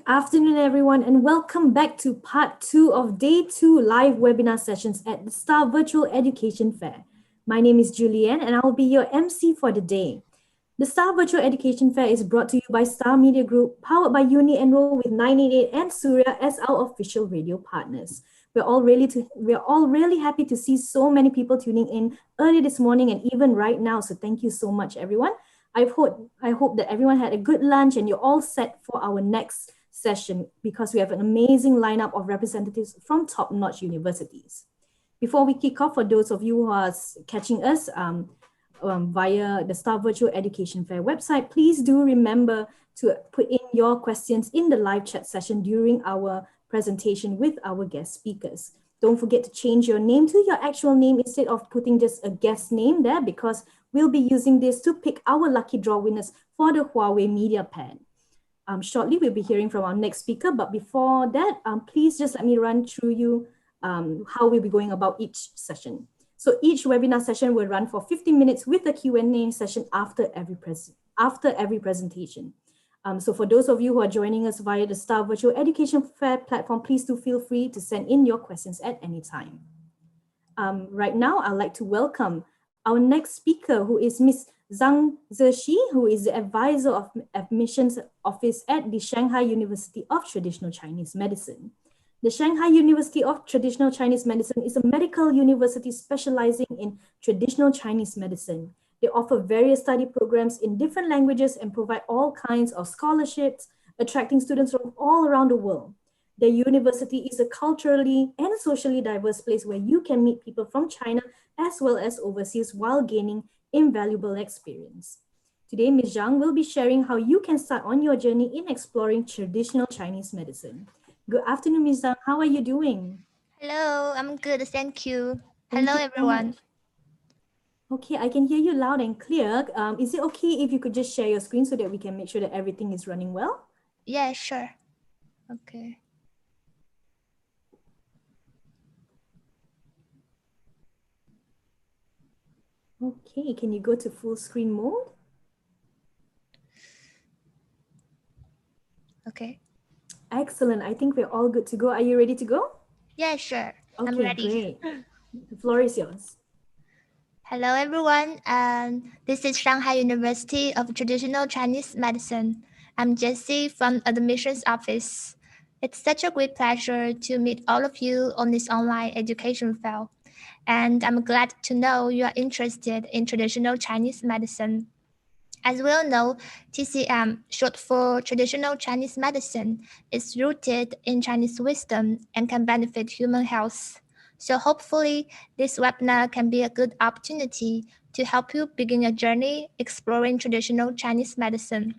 afternoon, everyone, and welcome back to part two of day two live webinar sessions at the Star Virtual Education Fair. My name is Julianne, and I'll be your MC for the day. The Star Virtual Education Fair is brought to you by Star Media Group, powered by Uni Enrol with 988 and Surya as our official radio partners. We're all really happy to see so many people tuning in early this morning and even right now. So thank you so much, everyone. I hope that everyone had a good lunch and you're all set for our next session because we have an amazing lineup of representatives from top-notch universities. Before we kick off, for those of you who are catching us via the Star Virtual Education Fair website, please do remember to put in your questions in the live chat session during our presentation with our guest speakers. Don't forget to change your name to your actual name instead of putting just a guest name there, because we'll be using this to pick our lucky draw winners for the Huawei Media Pad. Shortly, we'll be hearing from our next speaker, but before that, please just let me run through you how we'll be going about each session. So each webinar session will run for 15 minutes with a Q&A session after every presentation. So for those of you who are joining us via the Star Virtual Education Fair platform, please do feel free to send in your questions at any time. Right now, I'd like to welcome our next speaker, who is Ms. Zhang Zexi, who is the advisor of admissions office at the Shanghai University of Traditional Chinese Medicine. The Shanghai University of Traditional Chinese Medicine is a medical university specializing in traditional Chinese medicine. They offer various study programs in different languages and provide all kinds of scholarships, attracting students from all around the world. The university is a culturally and socially diverse place where you can meet people from China as well as overseas while gaining invaluable experience. Today, Ms. Zhang will be sharing how you can start on your journey in exploring traditional Chinese medicine. Good afternoon, Ms. Zhang. How are you doing? Hello, I'm good, thank you. Thank Hello, you so everyone. much. Okay, I can hear you loud and clear. Is it okay if you could just share your screen so that we can make sure that everything is running well? Yeah, sure. Okay. Okay, can you go to full screen mode? Okay. Excellent. I think we're all good to go. Are you ready to go? Yeah, sure. I'm Okay, ready. great. The floor is yours. Hello, everyone. This is Shanghai University of Traditional Chinese Medicine. I'm Jessie from Admissions Office. It's such a great pleasure to meet all of you on this online education fair. And I'm glad to know you are interested in traditional Chinese medicine. As we all know, TCM, short for Traditional Chinese Medicine, is rooted in Chinese wisdom and can benefit human health. So hopefully, this webinar can be a good opportunity to help you begin your journey exploring traditional Chinese medicine.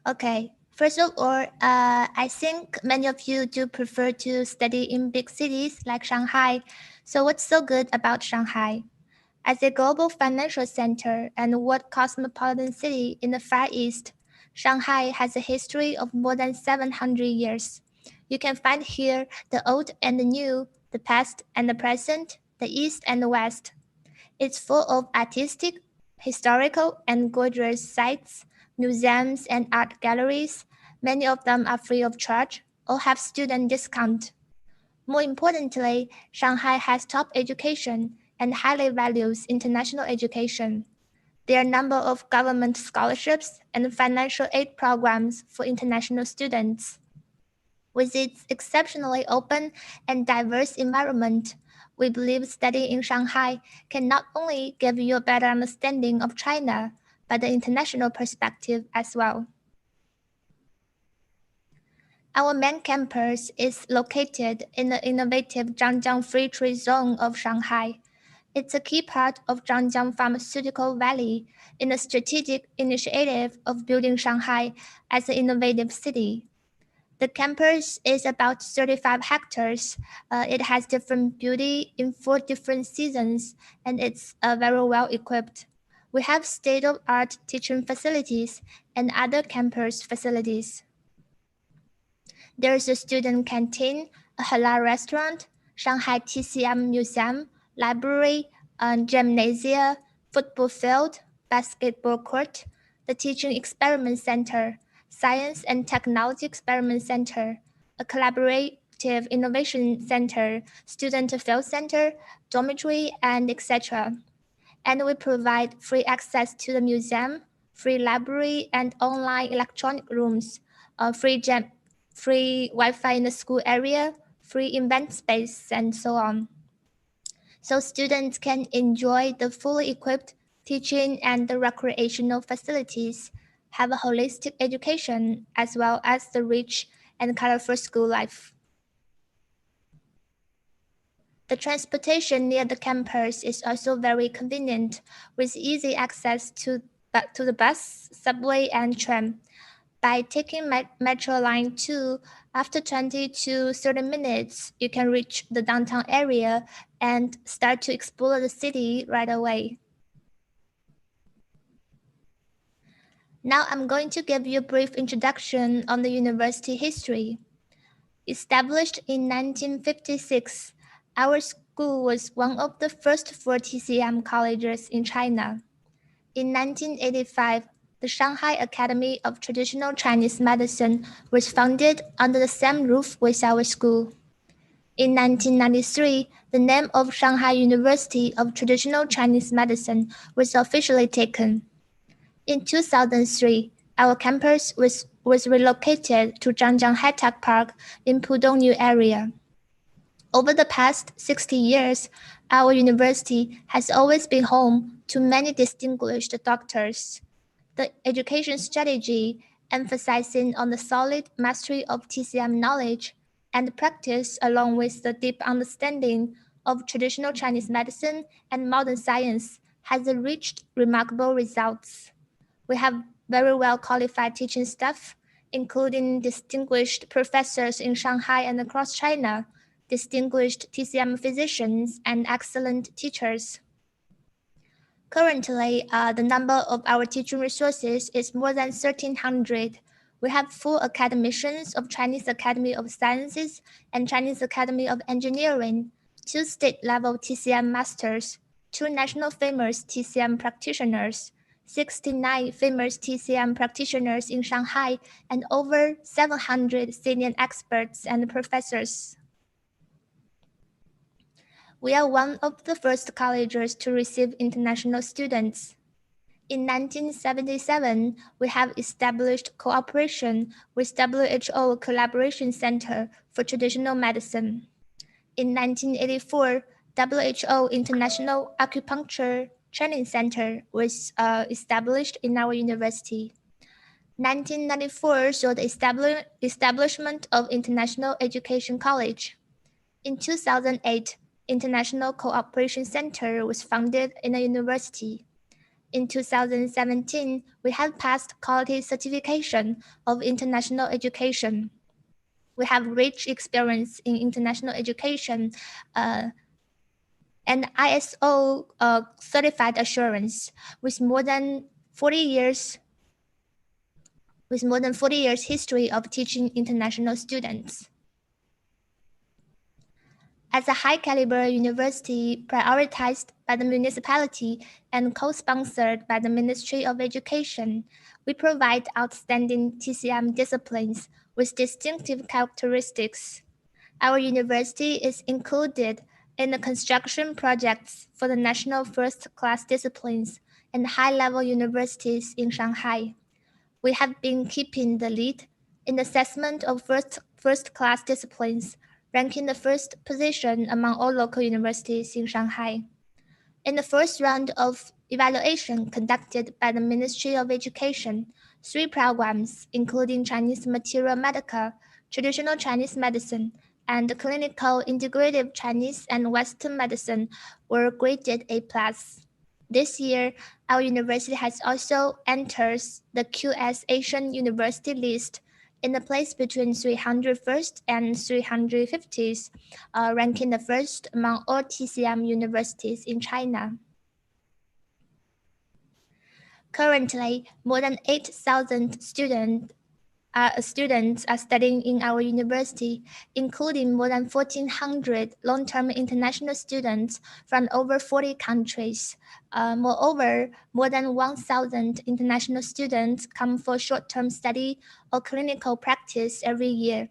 Okay, first of all, I think many of you do prefer to study in big cities like Shanghai. So what's so good about Shanghai? As a global financial center and world cosmopolitan city in the Far East, Shanghai has a history of more than 700 years. You can find here the old and the new, the past and the present, the East and the West. It's full of artistic, historical, and gorgeous sites, museums, and art galleries. Many of them are free of charge or have student discount. More importantly, Shanghai has top education and highly values international education. There are a number of government scholarships and financial aid programs for international students. With its exceptionally open and diverse environment, we believe studying in Shanghai can not only give you a better understanding of China, but the international perspective as well. Our main campus is located in the innovative Zhangjiang Free Trade Zone of Shanghai. It's a key part of Zhangjiang Pharmaceutical Valley in a strategic initiative of building Shanghai as an innovative city. The campus is about 35 hectares. It has different beauty in 4 different seasons, and it's very well equipped. We have state-of-art teaching facilities and other campus facilities. There's a student canteen, a halal restaurant, Shanghai TCM Museum, library, gymnasia, football field, basketball court, the Teaching Experiment Center, Science and Technology Experiment Center, a collaborative innovation center, student field center, dormitory, and etc. And we provide free access to the museum, free library, and online electronic rooms, free Wi-Fi in the school area, free event space, and so on. So students can enjoy the fully equipped teaching and the recreational facilities, have a holistic education, as well as the rich and colorful school life. The transportation near the campus is also very convenient, with easy access to the bus, subway, and tram. By taking Metro Line 2, after 20 to 30 minutes, you can reach the downtown area and start to explore the city right away. Now I'm going to give you a brief introduction on the university history. Established in 1956, our school was one of the first 4 TCM colleges in China. In 1985, the Shanghai Academy of Traditional Chinese Medicine was founded under the same roof with our school. In 1993, the name of Shanghai University of Traditional Chinese Medicine was officially taken. In 2003, our campus was relocated to Zhangjiang High-Tech Park in Pudong New Area. Over the past 60 years, our university has always been home to many distinguished doctors. The education strategy, emphasizing on the solid mastery of TCM knowledge and practice along with the deep understanding of traditional Chinese medicine and modern science, has reached remarkable results. We have very well qualified teaching staff, including distinguished professors in Shanghai and across China, distinguished TCM physicians, and excellent teachers. Currently, the number of our teaching resources is more than 1,300. We have full academicians of Chinese Academy of Sciences and Chinese Academy of Engineering, 2 state-level TCM masters, 2 national famous TCM practitioners, 69 famous TCM practitioners in Shanghai, and over 700 senior experts and professors. We are one of the first colleges to receive international students. In 1977, we have established cooperation with WHO Collaboration Center for Traditional Medicine. In 1984, WHO International Acupuncture Training Center was established in our university. 1994 saw the establishment of International Education College. In 2008, International Cooperation Center was founded in a university. In 2017, we have passed quality certification of international education. We have rich experience in international education and ISO certified assurance with more than 40 years history of teaching international students. As a high-caliber university prioritized by the municipality and co-sponsored by the Ministry of Education, we provide outstanding TCM disciplines with distinctive characteristics. Our university is included in the construction projects for the national first-class disciplines and high-level universities in Shanghai. We have been keeping the lead in the assessment of first-class disciplines, ranking the first position among all local universities in Shanghai. In the first round of evaluation conducted by the Ministry of Education, 3 programs, including Chinese Material Medical, Traditional Chinese Medicine, and Clinical Integrative Chinese and Western Medicine, were graded A+. This year, our university has also entered the QS Asian University list in the place between 301st and 350th, ranking the first among all TCM universities in China. Currently, more than 8,000 students students are studying in our university, including more than 1,400 long-term international students from over 40 countries. Moreover, more than 1,000 international students come for short-term study or clinical practice every year.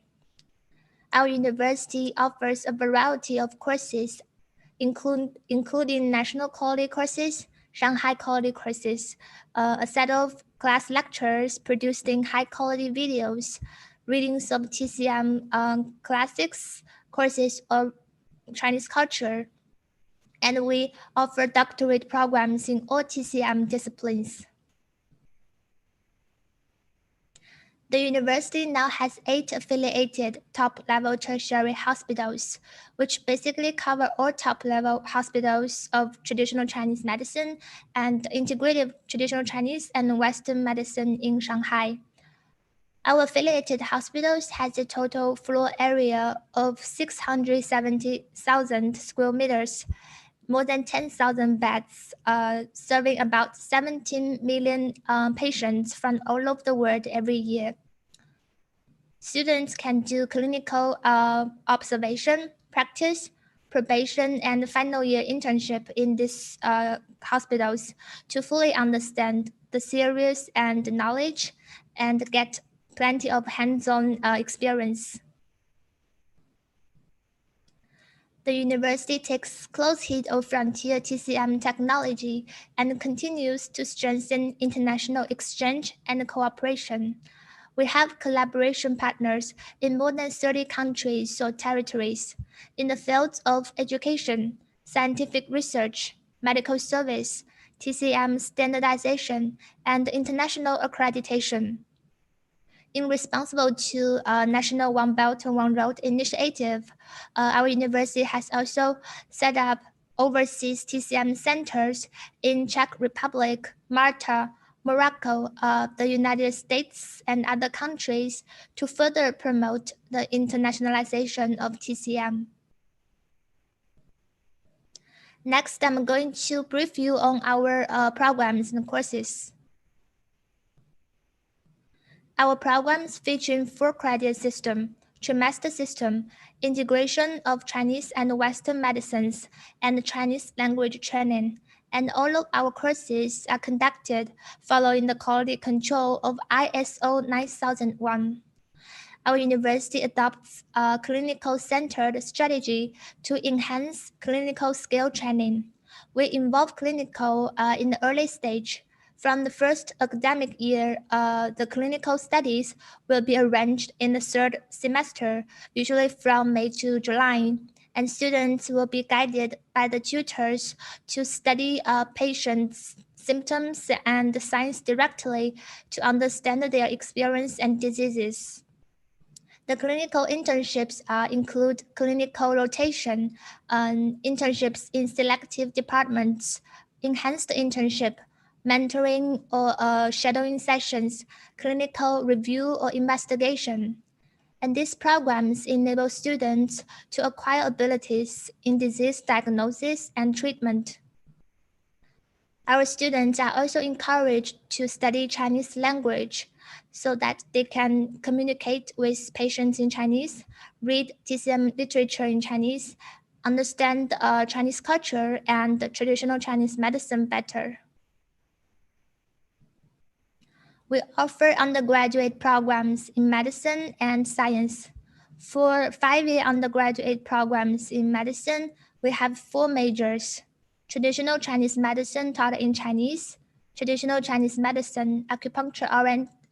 Our university offers a variety of courses, including national quality courses, Shanghai quality courses, a set of class lectures producing high quality videos, readings of TCM classics, courses of Chinese culture, and we offer doctorate programs in all TCM disciplines. The university now has 8 affiliated top-level tertiary hospitals, which basically cover all top-level hospitals of traditional Chinese medicine and integrative traditional Chinese and Western medicine in Shanghai. Our affiliated hospitals has a total floor area of 670,000 square meters, more than 10,000 beds, serving about 17 million patients from all over the world every year. Students can do clinical observation, practice, probation, and final year internship in these hospitals to fully understand the theories and knowledge and get plenty of hands-on experience. The university takes close heed of frontier TCM technology and continues to strengthen international exchange and cooperation. We have collaboration partners in more than 30 countries or territories in the fields of education, scientific research, medical service, TCM standardization, and international accreditation. In responsible to National One Belt and One Road initiative, our university has also set up overseas TCM centers in Czech Republic, Malta, Morocco, the United States, and other countries to further promote the internationalization of TCM. Next, I'm going to brief you on our programs and courses. Our programs feature 4-credit system, trimester system, integration of Chinese and Western medicines, and Chinese language training. And all of our courses are conducted following the quality control of ISO 9001. Our university adopts a clinical-centered strategy to enhance clinical skill training. We involve clinical in the early stage. From the first academic year, the clinical studies will be arranged in the 3rd semester, usually from May to July, and students will be guided by the tutors to study patients' symptoms and signs directly to understand their experience and diseases. The clinical internships include clinical rotation, internships in selective departments, enhanced internship, mentoring or shadowing sessions, clinical review or investigation. And these programs enable students to acquire abilities in disease diagnosis and treatment. Our students are also encouraged to study Chinese language so that they can communicate with patients in Chinese, read TCM literature in Chinese, understand Chinese culture and traditional Chinese medicine better. We offer undergraduate programs in medicine and science. For 5-year undergraduate programs in medicine, we have 4 majors: traditional Chinese medicine taught in Chinese, traditional Chinese medicine acupuncture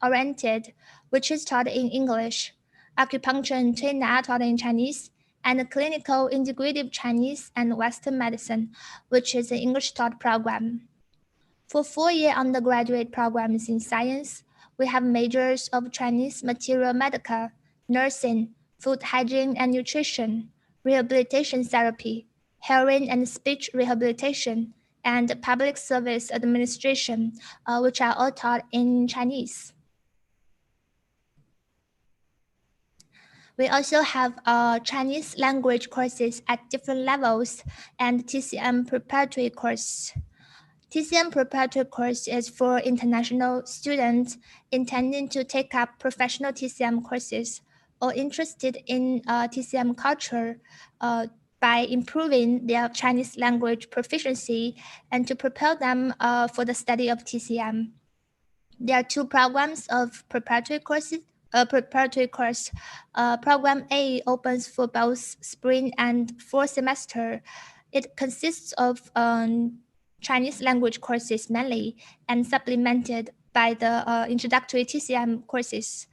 oriented, which is taught in English, acupuncture and Tuina taught in Chinese, and clinical integrative Chinese and Western medicine, which is an English taught program. For 4-year undergraduate programs in science, we have majors of Chinese material medical, nursing, food hygiene and nutrition, rehabilitation therapy, hearing and speech rehabilitation, and public service administration, which are all taught in Chinese. We also have Chinese language courses at different levels and TCM preparatory course. TCM preparatory course is for international students intending to take up professional TCM courses or interested in TCM culture by improving their Chinese language proficiency and to prepare them for the study of TCM. There are two programs of preparatory courses. Preparatory course. Program A opens for both spring and fall semester. It consists of Chinese language courses mainly and supplemented by the introductory TCM courses.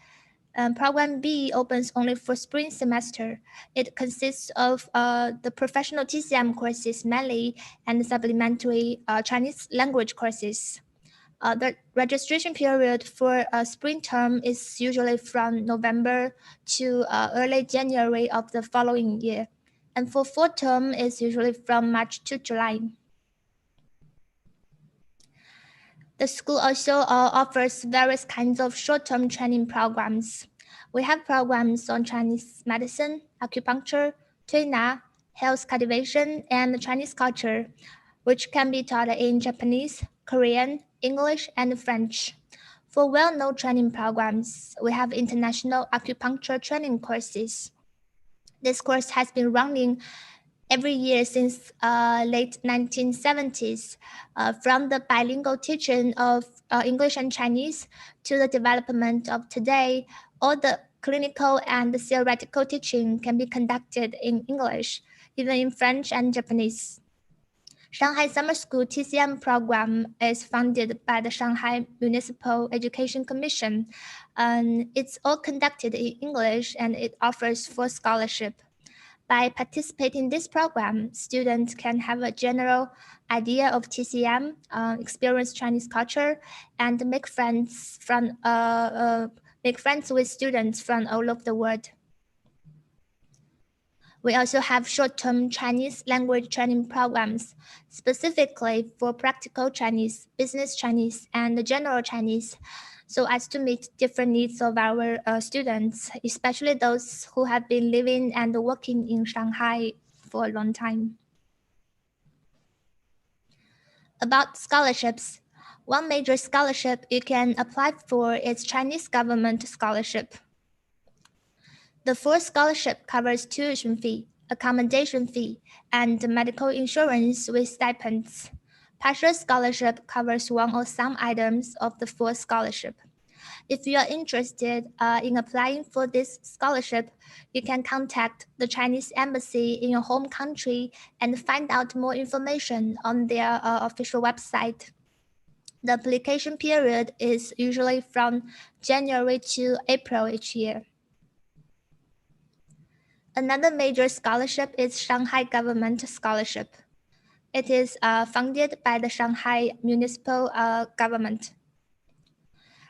Program B opens only for spring semester. It consists of the professional TCM courses mainly and supplementary Chinese language courses. The registration period for a spring term is usually from November to early January of the following year. And for fall term is usually from March to July. The school also offers various kinds of short-term training programs. We have programs on Chinese medicine, acupuncture, tuina, health cultivation, and Chinese culture, which can be taught in Japanese, Korean, English, and French. For well-known training programs, we have international acupuncture training courses. This course has been running every year since late 1970s, from the bilingual teaching of English and Chinese to the development of today. All the clinical and theoretical teaching can be conducted in English, even in French and Japanese. Shanghai Summer School TCM program is funded by the Shanghai Municipal Education Commission. And it's all conducted in English and it offers full scholarship. By participating in this program, students can have a general idea of TCM, experience Chinese culture, and make friends with students from all over the world. We also have short-term Chinese language training programs, specifically for practical Chinese, business Chinese, and general Chinese, so as to meet different needs of our students, especially those who have been living and working in Shanghai for a long time. About scholarships, one major scholarship you can apply for is Chinese government scholarship. The full scholarship covers tuition fee, accommodation fee, and medical insurance with stipends. Partial scholarship covers one or some items of the full scholarship. If you are interested in applying for this scholarship, you can contact the Chinese embassy in your home country and find out more information on their official website. The application period is usually from January to April each year. Another major scholarship is Shanghai Government Scholarship. It is funded by the Shanghai Municipal Government.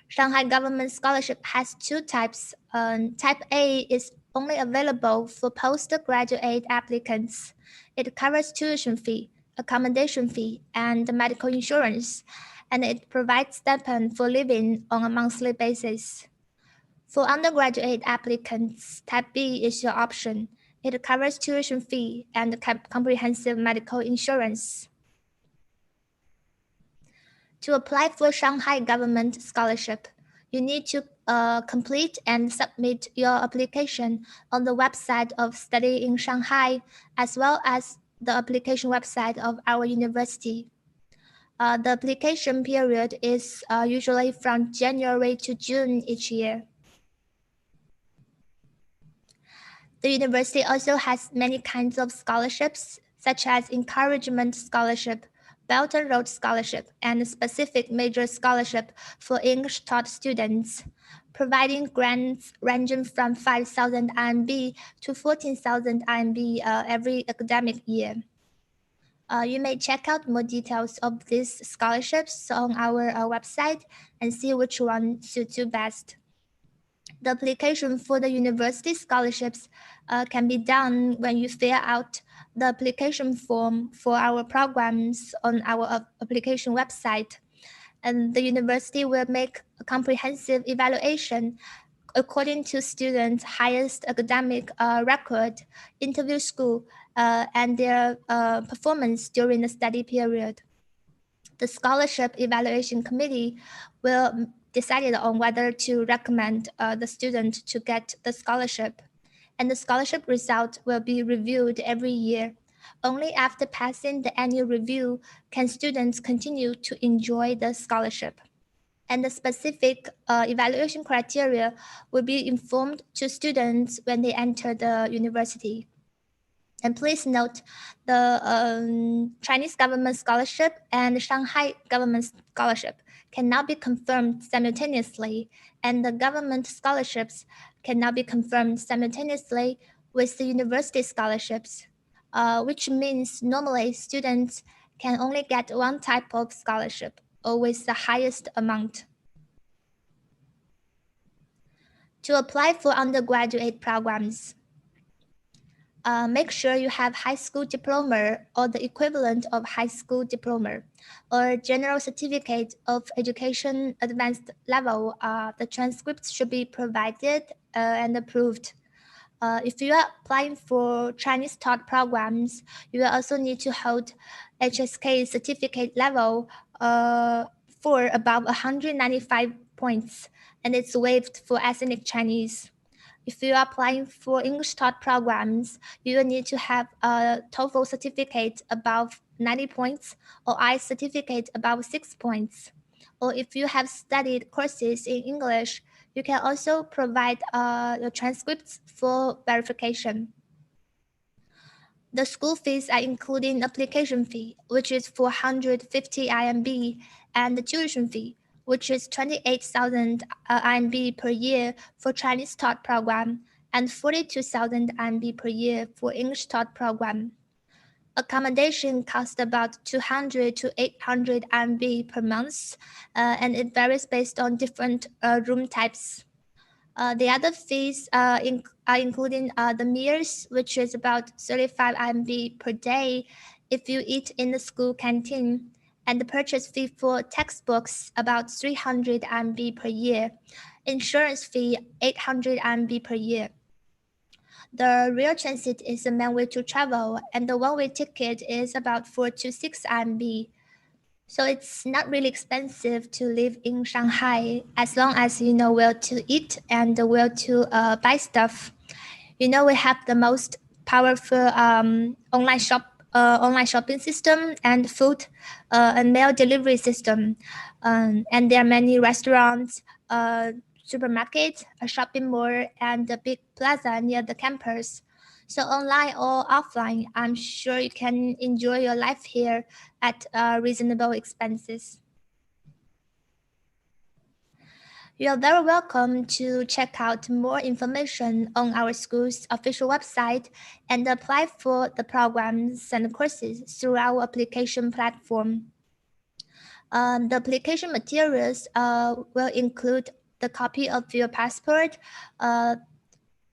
Shanghai Government Scholarship has two types. Type A is only available for postgraduate applicants. It covers tuition fee, accommodation fee, and medical insurance, and it provides stipend for living on a monthly basis. For undergraduate applicants, Type B is your option. It covers tuition fee and comprehensive medical insurance. To apply for Shanghai Government Scholarship, you need to complete and submit your application on the website of Study in Shanghai, as well as the application website of our university. The application period is usually from January to June each year. The university also has many kinds of scholarships, such as encouragement scholarship, Belt and Road scholarship, and specific major scholarship for English taught students, providing grants ranging from 5,000 RMB to 14,000 RMB every academic year. You may check out more details of these scholarships on our website and see which one suits you best. The application for the university scholarships can be done when you fill out the application form for our programs on our application website. And the university will make a comprehensive evaluation according to students' highest academic record, interview score, and their performance during the study period. The Scholarship Evaluation Committee will decide on whether to recommend the student to get the scholarship, and the scholarship result will be reviewed every year. Only after passing the annual review can students continue to enjoy the scholarship. And the specific evaluation criteria will be informed to students when they enter the university. And please note, the Chinese government scholarship and the Shanghai government scholarship cannot be confirmed simultaneously, and the government scholarships cannot be confirmed simultaneously with the university scholarships, which means normally students can only get one type of scholarship, or with the highest amount. To apply for undergraduate programs, make sure you have high school diploma or the equivalent of high school diploma or general certificate of education advanced level. The transcripts should be provided and approved. If you are applying for Chinese taught programs, you will also need to hold HSK certificate level for above 195 points, and it's waived for ethnic Chinese. If you are applying for English taught programs, you will need to have a TOEFL certificate above 90 points or IELTS certificate above 6 points. Or if you have studied courses in English, you can also provide your transcripts for verification. The school fees are including application fee, which is 450 RMB, and the tuition fee, which is 28,000 RMB per year for Chinese taught program and 42,000 RMB per year for English taught program. Accommodation costs about 200 to 800 RMB per month, and it varies based on different room types. The other fees are including the meals, which is about 35 RMB per day if you eat in the school canteen, and the purchase fee for textbooks about 300 RMB per year, insurance fee 800 RMB per year. The rail transit is the main way to travel, and the one-way ticket is about 4 to 6 RMB. So it's not really expensive to live in Shanghai as long as you know where to eat and where to buy stuff. You know, we have the most powerful online shopping system and food and mail delivery system, and there are many restaurants, supermarket, a shopping mall, and a big plaza near the campus. So online or offline, I'm sure you can enjoy your life here at reasonable expenses. You are very welcome to check out more information on our school's official website and apply for the programs and courses through our application platform. The application materials will include the copy of your passport,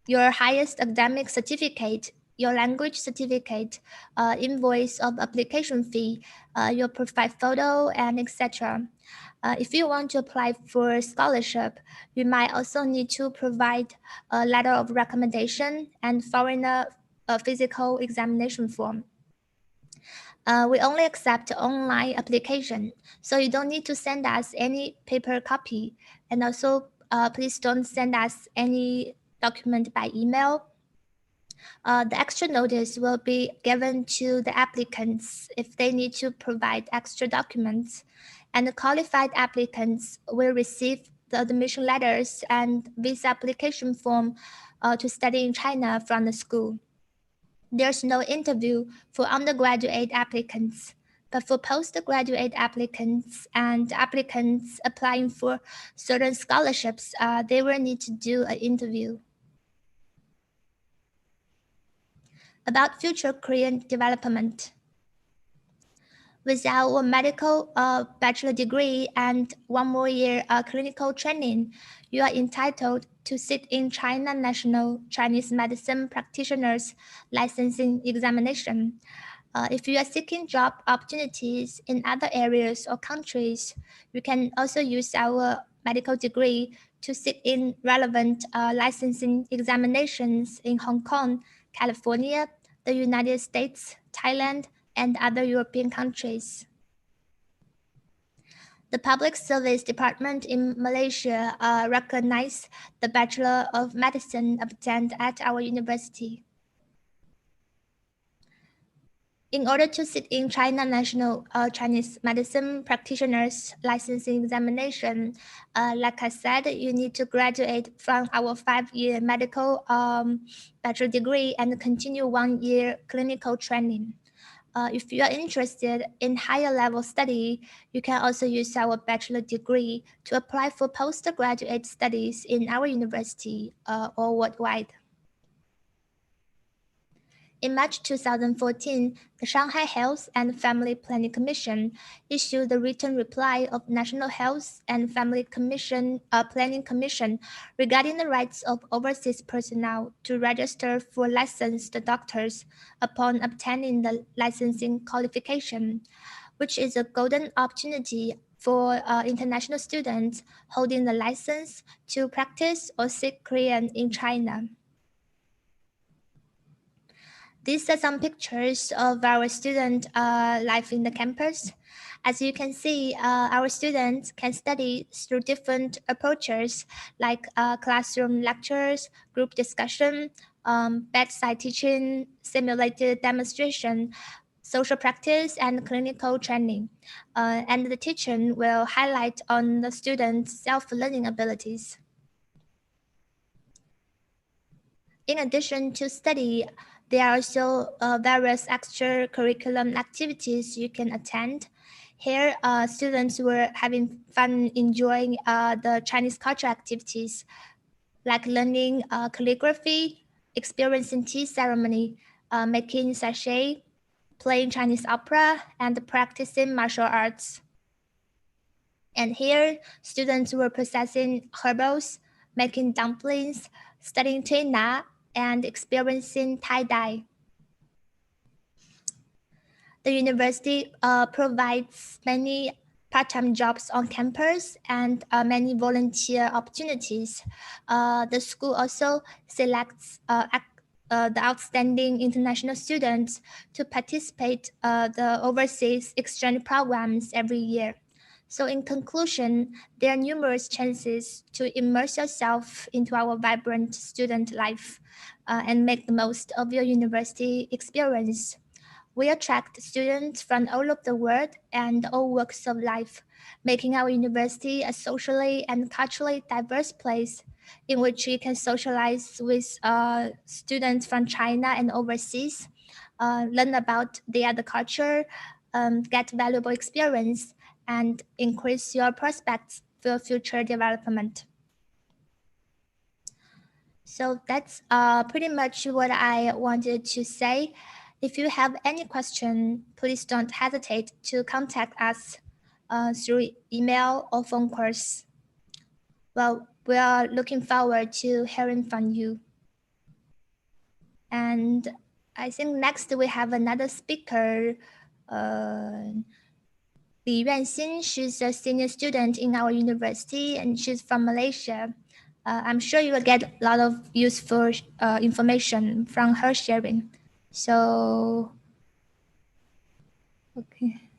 your highest academic certificate, your language certificate, invoice of application fee, your profile photo, and etc. If you want to apply for scholarship, you might also need to provide a letter of recommendation and foreigner physical examination form. We only accept online application, so you don't need to send us any paper copy. And also, please don't send us any document by email. The extra notice will be given to the applicants if they need to provide extra documents, and the qualified applicants will receive the admission letters and visa application form to study in China from the school. There's no interview for undergraduate applicants, but for postgraduate applicants and applicants applying for certain scholarships, they will need to do an interview. About future career development. With our medical bachelor degree and 1 more year clinical training, you are entitled to sit in China National Chinese Medicine Practitioners Licensing Examination. If you are seeking job opportunities in other areas or countries, you can also use our medical degree to sit in relevant licensing examinations in Hong Kong, California, the United States, Thailand, and other European countries. The Public Service Department in Malaysia recognized the Bachelor of Medicine obtained at our university. In order to sit in China National Chinese Medicine Practitioners Licensing Examination, like I said, you need to graduate from our 5-year medical bachelor degree and continue 1-year clinical training. If you are interested in higher level study, you can also use our bachelor degree to apply for postgraduate studies in our university or worldwide. In March 2014, the Shanghai Health and Family Planning Commission issued the written reply of National Health and Family Planning Commission regarding the rights of overseas personnel to register for licensed doctors upon obtaining the licensing qualification, which is a golden opportunity for international students holding the license to practice or seek Korean in China. These are some pictures of our student life in the campus. As you can see, our students can study through different approaches like classroom lectures, group discussion, bedside teaching, simulated demonstration, social practice, and clinical training. And the teacher will highlight on the students' self-learning abilities. In addition to study, there are also various extracurricular activities you can attend. Here, students were having fun enjoying the Chinese culture activities, like learning calligraphy, experiencing tea ceremony, making sachet, playing Chinese opera, and practicing martial arts. And here, students were processing herbals, making dumplings, studying tuna, and experiencing tie-dye. The university provides many part-time jobs on campus and many volunteer opportunities. The school also selects the outstanding international students to participate the overseas exchange programs every year. So in conclusion, there are numerous chances to immerse yourself into our vibrant student life and make the most of your university experience. We attract students from all over the world and all walks of life, making our university a socially and culturally diverse place in which we can socialize with students from China and overseas, learn about the other culture, get valuable experience, and increase your prospects for future development. So that's pretty much what I wanted to say. If you have any question, please don't hesitate to contact us through email or phone calls. Well, we are looking forward to hearing from you. And I think next we have another speaker, Li Yuanxin. She's a senior student in our university and she's from Malaysia. I'm sure you will get a lot of useful information from her sharing. So, okay.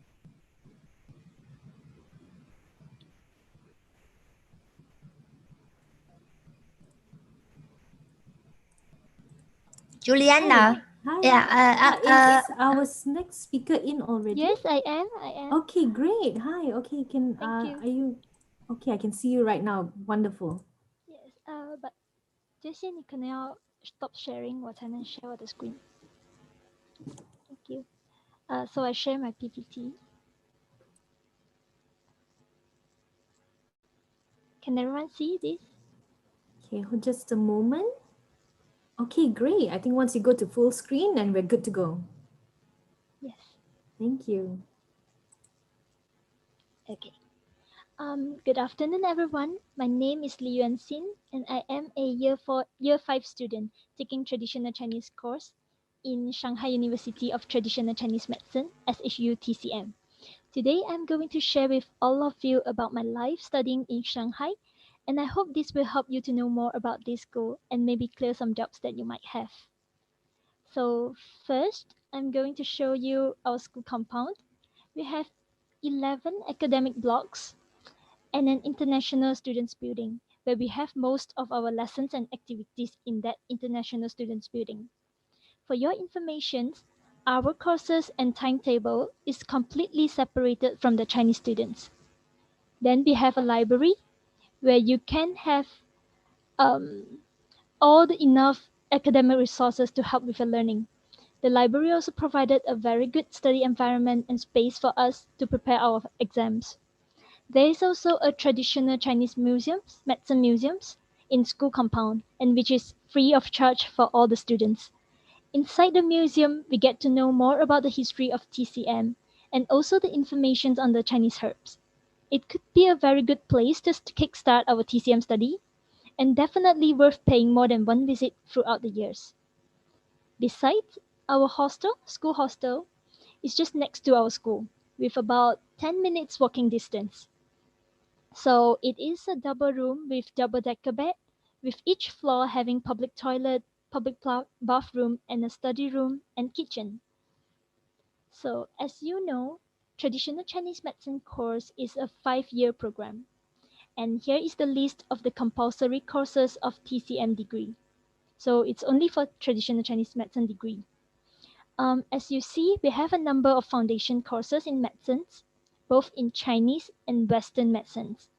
Juliana. Hi. Yeah. Is our next speaker in already? Yes, I am. I am. Okay, great. Hi. Okay, Thank you. are you okay? I can see you right now. Wonderful. Yes. But 这些你可能要 stop sharing 我才能 share 我的 screen. Thank you. So I share my PPT. Can everyone see this? Okay, hold just a moment. Okay, great. I think once you go to full screen, then we're good to go. Yes. Thank you. Okay. Good afternoon, everyone. My name is Li Yuanxin, and I am a year 5 student taking traditional Chinese course in Shanghai University of Traditional Chinese Medicine, SHU-TCM. Today, I'm going to share with all of you about my life studying in Shanghai, and I hope this will help you to know more about this school and maybe clear some doubts that you might have. So first, I'm going to show you our school compound. We have 11 academic blocks and an international students building, where we have most of our lessons and activities in that international students building. For your information, our courses and timetable is completely separated from the Chinese students. Then we have a library where you can have um, all the enough academic resources to help with your learning. The library also provided a very good study environment and space for us to prepare our exams. There is also a traditional Chinese museums, medicine museums, in school compound, and which is free of charge for all the students. Inside the museum, we get to know more about the history of TCM and also the information on the Chinese herbs. It could be a very good place to kickstart our TCM study and definitely worth paying more than one visit throughout the years. Besides, our school hostel, is just next to our school with about 10 minutes walking distance. So it is a double room with double decker bed, with each floor having public toilet, bathroom, and a study room and kitchen. So as you know, traditional Chinese medicine course is a 5-year program. And here is the list of the compulsory courses of TCM degree. So it's only for traditional Chinese medicine degree. As you see, we have a number of foundation courses in medicines, both in Chinese and Western medicines.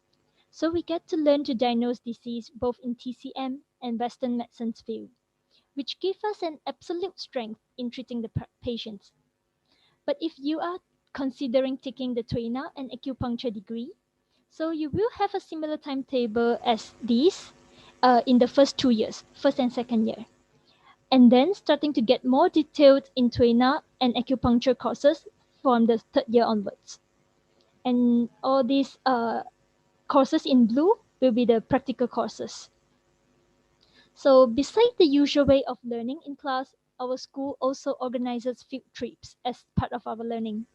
So we get to learn to diagnose disease both in TCM and Western medicine's field, which give us an absolute strength in treating the patients. But if you are considering taking the Tuina and acupuncture degree, so you will have a similar timetable as these in the first 2 years, first and second year. And then starting to get more detailed in Tuina and acupuncture courses from the third year onwards. And all these courses in blue will be the practical courses. So besides the usual way of learning in class, our school also organizes field trips as part of our learning.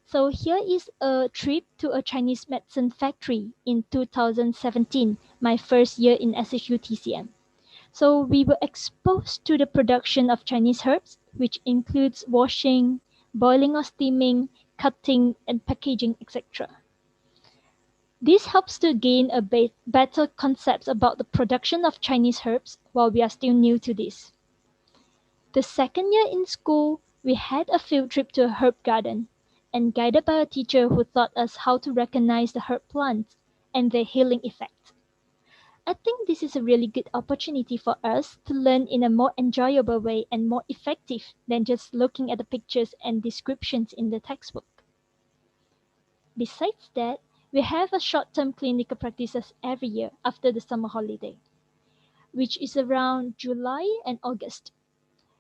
So here is a trip to a Chinese medicine factory in 2017, my first year in SHU TCM. So we were exposed to the production of Chinese herbs, which includes washing, boiling or steaming, cutting, and packaging, etc. This helps to gain a better concepts about the production of Chinese herbs while we are still new to this. The second year in school, we had a field trip to a herb garden and guided by a teacher who taught us how to recognize the herb plants and their healing effect. I think this is a really good opportunity for us to learn in a more enjoyable way and more effective than just looking at the pictures and descriptions in the textbook. Besides that, we have a short-term clinical practices every year after the summer holiday, which is around July and August.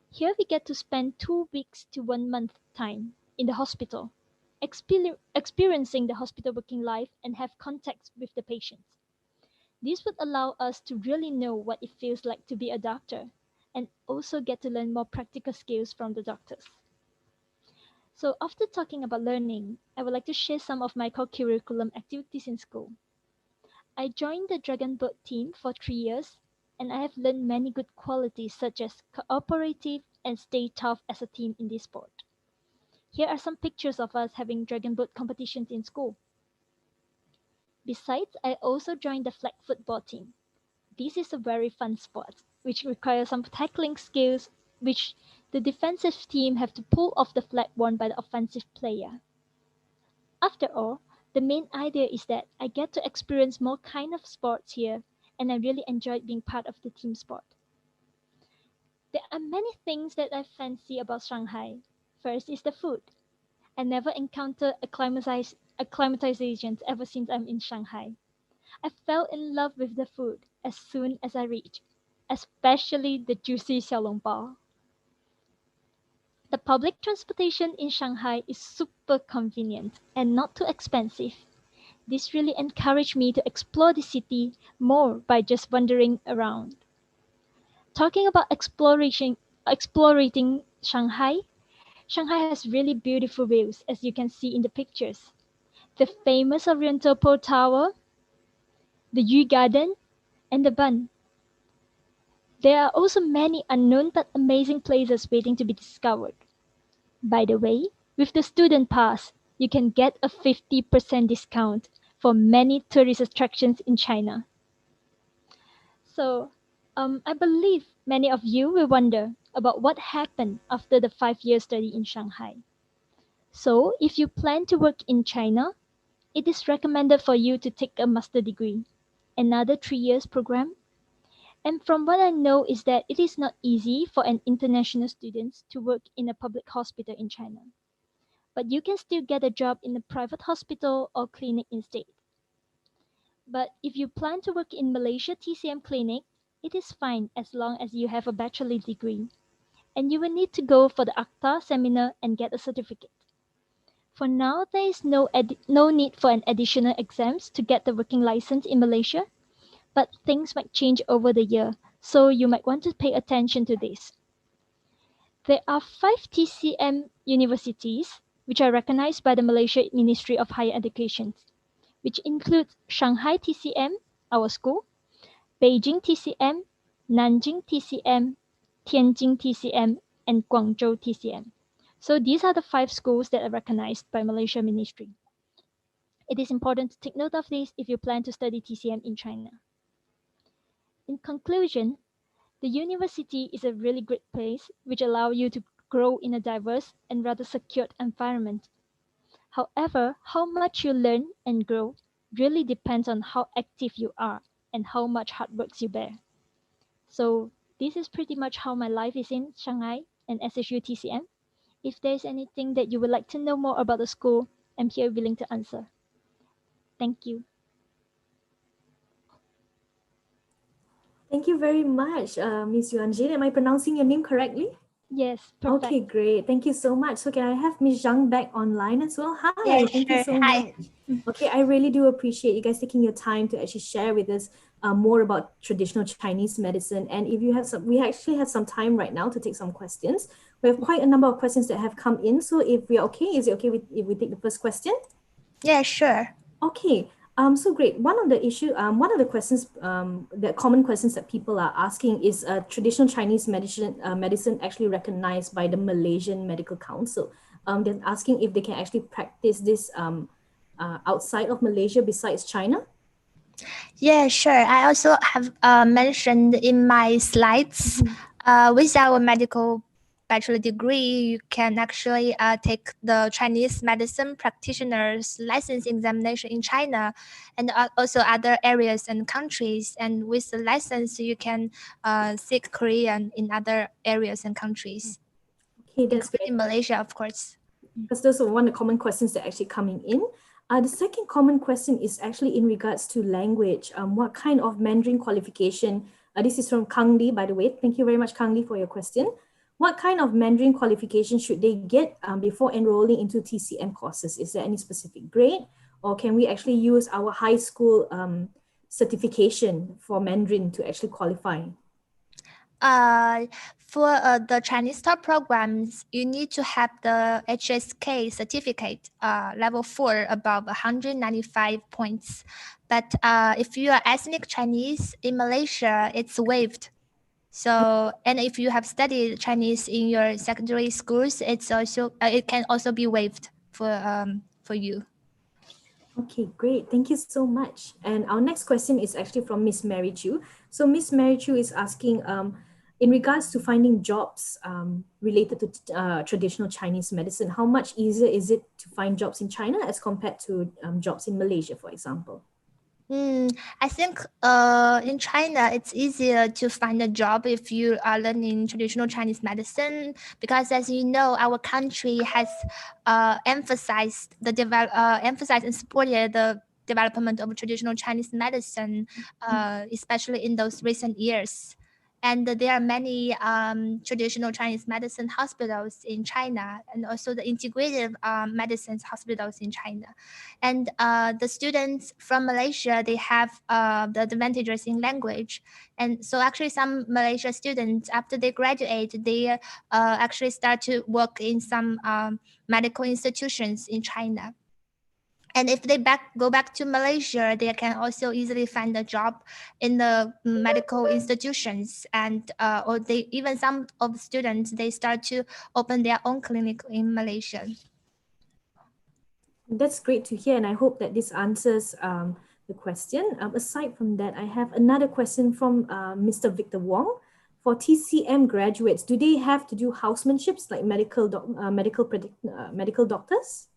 Here we get to spend 2 weeks to 1 month time in the hospital, experiencing the hospital working life and have contacts with the patients. This would allow us to really know what it feels like to be a doctor and also get to learn more practical skills from the doctors. So after talking about learning, I would like to share some of my co-curriculum activities in school. I joined the Dragon Boat team for 3 years and I have learned many good qualities such as cooperative and stay tough as a team in this sport. Here are some pictures of us having Dragon Boat competitions in school. Besides, I also joined the flag football team. This is a very fun sport, which requires some tackling skills, which the defensive team have to pull off the flag worn by the offensive player. After all, the main idea is that I get to experience more kind of sports here, and I really enjoyed being part of the team sport. There are many things that I fancy about Shanghai. First is the food. I never encountered acclimatizations ever since I'm in Shanghai. I fell in love with the food as soon as I reached, especially the juicy xiaolongbao. The public transportation in Shanghai is super convenient and not too expensive. This really encouraged me to explore the city more by just wandering around. Talking about exploring Shanghai has really beautiful views as you can see in the pictures. The famous Oriental Pearl Tower, the Yu Garden, and the Bund. There are also many unknown but amazing places waiting to be discovered. By the way, with the student pass, you can get a 50% discount for many tourist attractions in China. So, I believe many of you will wonder about what happened after the 5-year study in Shanghai. So, if you plan to work in China, it is recommended for you to take a master degree, another 3 years program. And from what I know is that it is not easy for an international student to work in a public hospital in China. But you can still get a job in a private hospital or clinic instead. But if you plan to work in Malaysia TCM clinic, it is fine as long as you have a bachelor degree. And you will need to go for the ACTA seminar and get a certificate. For now, there is no need for an additional exams to get the working license in Malaysia, but things might change over the year, so you might want to pay attention to this. There are 5 TCM universities which are recognized by the Malaysia Ministry of Higher Education, which includes Shanghai TCM, our school, Beijing TCM, Nanjing TCM, Tianjin TCM, and Guangzhou TCM. So these are the 5 schools that are recognized by Malaysia Ministry. It is important to take note of this if you plan to study TCM in China. In conclusion, the university is a really great place which allows you to grow in a diverse and rather secured environment. However, how much you learn and grow really depends on how active you are and how much hard work you bear. So this is pretty much how my life is in Shanghai and SHU TCM. If there's anything that you would like to know more about the school, I'm here willing to answer. Thank you. Thank you very much, Miss Yuan Jin. Am I pronouncing your name correctly? Yes, perfect. Okay, great. Thank you so much. So can I have Miss Zhang back online as well? Hi, Yeah, thank you sure. so Hi. much. Okay, I really do appreciate you guys taking your time to actually share with us more about traditional Chinese medicine. And if you have some, we actually have some time right now to take some questions. We have quite a number of questions that have come in. So if we're okay, is it okay if we take the first question? Yeah, sure. Okay. So great. One of the questions, the common questions that people are asking is, traditional Chinese medicine actually recognized by the Malaysian Medical Council? They're asking if they can actually practice this outside of Malaysia besides China. Yeah, sure. I also have mentioned in my slides, with our medical bachelor degree, you can actually take the Chinese medicine practitioners license examination in China and also other areas and countries. And with the license, you can seek Korean in other areas and countries, Okay, that's great. including Malaysia, of course. Because those are one of the common questions that are actually coming in. The second common question is actually in regards to language. What kind of Mandarin qualification? This is from Kang Li, by the way. Thank you very much, Kang Li, for your question. What kind of Mandarin qualification should they get before enrolling into TCM courses? Is there any specific grade, or can we actually use our high school certification for Mandarin to actually qualify? For the Chinese top programs, you need to have the HSK certificate, level 4 above 195 points. But if you are ethnic Chinese in Malaysia, it's waived. So, and if you have studied Chinese in your secondary schools, it's also it can also be waived for you. Okay, great. Thank you so much. And our next question is actually from Miss Mary Chu. So Miss Mary Chu is asking, in regards to finding jobs related to traditional Chinese medicine, how much easier is it to find jobs in China as compared to jobs in Malaysia, for example? I think in China, it's easier to find a job if you are learning traditional Chinese medicine because, as you know, our country has emphasized and supported the development of traditional Chinese medicine, especially in those recent years. And there are many traditional Chinese medicine hospitals in China, and also the integrative medicines hospitals in China. And the students from Malaysia, they have the advantages in language. And so actually some Malaysia students, after they graduate, they actually start to work in some medical institutions in China. And if they go back to Malaysia, they can also easily find a job in the medical institutions. And or they even some of the students, they start to open their own clinic in Malaysia. That's great to hear, and I hope that this answers the question. Aside from that, I have another question from Mr. Victor Wong. For TCM graduates, do they have to do housemanships like medical doctors?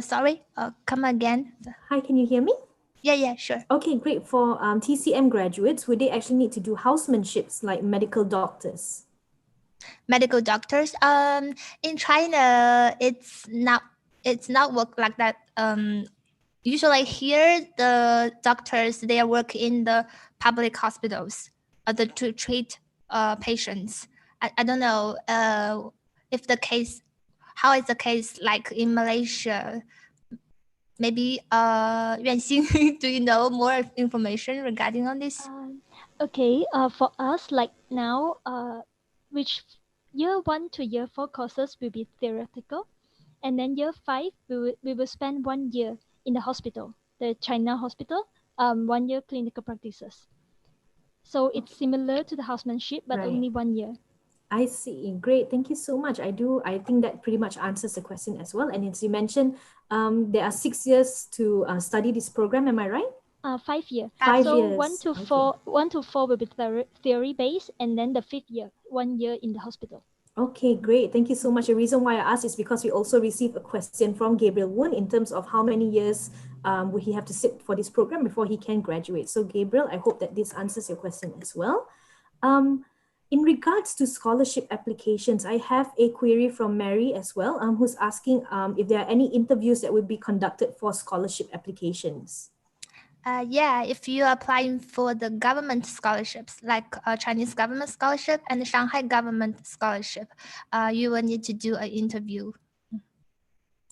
Sorry, come again. Hi, can you hear me? Yeah, sure. Okay, great. For TCM graduates, would they actually need to do housemanships like medical doctors? Medical doctors. In China, it's not work like that. Usually here the doctors they work in the public hospitals, to treat patients. I don't know if the case, how is the case like in Malaysia? Maybe Yuan Xing, do you know more information regarding on this? Okay, for us, like now, which year 1 to year 4 courses will be theoretical, and then year 5 we will spend 1 year in the hospital, the China hospital, 1 year clinical practices. So it's similar to the housemanship, but Right. only 1 year. I see. Great. Thank you so much. I think that pretty much answers the question as well. And as you mentioned, there are 6 years to study this program. Am I right? 5 year. 5 So years. 1 to Okay. 4, 1 to 4 will be theory based, and then the 5th year, 1 year in the hospital. Okay, great. Thank you so much. The reason why I asked is because we also received a question from Gabriel Woon in terms of how many years would he have to sit for this program before he can graduate. So Gabriel, I hope that this answers your question as well. In regards to scholarship applications, I have a query from Mary as well, who's asking if there are any interviews that would be conducted for scholarship applications. Yeah, if you're applying for the government scholarships, like Chinese government scholarship and the Shanghai government scholarship, you will need to do an interview.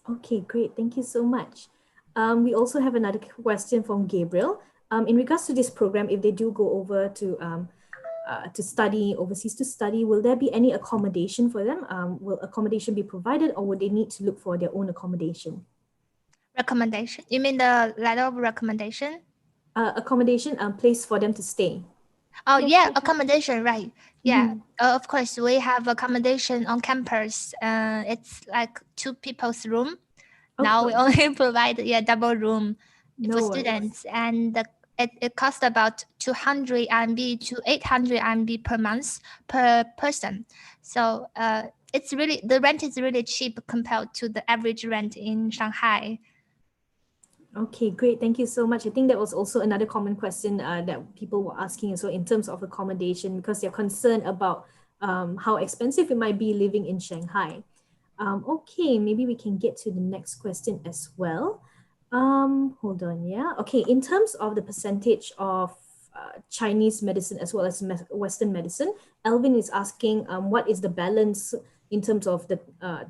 Okay, great. Thank you so much. We also have another question from Gabriel. In regards to this program, if they do go over to study overseas to study, will there be any accommodation for them? Will accommodation be provided, or would they need to look for their own accommodation? Recommendation? You mean the letter of recommendation? Accommodation place for them to stay. Oh, Yes, yeah, they have. accommodation, right. Yeah, of course, we have accommodation on campus. It's like 2 people's room. Now we Okay. only provide double room No for worries. students, and it costs about 200 RMB to 800 RMB per month per person. So it's really, the rent is really cheap compared to the average rent in Shanghai. Okay, great. Thank you so much. I think that was also another common question that people were asking. So in terms of accommodation, because they're concerned about how expensive it might be living in Shanghai. Okay, maybe we can get to the next question as well. Hold on, yeah. Okay, in terms of the percentage of Chinese medicine as well as Western medicine, Elvin is asking what is the balance in terms of the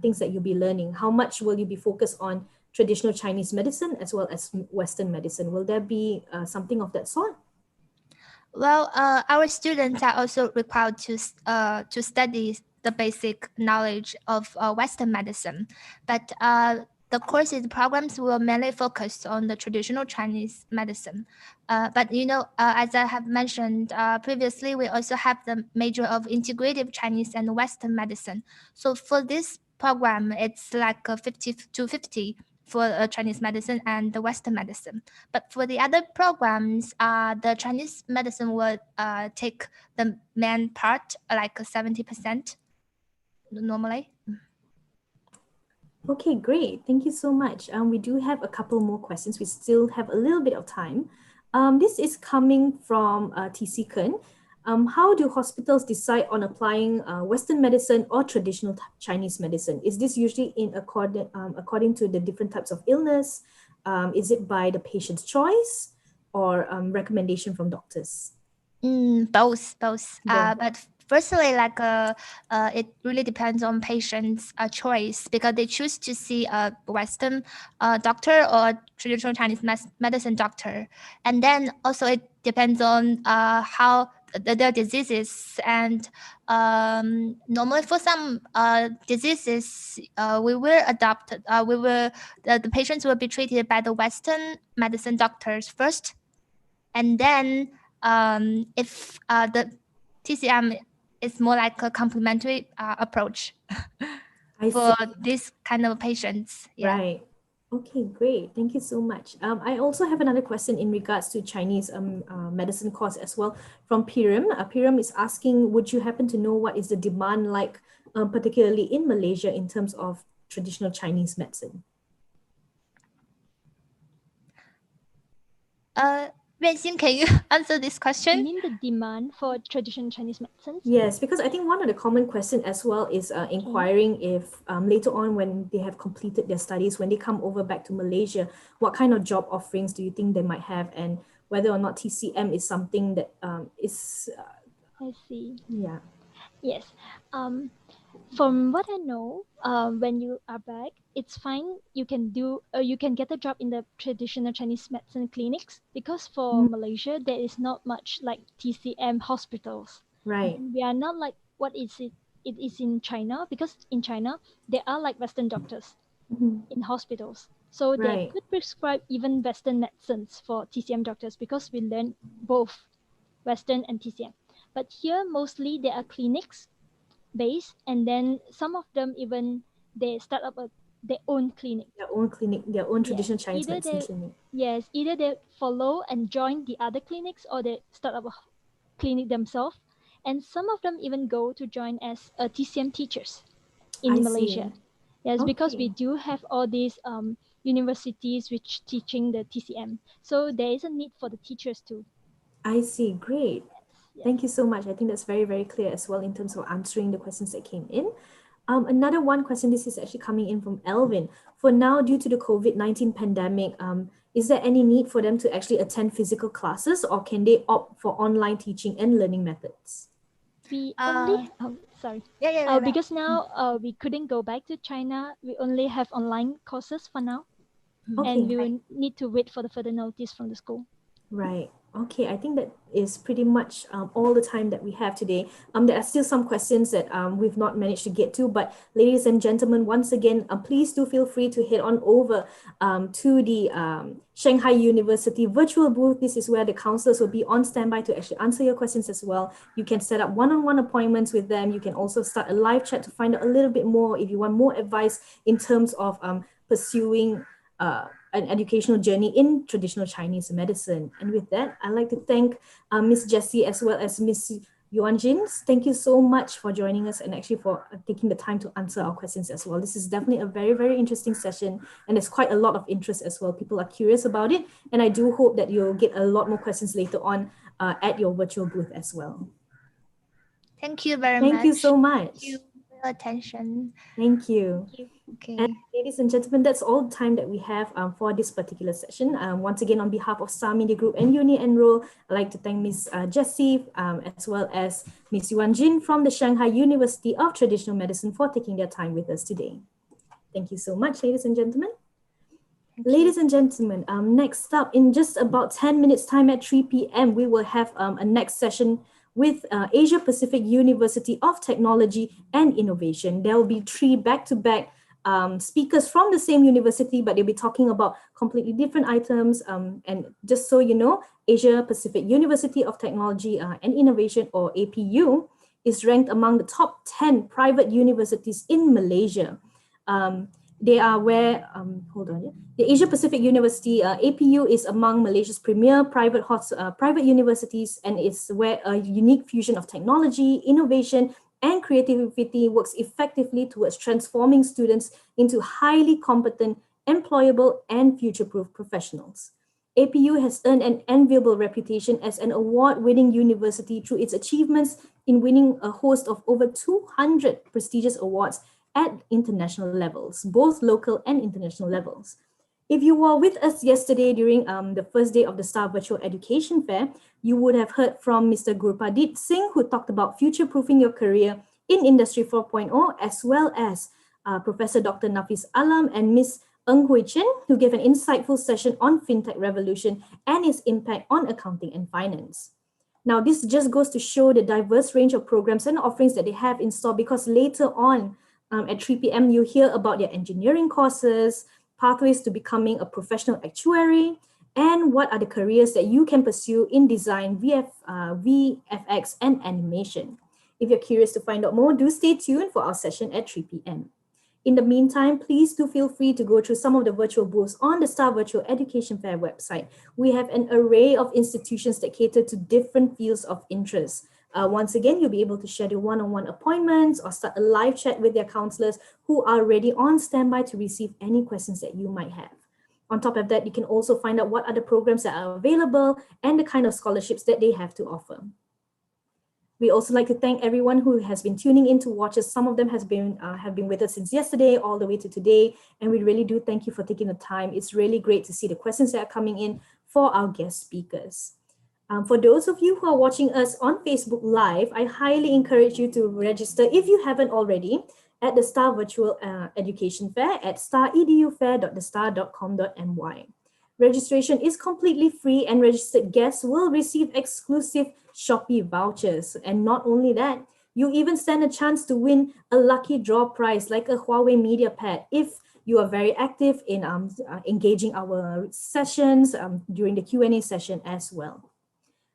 things that you'll be learning? How much will you be focused on traditional Chinese medicine as well as Western medicine? Will there be something of that sort? Well, our students are also required to study the basic knowledge of Western medicine, but the courses programs will mainly focus on the traditional Chinese medicine. But as I have mentioned previously, we also have the major of integrative Chinese and Western medicine. So for this program, it's like a 50 to 50 for Chinese medicine and the Western medicine. But for the other programs, the Chinese medicine will take the main part, like 70% normally. Okay, great. Thank you so much. We do have a couple more questions. We still have a little bit of time. This is coming from TC Ken. How do hospitals decide on applying Western medicine or traditional Chinese medicine? Is this usually according to the different types of illness? Is it by the patient's choice or recommendation from doctors? Both. Both. But firstly, like it really depends on patient's choice, because they choose to see a Western doctor or traditional Chinese medicine doctor, and then also it depends on how their diseases, and normally for some diseases we will adopt the patients will be treated by the Western medicine doctors first, and then if the TCM is more like a complementary approach for this kind of patients. Yeah. Right. Okay, great. Thank you so much. I also have another question in regards to Chinese medicine course as well from Piram. Piram is asking, would you happen to know what is the demand like, particularly in Malaysia in terms of traditional Chinese medicine? Yuanxin, can you answer this You question? mean the demand for traditional Chinese medicines? Yes, because I think one of the common question as well is inquiring if later on when they have completed their studies, when they come over back to Malaysia, what kind of job offerings do you think they might have, and whether or not TCM is something that is I see. yeah. Yes. From what I know, when you are back, it's fine. You can get a job in the traditional Chinese medicine clinics because for Mm, Malaysia there is not much like TCM hospitals. right. We are not like what is it? It is in China because in China there are like Western doctors Mhm. in hospitals, so they Right. could prescribe even Western medicines for TCM doctors because we learn both Western and TCM. But here mostly there are clinics base, and then some of them even they start up their own clinic. Their own clinic, their own Yes, traditional Chinese either medicine they clinic. either they follow and join the other clinics, or they start up a clinic themselves. And some of them even go to join as TCM teachers I in see. Malaysia. Yes, because we Okay. do have all these universities which teaching the TCM, so there is a need for the teachers too. I see. Great. Yes. Thank you so much. I think that's very, very clear as well in terms of answering the questions that came in. Another one question, this is actually coming in from Elvin. For now, due to the COVID-19 pandemic, is there any need for them to actually attend physical classes, or can they opt for online teaching and learning methods? We only Uh, sorry. yeah. Because now we couldn't go back to China. We only have online courses for now, and Okay. we will need to wait for the further notice from the school. Right. Okay. I think that is pretty much all the time that we have today. There are still some questions that we've not managed to get to, but ladies and gentlemen, once again, please do feel free to head on over to the Shanghai University virtual booth. This is where the counselors will be on standby to actually answer your questions as well. You can set up one-on-one appointments with them. You can also start a live chat to find out a little bit more if you want more advice in terms of pursuing an educational journey in traditional Chinese medicine. And with that, I'd like to thank Miss Jessie as well as Miss Yuan Jin. Thank you so much for joining us and actually for taking the time to answer our questions as well. This is definitely a very, very interesting session, and there's quite a lot of interest as well. People are curious about it, and I do hope that you'll get a lot more questions later on at your virtual booth as well. Thank you very Thank you much. so Thank you much. for your attention. Thank you. Thank you. And Okay. ladies and gentlemen, that's all the time that we have for this particular session. Once again, on behalf of Star Media Group and Uni Enrol, I'd like to thank Ms. Jessie as well as Ms. Yuan Jin from the Shanghai University of Traditional Medicine for taking their time with us today. Thank you so much, ladies and gentlemen. Thank Ladies you. and gentlemen, next up in just about 10 minutes time at 3 p.m., we will have a next session with Asia Pacific University of Technology and Innovation. There will be three back-to-back speakers from the same university, but they'll be talking about completely different items. And just so you know, Asia Pacific University of Technology and Innovation, or APU, is ranked among the top 10 private universities in Malaysia. They are where, hold on, yeah. The Asia Pacific University, APU, is among Malaysia's premier private universities, and it's where a unique fusion of technology, innovation, and creativity works effectively towards transforming students into highly competent, employable, and future-proof professionals. APU has earned an enviable reputation as an award-winning university through its achievements in winning a host of over 200 prestigious awards at international levels, both local and international levels. If you were with us yesterday during the first day of the Star Virtual Education Fair, you would have heard from Mr. Gurpadit Singh, who talked about future-proofing your career in Industry 4.0, as well as Professor Dr. Nafis Alam and Ms. Ng Hui Chen, who gave an insightful session on FinTech revolution and its impact on accounting and finance. Now, this just goes to show the diverse range of programs and offerings that they have in store, because later on at 3 p.m., you hear about their engineering courses, pathways to becoming a professional actuary, and what are the careers that you can pursue in design, VFX, and animation. If you're curious to find out more, do stay tuned for our session at 3 p.m. In the meantime, please do feel free to go through some of the virtual booths on the Star Virtual Education Fair website. We have an array of institutions that cater to different fields of interest. Once again, you'll be able to schedule one-on-one appointments or start a live chat with their counselors who are ready on standby to receive any questions that you might have. On top of that, you can also find out what other programs that are available and the kind of scholarships that they have to offer. We also like to thank everyone who has been tuning in to watch us. Some of them have been with us since yesterday all the way to today, and we really do thank you for taking the time. It's really great to see the questions that are coming in for our guest speakers. For those of you who are watching us on Facebook Live, I highly encourage you to register if you haven't already at the Star Virtual Education Fair at staredufair.thestar.com.my. Registration is completely free and registered guests will receive exclusive Shopee vouchers. And not only that, you even stand a chance to win a lucky draw prize like a Huawei MediaPad if you are very active in engaging our sessions during the Q&A session as well.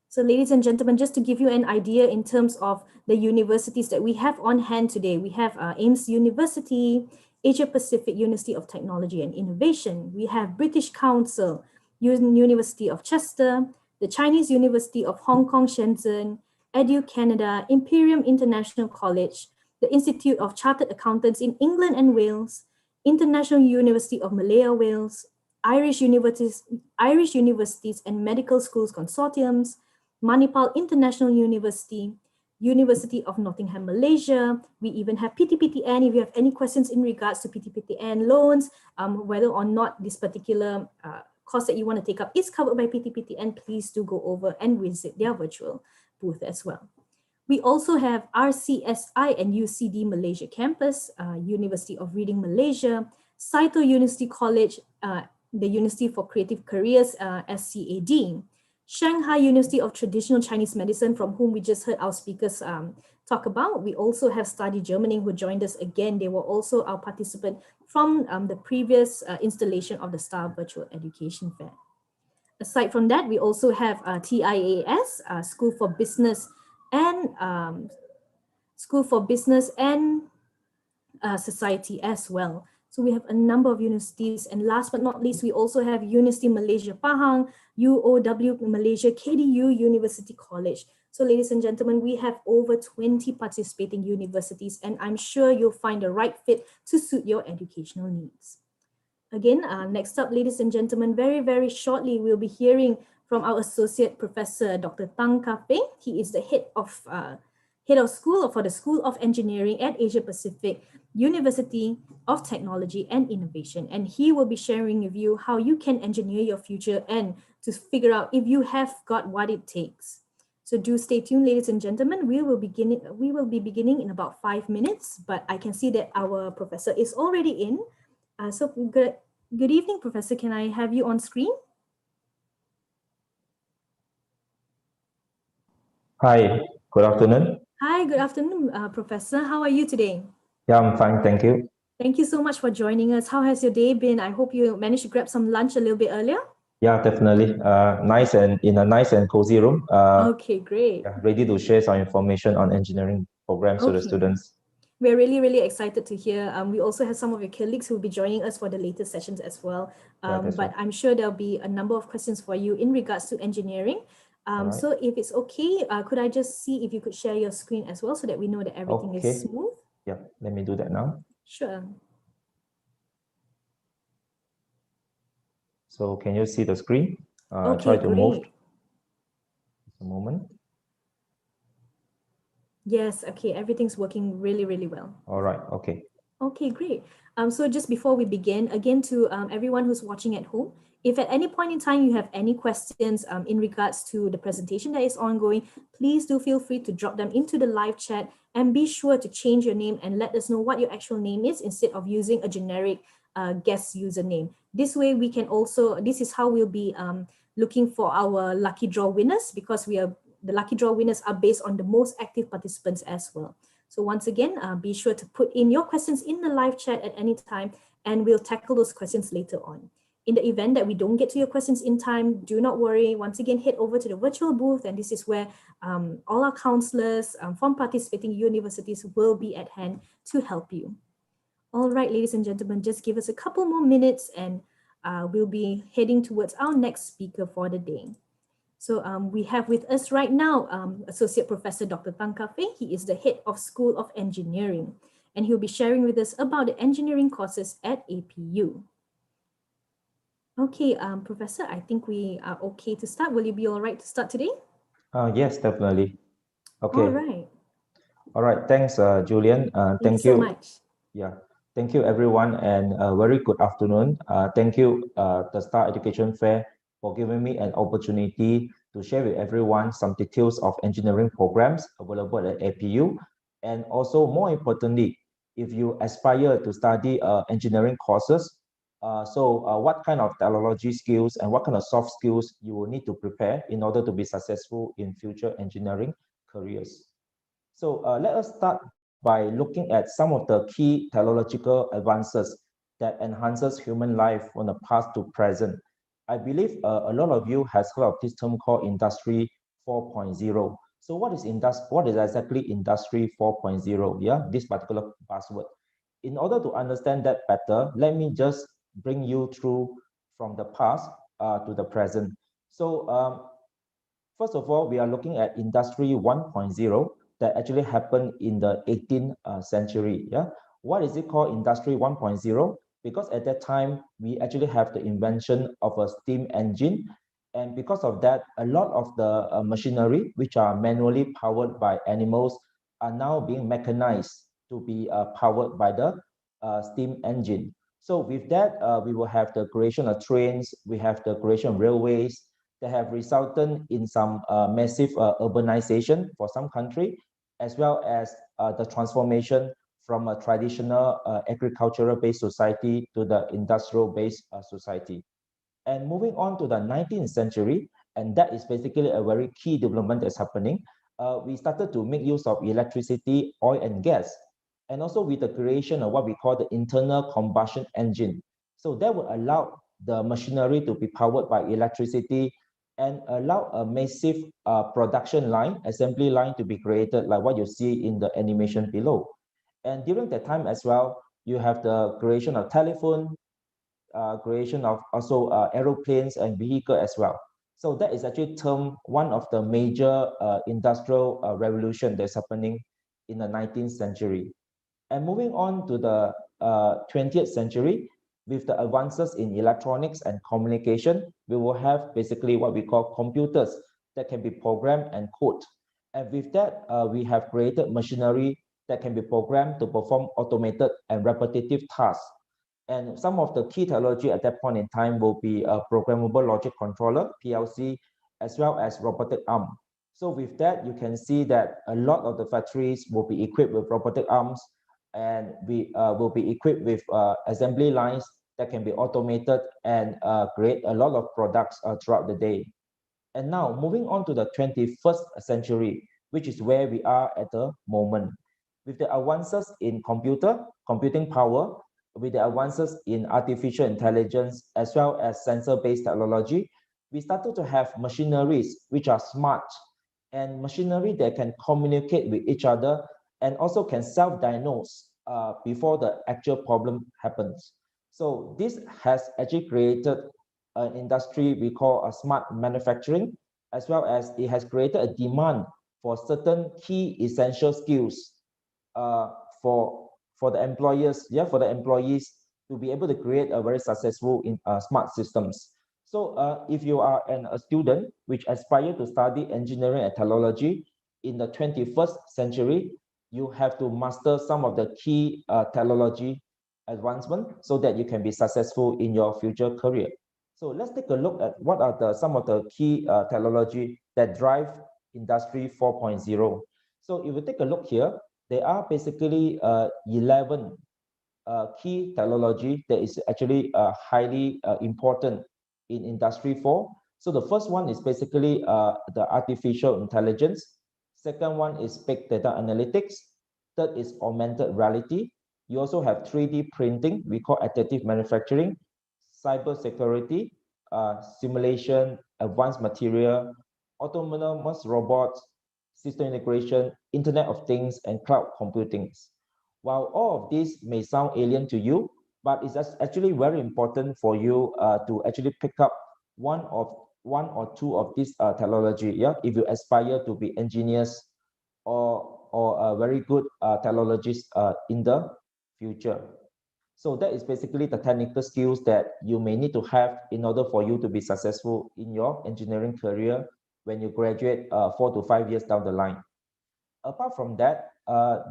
So ladies and gentlemen, just to give you an idea in terms of the universities that we have on hand today, we have Ames University, Asia Pacific University of Technology and Innovation. We have British Council, University of Chester, the Chinese University of Hong Kong, Shenzhen, Edu Canada, Imperium International College, the Institute of Chartered Accountants in England and Wales, International University of Malaya, Wales, Irish Universities and Medical Schools Consortiums, Manipal International University, University of Nottingham, Malaysia. We even have PTPTN. If you have any questions in regards to PTPTN loans, whether or not this particular course that you want to take up is covered by PTPTN, please do go over and visit their virtual booth as well. We also have RCSI and UCD Malaysia campus, University of Reading Malaysia, Saito University College, the University for Creative Careers, SCAD, Shanghai University of Traditional Chinese Medicine, from whom we just heard our speakers talk about. We also have Study Germany, who joined us again. They were also our participant from the previous installation of the Star Virtual Education Fair. Aside from that, we also have TIAS, School for Business and Society as well. So we have a number of universities, and last but not least, we also have University Malaysia Pahang, UOW Malaysia, KDU University College. So ladies and gentlemen, we have over 20 participating universities, and I'm sure you'll find the right fit to suit your educational needs. Again, next up, ladies and gentlemen, very, very shortly, we'll be hearing from our Associate Professor, Dr. Tang Ka-Peng. He is the head of school for the School of Engineering at Asia Pacific University of Technology and Innovation. And he will be sharing with you how you can engineer your future and to figure out if you have got what it takes. So do stay tuned, ladies and gentlemen. We will be beginning in about 5 minutes, but I can see that our professor is already in. So good evening, Professor. Can I have you on screen? Hi, good afternoon. Hi, good afternoon, Professor. How are you today? Yeah, I'm fine, thank you. Thank you so much for joining us. How has your day been? I hope you managed to grab some lunch a little bit earlier. Yeah, definitely. Nice and in a nice and cozy room. Okay, great. Yeah, ready to share some information on engineering programs to the students. We're really, really excited to hear. We also have some of your colleagues who will be joining us for the later sessions as well. But right. I'm sure there'll be a number of questions for you in regards to engineering. Right. So if it's okay, could I just see if you could share your screen as well so that we know that everything is smooth? Yeah, let me do that now. Sure. So can you see the screen? Okay, try to great. move. Just a moment. Yes, okay, everything's working really, really well. All right, okay. Okay, great. So just before we begin, again to everyone who's watching at home, if at any point in time you have any questions in regards to the presentation that is ongoing, please do feel free to drop them into the live chat, and be sure to change your name and let us know what your actual name is instead of using a generic guest username. This way we can also, this is how we'll be looking for our lucky draw winners, because the lucky draw winners are based on the most active participants as well. So once again, be sure to put in your questions in the live chat at any time, and we'll tackle those questions later on. In the event that we don't get to your questions in time, do not worry. Once again, head over to the virtual booth, and this is where all our counselors from participating universities will be at hand to help you. All right, ladies and gentlemen, just give us a couple more minutes and we'll be heading towards our next speaker for the day. So we have with us right now Associate Professor Dr. Tang Ka-Fei. He is the head of School of Engineering, and he'll be sharing with us about the engineering courses at APU. Okay, Professor, I think we are okay to start. Will you be all right to start today? Yes, definitely. Okay. All right. All right. Thanks, Julian. Thank you so much. Yeah. Thank you, everyone, and a very good afternoon. Thank you, the Star Education Fair, for giving me an opportunity to share with everyone some details of engineering programs available at APU. And also, more importantly, if you aspire to study engineering courses, what kind of technology skills and what kind of soft skills you will need to prepare in order to be successful in future engineering careers. So let us start by looking at some of the key technological advances that enhances human life from the past to present. I believe a lot of you has heard of this term called Industry 4.0. So what is exactly Industry 4.0? Yeah, this particular buzzword. In order to understand that better, let me just bring you through from the past to the present. So first of all, we are looking at Industry 1.0 that actually happened in the 18th century. Yeah, what is it called Industry 1.0? Because at that time, we actually have the invention of a steam engine. And because of that, a lot of the machinery, which are manually powered by animals, are now being mechanized to be powered by the steam engine. So with that, we will have the creation of trains, we have the creation of railways, that have resulted in some massive urbanization for some country, as well as the transformation from a traditional agricultural-based society to the industrial-based society. And moving on to the 19th century, and that is basically a very key development that's happening, we started to make use of electricity, oil, and gas, and also with the creation of what we call the internal combustion engine. So that would allow the machinery to be powered by electricity and allow a massive production line, assembly line to be created, like what you see in the animation below. And during that time as well, you have the creation of telephone, creation of also aeroplanes and vehicle as well. So that is actually termed one of the major industrial revolution that's happening in the 19th century. And moving on to the 20th century, with the advances in electronics and communication, we will have basically what we call computers that can be programmed and coded. And with that, we have created machinery that can be programmed to perform automated and repetitive tasks. And some of the key technology at that point in time will be a programmable logic controller, PLC, as well as robotic arm. So with that, you can see that a lot of the factories will be equipped with robotic arms, and we will be equipped with assembly lines that can be automated and create a lot of products throughout the day. And now moving on to the 21st century, which is where we are at the moment. With the advances in computing power, with the advances in artificial intelligence, as well as sensor-based technology, we started to have machineries which are smart and machinery that can communicate with each other and also can self-diagnose before the actual problem happens. So this has actually created an industry we call a smart manufacturing, as well as it has created a demand for certain key essential skills uh, for the employers, for the employees to be able to create a very successful in smart systems. So if you are a student which aspire to study engineering and technology in the 21st century, you have to master some of the key technology advancement so that you can be successful in your future career. So let's take a look at what are some of the key technology that drive Industry 4.0. So if you take a look here, there are basically 11 key technology that is actually highly important in Industry 4. So the first one is basically the artificial intelligence. Second one is big data analytics. Third is augmented reality. You also have 3D printing, we call additive manufacturing, cyber security, simulation, advanced material, autonomous robots, system integration, Internet of Things, and cloud computing. While all of these may sound alien to you, but it's actually very important for you to actually pick up one or two of these technology. Yeah, if you aspire to be engineers or a very good technologist in the future. So that is basically the technical skills that you may need to have in order for you to be successful in your engineering career when you graduate 4 to 5 years down the line. Apart from that,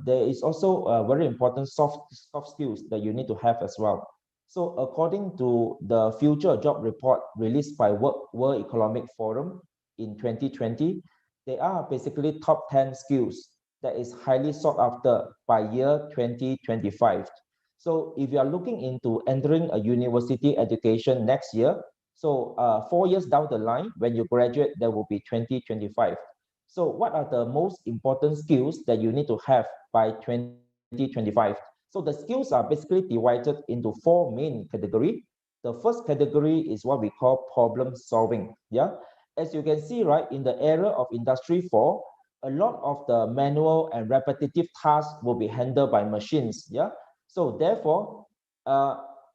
there is also very important soft skills that you need to have as well. So according to the Future Job Report released by World Economic Forum in 2020, there are basically top 10 skills that is highly sought after by year 2025. So if you are looking into entering a university education next year, so 4 years down the line, when you graduate, there will be 2025. So what are the most important skills that you need to have by 2025? So the skills are basically divided into four main categories. The first category is what we call problem solving. Yeah. As you can see, right, in the era of Industry 4, a lot of the manual and repetitive tasks will be handled by machines. Yeah. So therefore,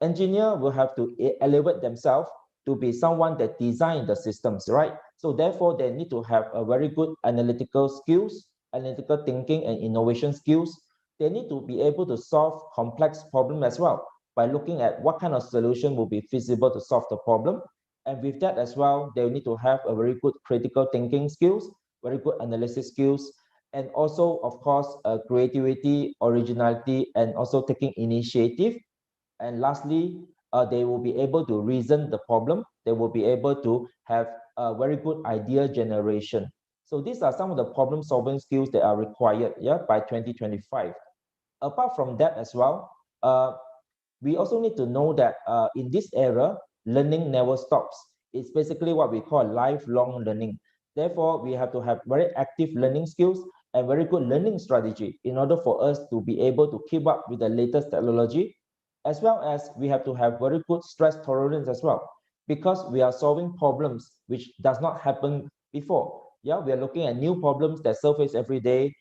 engineer will have to elevate themselves to be someone that design the systems, right? So therefore, they need to have a very good analytical skills, analytical thinking and innovation skills. They need to be able to solve complex problem as well by looking at what kind of solution will be feasible to solve the problem. And with that as well, they need to have a very good critical thinking skills, very good analysis skills, and also, of course, creativity, originality, and also taking initiative. And lastly, they will be able to reason the problem. They will be able to have a very good idea generation. So these are some of the problem solving skills that are required, yeah, by 2025. Apart from that as well, we also need to know that in this era, learning never stops. It's basically what we call lifelong learning. Therefore, we have to have very active learning skills and very good learning strategy in order for us to be able to keep up with the latest technology, as well as we have to have very good stress tolerance as well, because we are solving problems which does not happen before. Yeah, we are looking at new problems that surface every day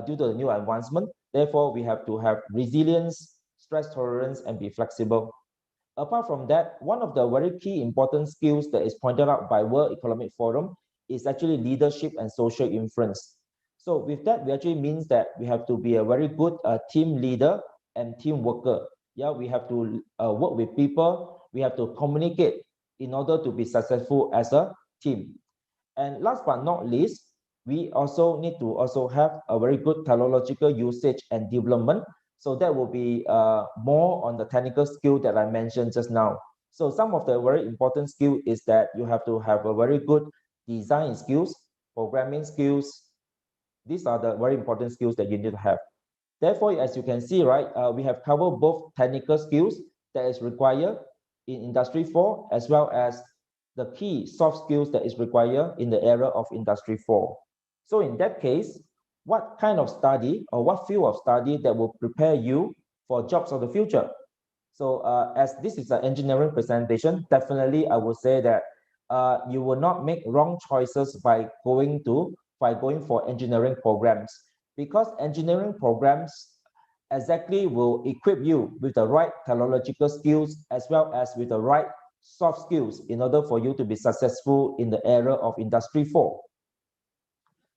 due to the new advancement. Therefore, we have to have resilience, stress tolerance, and be flexible. Apart from that, one of the very key important skills that is pointed out by World Economic Forum is actually leadership and social influence. So with that, we actually means that we have to be a very good team leader and team worker. Yeah, we have to work with people. We have to communicate in order to be successful as a team. And last but not least, we also need to also have a very good technological usage and development. So that will be more on the technical skill that I mentioned just now. So some of the very important skill is that you have to have a very good design skills, programming skills. These are the very important skills that you need to have. Therefore, as you can see, right, we have covered both technical skills that is required in Industry 4, as well as the key soft skills that is required in the era of Industry 4. So in that case, what kind of study or what field of study that will prepare you for jobs of the future? So as this is an engineering presentation, definitely I would say that you will not make wrong choices by going for engineering programs, because engineering programs exactly will equip you with the right technological skills as well as with the right soft skills in order for you to be successful in the era of Industry 4.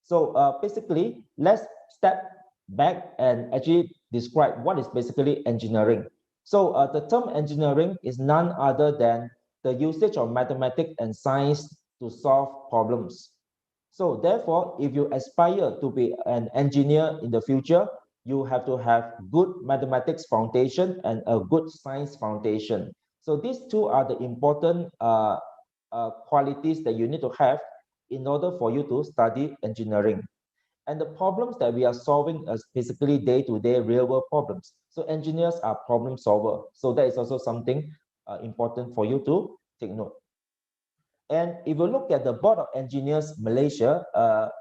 So basically, let's step back and actually describe what is basically engineering. So the term engineering is none other than the usage of mathematics and science to solve problems. So therefore, if you aspire to be an engineer in the future, you have to have good mathematics foundation and a good science foundation. So these two are the important qualities that you need to have in order for you to study engineering. And the problems that we are solving are basically day-to-day real-world problems. So engineers are problem solver. So that is also something important for you to take note. And if you look at the Board of Engineers Malaysia,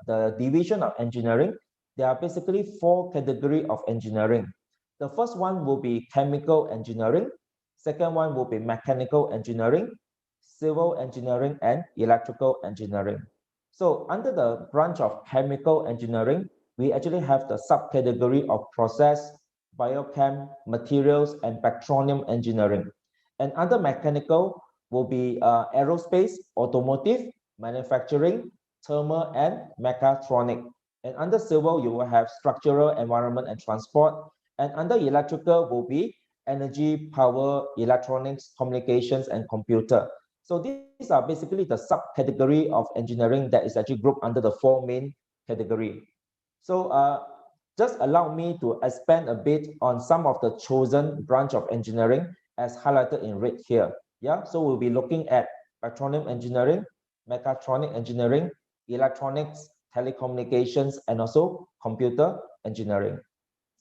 the division of engineering, there are basically four categories of engineering. The first one will be chemical engineering. Second one will be mechanical engineering, civil engineering, and electrical engineering. So under the branch of chemical engineering, we actually have the subcategory of process, biochem, materials, and petroleum engineering. And under mechanical will be aerospace, automotive, manufacturing, thermal, and mechatronic. And under civil, you will have structural, environment, and transport. And under electrical will be energy, power, electronics, communications, and computer. So these are basically the subcategory of engineering that is actually grouped under the four main category. So just allow me to expand a bit on some of the chosen branch of engineering as highlighted in red here. Yeah, so we'll be looking at petroleum engineering, mechatronic engineering, electronics, telecommunications, and also computer engineering.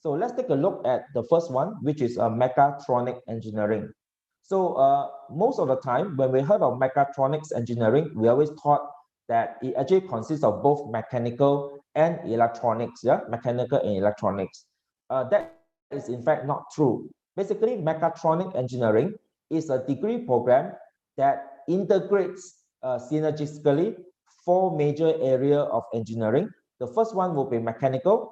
So let's take a look at the first one, which is mechatronic engineering. So most of the time, when we heard of mechatronics engineering, we always thought that it actually consists of both mechanical and electronics, yeah, mechanical and electronics. That is in fact not true. Basically, mechatronic engineering is a degree program that integrates synergistically four major areas of engineering. The first one will be mechanical,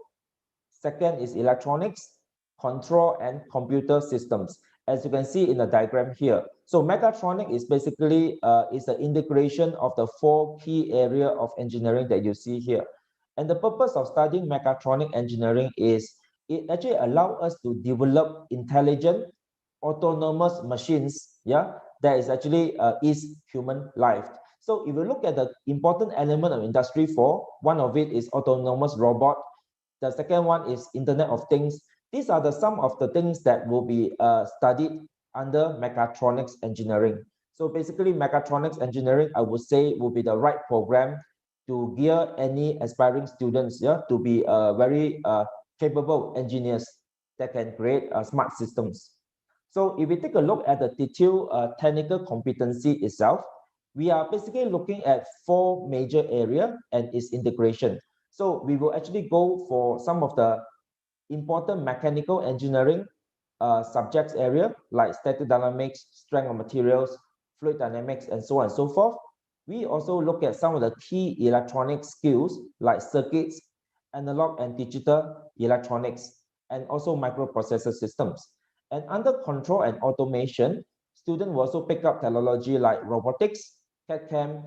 second is electronics, control, and computer systems, as you can see in the diagram here. So mechatronic is basically is the integration of the four key areas of engineering that you see here. And the purpose of studying mechatronic engineering is it actually allows us to develop intelligent, autonomous machines, yeah, that is actually is human life. So if you look at the important element of Industry 4, one of it is autonomous robot. The second one is Internet of Things. These are some of the things that will be studied under mechatronics engineering. So basically, mechatronics engineering, I would say, will be the right program to gear any aspiring students, yeah, to be very capable engineers that can create smart systems. So if we take a look at the detailed technical competency itself, we are basically looking at four major areas and its integration. So we will actually go for some of the important mechanical engineering subjects area like static dynamics, strength of materials, fluid dynamics, and so on and so forth. We also look at some of the key electronic skills like circuits, analog and digital electronics, and also microprocessor systems. And under control and automation, students will also pick up technology like robotics, CAD/CAM,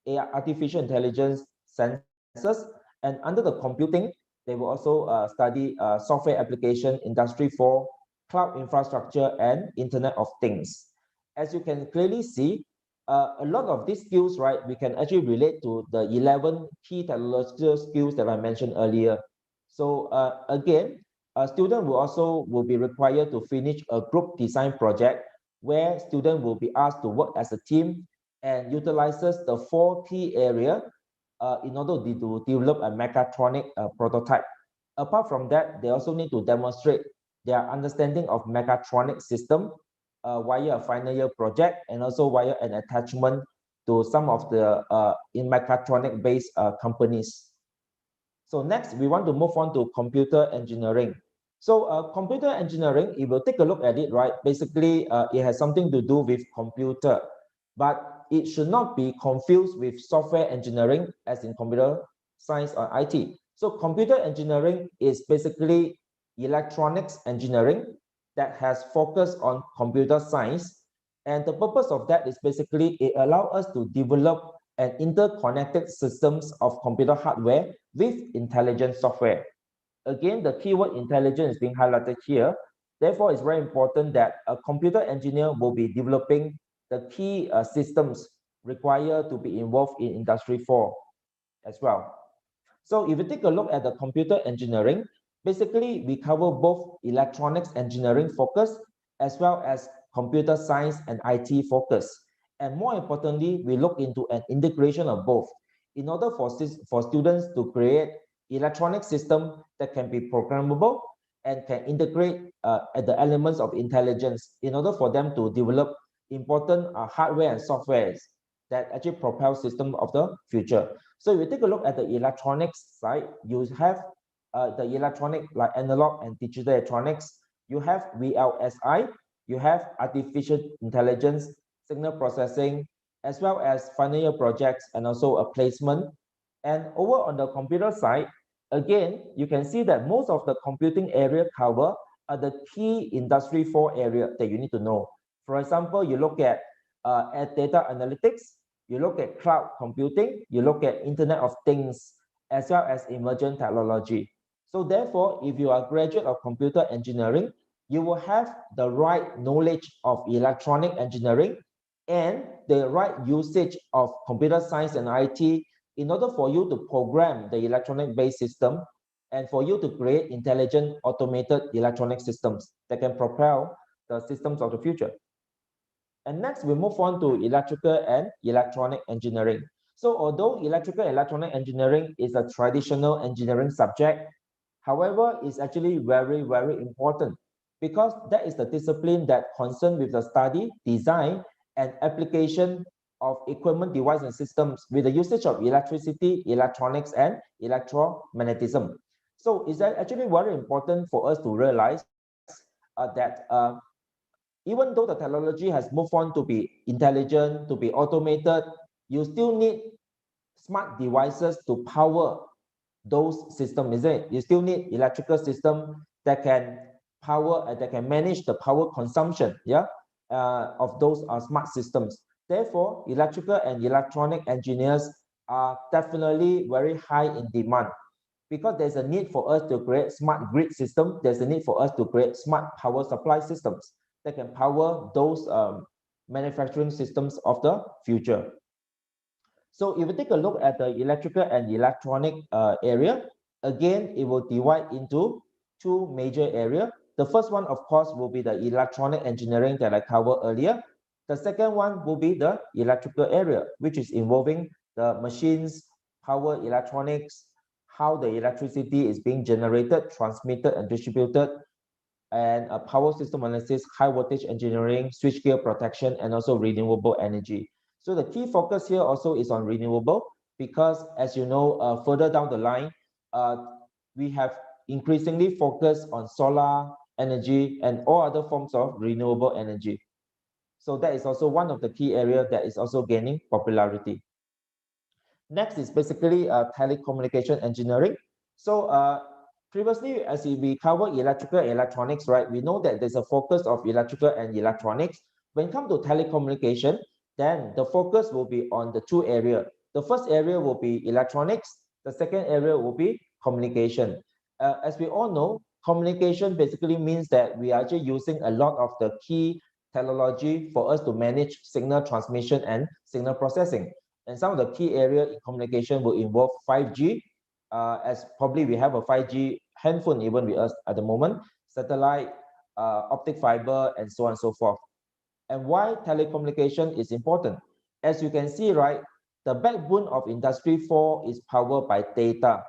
AI, artificial intelligence, sensors, and under the computing, they will also study software application, Industry 4, cloud infrastructure, and Internet of Things. As you can clearly see, a lot of these skills, right, we can actually relate to the 11 key technological skills that I mentioned earlier. So again, a student will be required to finish a group design project where student will be asked to work as a team and utilizes the four key areas in order to develop a mechatronic prototype. Apart from that, they also need to demonstrate their understanding of mechatronic system via a final year project and also via an attachment to some of the in mechatronic based companies. So next, we want to move on to computer engineering. So computer engineering, if you take a look at it, right, basically it has something to do with computer, but it should not be confused with software engineering as in computer science or IT. So computer engineering is basically electronics engineering that has focused on computer science. And the purpose of that is basically it allows us to develop an interconnected systems of computer hardware with intelligent software. Again, the keyword intelligent is being highlighted here. Therefore, it's very important that a computer engineer will be developing the key systems required to be involved in Industry 4 as well. So if you take a look at the computer engineering, basically we cover both electronics engineering focus as well as computer science and IT focus. And more importantly, we look into an integration of both in order for students to create electronic system that can be programmable and can integrate the elements of intelligence in order for them to develop important hardware and softwares that actually propel system of the future. So if you take a look at the electronics side, you have the electronic like analog and digital electronics, you have VLSI, you have artificial intelligence, signal processing, as well as final year projects and also a placement. And over on the computer side, again, you can see that most of the computing area cover are the key Industry 4 area that you need to know. For example, you look at data analytics, you look at cloud computing, you look at Internet of Things, as well as emergent technology. So therefore, if you are a graduate of computer engineering, you will have the right knowledge of electronic engineering and the right usage of computer science and IT in order for you to program the electronic-based system and for you to create intelligent automated electronic systems that can propel the systems of the future. And next, we move on to electrical and electronic engineering. So although electrical and electronic engineering is a traditional engineering subject, however, it's actually very, very important because that is the discipline that concerned with the study, design, and application of equipment, device, and systems with the usage of electricity, electronics, and electromagnetism. So it's actually very important for us to realize that even though the technology has moved on to be intelligent, to be automated, you still need smart devices to power those systems, isn't it? You still need electrical system that can power and that can manage the power consumption, yeah, of those smart systems. Therefore, electrical and electronic engineers are definitely very high in demand because there's a need for us to create smart grid system. There's a need for us to create smart power supply systems that can power those manufacturing systems of the future. So if we take a look at the electrical and electronic area, again, it will divide into two major areas. The first one, of course, will be the electronic engineering that I covered earlier. The second one will be the electrical area, which is involving the machines, power electronics, how the electricity is being generated, transmitted, and distributed, and a power system analysis, high voltage engineering, switchgear protection, and also renewable energy. So the key focus here also is on renewable because, as you know, further down the line, we have increasingly focused on solar energy and all other forms of renewable energy. So that is also one of the key areas that is also gaining popularity. Next is basically telecommunication engineering. So previously, as we cover electrical and electronics, right, we know that there's a focus of electrical and electronics. When it comes to telecommunication, then the focus will be on the two areas. The first area will be electronics. The second area will be communication. As we all know, communication basically means that we are actually using a lot of the key technology for us to manage signal transmission and signal processing. And some of the key areas in communication will involve 5G, as probably we have a 5G handphone even with us at the moment, satellite, optic fiber, and so on and so forth. And why telecommunication is important? As you can see, right, the backbone of Industry 4 is powered by data.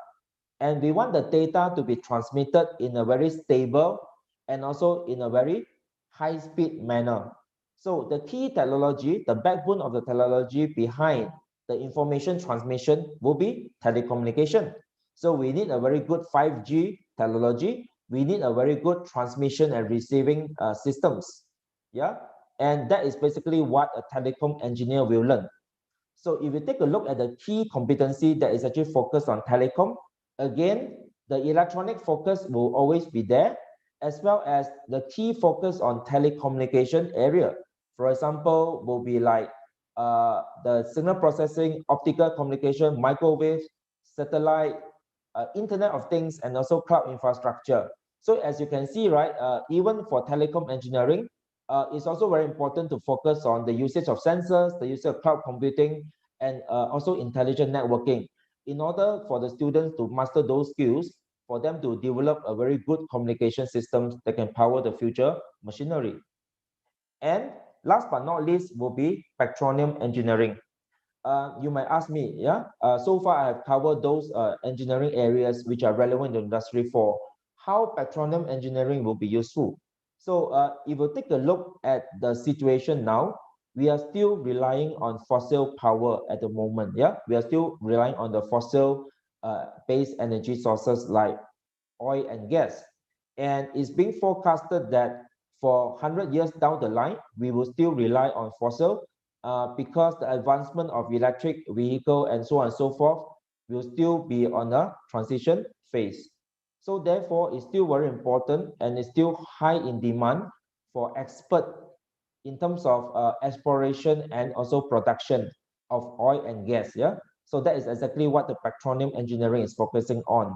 And we want the data to be transmitted in a very stable and also in a very high-speed manner. So the key technology, the backbone of the technology behind the information transmission will be telecommunication. So we need a very good 5G technology. We need a very good transmission and receiving systems. Yeah, and that is basically what a telecom engineer will learn. So if you take a look at the key competency that is actually focused on telecom, again, the electronic focus will always be there, as well as the key focus on telecommunication area. For example, will be like the signal processing, optical communication, microwave, satellite, Internet of Things, and also cloud infrastructure. So as you can see, right, even for telecom engineering, it's also very important to focus on the usage of sensors, the use of cloud computing, and also intelligent networking in order for the students to master those skills, for them to develop a very good communication systems that can power the future machinery. And last but not least will be petroleum engineering. You might ask me, yeah, so far I have covered those engineering areas which are relevant to Industry 4. How petroleum engineering will be useful? So if you take a look at the situation now, we are still relying on fossil power at the moment. Yeah, we are still relying on the fossil based energy sources like oil and gas. And it's being forecasted that for 100 years down the line, we will still rely on fossil because the advancement of electric vehicle and so on and so forth will still be on a transition phase. So therefore, it's still very important and it's still high in demand for expert in terms of exploration and also production of oil and gas. Yeah. So that is exactly what the petroleum engineering is focusing on.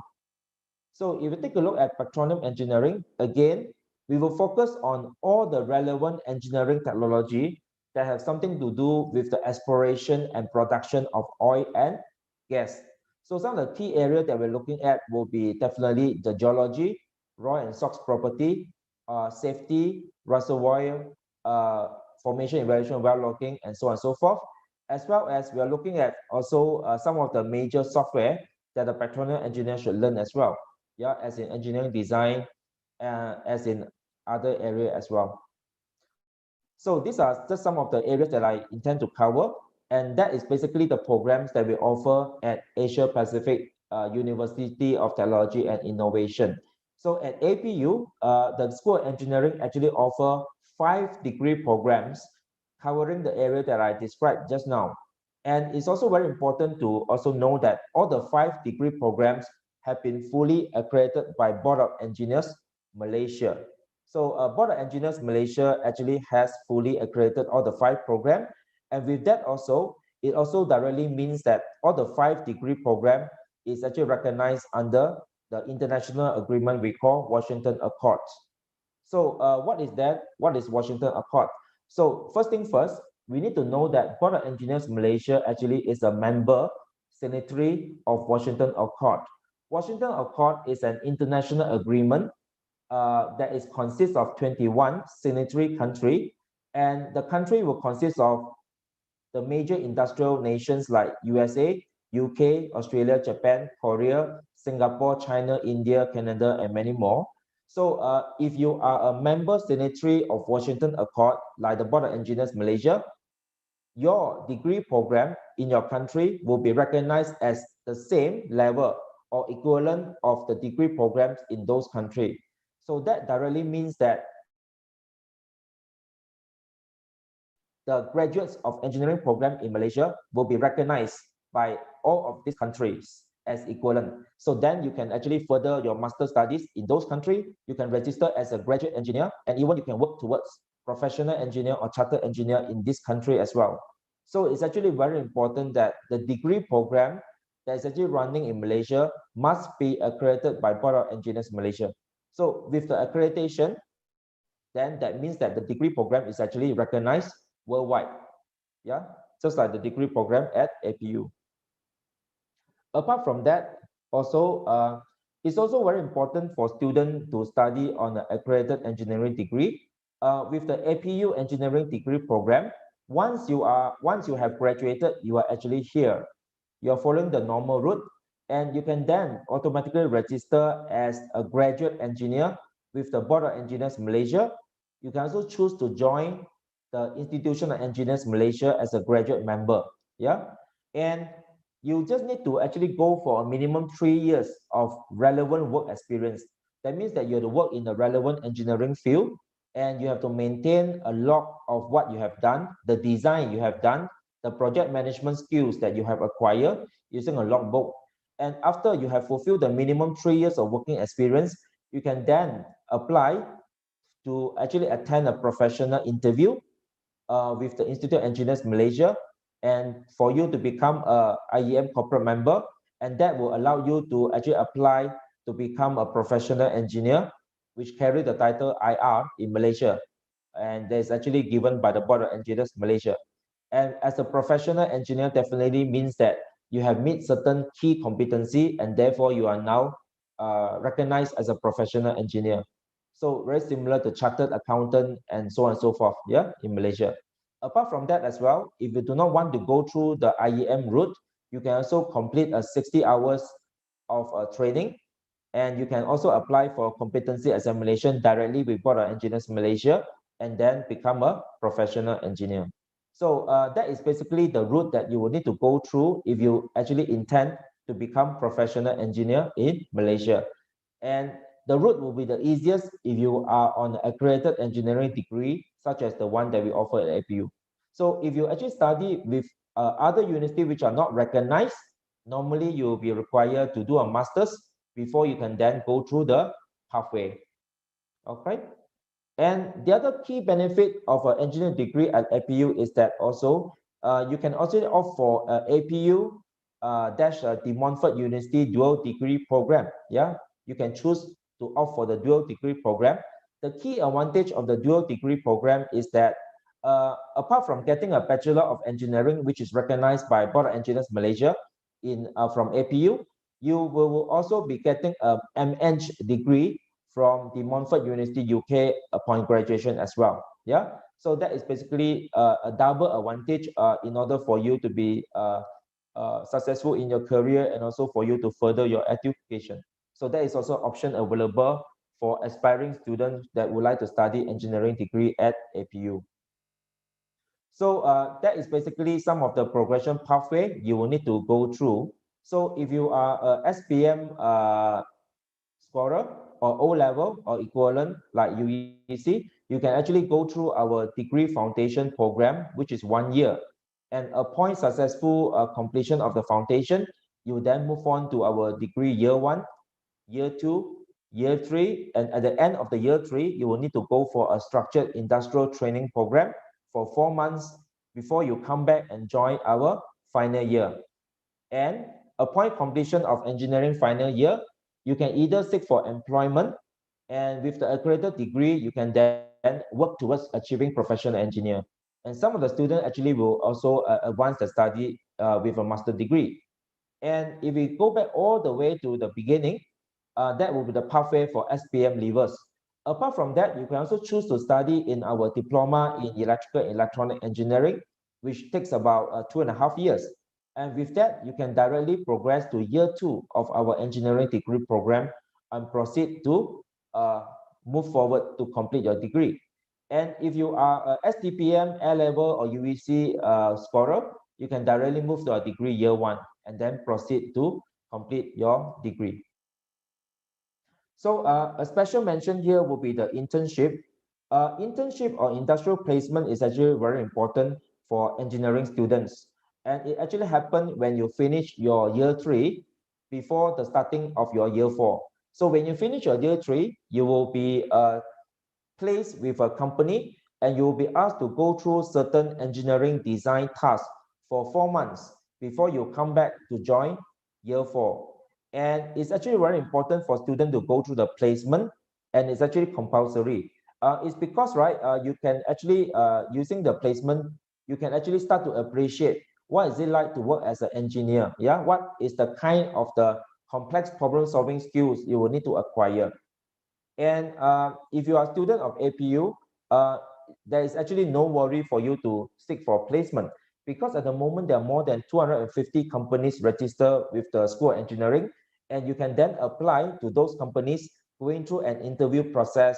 So if you take a look at petroleum engineering, again, we will focus on all the relevant engineering technology that have something to do with the exploration and production of oil and gas. So some of the key areas that we're looking at will be definitely the geology, rock and SOx property, safety, reservoir, formation evaluation, well logging, and so on and so forth. As well as we are looking at also some of the major software that the petroleum engineer should learn as well. Yeah, as in engineering design, as in other area as well. So these are just some of the areas that I intend to cover, and that is basically the programs that we offer at Asia Pacific University of Technology and Innovation. So at APU, the School of Engineering actually offer 5 degree programs covering the area that I described just now. And it's also very important to also know that all the 5 degree programs have been fully accredited by Board of Engineers Malaysia. So Board of Engineers Malaysia actually has fully accredited all the 5 programs. And with that also, it also directly means that all the 5 degree program is actually recognized under the international agreement we call Washington Accord. So what is that? What is Washington Accord? So first thing first, we need to know that Board of Engineers Malaysia actually is a member signatory of Washington Accord. Washington Accord is an international agreement that is consists of 21 signatory country, and the country will consist of the major industrial nations like USA, UK, Australia, Japan, Korea, Singapore, China, India, Canada, and many more. So if you are a member signatory of Washington Accord, like the Board of Engineers Malaysia, your degree program in your country will be recognized as the same level or equivalent of the degree programs in those countries. So that directly means that the graduates of engineering program in Malaysia will be recognized by all of these countries as equivalent. So then you can actually further your master studies in those countries. You can register as a graduate engineer, and even you can work towards professional engineer or chartered engineer in this country as well. So it's actually very important that the degree program that is actually running in Malaysia must be accredited by Board of Engineers Malaysia. So with the accreditation, then that means that the degree program is actually recognized worldwide. Yeah, just like the degree program at APU. Apart from that, also it's also very important for students to study on an accredited engineering degree. With the APU engineering degree program, once you have graduated, you are actually here. You're following the normal route, and you can then automatically register as a graduate engineer with the Board of Engineers Malaysia. You can also choose to join the Institution of Engineers Malaysia as a graduate member. Yeah, and you just need to actually go for a minimum 3 years of relevant work experience. That means that you have to work in the relevant engineering field, and you have to maintain a log of what you have done, the design you have done, the project management skills that you have acquired using a logbook. And after you have fulfilled the minimum 3 years of working experience, you can then apply to actually attend a professional interview with the Institute of Engineers Malaysia, and for you to become a IEM corporate member, and that will allow you to actually apply to become a professional engineer, which carry the title IR in Malaysia, and that is actually given by the Board of Engineers Malaysia. And as a professional engineer, definitely means that you have met certain key competency, and therefore you are now recognized as a professional engineer. So very similar to chartered accountant and so on and so forth, yeah, in Malaysia. Apart from that as well, if you do not want to go through the IEM route, you can also complete a 60 hours of training, and you can also apply for competency examination directly with Board of Engineers Malaysia, and then become a professional engineer. So that is basically the route that you will need to go through if you actually intend to become professional engineer in Malaysia. And the route will be the easiest if you are on an accredited engineering degree, such as the one that we offer at APU. So if you actually study with other universities which are not recognized, normally you will be required to do a master's before you can then go through the pathway. Okay. And the other key benefit of an engineering degree at APU is that also you can also opt for APU De Montfort University dual degree program. Yeah, you can choose to opt for the dual degree program. The key advantage of the dual degree program is that apart from getting a Bachelor of Engineering, which is recognized by Board of Engineers Malaysia from APU, you will also be getting a MEng degree from the Montfort University UK upon graduation as well. Yeah, so that is basically a double advantage in order for you to be successful in your career and also for you to further your education. So that is also an option available for aspiring students that would like to study engineering degree at APU. So that is basically some of the progression pathway you will need to go through. So if you are a SPM scorer or O level or equivalent like UEC, you can actually go through our degree foundation program, which is 1 year. And upon successful completion of the foundation, you then move on to our degree year 1, year 2, year 3, and at the end of the year 3, you will need to go for a structured industrial training program for 4 months before you come back and join our final year. And upon completion of engineering final year, you can either seek for employment, and with the accredited degree, you can then work towards achieving professional engineer. And some of the students actually will also advance the study with a master degree. And if we go back all the way to the beginning, that will be the pathway for SPM leavers. Apart from that, you can also choose to study in our diploma in electrical and electronic engineering, which takes about 2.5 years. And with that, you can directly progress to year 2 of our engineering degree program and proceed to move forward to complete your degree. And if you are a STPM, A-level or UEC scorer, you can directly move to a degree year 1 and then proceed to complete your degree. So a special mention here will be the internship. Internship or industrial placement is actually very important for engineering students. And it actually happens when you finish your year 3 before the starting of your year 4. So when you finish your year 3, you will be placed with a company and you will be asked to go through certain engineering design tasks for 4 months before you come back to join year 4. And it's actually very important for students to go through the placement, and it's actually compulsory. It's because, right, you can actually, using the placement, you can actually start to appreciate what is it like to work as an engineer. Yeah, what is the kind of the complex problem solving skills you will need to acquire. And if you are a student of APU, there is actually no worry for you to seek for placement, because at the moment there are more than 250 companies registered with the School of Engineering, and you can then apply to those companies going through an interview process.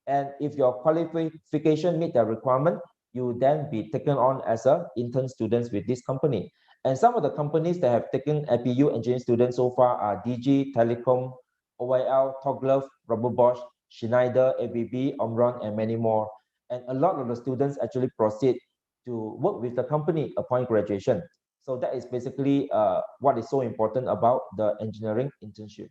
And if your qualification meet the requirement, you will then be taken on as an intern students with this company. And some of the companies that have taken APU engineering students so far are DG, Telecom, OYL, Toglove, Robert Bosch, Schneider, ABB, Omron, and many more. And a lot of the students actually proceed to work with the company upon graduation. So that is basically what is so important about the engineering internship.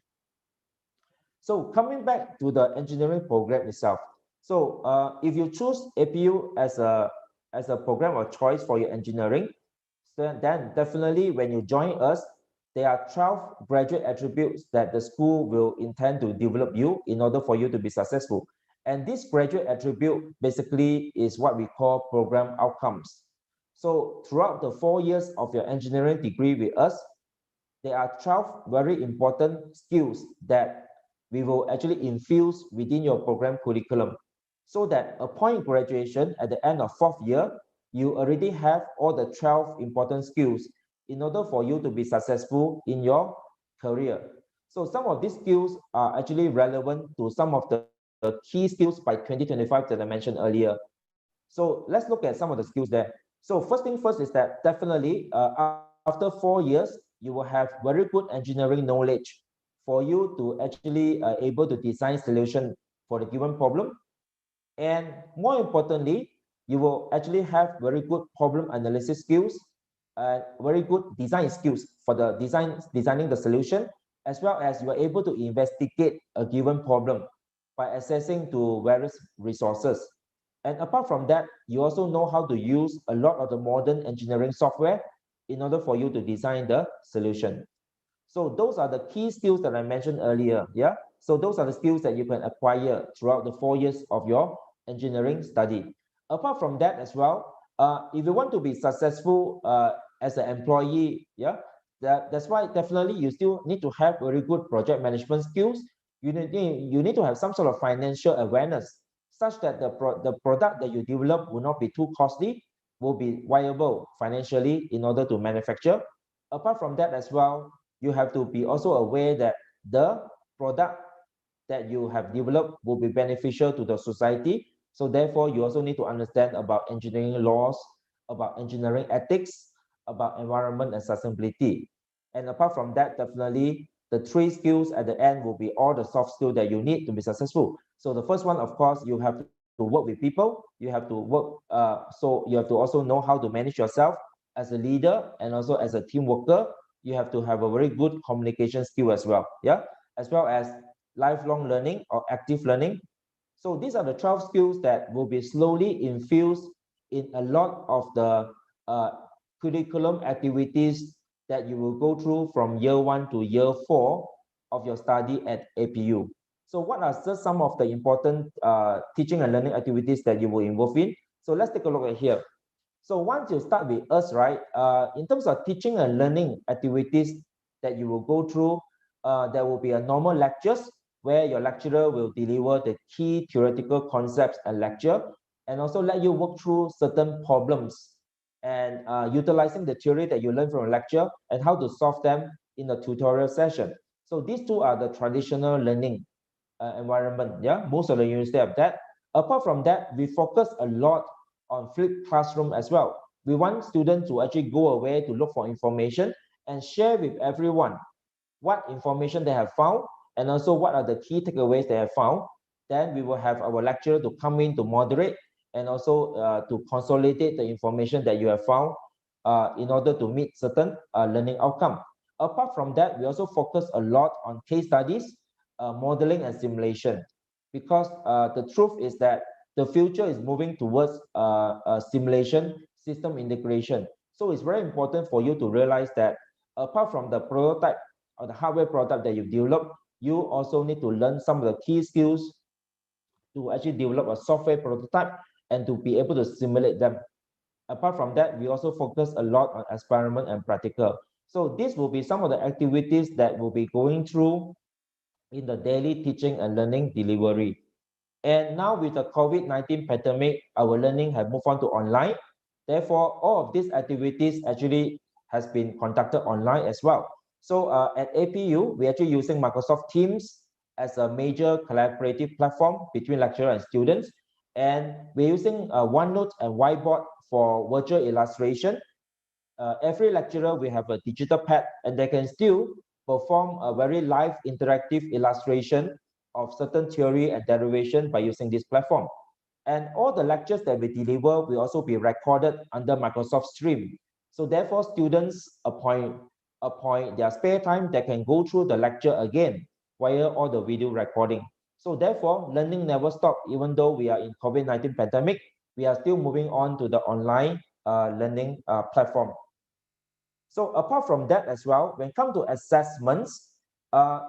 So coming back to the engineering program itself. So if you choose APU as a program of choice for your engineering, then definitely when you join us, there are 12 graduate attributes that the school will intend to develop you in order for you to be successful. And this graduate attribute basically is what we call program outcomes. So throughout the 4 years of your engineering degree with us, there are 12 very important skills that we will actually infuse within your program curriculum, so that upon graduation at the end of 4th year, you already have all the 12 important skills in order for you to be successful in your career. So some of these skills are actually relevant to some of the key skills by 2025 that I mentioned earlier. So let's look at some of the skills there. So first thing first is that definitely after 4 years, you will have very good engineering knowledge for you to actually able to design solution for the given problem. And more importantly, you will actually have very good problem analysis skills, very good design skills for the designing the solution, as well as you are able to investigate a given problem by accessing to various resources. And apart from that, you also know how to use a lot of the modern engineering software in order for you to design the solution. So those are the key skills that I mentioned earlier. Yeah. So those are the skills that you can acquire throughout the 4 years of your engineering study. Apart from that as well, if you want to be successful as an employee, yeah, that's why definitely you still need to have very good project management skills. You need to have some sort of financial awareness such that the product that you develop will not be too costly, will be viable financially in order to manufacture. Apart from that as well, you have to be also aware that the product that you have developed will be beneficial to the society. So therefore, you also need to understand about engineering laws, about engineering ethics, about environment and sustainability. And apart from that, definitely the 3 skills at the end will be all the soft skills that you need to be successful. So the first one, of course, you have to work with people. You have to work, so you have to also know how to manage yourself as a leader and also as a team worker. You have to have a very good communication skill as well. Yeah, as well as lifelong learning or active learning. So these are the 12 skills that will be slowly infused in a lot of the uh, curriculum activities that you will go through from year 1 to year 4 of your study at APU. So what are just some of the important teaching and learning activities that you will involve in? So let's take a look at here. So once you start with us, right, in terms of teaching and learning activities that you will go through, there will be a normal lectures where your lecturer will deliver the key theoretical concepts and lecture, and also let you work through certain problems and utilizing the theory that you learn from a lecture and how to solve them in a tutorial session. So these two are the traditional learning environment. Yeah, most of the university have that. Apart from that, we focus a lot on flipped classroom as well. We want students to actually go away to look for information and share with everyone what information they have found and also what are the key takeaways they have found. Then we will have our lecturer to come in to moderate and also to consolidate the information that you have found in order to meet certain learning outcome. Apart from that, we also focus a lot on case studies, modeling and simulation, because the truth is that the future is moving towards simulation, system integration. So it's very important for you to realize that apart from the prototype or the hardware product that you develop, you also need to learn some of the key skills to actually develop a software prototype and to be able to simulate them. Apart from that, we also focus a lot on experiment and practical. So this will be some of the activities that we'll be going through in the daily teaching and learning delivery. And now with the COVID-19 pandemic, our learning have moved on to online. Therefore, all of these activities actually has been conducted online as well. So at APU, we're actually using Microsoft Teams as a major collaborative platform between lecturer and students. And we're using OneNote and Whiteboard for virtual illustration. Every lecturer will have a digital pad and they can still perform a very live interactive illustration of certain theory and derivation by using this platform. And all the lectures that we deliver will also be recorded under Microsoft Stream. So therefore, students upon their spare time, they can go through the lecture again via all the video recording. So therefore, learning never stops. Even though we are in COVID-19 pandemic, we are still moving on to the online learning platform. So apart from that as well, when it comes to assessments,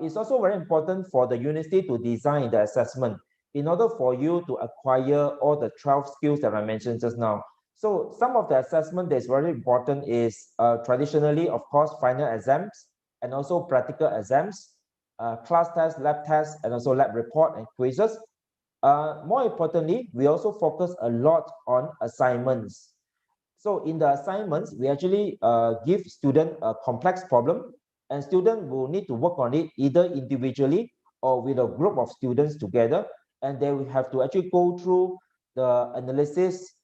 it's also very important for the university to design the assessment in order for you to acquire all the 12 skills that I mentioned just now. So some of the assessment that's very important is traditionally, of course, final exams and also practical exams, class tests, lab tests, and also lab report and quizzes. More importantly, we also focus a lot on assignments. So in the assignments, we actually give student a complex problem and student will need to work on it either individually or with a group of students together. And they will have to actually go through the analysis,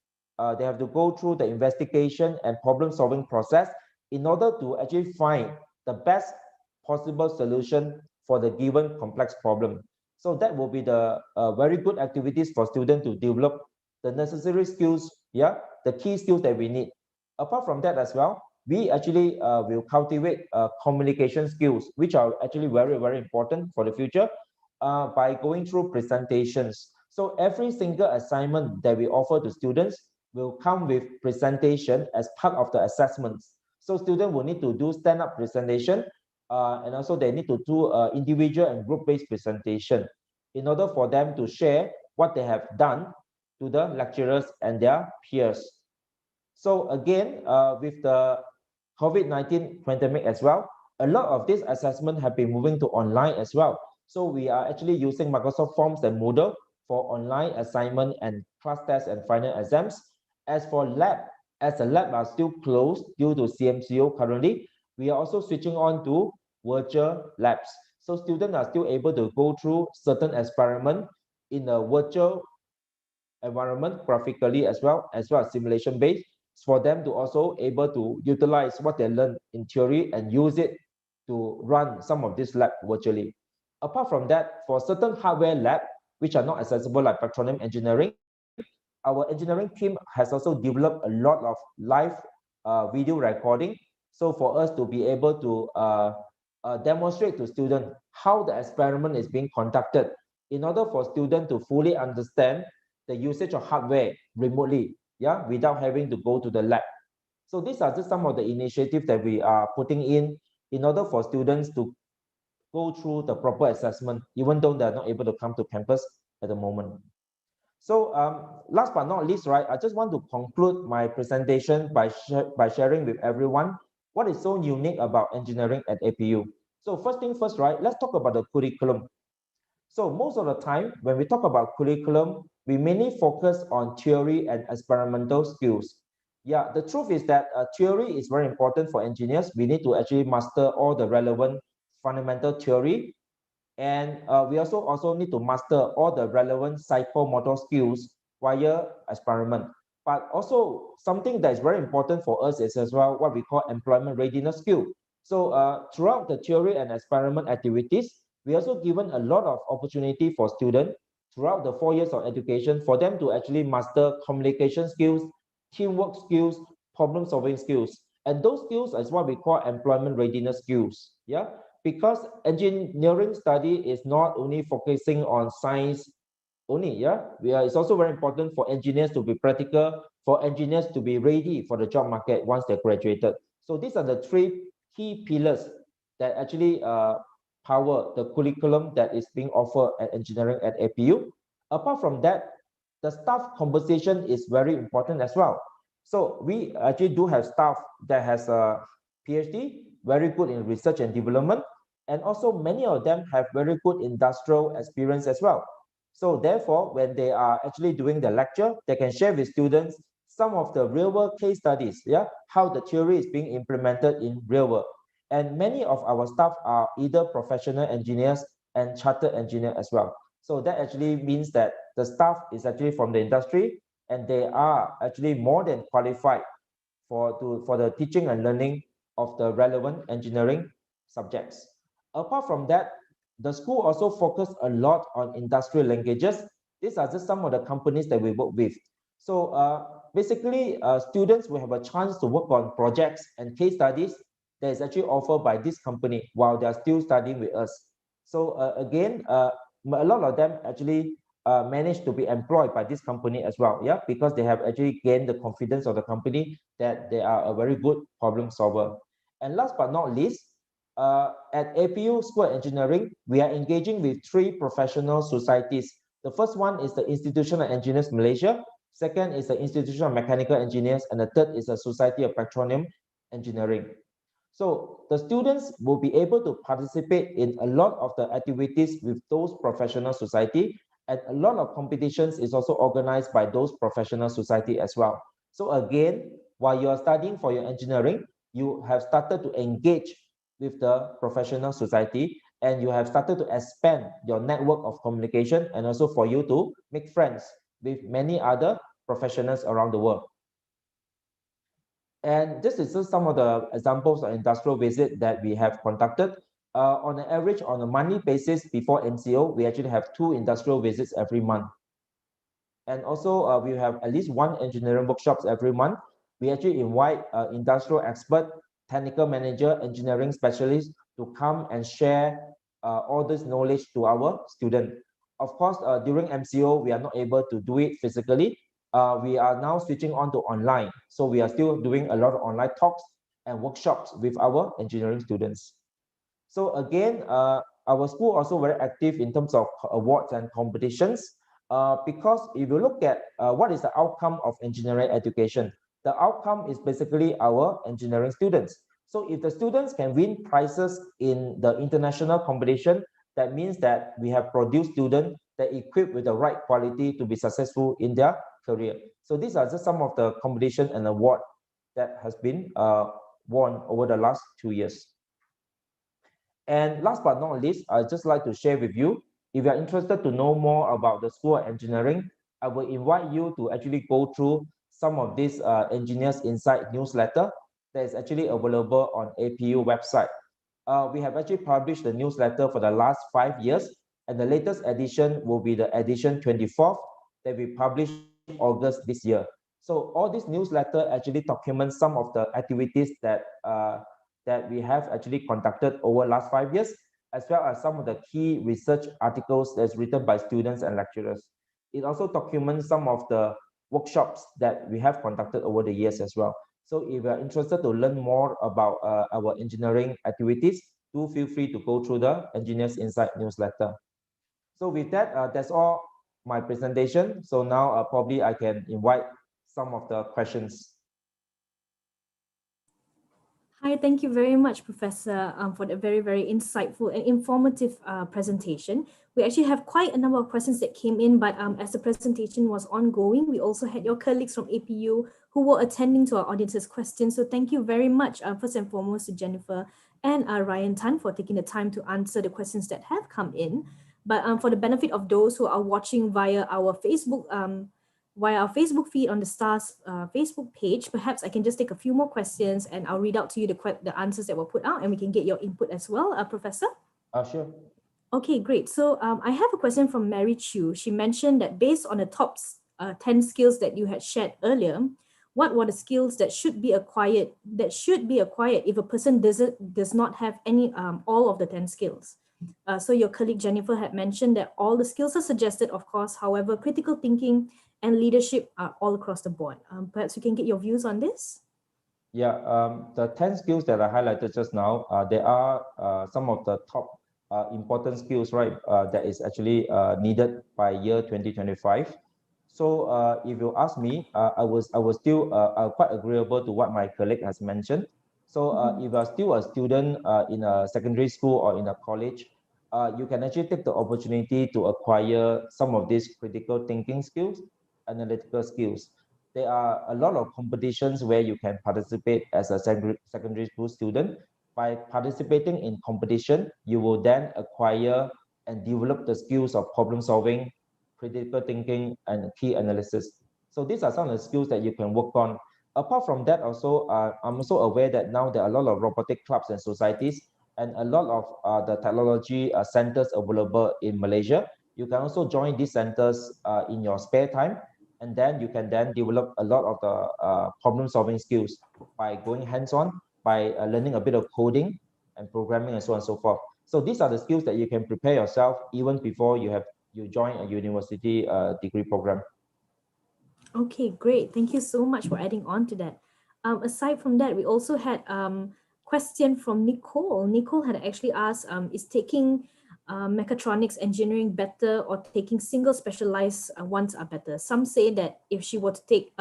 they have to go through the investigation and problem solving process in order to actually find the best possible solution for the given complex problem. So that will be the very good activities for students to develop the necessary skills, yeah, the key skills that we need. Apart from that as well, we actually will cultivate communication skills, which are actually very, very important for the future by going through presentations. So every single assignment that we offer to students will come with presentation as part of the assessments. So students will need to do stand-up presentation and also they need to do individual and group-based presentation in order for them to share what they have done to the lecturers and their peers. So again, with the COVID-19 pandemic as well, a lot of these assessments have been moving to online as well. So we are actually using Microsoft Forms and Moodle for online assignment and class tests and final exams. As for lab, as the lab are still closed due to CMCO currently, we are also switching on to virtual labs. So students are still able to go through certain experiment in a virtual environment graphically as well as simulation based for them to also able to utilize what they learn in theory and use it to run some of this lab virtually. Apart from that, for certain hardware lab which are not accessible like petroleum engineering, our engineering team has also developed a lot of live video recording. So for us to be able to demonstrate to students how the experiment is being conducted in order for students to fully understand the usage of hardware remotely, yeah, without having to go to the lab. So these are just some of the initiatives that we are putting in order for students to go through the proper assessment, even though they're not able to come to campus at the moment. So last but not least, right, I just want to conclude my presentation by sharing with everyone what is so unique about engineering at APU. So first thing first, right, let's talk about the curriculum. So most of the time, when we talk about curriculum, we mainly focus on theory and experimental skills. Yeah, the truth is that theory is very important for engineers. We need to actually master all the relevant fundamental theory. And we also need to master all the relevant psychomotor skills via experiment. But also something that is very important for us is as well what we call employment readiness skill. So throughout the theory and experiment activities, we also given a lot of opportunity for students throughout the 4 years of education for them to actually master communication skills, teamwork skills, problem solving skills. And those skills is what we call employment readiness skills. Yeah, because engineering study is not only focusing on science only, yeah, it's also very important for engineers to be practical, for engineers to be ready for the job market once they're graduated. So these are the three key pillars that actually power the curriculum that is being offered at engineering at APU. Apart from that, the staff composition is very important as well. So we actually do have staff that has a PhD, very good in research and development, and also many of them have very good industrial experience as well. So therefore, when they are actually doing the lecture, they can share with students some of the real world case studies, yeah, how the theory is being implemented in real world. And many of our staff are either professional engineers and chartered engineer as well. So that actually means that the staff is actually from the industry and they are actually more than qualified for the teaching and learning of the relevant engineering subjects. Apart from that, the school also focus a lot on industrial languages. These are just some of the companies that we work with. So basically, students will have a chance to work on projects and case studies that is actually offered by this company while they are still studying with us. So again, a lot of them actually managed to be employed by this company as well, yeah, because they have actually gained the confidence of the company that they are a very good problem solver. And last but not least, at APU School of Engineering, we are engaging with 3 professional societies. The first one is the Institution of Engineers Malaysia, second is the Institution of Mechanical Engineers, and the third is the Society of Petroleum Engineering. So the students will be able to participate in a lot of the activities with those professional society, and a lot of competitions is also organized by those professional society as well. So again, while you are studying for your engineering, you have started to engage with the professional society and you have started to expand your network of communication and also for you to make friends with many other professionals around the world. And this is just some of the examples of industrial visit that we have conducted. On an average, on a monthly basis before MCO, we actually have 2 industrial visits every month. And also we have at least 1 engineering workshops every month. we actually invite industrial expert, technical manager, engineering specialists to come and share all this knowledge to our students. Of course, during MCO, we are not able to do it physically. We are now switching on to online. So we are still doing a lot of online talks and workshops with our engineering students. So again, our school also very active in terms of awards and competitions, because if you look at what is the outcome of engineering education, the outcome is basically our engineering students. So if the students can win prizes in the international competition, that means that we have produced students that equipped with the right quality to be successful in their career. So these are just some of the competition and award that has been won over the last 2 years. And last but not least, I'd just like to share with you, if you're interested to know more about the School of Engineering, I will invite you to actually go through some of these Engineers Insight newsletter that is actually available on APU website. We have actually published the newsletter for the last 5 years, and the latest edition will be the edition 24th that we published August this year. So all these newsletter actually document some of the activities that we have actually conducted over the last 5 years, as well as some of the key research articles that's written by students and lecturers. It also documents some of the workshops that we have conducted over the years as well. So if you're interested to learn more about our engineering activities, do feel free to go through the Engineers Insight newsletter. So with that, that's all my presentation. So now probably I can invite some of the questions. Hi, thank you very much, Professor, for the very, very insightful and informative presentation. We actually have quite a number of questions that came in, but as the presentation was ongoing, we also had your colleagues from APU who were attending to our audience's questions. So thank you very much, first and foremost, to Jennifer and Ryan Tan for taking the time to answer the questions that have come in. But for the benefit of those who are watching via our Facebook feed on the STAR's Facebook page, perhaps I can just take a few more questions and I'll read out to you the answers that were put out and we can get your input as well, Professor. Sure. Okay, great. So I have a question from Mary Chu. She mentioned that based on the top 10 skills that you had shared earlier, what were the skills that should be acquired if a person does not have any all of the 10 skills? So your colleague Jennifer had mentioned that all the skills are suggested, of course. However, critical thinking and leadership are all across the board. Perhaps we can get your views on this? Yeah, the 10 skills that I highlighted just now, there are some of the top important skills, right, that is actually needed by year 2025. So if you ask me, I was still quite agreeable to what my colleague has mentioned. So if you're still a student in a secondary school or in a college, you can actually take the opportunity to acquire some of these critical thinking skills, analytical skills. There are a lot of competitions where you can participate as a secondary school student. By participating in competition, you will then acquire and develop the skills of problem solving, critical thinking, and key analysis. So these are some of the skills that you can work on. Apart from that, also, I'm also aware that now there are a lot of robotic clubs and societies and a lot of the technology centers available in Malaysia. You can also join these centers in your spare time, and then you can then develop a lot of the problem-solving skills by going hands-on, by learning a bit of coding and programming and so on and so forth. So these are the skills that you can prepare yourself even before you join a university degree program. Okay, great. Thank you so much for adding on to that. Aside from that, we also had question from Nicole. Nicole had actually asked, is taking mechatronics engineering better or taking single specialized ones are better? Some say that if she were to take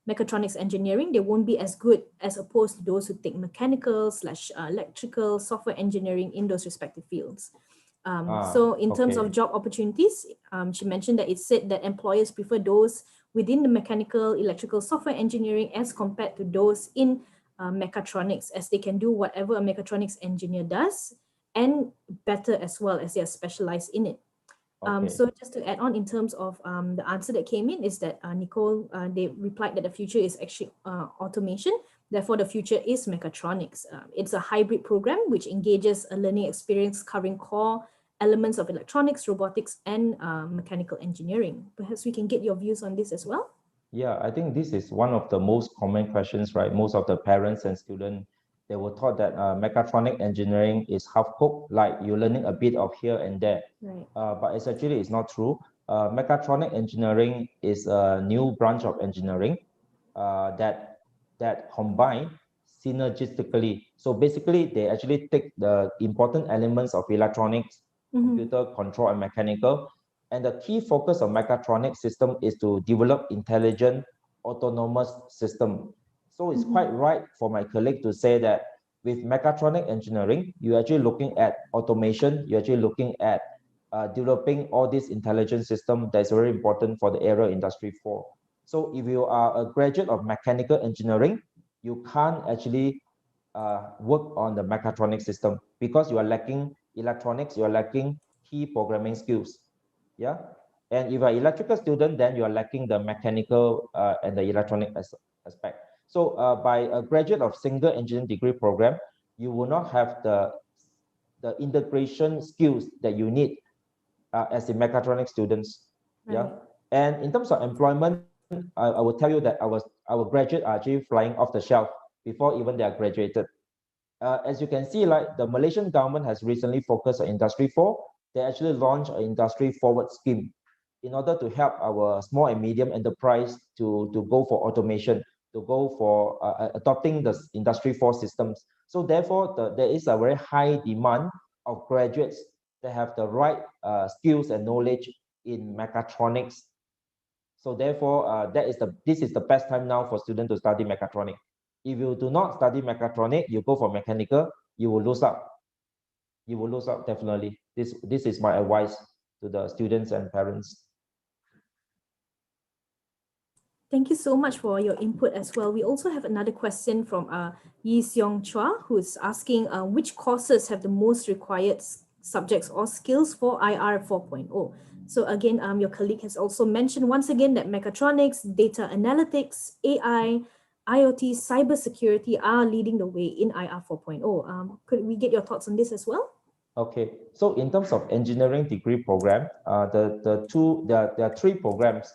mechatronics engineering, they won't be as good as opposed to those who take mechanical / electrical software engineering in those respective fields. So in terms of job opportunities, she mentioned that it said that employers prefer those within the mechanical, electrical, software engineering as compared to those in mechatronics, as they can do whatever a mechatronics engineer does and better as well, as they are specialized in it. So just to add on in terms of the answer that came in is that Nicole, they replied that the future is actually automation. Therefore, the future is mechatronics. It's a hybrid program which engages a learning experience covering core elements of electronics, robotics, and mechanical engineering. Perhaps we can get your views on this as well. Yeah, I think this is one of the most common questions, right? Most of the parents and students, they were taught that mechatronic engineering is half-cooked, like you're learning a bit of here and there. Right. But it's not true. Mechatronic engineering is a new branch of engineering that combine synergistically. So basically, they actually take the important elements of electronics, computer, control, and mechanical. And the key focus of mechatronic system is to develop intelligent, autonomous system. So it's quite right for my colleague to say that with mechatronic engineering, you're actually looking at automation, you're actually looking at developing all this intelligent system that's very important for the area industry 4. So if you are a graduate of mechanical engineering, you can't actually work on the mechatronic system because you are lacking electronics, you are lacking key programming skills. Yeah. And if you're an electrical student, then you are lacking the mechanical and the electronic aspect. So by a graduate of single engineering degree program, you will not have the integration skills that you need as a mechatronic students. Right. Yeah. And in terms of employment, I will tell you that our graduates are actually flying off the shelf before even they are graduated. As you can see, like the Malaysian government has recently focused on Industry 4. They actually launched an Industry Forward scheme in order to help our small and medium enterprise to go for automation, to go for adopting the Industry 4 systems. So therefore, there is a very high demand of graduates that have the right skills and knowledge in mechatronics. So therefore, this is the best time now for students to study mechatronics. If you do not study mechatronic, you go for mechanical, you will lose out. You will lose out definitely. This is my advice to the students and parents. Thank you so much for your input as well. We also have another question from Yi Seong Chua, who's asking which courses have the most required subjects or skills for IR 4.0. So again, your colleague has also mentioned once again that mechatronics, data analytics, AI, IoT, cybersecurity are leading the way in IR 4.0. Could we get your thoughts on this as well? Okay, so in terms of engineering degree program, there are three programs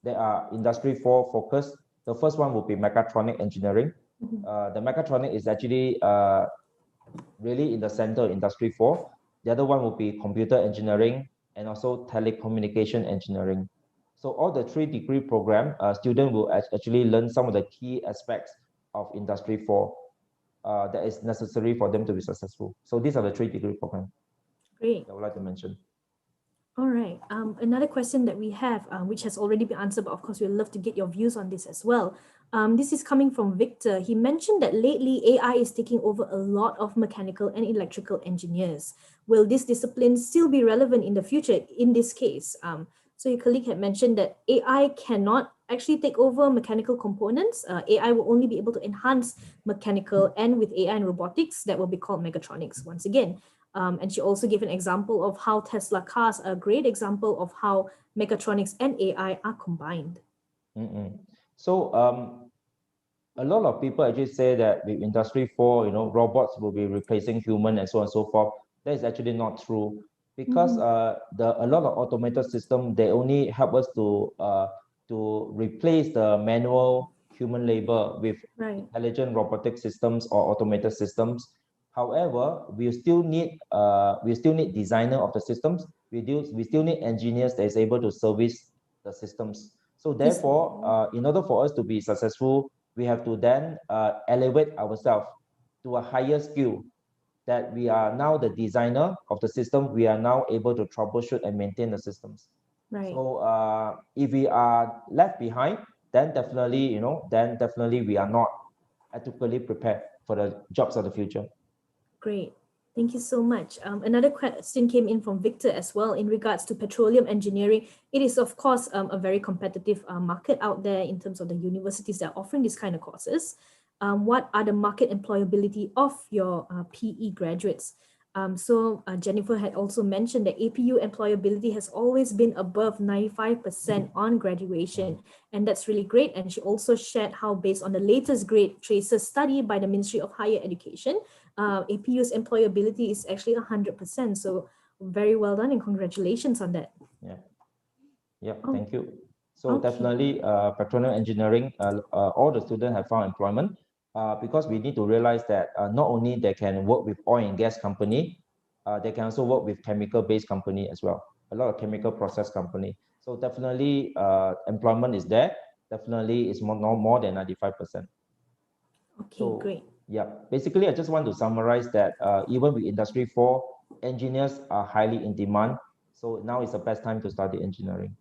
that are Industry 4 focused. The first one will be mechatronic engineering. The mechatronic is actually really in the center of Industry 4. The other one will be computer engineering and also telecommunication engineering. So all the three degree program, student will actually learn some of the key aspects of Industry 4 that is necessary for them to be successful. So these are the three degree programs Great. I would like to mention. All right. Another question that we have, which has already been answered, but of course, we'd love to get your views on this as well. This is coming from Victor. He mentioned that lately AI is taking over a lot of mechanical and electrical engineers. Will this discipline still be relevant in the future in this case? So your colleague had mentioned that AI cannot actually take over mechanical components. AI will only be able to enhance mechanical, and with AI and robotics, that will be called mechatronics once again. And she also gave an example of how Tesla cars are a great example of how mechatronics and AI are combined. So a lot of people actually say that with Industry 4, robots will be replacing human and so on and so forth. That is actually not true because a lot of automated system, they only help us to replace the manual human labor with Right. intelligent robotic systems or automated systems. However, we still need designer of the systems. We still need engineers that is able to service the systems. So therefore, in order for us to be successful, we have to then elevate ourselves to a higher skill that we are now the designer of the system. We are now able to troubleshoot and maintain the systems. Right. So if we are left behind, then definitely, we are not adequately prepared for the jobs of the future. Great. Thank you so much. Another question came in from Victor as well in regards to petroleum engineering. It is, of course, a very competitive market out there in terms of the universities that are offering these kind of courses. What are the market employability of your PE graduates? Jennifer had also mentioned that APU employability has always been above 95% on graduation, and that's really great. And she also shared how, based on the latest grade traces study by the Ministry of Higher Education, APU's employability is actually 100%. So very well done and congratulations on that. Yeah. Thank you. So Okay. definitely, petroleum engineering, all the students have found employment because we need to realize that not only they can work with oil and gas company, they can also work with chemical-based company as well. A lot of chemical process company. So definitely, employment is there. Definitely, it's more than 95%. Okay, So great. yeah, basically, I just want to summarize that even with Industry 4, engineers are highly in demand. So now is the best time to study engineering.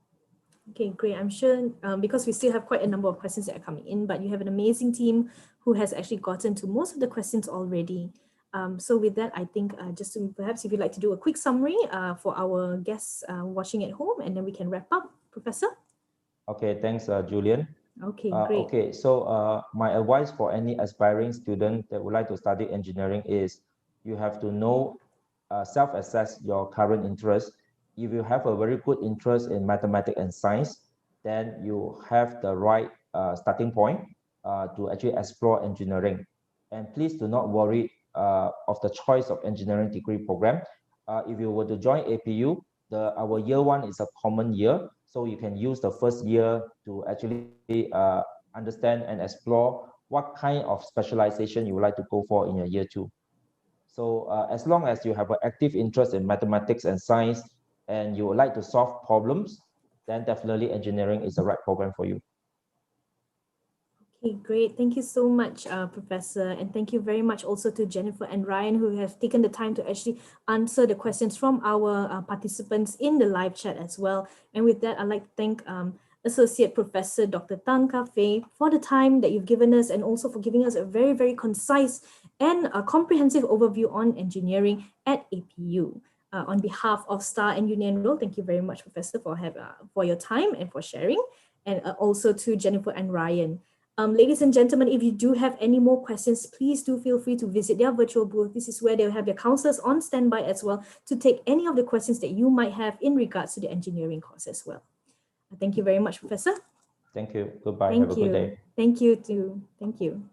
Okay, great. I'm sure because we still have quite a number of questions that are coming in, but you have an amazing team who has actually gotten to most of the questions already. So with that, I think just to, perhaps if you'd like to do a quick summary for our guests watching at home, and then we can wrap up, Professor. Okay, thanks, Julian. Okay, great. Okay, so my advice for any aspiring student that would like to study engineering is you have to know, self-assess your current interest. If you have a very good interest in mathematics and science, then you have the right starting point to actually explore engineering. And please do not worry of the choice of engineering degree program. If you were to join APU, our year one is a common year, so you can use the first year to actually understand and explore what kind of specialization you would like to go for in your year two. So as long as you have an active interest in mathematics and science and you would like to solve problems, then definitely engineering is the right program for you. Okay, great. Thank you so much, Professor. And thank you very much also to Jennifer and Ryan, who have taken the time to actually answer the questions from our participants in the live chat as well. And with that, I'd like to thank Associate Professor Dr. Tang Ka-fei for the time that you've given us and also for giving us a very, very concise and a comprehensive overview on engineering at APU. On behalf of STAR and Uni Enrol, thank you very much, Professor, for your time and for sharing. And also to Jennifer and Ryan. Ladies and gentlemen, if you do have any more questions, please do feel free to visit their virtual booth. This is where they'll have their counselors on standby as well to take any of the questions that you might have in regards to the engineering course as well. Thank you very much, Professor. Thank you. Goodbye. Have Thank a good you. day. Thank you too. Thank you.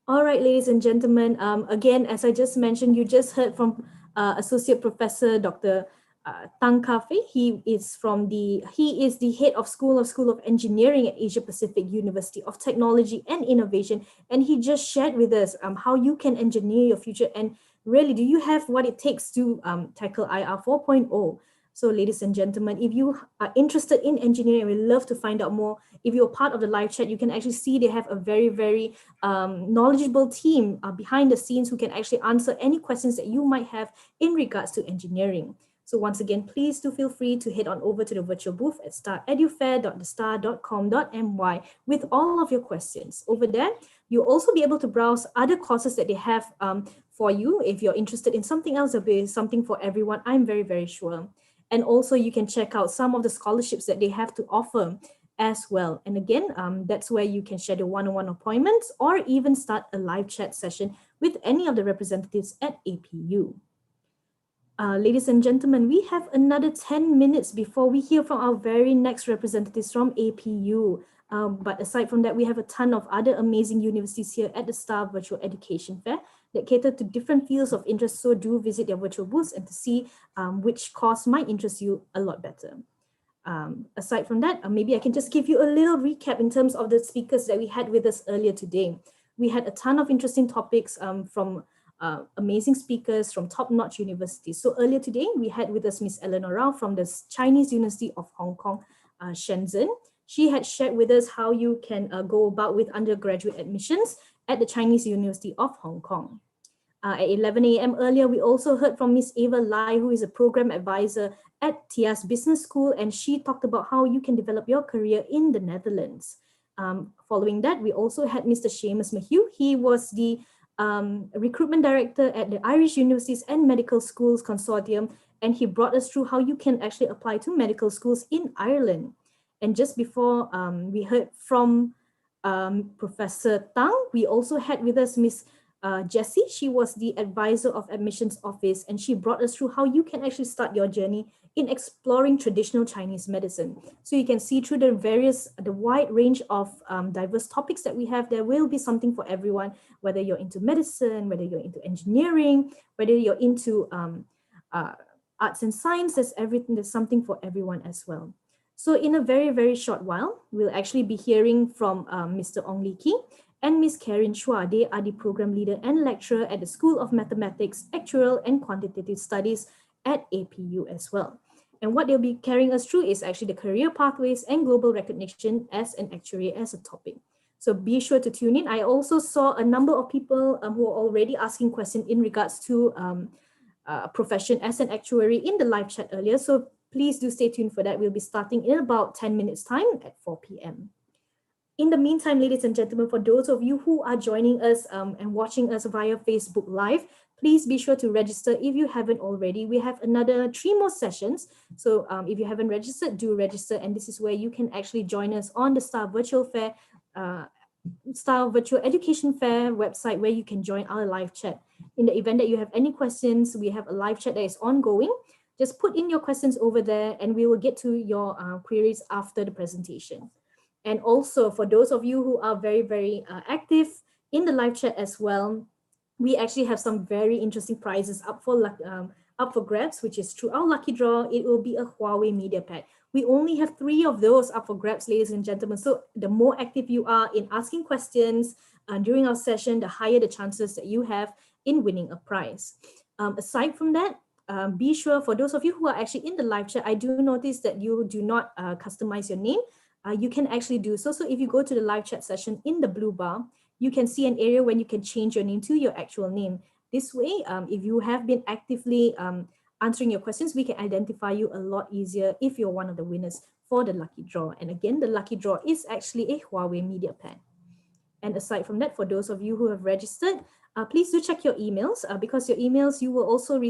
All right, ladies and gentlemen, again, as I just mentioned, you just heard from Associate Professor Dr. Tang Ka-fei. He is the head of School of Engineering at Asia Pacific University of Technology and Innovation, and he just shared with us how you can engineer your future. And really, do you have what it takes to tackle IR 4.0? So, ladies and gentlemen, if you are interested in engineering, we'd love to find out more. If you're part of the live chat, you can actually see they have a very, very knowledgeable team behind the scenes who can actually answer any questions that you might have in regards to engineering. So once again, please do feel free to head on over to the virtual booth at staredufair.thestar.com.my with all of your questions. Over there, you'll also be able to browse other courses that they have for you. If you're interested in something else, there'll be something for everyone, I'm very, very sure. And also you can check out some of the scholarships that they have to offer as well. And again, that's where you can schedule one-on-one appointments or even start a live chat session with any of the representatives at APU. Ladies and gentlemen, we have another 10 minutes before we hear from our very next representatives from APU. But aside from that, we have a ton of other amazing universities here at the STAR Virtual Education Fair that cater to different fields of interest. So do visit their virtual booths and to see which course might interest you a lot better. Aside from that, maybe I can just give you a little recap in terms of the speakers that we had with us earlier today. We had a ton of interesting topics from amazing speakers from top-notch universities. So earlier today, we had with us Miss Eleanor Rao from the Chinese University of Hong Kong, Shenzhen. She had shared with us how you can go about with undergraduate admissions at the Chinese University of Hong Kong. At 11 a.m. earlier, we also heard from Miss Ava Lai, who is a program advisor at TIAS Business School, and she talked about how you can develop your career in the Netherlands. Following that, we also had Mr. Seamus Mayhew. He was the recruitment director at the Irish Universities and Medical Schools Consortium, and he brought us through how you can actually apply to medical schools in Ireland. And just before we heard from Professor Tang, we also had with us Miss Jessie. She was the advisor of admissions office, and she brought us through how you can actually start your journey in exploring traditional Chinese medicine. So you can see through the wide range of diverse topics that we have, there will be something for everyone, whether you're into medicine, whether you're into engineering, whether you're into arts and science, there's something for everyone as well. So in a very, very short while, we'll actually be hearing from Mr. Ong Lee Ki and Miss Karen Chua. They are the program leader and lecturer at the School of Mathematics, Actuarial and Quantitative Studies at APU as well. And what they'll be carrying us through is actually the career pathways and global recognition as an actuary as a topic. So be sure to tune in. I also saw a number of people who are already asking questions in regards to profession as an actuary in the live chat earlier. So please do stay tuned for that. We'll be starting in about 10 minutes time at 4 p.m. In the meantime, ladies and gentlemen, for those of you who are joining us and watching us via Facebook Live, please be sure to register if you haven't already. We have another 3 more sessions. So if you haven't registered, do register. And this is where you can actually join us on the Star Virtual Fair, Star Virtual Education Fair website, where you can join our live chat. In the event that you have any questions, we have a live chat that is ongoing. Just put in your questions over there and we will get to your queries after the presentation. And also for those of you who are very, very active in the live chat as well, we actually have some very interesting prizes up for grabs, which is through our lucky draw. It will be a Huawei MediaPad. We only have 3 of those up for grabs, ladies and gentlemen. So the more active you are in asking questions during our session, the higher the chances that you have in winning a prize. Aside from that, be sure for those of you who are actually in the live chat, I do notice that you do not customize your name. You can actually do so. So if you go to the live chat session in the blue bar, you can see an area when you can change your name to your actual name. This way, if you have been actively answering your questions, we can identify you a lot easier if you're one of the winners for the lucky draw. And again, the lucky draw is actually a Huawei MediaPad. And aside from that, for those of you who have registered, please do check your emails because your emails, you will also,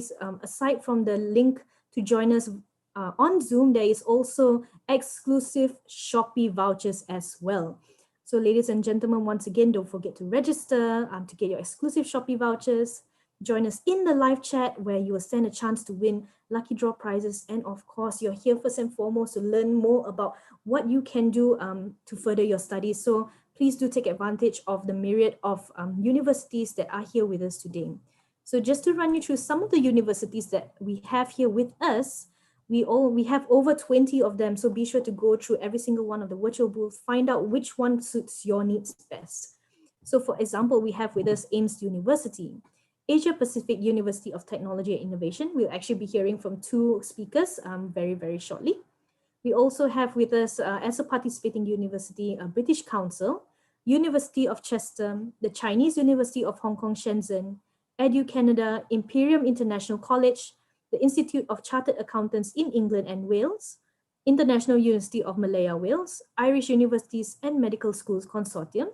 aside from the link to join us on Zoom, there is also exclusive Shopee vouchers as well. So ladies and gentlemen, once again, don't forget to register to get your exclusive Shopee vouchers. Join us in the live chat where you will stand a chance to win lucky draw prizes. And of course, you're here first and foremost to learn more about what you can do to further your studies. So please do take advantage of the myriad of universities that are here with us today. So just to run you through some of the universities that we have here with us, we have over 20 of them. So be sure to go through every single one of the virtual booths, find out which one suits your needs best. So for example, we have with us Ames University, Asia Pacific University of Technology and Innovation. We'll actually be hearing from 2 speakers very, very shortly. We also have with us as a participating university, British Council, University of Chester, the Chinese University of Hong Kong, Shenzhen, Edu-Canada, Imperium International College, the Institute of Chartered Accountants in England and Wales, International University of Malaya, Wales, Irish Universities and Medical Schools Consortium,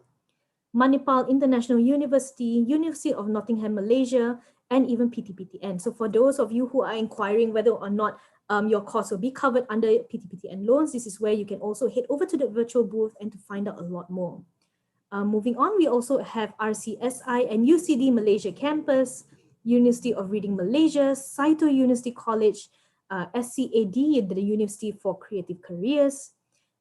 Manipal International University, University of Nottingham, Malaysia, and even PTPTN. So for those of you who are inquiring whether or not your course will be covered under PTPTN loans, this is where you can also head over to the virtual booth and to find out a lot more. Moving on, we also have RCSI and UCD Malaysia campus, University of Reading Malaysia, Saito University College, SCAD, the University for Creative Careers,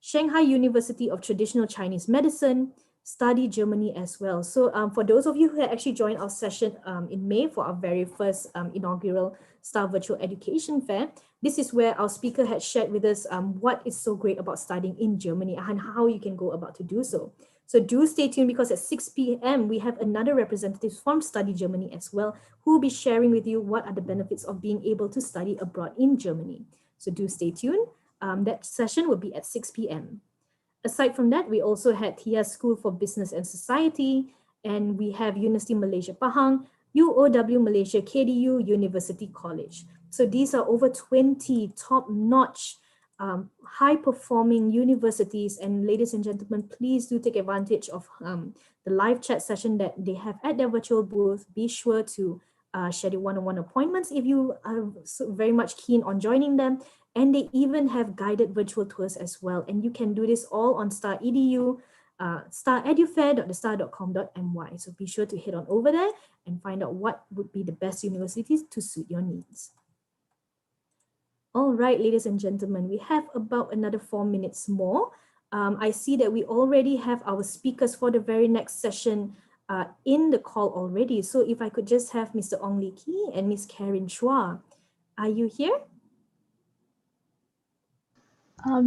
Shanghai University of Traditional Chinese Medicine, Study Germany as well. So for those of you who had actually joined our session in May for our very first inaugural Star Virtual Education Fair, this is where our speaker had shared with us what is so great about studying in Germany and how you can go about to do so. So do stay tuned because at 6 p.m. we have another representative from Study Germany as well, who will be sharing with you what are the benefits of being able to study abroad in Germany. So do stay tuned. That session will be at 6 p.m. Aside from that, we also had TIA School for Business and Society, and we have University Malaysia Pahang, UOW Malaysia KDU University College. So these are over 20 top-notch, high-performing universities. And ladies and gentlemen, please do take advantage of the live chat session that they have at their virtual booth. Be sure to schedule one-on-one appointments if you are very much keen on joining them. And they even have guided virtual tours as well. And you can do this all on Star Edu, staredufair.thestar.com.my. So be sure to head on over there and find out what would be the best universities to suit your needs. All right, ladies and gentlemen, we have about another 4 minutes more. I see that we already have our speakers for the very next session in the call already. So if I could just have Mr. Ong Lee Ki and Miss Karen Chua. Are you here?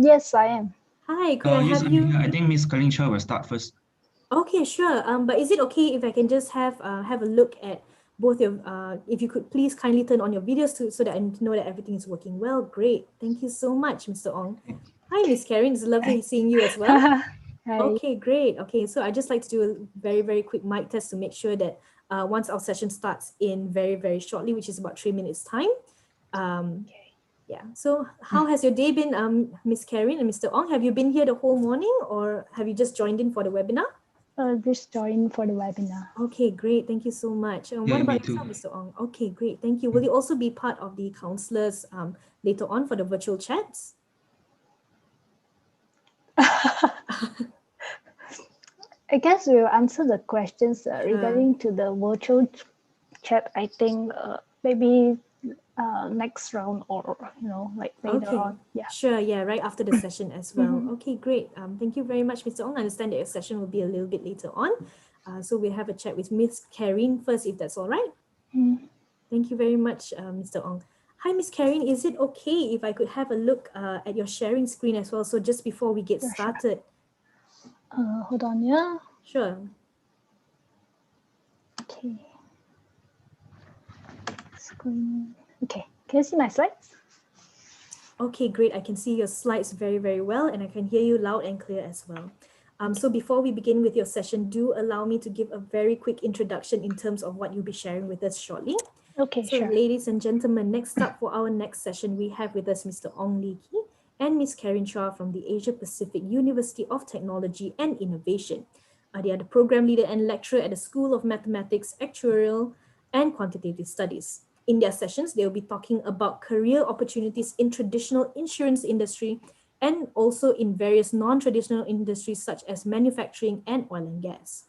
Yes, I am. Hi, could I Yes, have I'm you? here. I think Miss Colleen Shaw will start first. Okay, sure. But is it okay if I can just have a look at both your if you could please kindly turn on your videos so that I know that everything is working well. Great. Thank you so much, Mr. Ong. Hi, Miss Karen. It's lovely seeing you as well. Hi. Okay, great. Okay, so I just like to do a very, very quick mic test to make sure that once our session starts in very, very shortly, which is about 3 minutes time. Yeah. So how has your day been, Miss Karen and Mr. Ong? Have you been here the whole morning or have you just joined in for the webinar? Just join for the webinar. Okay, great. Thank you so much. And what Yeah, me about too. yourself, Mr. Ong? Okay, great. Thank you. Will you also be part of the counselors later on for the virtual chats? I guess we'll answer the questions Sure. regarding to the virtual chat. I think maybe next round or like later Okay. on. Yeah. Sure, yeah, right after the session as well. Okay, great. Thank you very much, Mr. Ong. I understand that your session will be a little bit later on. So we'll have a chat with Miss Karen first, if that's all right. Mm. Thank you very much, Mr. Ong. Hi, Miss Karen. Is it okay if I could have a look at your sharing screen as well? So just before we get Yeah, sure. started. Hold on, yeah. Sure. Okay. Screen. Okay. Can you see my slides? Okay, great. I can see your slides very, very well, and I can hear you loud and clear as well. So before we begin with your session, do allow me to give a very quick introduction in terms of what you'll be sharing with us shortly. Okay, So, sure. ladies and gentlemen, next up for our next session, we have with us Mr. Ong Lee Ki and Ms. Karen Chua from the Asia Pacific University of Technology and Innovation. They are the program leader and lecturer at the School of Mathematics, Actuarial, and Quantitative Studies. In their sessions, they will be talking about career opportunities in traditional insurance industry and also in various non-traditional industries such as manufacturing and oil and gas.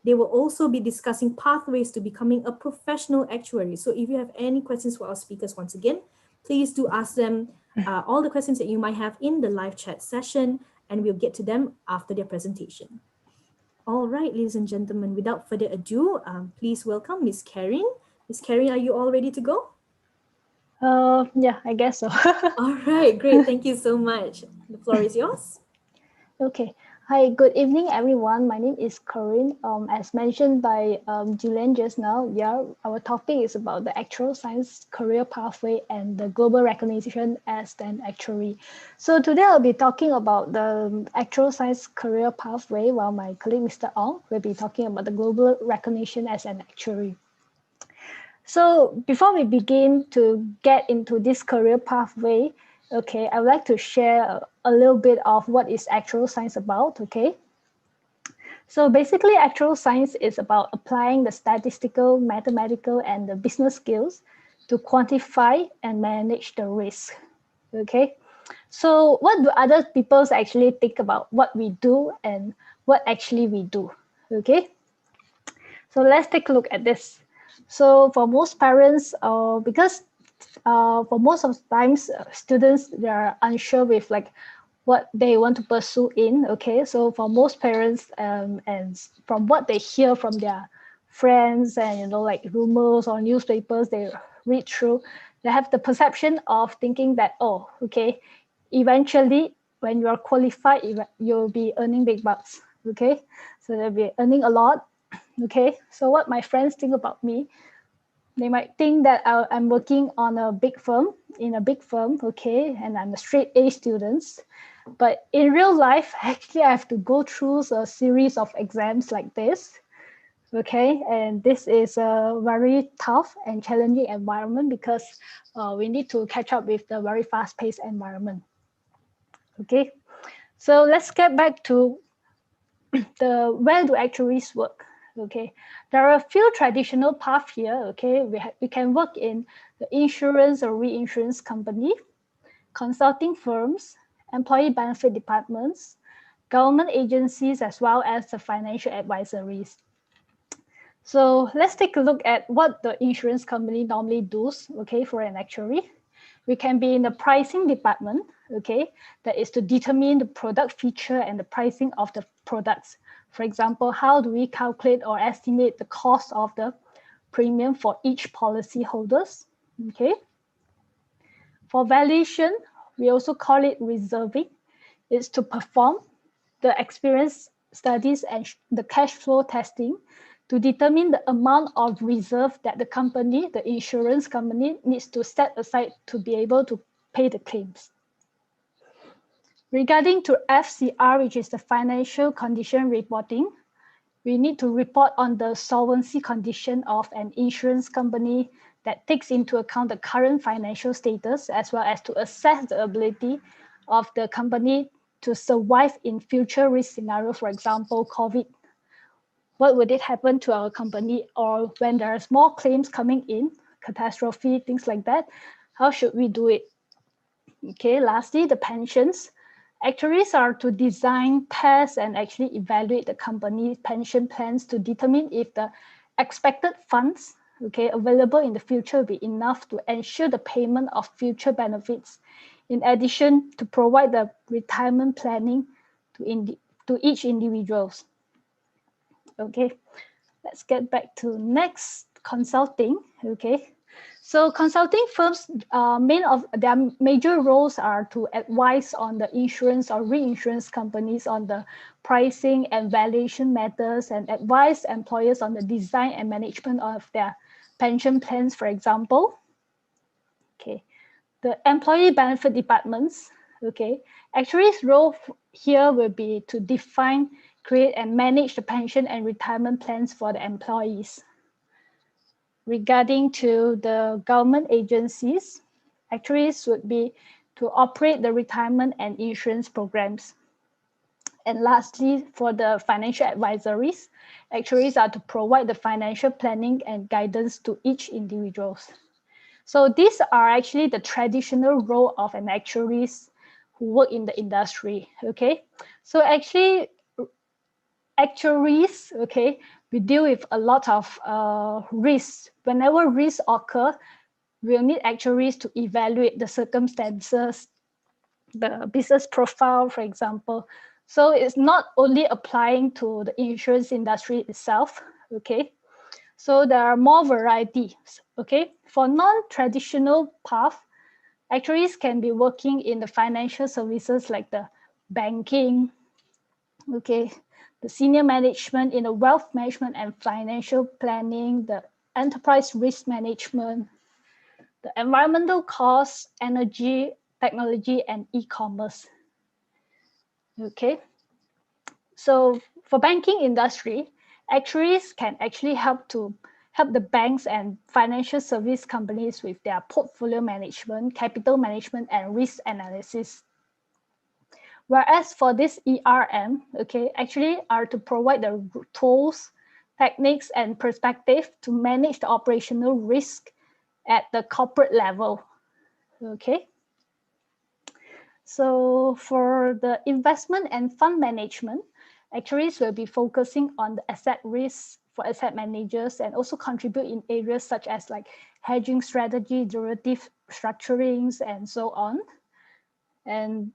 They will also be discussing pathways to becoming a professional actuary. So if you have any questions for our speakers, once again, please do ask them all the questions that you might have in the live chat session, and we'll get to them after their presentation. All right, ladies and gentlemen, without further ado, please welcome Miss Karen. Miss Karen, are you all ready to go? Yeah, I guess so. All right, great. Thank you so much. The floor is yours. Okay. Hi, good evening, everyone. My name is Corinne. As mentioned by Julian just now, yeah, our topic is about the actuarial science career pathway and the global recognition as an actuary. So today I'll be talking about the actuarial science career pathway, while my colleague Mr. Ong will be talking about the global recognition as an actuary. So before we begin to get into this career pathway, okay, I would like to share a little bit of what is actuarial science about, okay? So basically, actuarial science is about applying the statistical, mathematical, and the business skills to quantify and manage the risk, okay? So what do other people actually think about what we do and what actually we do, okay? So let's take a look at this. So for most parents, because for most of the times, students, they are unsure with like what they want to pursue in, okay? So for most parents, and from what they hear from their friends and, like rumors or newspapers they read through, they have the perception of thinking that, oh, okay, eventually when you're qualified, you'll be earning big bucks, okay? So they'll be earning a lot, okay? So what my friends think about me, they might think that I'm working on a big firm, okay, and I'm a straight A student. But in real life, actually, I have to go through a series of exams like this, okay? And this is a very tough and challenging environment because we need to catch up with the very fast-paced environment, okay? So let's get back to where do actuaries work? Okay, there are a few traditional paths here. Okay, we can work in the insurance or reinsurance company, consulting firms, employee benefit departments, government agencies, as well as the financial advisories. So let's take a look at what the insurance company normally does, okay, for an actuary. We can be in the pricing department, okay, that is to determine the product feature and the pricing of the products. For example, how do we calculate or estimate the cost of the premium for each policy holders, okay? For valuation, We also call it reserving. It's to perform the experience studies and the cash flow testing to determine the amount of reserve that the company, the insurance company, needs to set aside to be able to pay the claims. Regarding to FCR, which is the financial condition reporting, we need to report on the solvency condition of an insurance company that takes into account the current financial status, as well as to assess the ability of the company to survive in future risk scenarios, for example, COVID. What would it happen to our company, or when there's more claims coming in, catastrophe, things like that, how should we do it? Okay, lastly, the pensions. Actuaries are to design, test, and actually evaluate the company's pension plans to determine if the expected funds, okay, available in the future will be enough to ensure the payment of future benefits. In addition, to provide the retirement planning to each individuals. Okay, let's get back to next, consulting. Okay, so consulting firms, their major roles are to advise on the insurance or reinsurance companies on the pricing and valuation matters, and advise employers on the design and management of their pension plans, for example. Okay, the employee benefit departments. Okay, actuaries' role here will be to define, create, and manage the pension and retirement plans for the employees. Regarding to the government agencies, actuaries would be to operate the retirement and insurance programs. And lastly, for the financial advisories, actuaries are to provide the financial planning and guidance to each individual. So these are actually the traditional role of an actuaries who work in the industry. Okay, so actually actuaries, okay, we deal with a lot of risks. Whenever risks occur, we'll need actuaries to evaluate the circumstances, the business profile, for example. So it's not only applying to the insurance industry itself, okay? So there are more varieties, okay? For non-traditional path, actuaries can be working in the financial services like the banking, okay? The senior management in the wealth management and financial planning, the enterprise risk management, the environmental costs, energy, technology, and e-commerce. Okay, so for banking industry, actuaries can actually help the banks and financial service companies with their portfolio management, capital management, and risk analysis. Whereas for this ERM, okay, actually are to provide the tools, techniques, and perspective to manage the operational risk at the corporate level. Okay. So for the investment and fund management, actuaries will be focusing on the asset risk for asset managers, and also contribute in areas such as like hedging strategy, derivative structurings, and so on. And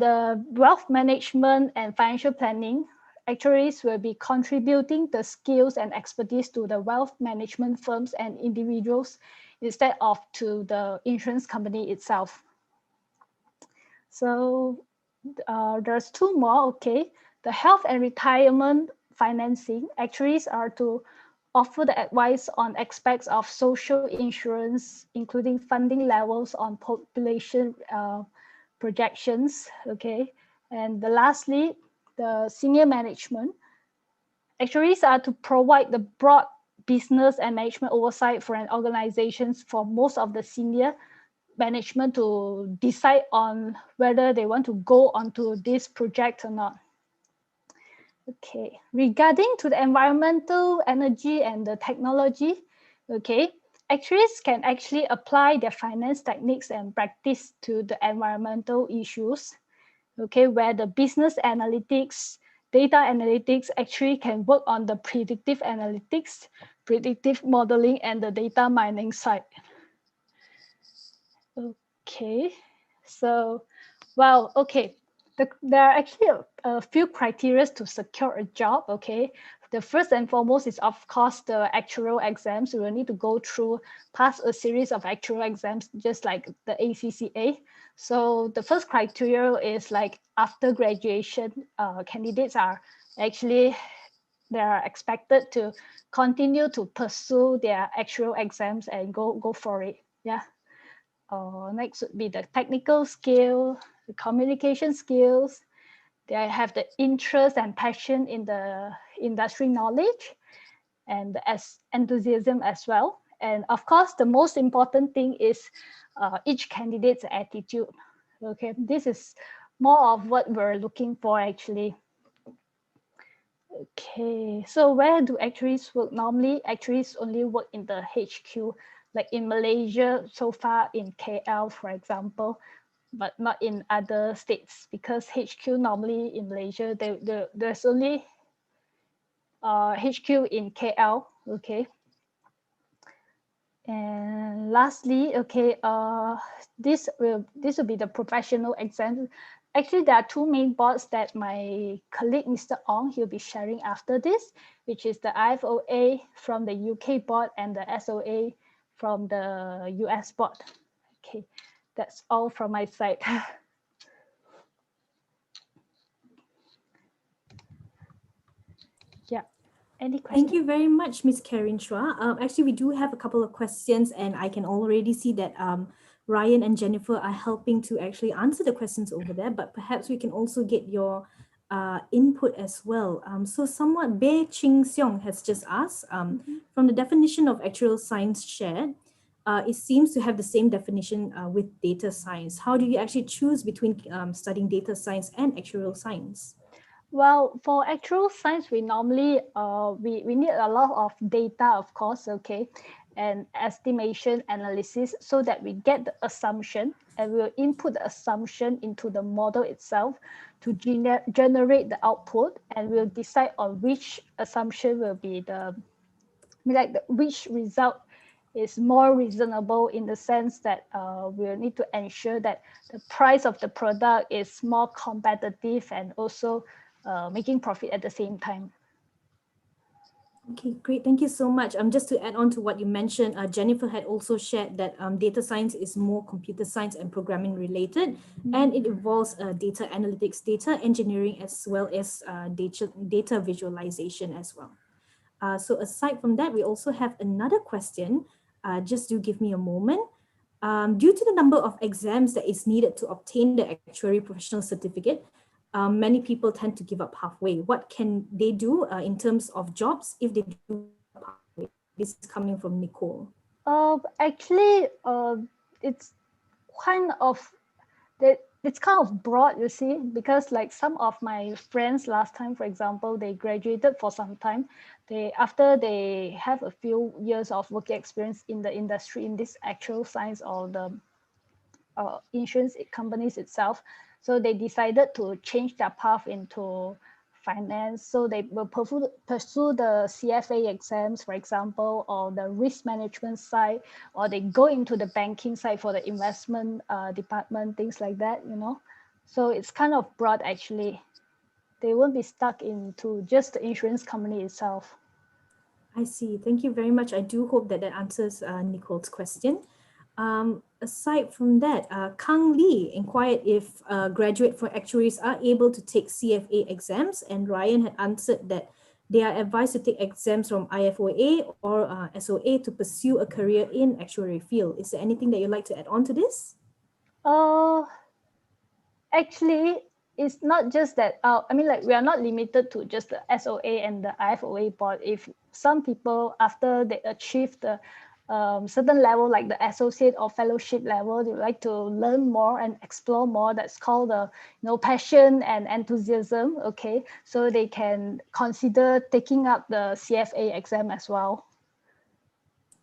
the wealth management and financial planning, actuaries will be contributing the skills and expertise to the wealth management firms and individuals instead of to the insurance company itself. So there's two more, okay. The health and retirement financing, actuaries are to offer the advice on aspects of social insurance, including funding levels on population projections, okay. And lastly, the senior management, actuaries are to provide the broad business and management oversight for an organization for most of the senior management to decide on whether they want to go onto this project or not. Okay, regarding to the environmental, energy, and the technology, okay, actuaries can actually apply their finance techniques and practice to the environmental issues, okay, where the business analytics, data analytics actually can work on the predictive analytics, predictive modeling, and the data mining side. Okay, so, well, okay. There are actually a few criteria to secure a job, okay. The first and foremost is, of course, the actuarial exams. You will need to go through, pass a series of actuarial exams, just like the ACCA. So the first criteria is like after graduation, candidates are actually, they are expected to continue to pursue their actuarial exams and go for it. Yeah. Next would be the technical skill, the communication skills. They have the interest and passion in the industry knowledge and as enthusiasm as well. And of course, the most important thing is each candidate's attitude. Okay, this is more of what we're looking for actually. Okay, so where do actuaries work? Normally, actuaries only work in the HQ, like in Malaysia, so far in KL, for example, but not in other states, because HQ normally in Malaysia, there's only HQ in KL, okay. And lastly, okay, this will be the professional exam. Actually, there are two main boards that my colleague, Mr. Ong, he'll be sharing after this, which is the IFOA from the UK board and the SOA from the US board. Okay, that's all from my side. Yeah, any questions? Thank you very much, Ms. Karen Chua. Actually, we do have a couple of questions, and I can already see that Ryan and Jennifer are helping to actually answer the questions over there, but perhaps we can also get your input as well. So somewhat Bei Ching Seong has just asked, from the definition of actuarial science shared, it seems to have the same definition with data science. How do you actually choose between studying data science and actuarial science? Well, for actual science, we normally we need a lot of data, of course, okay, and estimation analysis so that we get the assumption and we'll input the assumption into the model itself to generate the output, and we'll decide on which assumption will be which result is more reasonable, in the sense that we'll need to ensure that the price of the product is more competitive and also making profit at the same time. Okay, great. Thank you so much. Just to add on to what you mentioned, Jennifer had also shared that data science is more computer science and programming related, and it involves data analytics, data engineering, as well as data visualization as well. So aside from that, we also have another question. Just do give me a moment. Due to the number of exams that is needed to obtain the actuary professional certificate, many people tend to give up halfway. What can they do in terms of jobs if they do give up halfway? This is coming from Nicole. Actually, it's kind of it's kind of broad, you see, because like some of my friends last time, for example, they graduated for some time. After they have a few years of working experience in the industry, in this actual science or the insurance companies itself, so they decided to change their path into finance. So they will pursue the CFA exams, for example, or the risk management side, or they go into the banking side for the investment department, things like that, you know. So it's kind of broad actually. They won't be stuck into just the insurance company itself. I see. Thank you very much. I do hope that that answers Nicole's question. Aside from that, Kang Lee inquired if graduate for actuaries are able to take CFA exams, and Ryan had answered that they are advised to take exams from IFOA or SOA to pursue a career in actuary field. Is there anything that you'd like to add on to this? Actually, it's not just that. I mean, like, we are not limited to just the SOA and the IFOA board. If some people, after they achieve the certain level, like the associate or fellowship level, they like to learn more and explore more. That's called the passion and enthusiasm. Okay, so they can consider taking up the CFA exam as well.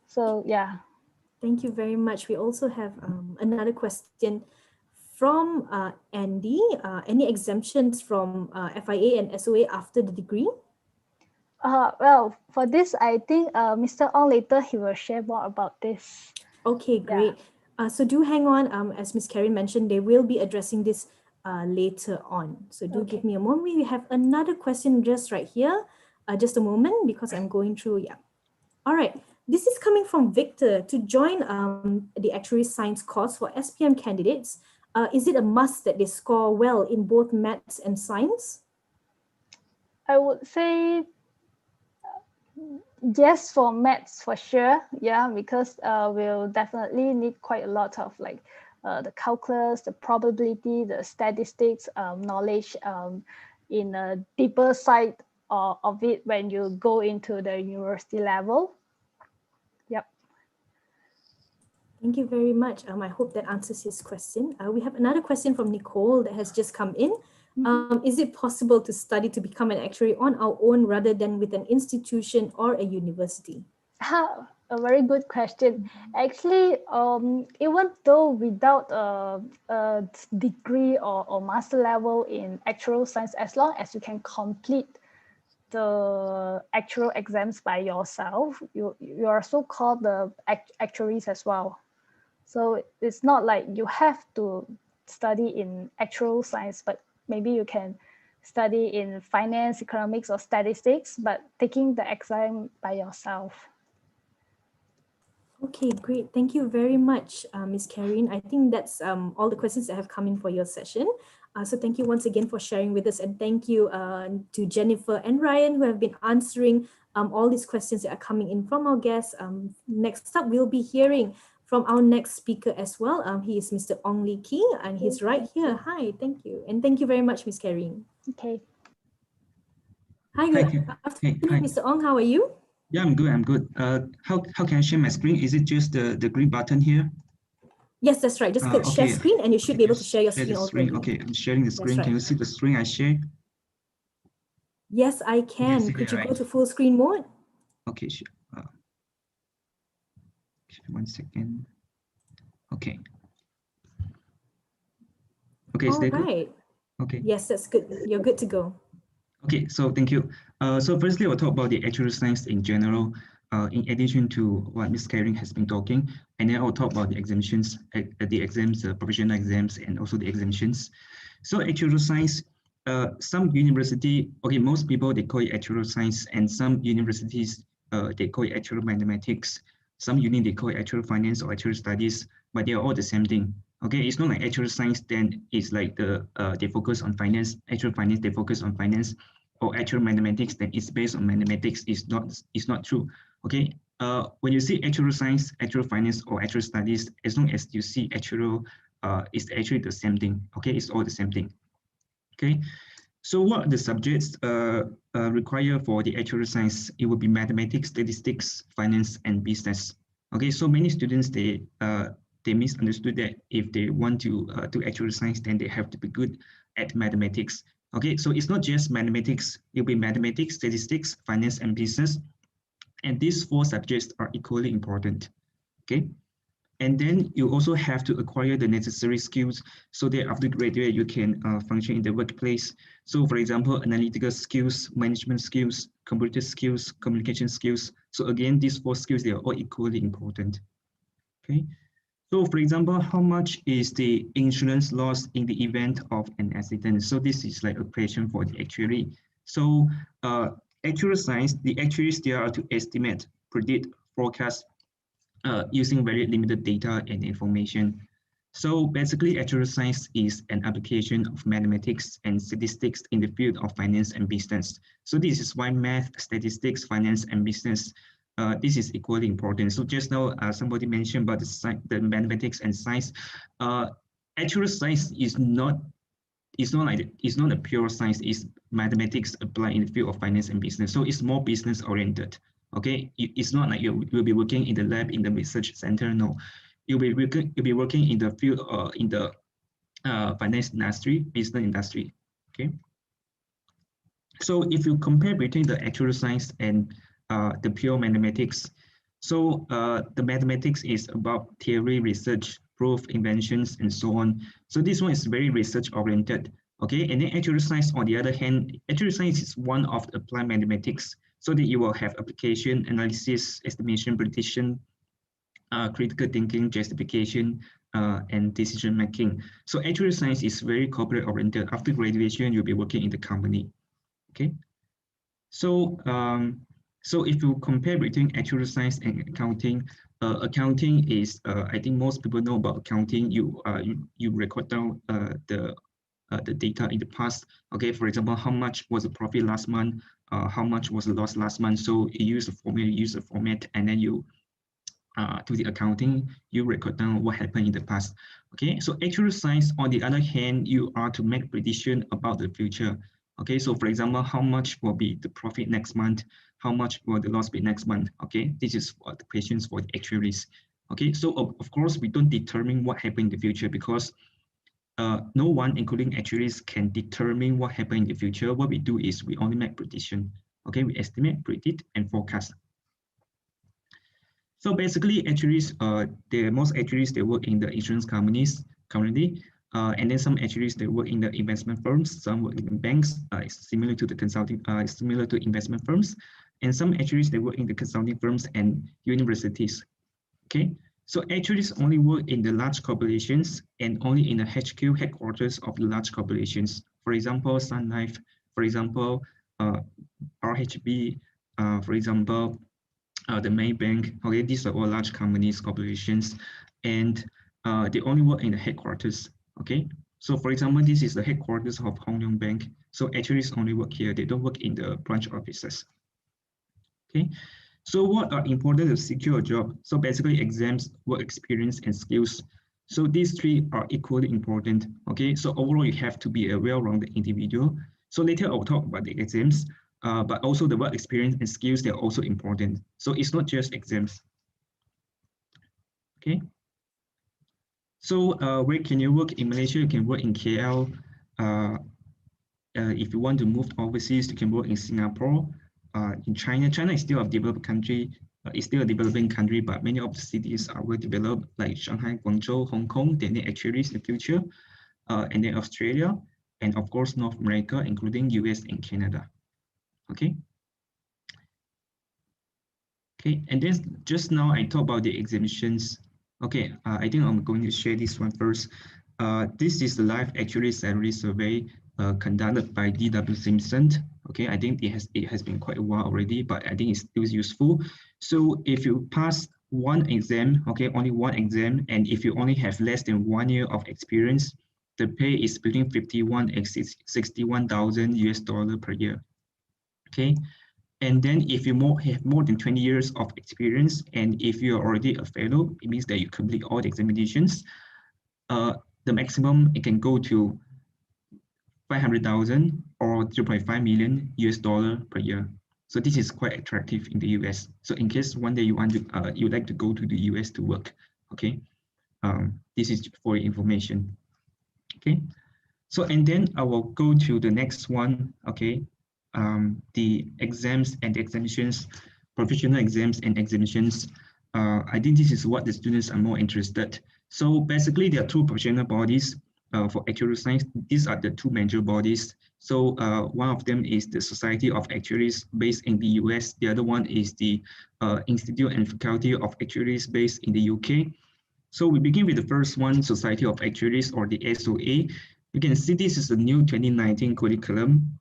So yeah. Thank you very much. We also have another question from Andy. Any exemptions from FIA and SOA after the degree? Well, for this, I think Mr. Ong later he will share more about this. Okay, great. Yeah. So do hang on. As Ms. Karen mentioned, they will be addressing this later on. So do give me a moment. We have another question just right here. Just a moment because I'm going through, yeah. All right, this is coming from Victor. To join the Actuary Science course for SPM candidates, is it a must that they score well in both maths and science? I would say yes for maths for sure. Yeah, because we'll definitely need quite a lot of like the calculus, the probability, the statistics knowledge in a deeper side of it when you go into the university level. Yep. Thank you very much. I hope that answers his question. We have another question from Nicole that has just come in. Is it possible to study to become an actuary on our own rather than with an institution or a university? A very good question. Actually, even though without a degree or master level in actuarial science, as long as you can complete the actual exams by yourself, you are so called the actuaries as well. So it's not like you have to study in actual science, but maybe you can study in finance, economics, or statistics, but taking the exam by yourself. Okay, great. Thank you very much, Ms. Karine. I think that's all the questions that have come in for your session. So thank you once again for sharing with us, and thank you to Jennifer and Ryan who have been answering all these questions that are coming in from our guests. Next up, we'll be hearing from our next speaker as well. He is Mr. Ong Lee King, and he's right here. Hi, thank you. And thank you very much, Ms. Karine. Okay. Hi, good afternoon, Mr. Ong. How are you? Yeah, I'm good. I'm good. How can I share my screen? Is it just the green button here? Yes, that's right. Just click share screen and you should be able to share your screen already. Okay, I'm sharing the screen. Right. Can you see the screen I share? Yes, I can. Could you go to full screen mode? Okay, sure. Okay, 1 second. Okay. Okay, is that good? Okay. Yes, that's good. You're good to go. Okay, so thank you. So firstly, I'll talk about the actuarial science in general, in addition to what Ms. Karine has been talking, and then I'll talk about the exemptions, the exams, professional exams, and also the exemptions. So actuarial science, some university, okay, most people, they call it actuarial science, and some universities, they call it actuarial mathematics. Some uni, they call it actuarial finance or actuarial studies, but they are all the same thing. Okay, it's not like actuarial science, then it's like they focus on finance, actual finance, they focus on finance, or actual mathematics that is based on mathematics is not true. Okay, when you see actual science, actual finance, or actual studies, as long as you see actual, it's actually the same thing. Okay, it's all the same thing. Okay, so what are the subjects required for the actual science? It would be mathematics, statistics, finance, and business. Okay, so many students they misunderstood that if they want to do actual science, then they have to be good at mathematics. Okay, so it's not just mathematics, it'll be mathematics, statistics, finance, and business. And these 4 subjects are equally important. Okay, and then you also have to acquire the necessary skills so that after graduate, you can function in the workplace. So for example, analytical skills, management skills, computer skills, communication skills. So again, these 4 skills, they are all equally important. Okay. So for example, how much is the insurance loss in the event of an accident? So this is like a question for the actuary. So actuarial science, the actuaries, they are to estimate, predict, forecast using very limited data and information. So basically, actuarial science is an application of mathematics and statistics in the field of finance and business. So this is why math, statistics, finance, and business, this is equally important. So just now, somebody mentioned about the mathematics and science. Actuarial science is not a pure science. It's mathematics applied in the field of finance and business. So it's more business oriented. Okay, it's not like you'll be working in the lab in the research center. No, you'll be working in the field in the finance industry, business industry. Okay. So if you compare between the actual science and the pure mathematics, so the mathematics is about theory, research, proof, inventions, and so on. So this one is very research oriented. Okay, and then actual science, on the other hand, actual science is one of the applied mathematics, so that you will have application, analysis, estimation, prediction, critical thinking, justification, and decision making. So actual science is very corporate oriented. After graduation, you'll be working in the company. Okay. So if you compare between actuarial science and accounting, accounting is I think most people know about accounting. You record down the data in the past. Okay, for example, how much was the profit last month? How much was the loss last month? So you use a format, and then you to the accounting, you record down what happened in the past. Okay, so actuarial science, on the other hand, you are to make prediction about the future. Okay, so for example, how much will be the profit next month? How much will the loss be next month? Okay, this is the questions for the actuaries. Okay, so of course, we don't determine what happened in the future because no one, including actuaries, can determine what happened in the future. What we do is we only make prediction. Okay, we estimate, predict, and forecast. So basically, actuaries, most actuaries, they work in the insurance companies currently, and then some actuaries, they work in the investment firms, some work in banks, similar to the consulting, similar to investment firms, and some actuaries, they work in the consulting firms and universities. Okay, so actuaries only work in the large corporations and only in the HQ headquarters of the large corporations. For example, Sun Life, for example, RHB, for example, the Maybank. Okay, these are all large companies, corporations, and they only work in the headquarters. Okay, so for example, this is the headquarters of Hong Leong Bank. So actuaries only work here. They don't work in the branch offices. Okay, so what are important to secure a job? So basically, exams, work experience, and skills. So these three are equally important. Okay, so overall, you have to be a well-rounded individual. So later I'll talk about the exams, but also the work experience and skills, they're also important. So it's not just exams. Okay. So where can you work in Malaysia? You can work in KL. If you want to move overseas, you can work in Singapore. In China, China is still a developed country. It's still a developing country, but many of the cities are well developed, like Shanghai, Guangzhou, Hong Kong. They need actuaries in the future, and then Australia, and of course North America, including US and Canada. Okay. Okay, and then just now I talked about the examinations. Okay, I think I'm going to share this one first. This is the live actuary salary survey conducted by D.W. Simpson. Okay, I think it has been quite a while already, but I think it's still useful. So if you pass one exam, okay, only one exam, and if you only have less than 1 year of experience, the pay is between 51 and 61,000 US dollar per year. Okay. And then if you have more than 20 years of experience, and if you're already a fellow, it means that you complete all the examinations, the maximum it can go to 500,000 or 0.5 million US dollar per year. So this is quite attractive in the US. So in case one day you want to, you'd like to go to the US to work, okay? This is for your information, okay? So, and then I will go to the next one, okay? The exams and the examinations, professional exams and examinations. I think this is what the students are more interested. So basically there are two professional bodies for actuarial science. These are the two major bodies. So one of them is the Society of Actuaries based in the US. The other one is the Institute and Faculty of Actuaries based in the UK. So we begin with the first one, Society of Actuaries, or the SOA. You can see this is the new 2019 curriculum.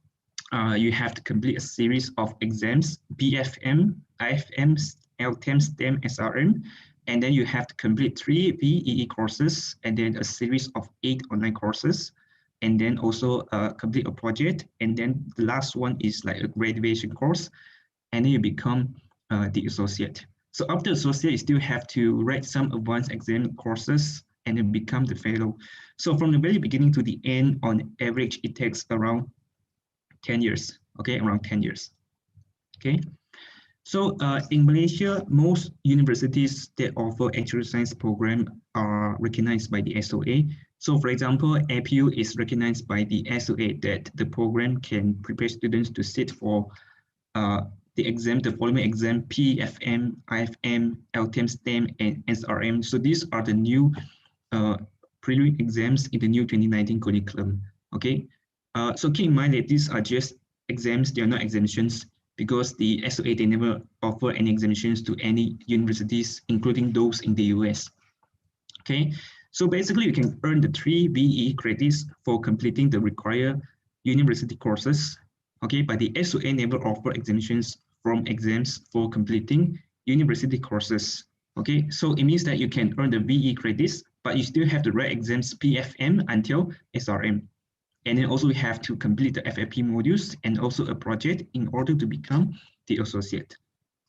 You have to complete a series of exams, BFM, IFM, LTEM, STEM, SRM, and then you have to complete 3 VEE courses, and then a series of 8 online courses, and then also complete a project, and then the last one is like a graduation course, and then you become the associate. So after associate, you still have to write some advanced exam courses and then become the fellow. So from the very beginning to the end, on average, it takes around 10 years, okay, around 10 years, okay. So in Malaysia, most universities that offer actuarial science program are recognized by the SOA. So for example, APU is recognized by the SOA that the program can prepare students to sit for the exam, the following exam, PFM, IFM, LTEM, STEM, and SRM. So these are the new prelim exams in the new 2019 curriculum, okay. So keep in mind that these are just exams, they are not examinations, because the SOA, they never offer any examinations to any universities, including those in the US. Okay, so basically you can earn the 3 VE credits for completing the required university courses. Okay, but the SOA never offer exemptions from exams for completing university courses. Okay, so it means that you can earn the VE credits, but you still have to write exams PFM until SRM. And then also we have to complete the FFP modules and also a project in order to become the associate.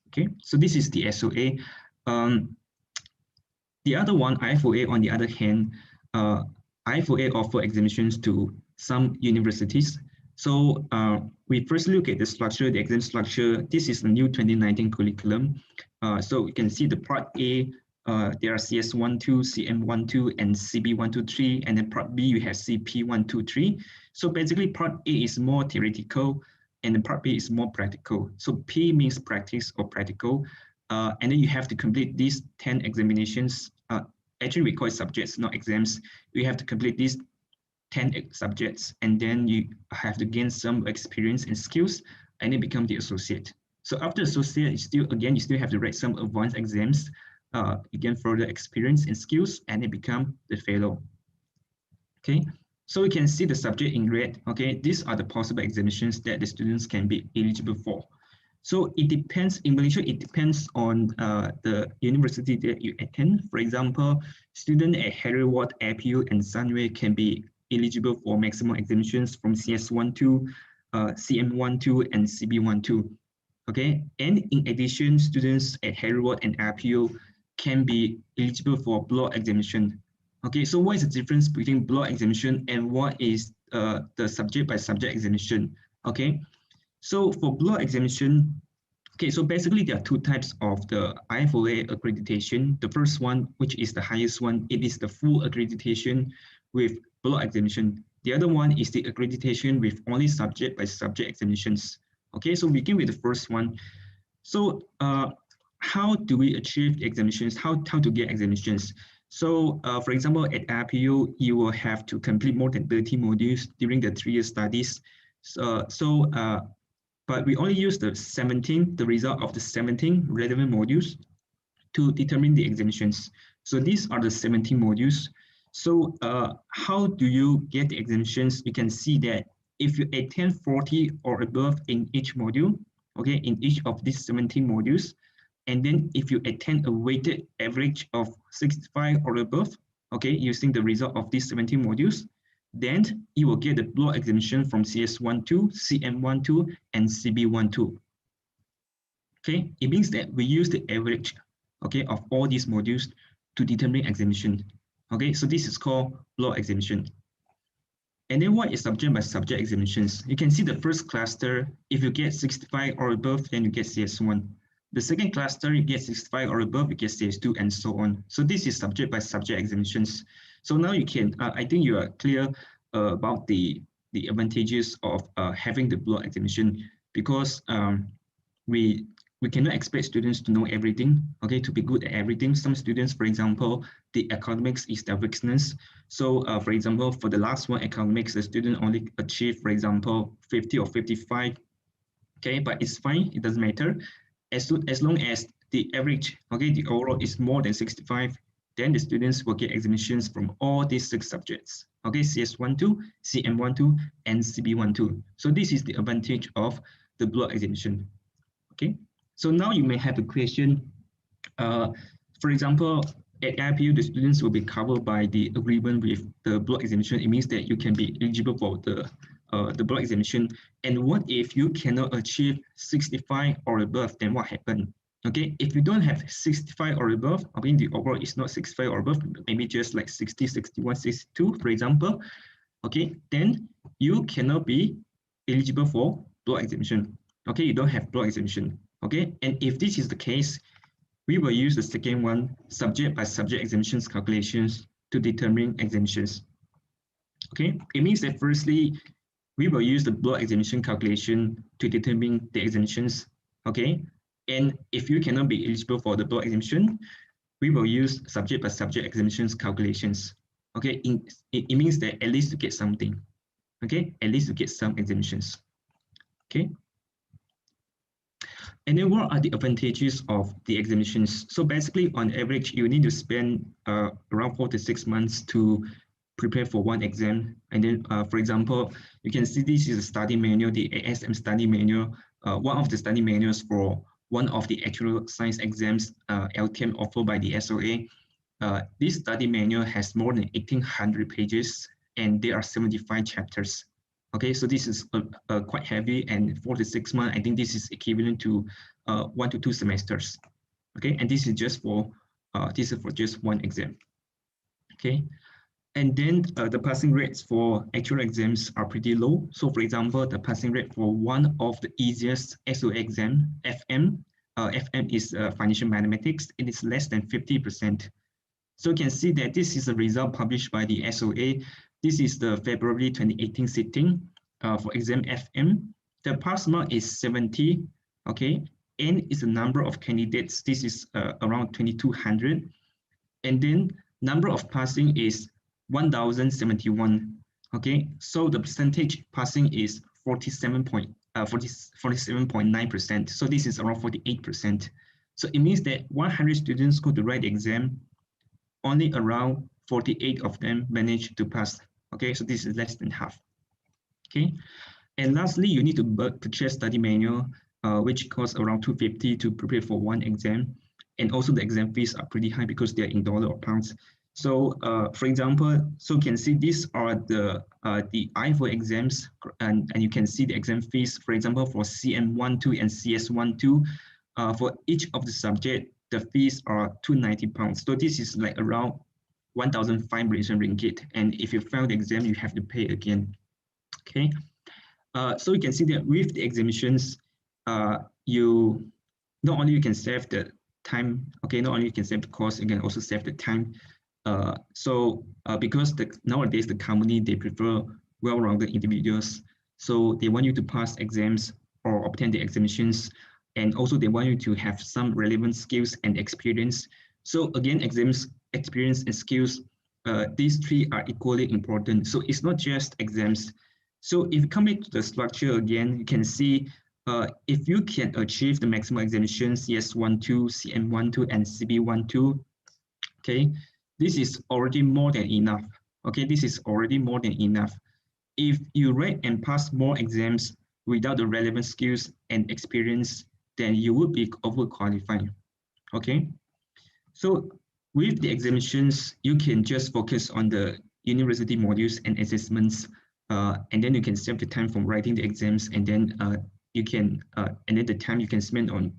Okay, so this is the SOA. The other one, IFOA, on the other hand, IFOA offer exemptions to some universities. So we first look at the structure, the exam structure. This is the new 2019 curriculum. So you can see the part A, there are CS12, CM12, and CB123, and then part B, you have CP123. So basically part A is more theoretical, and then part B is more practical. So P means practice or practical, and then you have to complete these 10 examinations. Actually, we call it subjects, not exams. You have to complete these 10 subjects, and then you have to gain some experience and skills, and then become the associate. So after associate, you still have to write some advanced exams, you gain further experience and skills, and then become the fellow. Okay, so you can see the subject in red. Okay, these are the possible examinations that the students can be eligible for. So it depends, in Malaysia, it depends on the university that you attend. For example, students at Harry Ward, APU, and Sunway can be eligible for maximum exemptions from CS12, CM12, and CB12. Okay, and in addition, students at Harry Ward and APU can be eligible for block exemption. Okay, so what is the difference between block exemption and what is the subject by subject exemption? Okay, so for block exemption, okay, so basically there are two types of the IFOA accreditation. The first one, which is the highest one, it is the full accreditation with block exemption. The other one is the accreditation with only subject by subject examinations. Okay, so we begin with the first one. So how do we achieve examinations? How to get examinations? So for example, at RPU, you will have to complete more than 30 modules during the 3-year studies. But we only use the result of the 17 relevant modules to determine the exemptions. So these are the 17 modules. So how do you get the exemptions? You can see that if you attend 40 or above in each module, okay, in each of these 17 modules, and then if you attend a weighted average of 65 or above, okay, using the result of these 17 modules, then you will get the block exemption from CS12, CM12, and CB12. Okay, it means that we use the average, okay, of all these modules to determine exemption. Okay, so this is called block exemption. And then what is subject by subject exemptions? You can see the first cluster, if you get 65 or above, then you get CS1. The second cluster, you get 65 or above, you get CS2, and so on. So this is subject by subject exemptions. So now you can, I think you are clear about the advantages of having the block exemption, because we cannot expect students to know everything, okay, to be good at everything. Some students, for example, the academics is their weakness. So for example, for the last one, academics, the student only achieved, for example, 50 or 55, okay, but it's fine, it doesn't matter. As long as the average, okay, the overall is more than 65, then the students will get exemptions from all these 6 subjects, okay, CS12, CM12, and CB12. So this is the advantage of the block exemption, okay. So now you may have a question. For example, at IPU, the students will be covered by the agreement with the block exemption. It means that you can be eligible for the block exemption. And what if you cannot achieve 65 or above? Then what happened? Okay, if you don't have 65 or above, I mean the overall is not 65 or above, maybe just like 60, 61, 62, for example. Okay, then you cannot be eligible for block exemption. Okay, you don't have block exemption. Okay, and if this is the case, we will use the second one, subject by subject exemptions calculations, to determine exemptions. Okay, it means that firstly, we will use the block exemption calculation to determine the exemptions. Okay, and if you cannot be eligible for the block exemption, we will use subject by subject exemptions calculations. Okay, it means that at least to get something. Okay, at least to get some exemptions. Okay. And then what are the advantages of the examinations? So basically, on average, you need to spend around 4 to 6 months to prepare for one exam. And then, for example, you can see this is a study manual, the ASM study manual, one of the study manuals for one of the actual science exams, LTM offered by the SOA. This study manual has more than 1,800 pages, and there are 75 chapters. Okay, so this is quite heavy, and 4 to 6 months, I think this is equivalent to 1 to 2 semesters. Okay, and this is just for just one exam. Okay, and then the passing rates for actual exams are pretty low. So for example, the passing rate for one of the easiest SOA exam, FM, FM is financial mathematics, it is less than 50%. So you can see that this is a result published by the SOA. This is the February 2018 sitting for exam FM. The pass mark is 70, okay? N is the number of candidates. This is around 2,200. And then number of passing is 1,071, okay? So the percentage passing is 47.9%. So this is around 48%. So it means that 100 students go to write the exam, only around 48 of them managed to pass. Okay, so this is less than half. Okay, and lastly, you need to purchase study manual, which costs around $250 to prepare for one exam. And also the exam fees are pretty high because they're in dollar or pounds. So for example, so you can see these are the I4 exams, and you can see the exam fees, for example, for CM12 and CS12, for each of the subject, the fees are £290. So this is like around 1,500 ringgit. And if you fail the exam, you have to pay again. Okay. So you can see that with the examinations, you not only you can save the time, okay, not only you can save the cost, you can also save the time. Because nowadays the company, they prefer well-rounded individuals. So they want you to pass exams or obtain the examinations. And also they want you to have some relevant skills and experience. So again, exams, experience and skills, these three are equally important. So it's not just exams. So if you come back to the structure again, you can see if you can achieve the maximum examinations, CS12, CM12, and CB12, okay, this is already more than enough. Okay, this is already more than enough. If you write and pass more exams without the relevant skills and experience, then you would be overqualified. Okay, so with the examinations, you can just focus on the university modules and assessments, and then you can save the time from writing the exams, and then you can, and then the time you can spend on,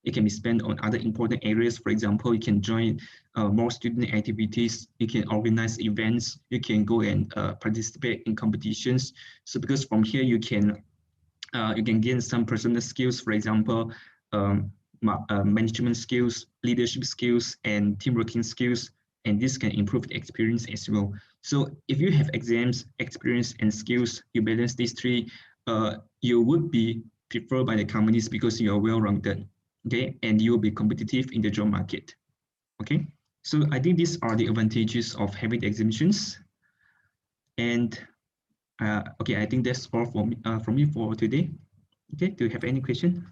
it can be spent on other important areas. For example, you can join more student activities, you can organize events, you can go and participate in competitions. So because from here you can gain some personal skills, for example, management skills, leadership skills, and teamworking skills, and this can improve the experience as well. So if you have exams, experience, and skills, you balance these three, you would be preferred by the companies because you are well-rounded, okay, and you will be competitive in the job market, okay. So I think these are the advantages of having the examinations, and okay, I think that's all from me for today. Okay, do you have any question?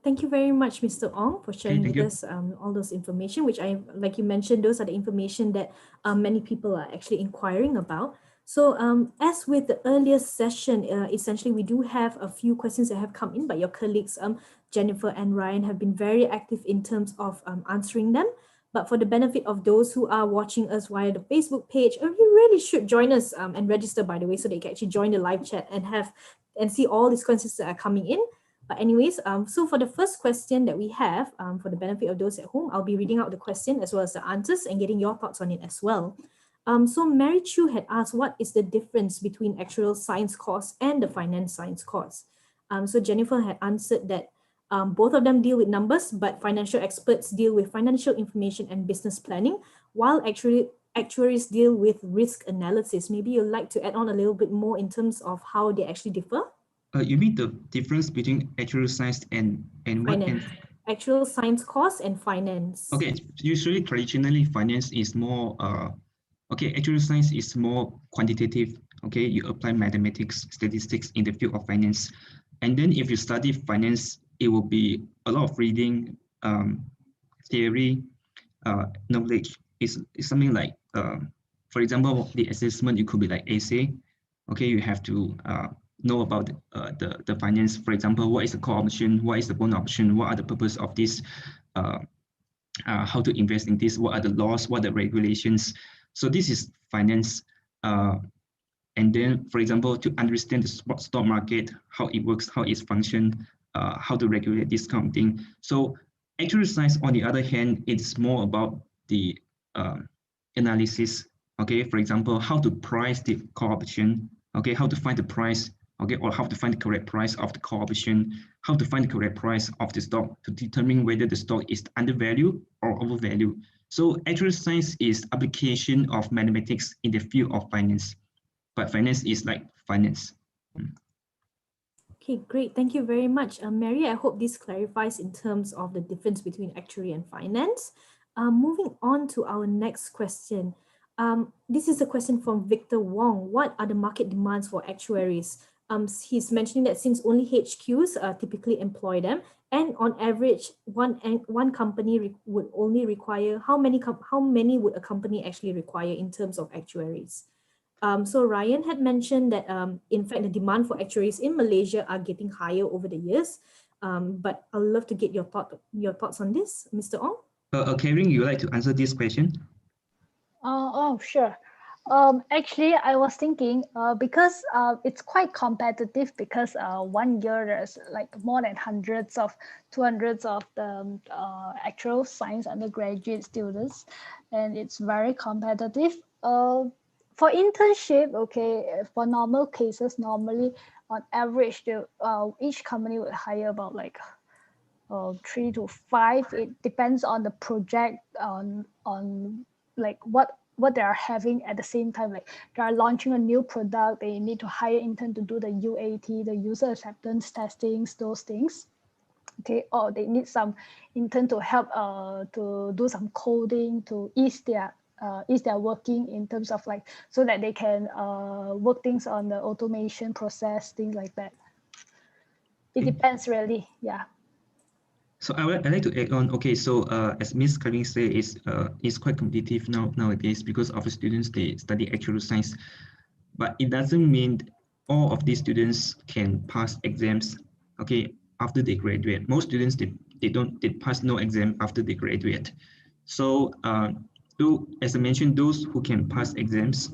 Thank you very much, Mr. Ong, for sharing with us all those information, which like you mentioned, those are the information that many people are actually inquiring about. So as with the earlier session, essentially we do have a few questions that have come in, but your colleagues, Jennifer and Ryan, have been very active in terms of answering them. But for the benefit of those who are watching us via the Facebook page, you really should join us and register, by the way, so they can actually join the live chat and see all these questions that are coming in. But anyways, so for the first question that we have, for the benefit of those at home, I'll be reading out the question as well as the answers and getting your thoughts on it as well. So Mary Chu had asked, what is the difference between actuarial science course and the finance science course? So Jennifer had answered that both of them deal with numbers, but financial experts deal with financial information and business planning, while actuaries deal with risk analysis. Maybe you'd like to add on a little bit more in terms of how they actually differ? You mean the difference between actuarial science and what? Finance. Actuarial science course and finance. Okay, usually traditionally finance is more okay, actuarial science is more quantitative. Okay, you apply mathematics, statistics in the field of finance, and then if you study finance, it will be a lot of reading, theory, knowledge. It's something like for example, the assessment, it could be like essay. Okay, you have to know about the finance. For example, what is the call option? What is the bond option? What are the purpose of this? How to invest in this? What are the laws? What are the regulations? So this is finance. And then, for example, to understand the stock market, how it works, how it's function, how to regulate this kind of thing. So actuarial science, on the other hand, it's more about the analysis. Okay, for example, how to price the call option. Okay, how to find the price. Okay, or how to find the correct price of the call option. How to find the correct price of the stock to determine whether the stock is undervalued or overvalued. So actuarial science is application of mathematics in the field of finance. But finance is like finance. Okay, great. Thank you very much. Mary, I hope this clarifies in terms of the difference between actuary and finance. Moving on to our next question. This is a question from Victor Wong. What are the market demands for actuaries? He's mentioning that since only HQs typically employ them, and on average, one company would only require, how many would a company actually require in terms of actuaries? So Ryan had mentioned that in fact the demand for actuaries in Malaysia are getting higher over the years. But I'd love to get your thoughts on this, Mr. Ong. Karen, you would like to answer this question? Oh, sure. Actually, I was thinking because it's quite competitive because 1 year there's like more than 200s of the actual science undergraduate students, and it's very competitive. For internship, okay, for normal cases, normally on average, each company would hire about like 3 to 5. It depends on the project, on like what they are having at the same time. Like they are launching a new product, they need to hire intern to do the UAT, the user acceptance testings, those things. Okay, or they need some intern to help to do some coding to ease their working in terms of like so that they can work things on the automation process, things like that. It depends really, yeah. So I'd like to add on. Okay, so as Miss Karen said, it's quite competitive nowadays because of the students, they study actuarial science, but it doesn't mean all of these students can pass exams. Okay, after they graduate, most students they pass no exam after they graduate. So as I mentioned, those who can pass exams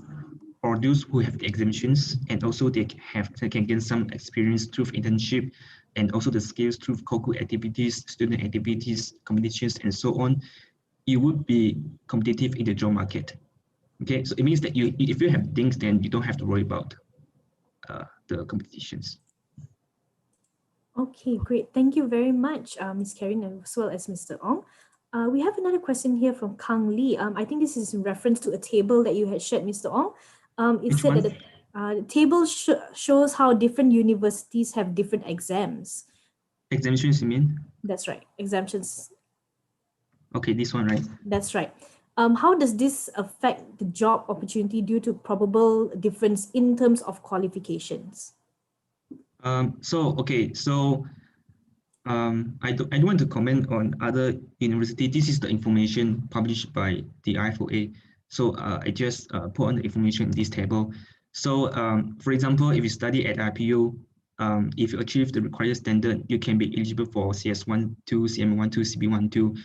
or those who have exemptions, and also they can gain some experience through internship and also the skills through co-curricular activities, student activities, competitions, and so on, you would be competitive in the job market. Okay, so it means that if you have things, then you don't have to worry about the competitions. Okay, great. Thank you very much, Ms. Karen, as well as Mr. Ong. We have another question here from Kang Lee. I think this is in reference to a table that you had shared, Mr. Ong. It said that the table shows how different universities have different exams. Exemptions, you mean? That's right, exemptions. Okay, this one, right? That's right. How does this affect the job opportunity due to probable difference in terms of qualifications? I don't want to comment on other university. This is the information published by the IFOA. So I just put on the information in this table. So for example, if you study at IPU, if you achieve the required standard, you can be eligible for CS12, CM12, CB12.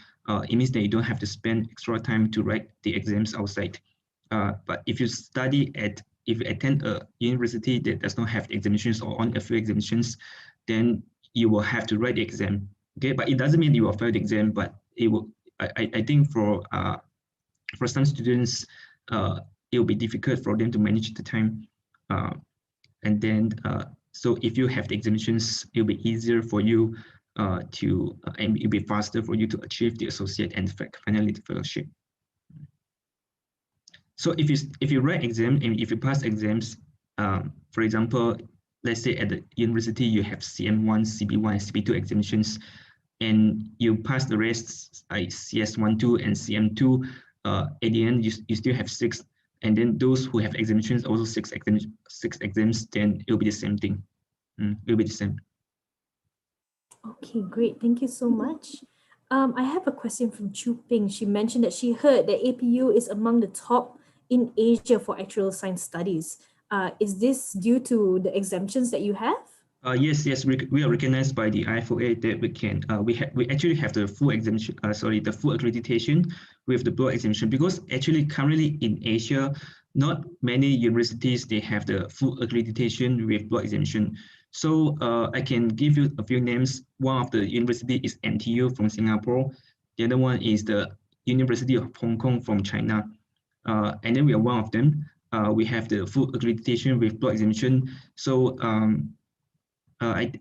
It means that you don't have to spend extra time to write the exams outside. But if you attend a university that does not have examinations or on a few examinations, then you will have to write the exam. Okay, but it doesn't mean you will fail the exam, but it will. I think for some students, it will be difficult for them to manage the time, and then so if you have the examinations, it will be easier for you and it will be faster for you to achieve the associate and finally the fellowship. So if you write exam and if you pass exams, for example, let's say at the university you have CM1, CB1, and CB2 examinations, and you pass the rest like CS12 and CM2, at the end you still have 6, and then those who have examinations also 6 exams, then it will be the same thing. It will be the same. Okay, great. Thank you so much. I have a question from Chu Ping. She mentioned that she heard that APU is among the top in Asia for actuarial science studies. Is this due to the exemptions that you have? Yes, we are recognized by the IFOA that we can we actually have the full exemption. The full accreditation with the broad exemption, because actually currently in Asia, not many universities they have the full accreditation with broad exemption. So I can give you a few names. One of the university is NTU from Singapore. The other one is the University of Hong Kong from China. And then we are one of them. We have the full accreditation with broad exemption. So I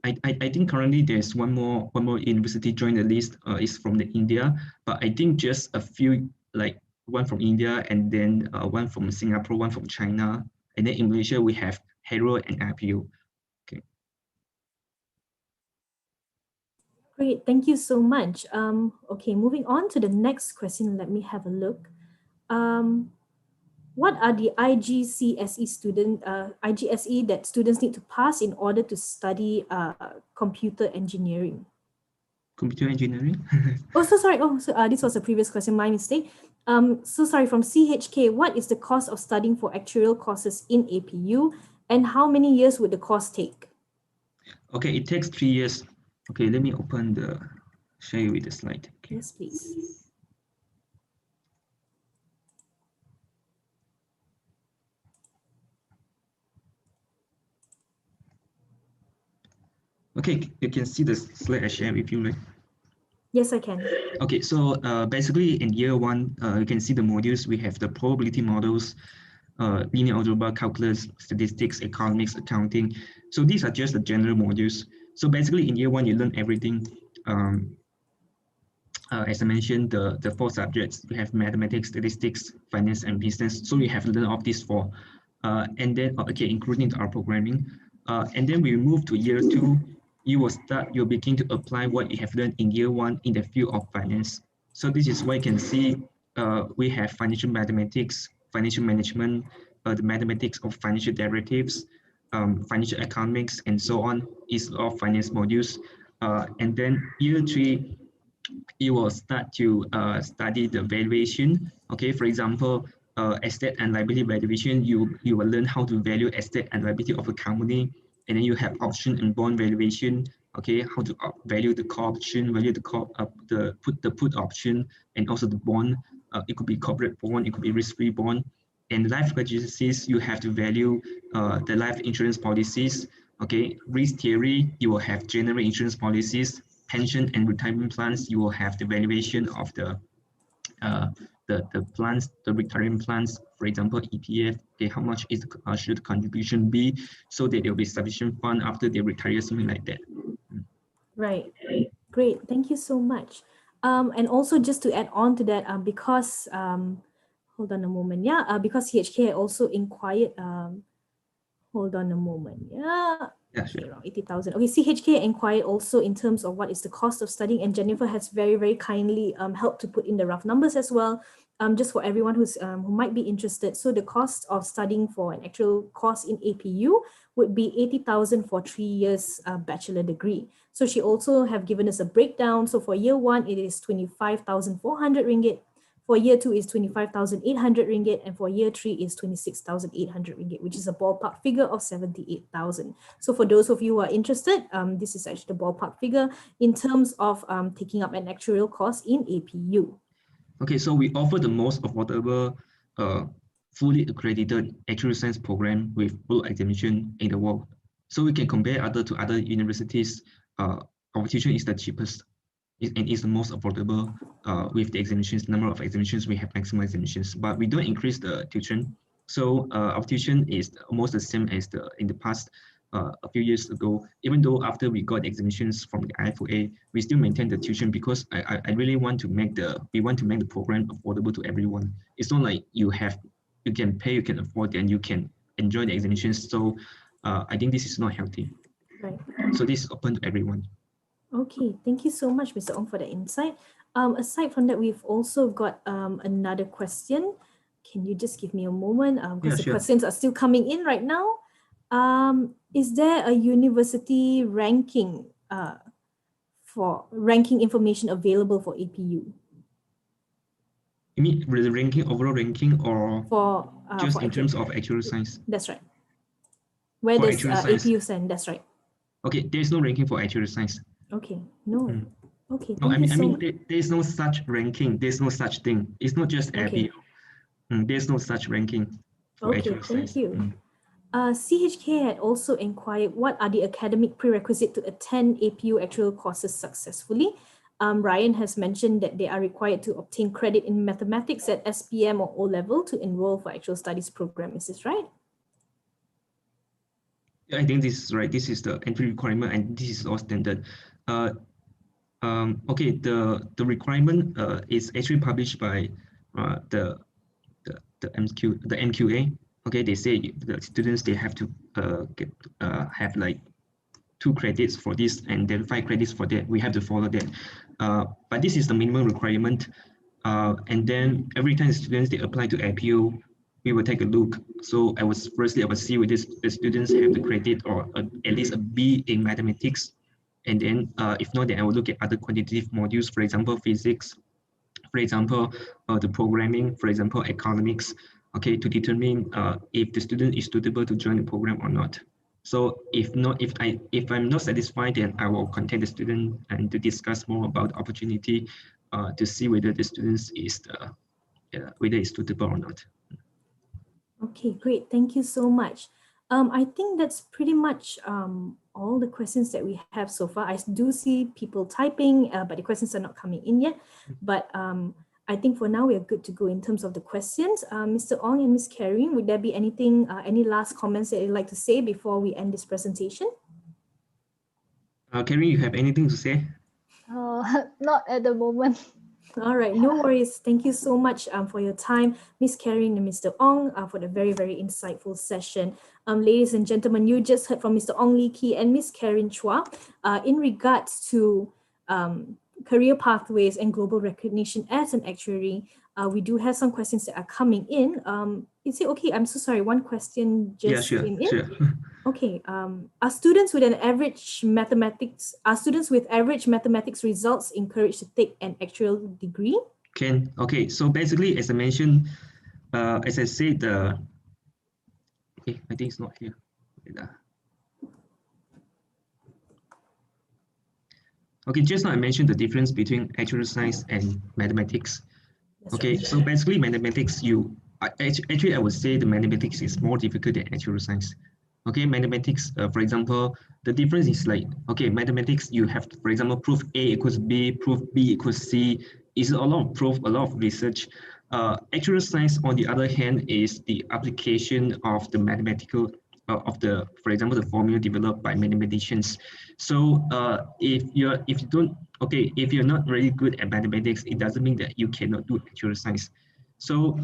think currently there's one more university joined the list is from the India, but I think just a few, like one from India and then one from Singapore, one from China, and then in Malaysia we have Hero and IPU. Okay. Great, thank you so much. Okay, moving on to the next question. Let me have a look. What are the IGCSE that students need to pass in order to study computer engineering? Computer engineering? Oh, so sorry. Oh, so this was a previous question, my mistake. So sorry, from CHK, what is the cost of studying for actuarial courses in APU, and how many years would the course take? Okay, it takes 3 years. Okay, let me share you with the slide. Okay. Yes, please. Okay, you can see the slide I share with you, right? Yes, I can. Okay, so basically in year 1, you can see the modules. We have the probability models, linear algebra, calculus, statistics, economics, accounting. So these are just the general modules. So basically in year 1, you learn everything. As I mentioned, the 4 subjects, we have mathematics, statistics, finance, and business. So we have learned all these 4. And then, okay, including our programming. And then we move to year 2, you'll begin to apply what you have learned in year 1 in the field of finance. So this is why you can see we have financial mathematics, financial management, the mathematics of financial derivatives, financial economics, and so on is all finance modules. And then year 3, you will start to study the valuation. Okay, for example, asset and liability valuation, you will learn how to value asset and liability of a company. And then you have option and bond valuation. Okay, how to value the call option, value the put option, and also the bond. It could be corporate bond, it could be risk-free bond. And life policies, you have to value the life insurance policies. Okay, risk theory, you will have general insurance policies. Pension and retirement plans, you will have the valuation of the plans, the retirement plans, for example, EPF. Okay, how much should the contribution be so that there will be sufficient fund after they retire, something like that. Right. Great. Thank you so much. And also just to add on to that, because hold on a moment. Yeah, because CHK also inquired. Hold on a moment. Yeah. Yeah, sure. Okay, around 80,000. Okay, CHK inquired also in terms of what is the cost of studying, and Jennifer has very, very kindly helped to put in the rough numbers as well, just for everyone who might be interested. So the cost of studying for an actual course in APU would be 80,000 for 3 years bachelor degree. So she also have given us a breakdown. So for year 1, it is 25,400 ringgit. For year 2 is 25,800 ringgit, and for year 3 is 26,800 ringgit, which is a ballpark figure of 78,000. So for those of you who are interested, this is actually the ballpark figure in terms of taking up an actuarial course in APU. Okay, so we offer the most affordable, fully accredited actuarial science program with full examination in the world. So we can compare to other universities. Our tuition is the cheapest and is the most affordable with the examinations, number of examinations, we have maximum examinations, but we don't increase the tuition. So our tuition is almost the same as in the past a few years ago. Even though after we got examinations from the IFOA, we still maintain the tuition because I really want to make we want to make the program affordable to everyone. It's not like you can pay, you can afford, and you can enjoy the examinations. So I think this is not healthy. Right. So this is open to everyone. Okay, thank you so much, Mr. Ong, for the insight. Aside from that, we've also got another question. Can you just give me a moment? Because the questions are still coming in right now. Is there a university ranking for ranking information available for APU? You mean the ranking, overall ranking, or? For Just in terms of actual science. That's right. Where For does actual science. APU stand? That's right. Okay, there's no ranking for actual science. Okay, no. Okay, No, thank you so much. there's no such ranking. There's no such thing. It's not just Okay. APU. There's no such ranking for Okay, actual science. thank you. CHK had also inquired what are the academic prerequisites to attend APU actual courses successfully. Ryan has mentioned that they are required to obtain credit in mathematics at SPM or O level to enroll for actual studies program. Is this right? I think this is right. This is the entry requirement, and this is all standard. Okay, the requirement is actually published by the MQA. Okay, they say the students, they have to have like 2 credits for this and then 5 credits for that. We have to follow that. But this is the minimum requirement. And then every time the students, they apply to APU, we will take a look. So I will see whether the students have the credit or at least a B in mathematics. And then if not, then I will look at other quantitative modules, for example, physics, for example, the programming, for example, economics, okay, to determine if the student is suitable to join the program or not. So if I'm not satisfied, then I will contact the student and to discuss more about the opportunity to see whether the students is whether it's suitable or not. Okay, great. Thank you so much. I think that's pretty much all the questions that we have so far. I do see people typing, but the questions are not coming in yet. But I think for now we are good to go in terms of the questions. Mr. Ong and Ms. Karen, would there be anything, any last comments that you'd like to say before we end this presentation? Karen, you have anything to say? Not at the moment. All right, no worries. Thank you so much for your time, Ms. Karen and Mr. Ong, for the very, very insightful session. Ladies and gentlemen, you just heard from Mr. Ong Lee Kee and Ms. Karen Chua in regards to career pathways and global recognition as an actuary. We do have some questions that are coming in. Is it okay? I'm so sorry. One question just came in. Sure. Okay. Are students with average mathematics results encouraged to take an actual degree? Okay. So basically, as I mentioned, as I said, okay, I think it's not here. Okay, just now I mentioned the difference between actual science and mathematics. Okay, so basically mathematics, actually I would say the mathematics is more difficult than actual science. Okay, mathematics, for example, the difference is like, okay, mathematics, you have to, for example, prove A equals B, prove B equals C. Is a lot of proof, a lot of research. Actual science, on the other hand, is the application of the mathematical, for example, the formula developed by mathematicians. So if you're not really good at mathematics, it doesn't mean that you cannot do actual science. So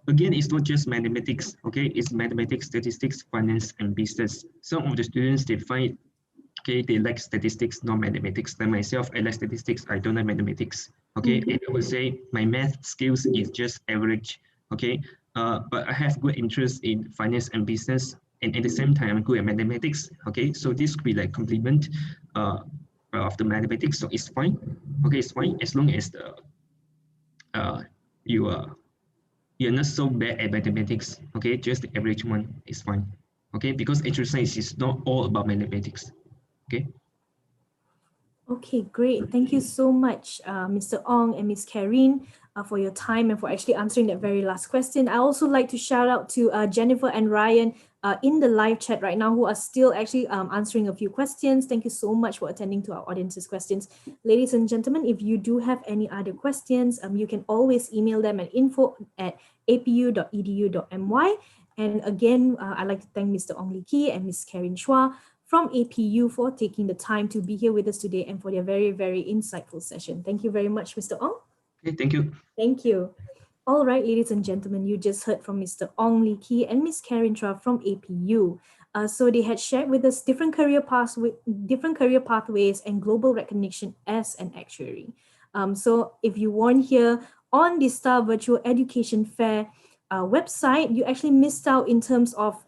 again, it's not just mathematics, okay? It's mathematics, statistics, finance, and business. Some of the students, they find, okay, they like statistics, not mathematics. Like myself, I like statistics, I don't like mathematics, okay? And I would say my math skills is just average, okay? But I have good interest in finance and business, and at the same time, I'm good at mathematics, okay? So this could be like complement of the mathematics, so it's fine, okay? It's fine as long as you're not so bad at mathematics, okay? Just the average one is fine, okay? Because actual science is not all about mathematics, okay? Okay, great. Thank you so much, Mr. Ong and Ms. Karen, for your time and for actually answering that very last question. I also like to shout out to Jennifer and Ryan in the live chat right now, who are still actually answering a few questions. Thank you so much for attending to our audience's questions. Ladies and gentlemen, if you do have any other questions, you can always email them at info@apu.edu.my. And again, I'd like to thank Mr. Ong Lee Kee and Ms. Karen Chua from APU for taking the time to be here with us today and for their very, very insightful session. Thank you very much, Mr. Ong. Okay, thank you. Thank you. All right, ladies and gentlemen, you just heard from Mr. Ong Lee Kee and Ms. Karen Chua from APU. So they had shared with us different career pathways and global recognition as an actuary. So if you weren't here on the Star Virtual Education Fair website, you actually missed out in terms of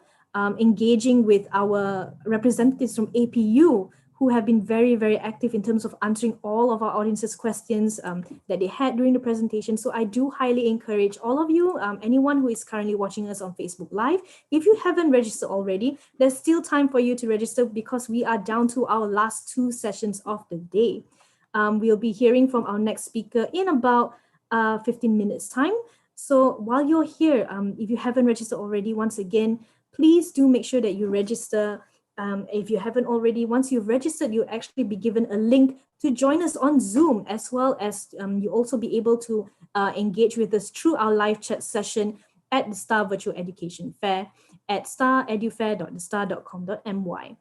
engaging with our representatives from APU, who who have been very, very active in terms of answering all of our audience's questions that they had during the presentation. So I do highly encourage all of you, anyone who is currently watching us on Facebook Live, if you haven't registered already, there's still time for you to register because we are down to our last 2 sessions of the day. We'll be hearing from our next speaker in about 15 minutes time. So while you're here, if you haven't registered already, once again, please do make sure that you register. If you haven't already, once you've registered, you'll actually be given a link to join us on Zoom, as well as you also be able to engage with us through our live chat session at the Star Virtual Education Fair at staredufair.thestar.com.my.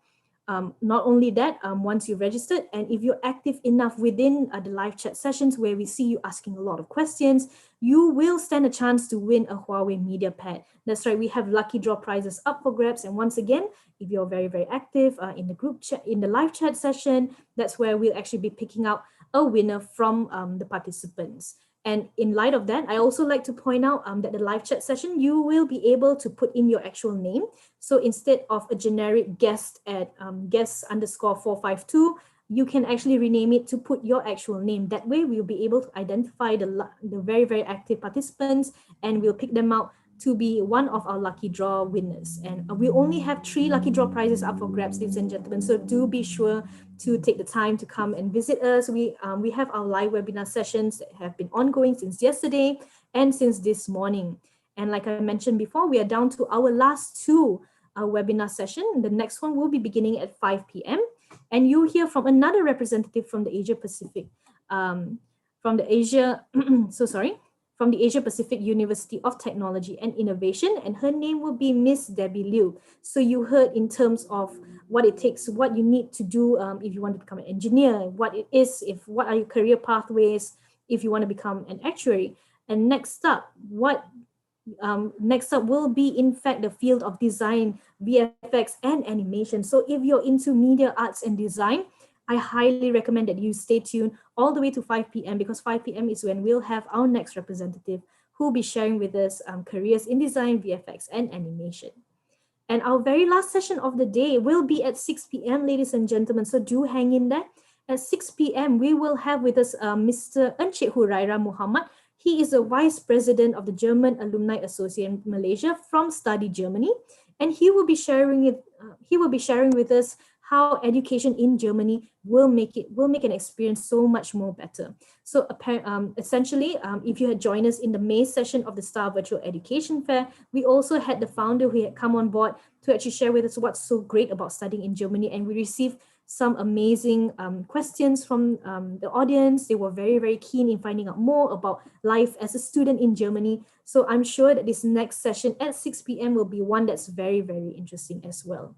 Not only that, once you've registered, and if you're active enough within the live chat sessions where we see you asking a lot of questions, you will stand a chance to win a Huawei MediaPad. That's right, we have lucky draw prizes up for grabs. And once again, if you're very, very active in the group chat, in the live chat session, that's where we'll actually be picking out a winner from the participants. And in light of that, I also like to point out that the live chat session, you will be able to put in your actual name. So instead of a generic guest at guest_452, you can actually rename it to put your actual name. That way, we'll be able to identify the very, very active participants, and we'll pick them out to be one of our lucky draw winners. And we only have 3 lucky draw prizes up for grabs, ladies and gentlemen. So do be sure to take the time to come and visit us. We have our live webinar sessions that have been ongoing since yesterday and since this morning. And like I mentioned before, we are down to our last 2 webinar session. The next one will be beginning at 5 p.m. And you'll hear from another representative from the Asia Pacific, from the Asia Pacific University of Technology and Innovation, and her name will be Miss Debbie Liu. So you heard in terms of what it takes, what you need to do if you want to become an engineer, what it is, what are your career pathways if you want to become an actuary. And next up will be, in fact, the field of design, VFX, and animation. So if you're into media arts and design, I highly recommend that you stay tuned all the way to 5 p.m. because 5 p.m. is when we'll have our next representative who will be sharing with us careers in design, VFX, and animation. And our very last session of the day will be at 6 p.m., ladies and gentlemen. So do hang in there. At 6 p.m., we will have with us Mr. Encik Huraira Muhammad. He is the Vice President of the German Alumni Association Malaysia from Study Germany, and he will be sharing with us how education in Germany will make an experience so much more better. So essentially, if you had joined us in the May session of the Star Virtual Education Fair, we also had the founder who had come on board to actually share with us what's so great about studying in Germany, and we received some amazing questions from the audience. They were very, very keen in finding out more about life as a student in Germany. So I'm sure that this next session at 6 p.m. will be one that's very, very interesting as well.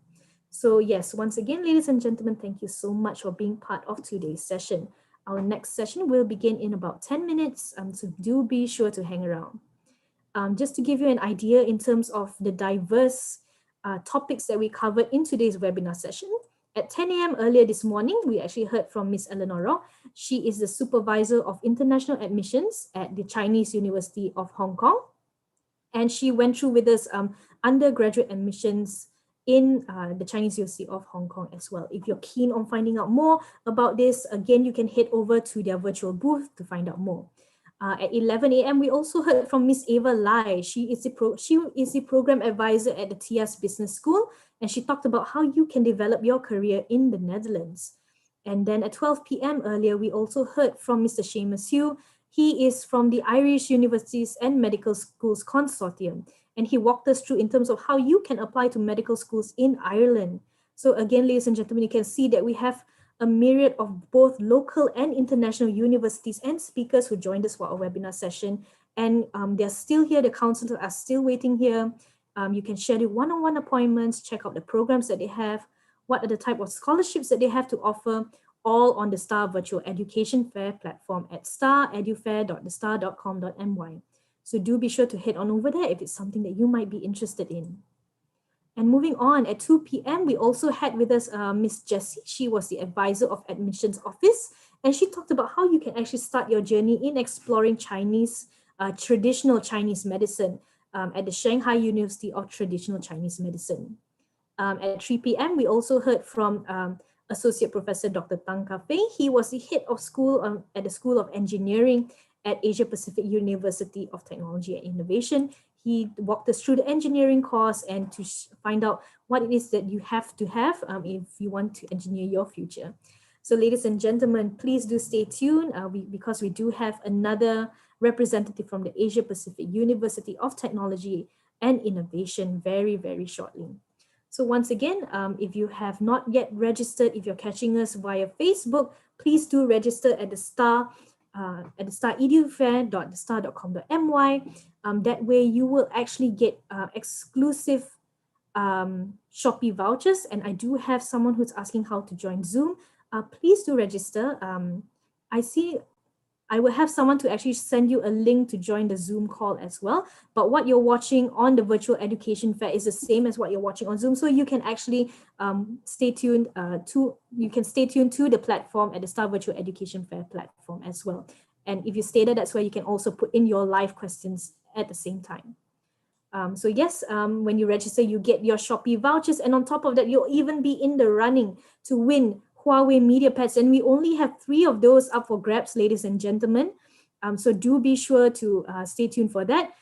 So yes, once again, ladies and gentlemen, thank you so much for being part of today's session. Our next session will begin in about 10 minutes, so do be sure to hang around. Just to give you an idea in terms of the diverse topics that we covered in today's webinar session, at 10 a.m. earlier this morning, we actually heard from Miss Eleanor. She is the Supervisor of International Admissions at the Chinese University of Hong Kong. And she went through with us undergraduate admissions in the Chinese University of Hong Kong as well. If you're keen on finding out more about this, again, you can head over to their virtual booth to find out more. At 11 a.m., we also heard from Miss Ava Lai. She is the program advisor at the TIAS Business School, and she talked about how you can develop your career in the Netherlands. And then at 12 p.m. earlier, we also heard from Mr. Seamus Hugh. He is from the Irish Universities and Medical Schools Consortium, and he walked us through in terms of how you can apply to medical schools in Ireland. So again, ladies and gentlemen, you can see that we have a myriad of both local and international universities and speakers who joined us for our webinar session. And they're still here, the counselors are still waiting here. You can schedule one-on-one appointments, check out the programs that they have, what are the type of scholarships that they have to offer, all on the Star Virtual Education Fair platform at staredufair.thestar.com.my. So do be sure to head on over there if it's something that you might be interested in. And moving on, at 2 p.m., we also had with us Miss Jessie. She was the advisor of admissions office, and she talked about how you can actually start your journey in exploring traditional Chinese medicine at the Shanghai University of Traditional Chinese Medicine. At 3 p.m., we also heard from Associate Professor Dr. Tang Ka-fei. He was the head of school at the School of Engineering at Asia Pacific University of Technology and Innovation. He walked us through the engineering course and to find out what it is that you have to have if you want to engineer your future. So ladies and gentlemen, please do stay tuned because we do have another representative from the Asia Pacific University of Technology and Innovation very, very shortly. So once again, if you have not yet registered, if you're catching us via Facebook, please do register at the Star at the staredufair.thestar.com.my. That way you will actually get exclusive Shopee vouchers. And I do have someone who's asking how to join Zoom. Please do register. I see I will have someone to actually send you a link to join the Zoom call as well. But what you're watching on the virtual education fair is the same as what you're watching on Zoom. So you can actually stay tuned to the platform at the Star Virtual Education Fair platform as well. And if you stay there, that's where you can also put in your live questions at the same time. So yes, when you register, you get your Shopee vouchers. And on top of that, you'll even be in the running to win Huawei MediaPads. And we only have 3 of those up for grabs, ladies and gentlemen. So do be sure to stay tuned for that.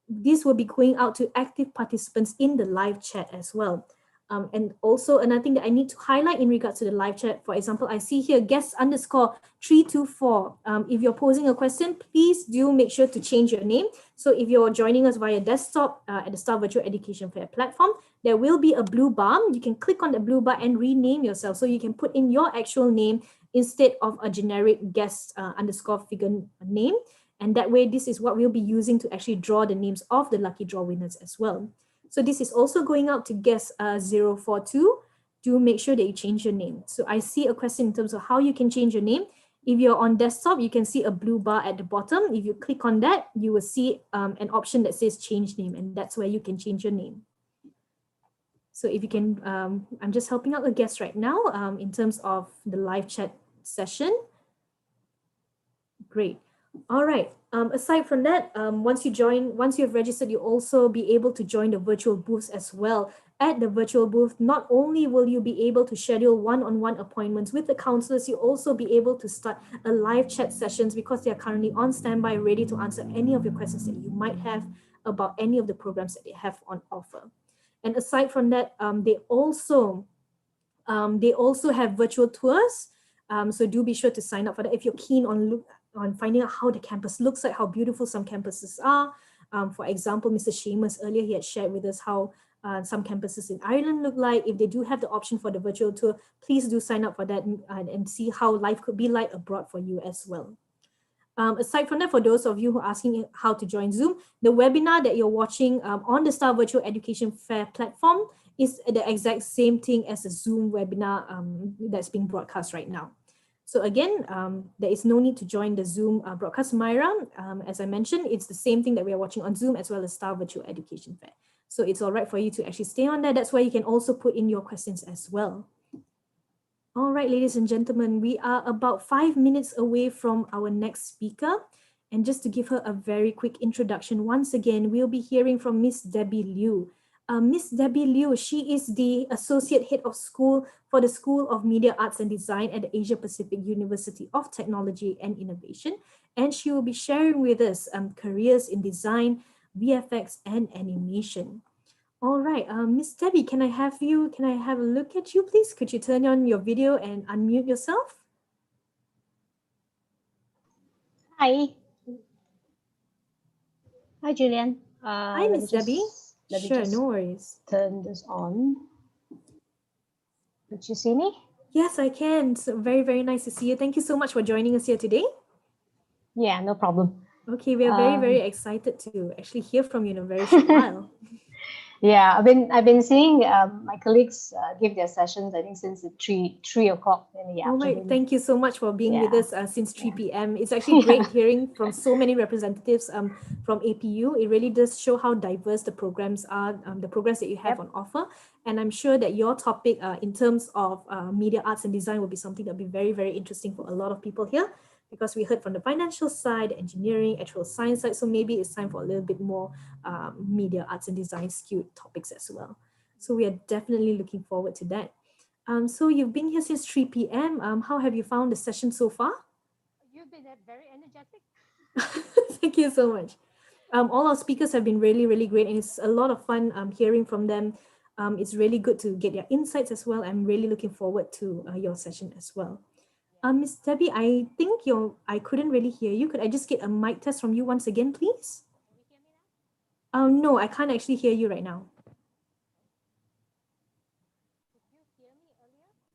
This will be going out to active participants in the live chat as well. And also another thing that I need to highlight in regards to the live chat, for example, I see here guest_324. If you're posing a question, please do make sure to change your name. So if you're joining us via desktop at the Star Virtual Education Fair platform, there will be a blue bar. You can click on the blue bar and rename yourself. So you can put in your actual name instead of a generic guest_figure name. And that way, this is what we'll be using to actually draw the names of the lucky draw winners as well. So this is also going out to guest 042. Do make sure that you change your name. So I see a question in terms of how you can change your name. If you're on desktop, you can see a blue bar at the bottom. If you click on that, you will see an option that says change name, and that's where you can change your name. So if you can, I'm just helping out the guests right now in terms of the live chat session. Great. All right. Aside from that, once you have registered, you'll also be able to join the virtual booths as well. At the virtual booth, not only will you be able to schedule one-on-one appointments with the counselors, you'll also be able to start a live chat sessions because they are currently on standby, ready to answer any of your questions that you might have about any of the programs that they have on offer. And aside from that, they also have virtual tours. So do be sure to sign up for that if you're keen on finding out how the campus looks like, how beautiful some campuses are. For example, Mr. Seamus earlier, he had shared with us how some campuses in Ireland look like. If they do have the option for the virtual tour, please do sign up for that and see how life could be like abroad for you as well. Aside from that, for those of you who are asking how to join Zoom, the webinar that you're watching on the Star Virtual Education Fair platform is the exact same thing as a Zoom webinar that's being broadcast right now. So again, there is no need to join the Zoom broadcast, Myra. As I mentioned, it's the same thing that we are watching on Zoom as well as Star Virtual Education Fair. So it's all right for you to actually stay on there. That's why you can also put in your questions as well. All right, ladies and gentlemen, we are about 5 minutes away from our next speaker. And just to give her a very quick introduction, once again, we'll be hearing from Miss Debbie Liu. Miss Debbie Liu, she is the Associate Head of School for the School of Media Arts and Design at the Asia Pacific University of Technology and Innovation. And she will be sharing with us careers in design, VFX, and animation. All right, Miss Debbie, can I have a look at you, please? Could you turn on your video and unmute yourself? Hi. Hi, Julian. Hi, Miss Debbie. Sure, no worries. Turn this on. Did you see me? Yes, I can. So very, very nice to see you. Thank you so much for joining us here today. Yeah, no problem. Okay, we are very, very excited to actually hear from you in a very short while. Yeah, I've been seeing my colleagues give their sessions, I think, since 3 o'clock in the afternoon. Right. Thank you so much for being with us since 3 p.m. It's actually great hearing from so many representatives from APU. It really does show how diverse the programs are, the programs that you have on offer. And I'm sure that your topic in terms of media arts and design will be something that'll be very, very interesting for a lot of people here, because we heard from the financial side, engineering, actual science side. So maybe it's time for a little bit more media arts and design skewed topics as well. So we are definitely looking forward to that. So you've been here since 3 p.m. How have you found the session so far? You've been very energetic. Thank you so much. All our speakers have been really, really great, and it's a lot of fun hearing from them. It's really good to get their insights as well. I'm really looking forward to your session as well. Miss Debbie, I think I couldn't really hear you. Could I just get a mic test from you once again, please? No, I can't actually hear you right now.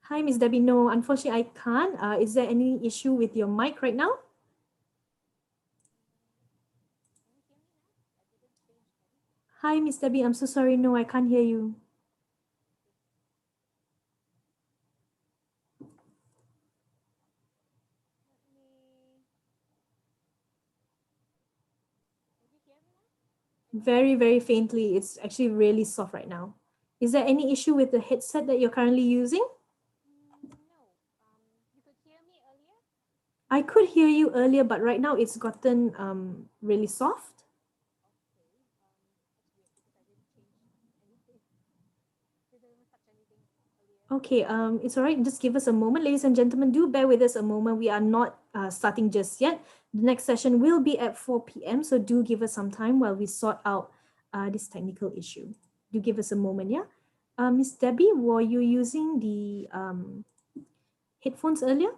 Hi, Miss Debbie. No, unfortunately, I can't. Is there any issue with your mic right now? Hi, Miss Debbie. I'm so sorry. No, I can't hear you. Very, very faintly. It's actually really soft right now. Is there any issue with the headset that you're currently using? I could hear you earlier, but right now it's gotten really soft. Okay, it's all right. Just give us a moment. Ladies and gentlemen, do bear with us a moment. We are not starting just yet. The next session will be at 4 p.m. So do give us some time while we sort out this technical issue. Do give us a moment, yeah? Miss Debbie, were you using the headphones earlier?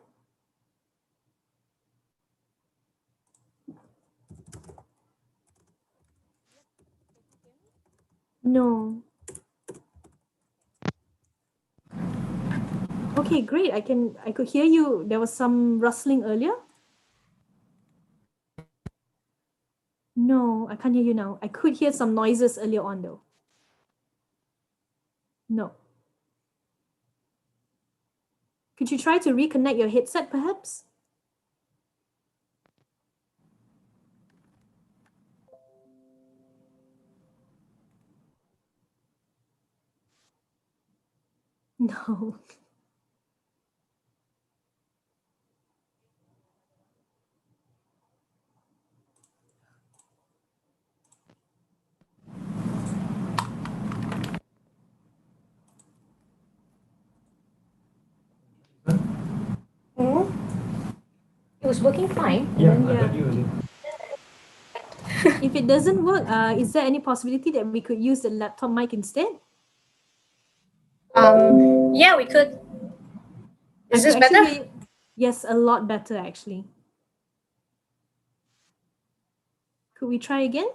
No. Okay, great. I could hear you. There was some rustling earlier. No, I can't hear you now. I could hear some noises earlier on though. No. Could you try to reconnect your headset perhaps? No. It was working fine. Yeah. If it doesn't work, is there any possibility that we could use the laptop mic instead? Yeah, we could. Is this I could better? actually yes, a lot better actually. Could we try again?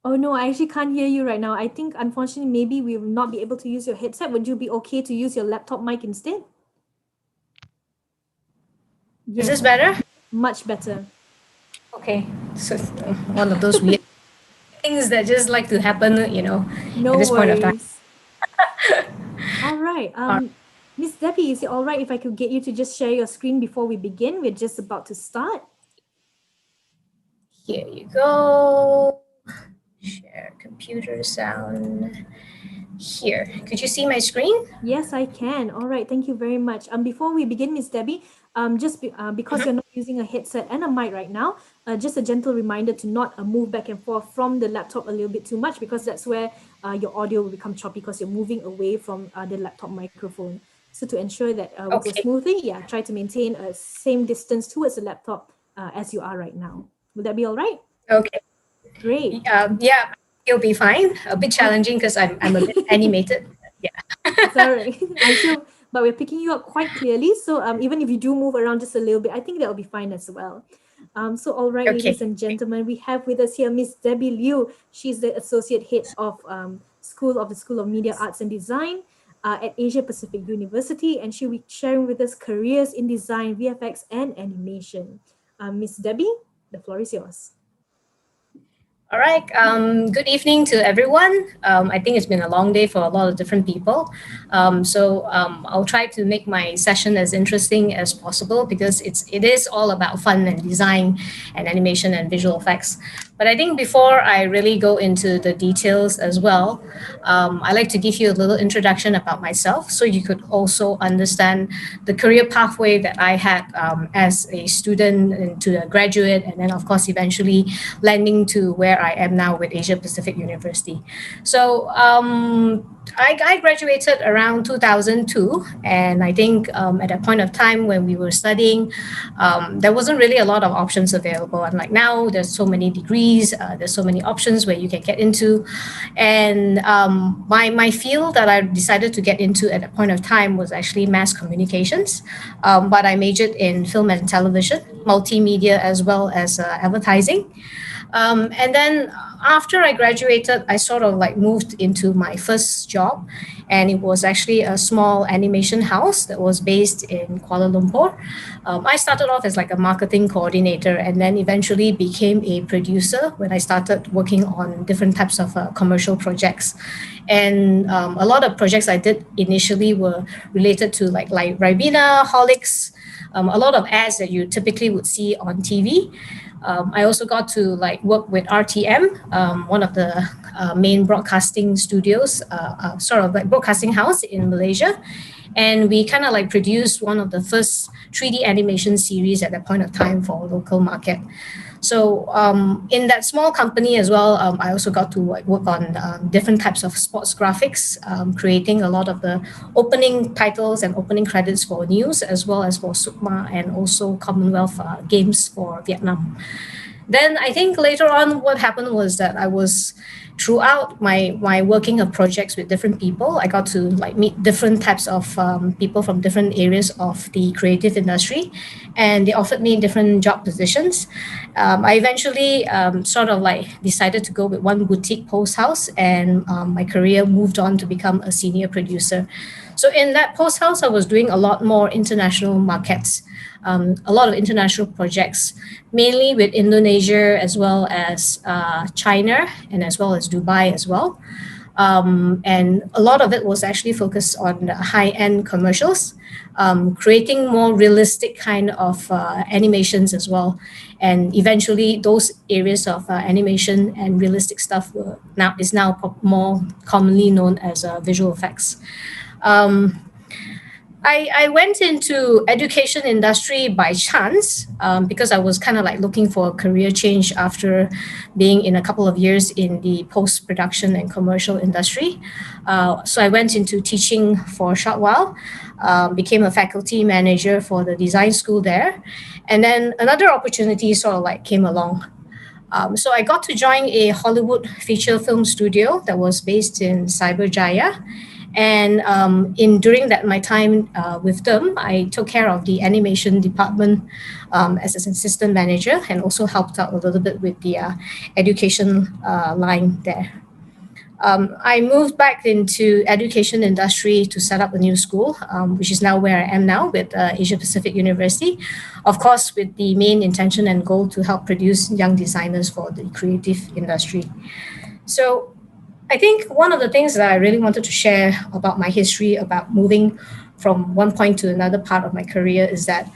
Oh no, I actually can't hear you right now. I think unfortunately maybe we will not be able to use your headset. Would you be okay to use your laptop mic instead? Is this better? Much better. Okay, so one of those weird things that just like to happen, No at this point of time. worries. All right. Miss Debbie, is it all right if I could get you to just share your screen before we begin? We're just about to start. Here you go. Share computer sound. Here. Could you see my screen? Yes, I can. All right. Thank you very much. Before we begin, Miss Debbie, because you're not using a headset and a mic right now, just a gentle reminder to not move back and forth from the laptop a little bit too much, because that's where your audio will become choppy because you're moving away from the laptop microphone. So to ensure that we go smoothly, try to maintain a same distance towards the laptop as you are right now. Would that be all right? Okay. Great. Yeah, it'll be fine. A bit challenging because I'm a bit animated. Yeah. Sorry, I'm sure, but we're picking you up quite clearly. So even if you do move around just a little bit, I think that will be fine as well. So all right, ladies and gentlemen, we have with us here Miss Debbie Liu. She's the Associate Head of School of Media Arts and Design at Asia Pacific University, and she'll be sharing with us careers in design, VFX, and animation. Miss Debbie, the floor is yours. All right. Good evening to everyone. I think it's been a long day for a lot of different people. So I'll try to make my session as interesting as possible because it is all about fun and design and animation and visual effects. But I think before I really go into the details as well, I'd like to give you a little introduction about myself so you could also understand the career pathway that I had as a student into a graduate, and then of course eventually landing to where I am now with Asia Pacific University. So I graduated around 2002, and I think at that point of time when we were studying, there wasn't really a lot of options available. Unlike now, there's so many degrees, there's so many options where you can get into, and my field that I decided to get into at that point of time was actually mass communications, but I majored in film and television, multimedia, as well as advertising. And then after I graduated, I sort of like moved into my first job, and it was actually a small animation house that was based in Kuala Lumpur. I started off as like a marketing coordinator, and then eventually became a producer when I started working on different types of commercial projects. And a lot of projects I did initially were related to like Ribena, Horlicks, a lot of ads that you typically would see on TV. I also got to like work with RTM, one of the main broadcasting studios, sort of like broadcasting house in Malaysia. And we kind of like produced one of the first 3D animation series at that point of time for local market. So in that small company as well, I also got to like work on different types of sports graphics, creating a lot of the opening titles and opening credits for news, as well as for SUKMA and also Commonwealth Games for Vietnam. Then I think later on what happened was that I was throughout my working of projects with different people, I got to like meet different types of people from different areas of the creative industry, and they offered me different job positions. I eventually sort of like decided to go with one boutique post house, and my career moved on to become a senior producer. So in that post house, I was doing a lot more international markets, a lot of international projects, mainly with Indonesia as well as China and as well as Dubai as well. And a lot of it was actually focused on the high-end commercials, creating more realistic kind of animations as well. And eventually, those areas of animation and realistic stuff is now more commonly known as visual effects. I went into education industry by chance because I was kind of like looking for a career change after being in a couple of years in the post-production and commercial industry. So I went into teaching for a short while, became a faculty manager for the design school there. And then another opportunity sort of like came along. So I got to join a Hollywood feature film studio that was based in Cyberjaya. And during my time with them, I took care of the animation department as an assistant manager, and also helped out a little bit with the education line there. I moved back into education industry to set up a new school, which is now where I am now with Asia Pacific University, of course, with the main intention and goal to help produce young designers for the creative industry. So I think one of the things that I really wanted to share about my history, about moving from one point to another part of my career, is that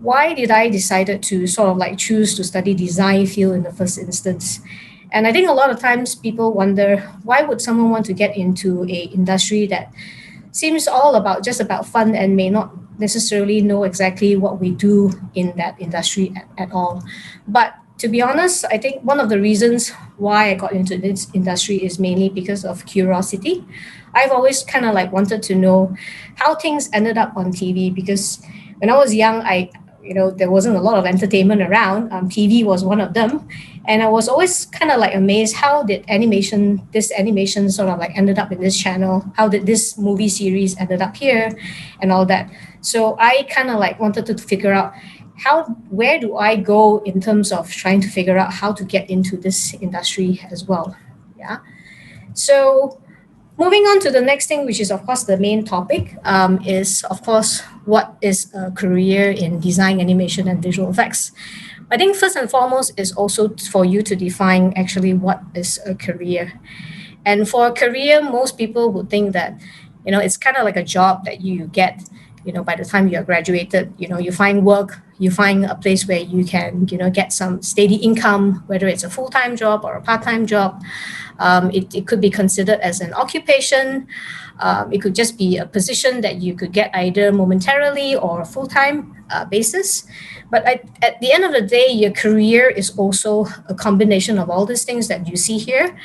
why did I decided to sort of like choose to study design field in the first instance? And I think a lot of times people wonder, why would someone want to get into a industry that seems all about just about fun and may not necessarily know exactly what we do in that industry at all. But to be honest, I think one of the reasons why I got into this industry is mainly because of curiosity. I've always kind of like wanted to know how things ended up on TV, because when I was young, there wasn't a lot of entertainment around. TV was one of them. And I was always kind of like amazed, how did this animation sort of like ended up in this channel? How did this movie series ended up here and all that? So I kind of like wanted to figure out where do I go in terms of trying to figure out how to get into this industry as well. Yeah. So moving on to the next thing, which is of course the main topic, is of course what is a career in design, animation, and visual effects. I think first and foremost is also for you to define actually what is a career. And for a career, most people would think that, it's kind of like a job that you get, by the time you're graduated. You find work, you find a place where you can, get some steady income, whether it's a full-time job or a part-time job. It could be considered as an occupation. It could just be a position that you could get either momentarily or a full-time basis. But at the end of the day, your career is also a combination of all these things that you see here.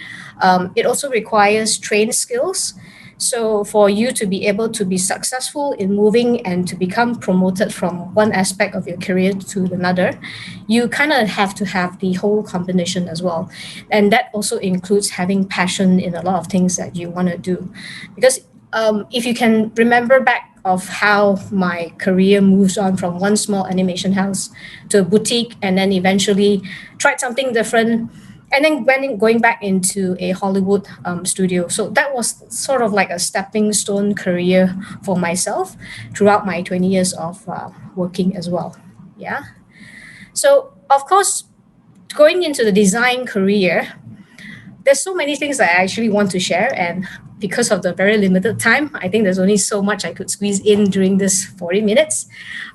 It also requires trained skills. So for you to be able to be successful in moving and to become promoted from one aspect of your career to another, you kind of have to have the whole combination as well. And that also includes having passion in a lot of things that you want to do. Because if you can remember back of how my career moves on from one small animation house to a boutique, and then eventually tried something different, and then going back into a Hollywood studio. So that was sort of like a stepping stone career for myself throughout my 20 years of working as well. Yeah. So of course, going into the design career, there's so many things that I actually want to share, and because of the very limited time, I think there's only so much I could squeeze in during this 40 minutes.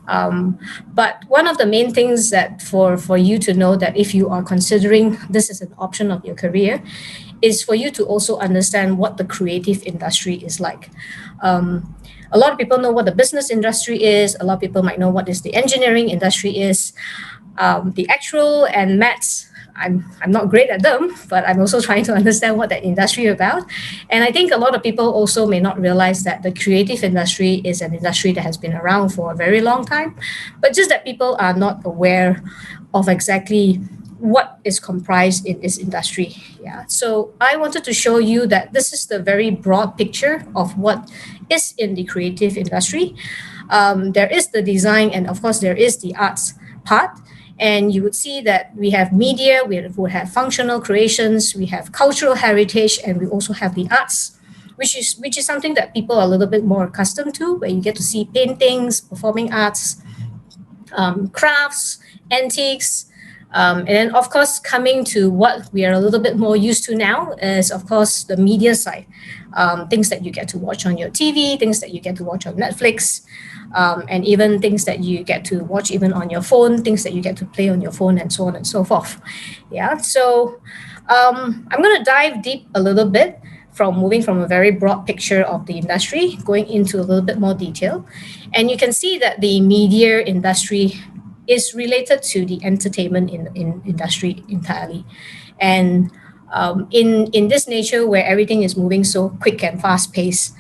But one of the main things that for you to know that if you are considering this as an option of your career is for you to also understand what the creative industry is like. A lot of people know what the business industry is. A lot of people might know what is the engineering industry is. The actual and maths, I'm not great at them, but I'm also trying to understand what that industry is about. And I think a lot of people also may not realize that the creative industry is an industry that has been around for a very long time, but just that people are not aware of exactly what is comprised in this industry. Yeah. So I wanted to show you that this is the very broad picture of what is in the creative industry. There is the design, and of course there is the arts part. And you would see that we have media, we have functional creations, we have cultural heritage, and we also have the arts, which is something that people are a little bit more accustomed to, where you get to see paintings, performing arts, crafts, antiques. And then, of course, coming to what we are a little bit more used to now is, of course, the media side. Things that you get to watch on your TV, things that you get to watch on Netflix, and even things that you get to watch even on your phone, things that you get to play on your phone, and so on and so forth. Yeah, so I'm going to dive deep a little bit from moving from a very broad picture of the industry, going into a little bit more detail. And you can see that the media industry is related to the entertainment in industry entirely. And in this nature where everything is moving so quick and fast paced,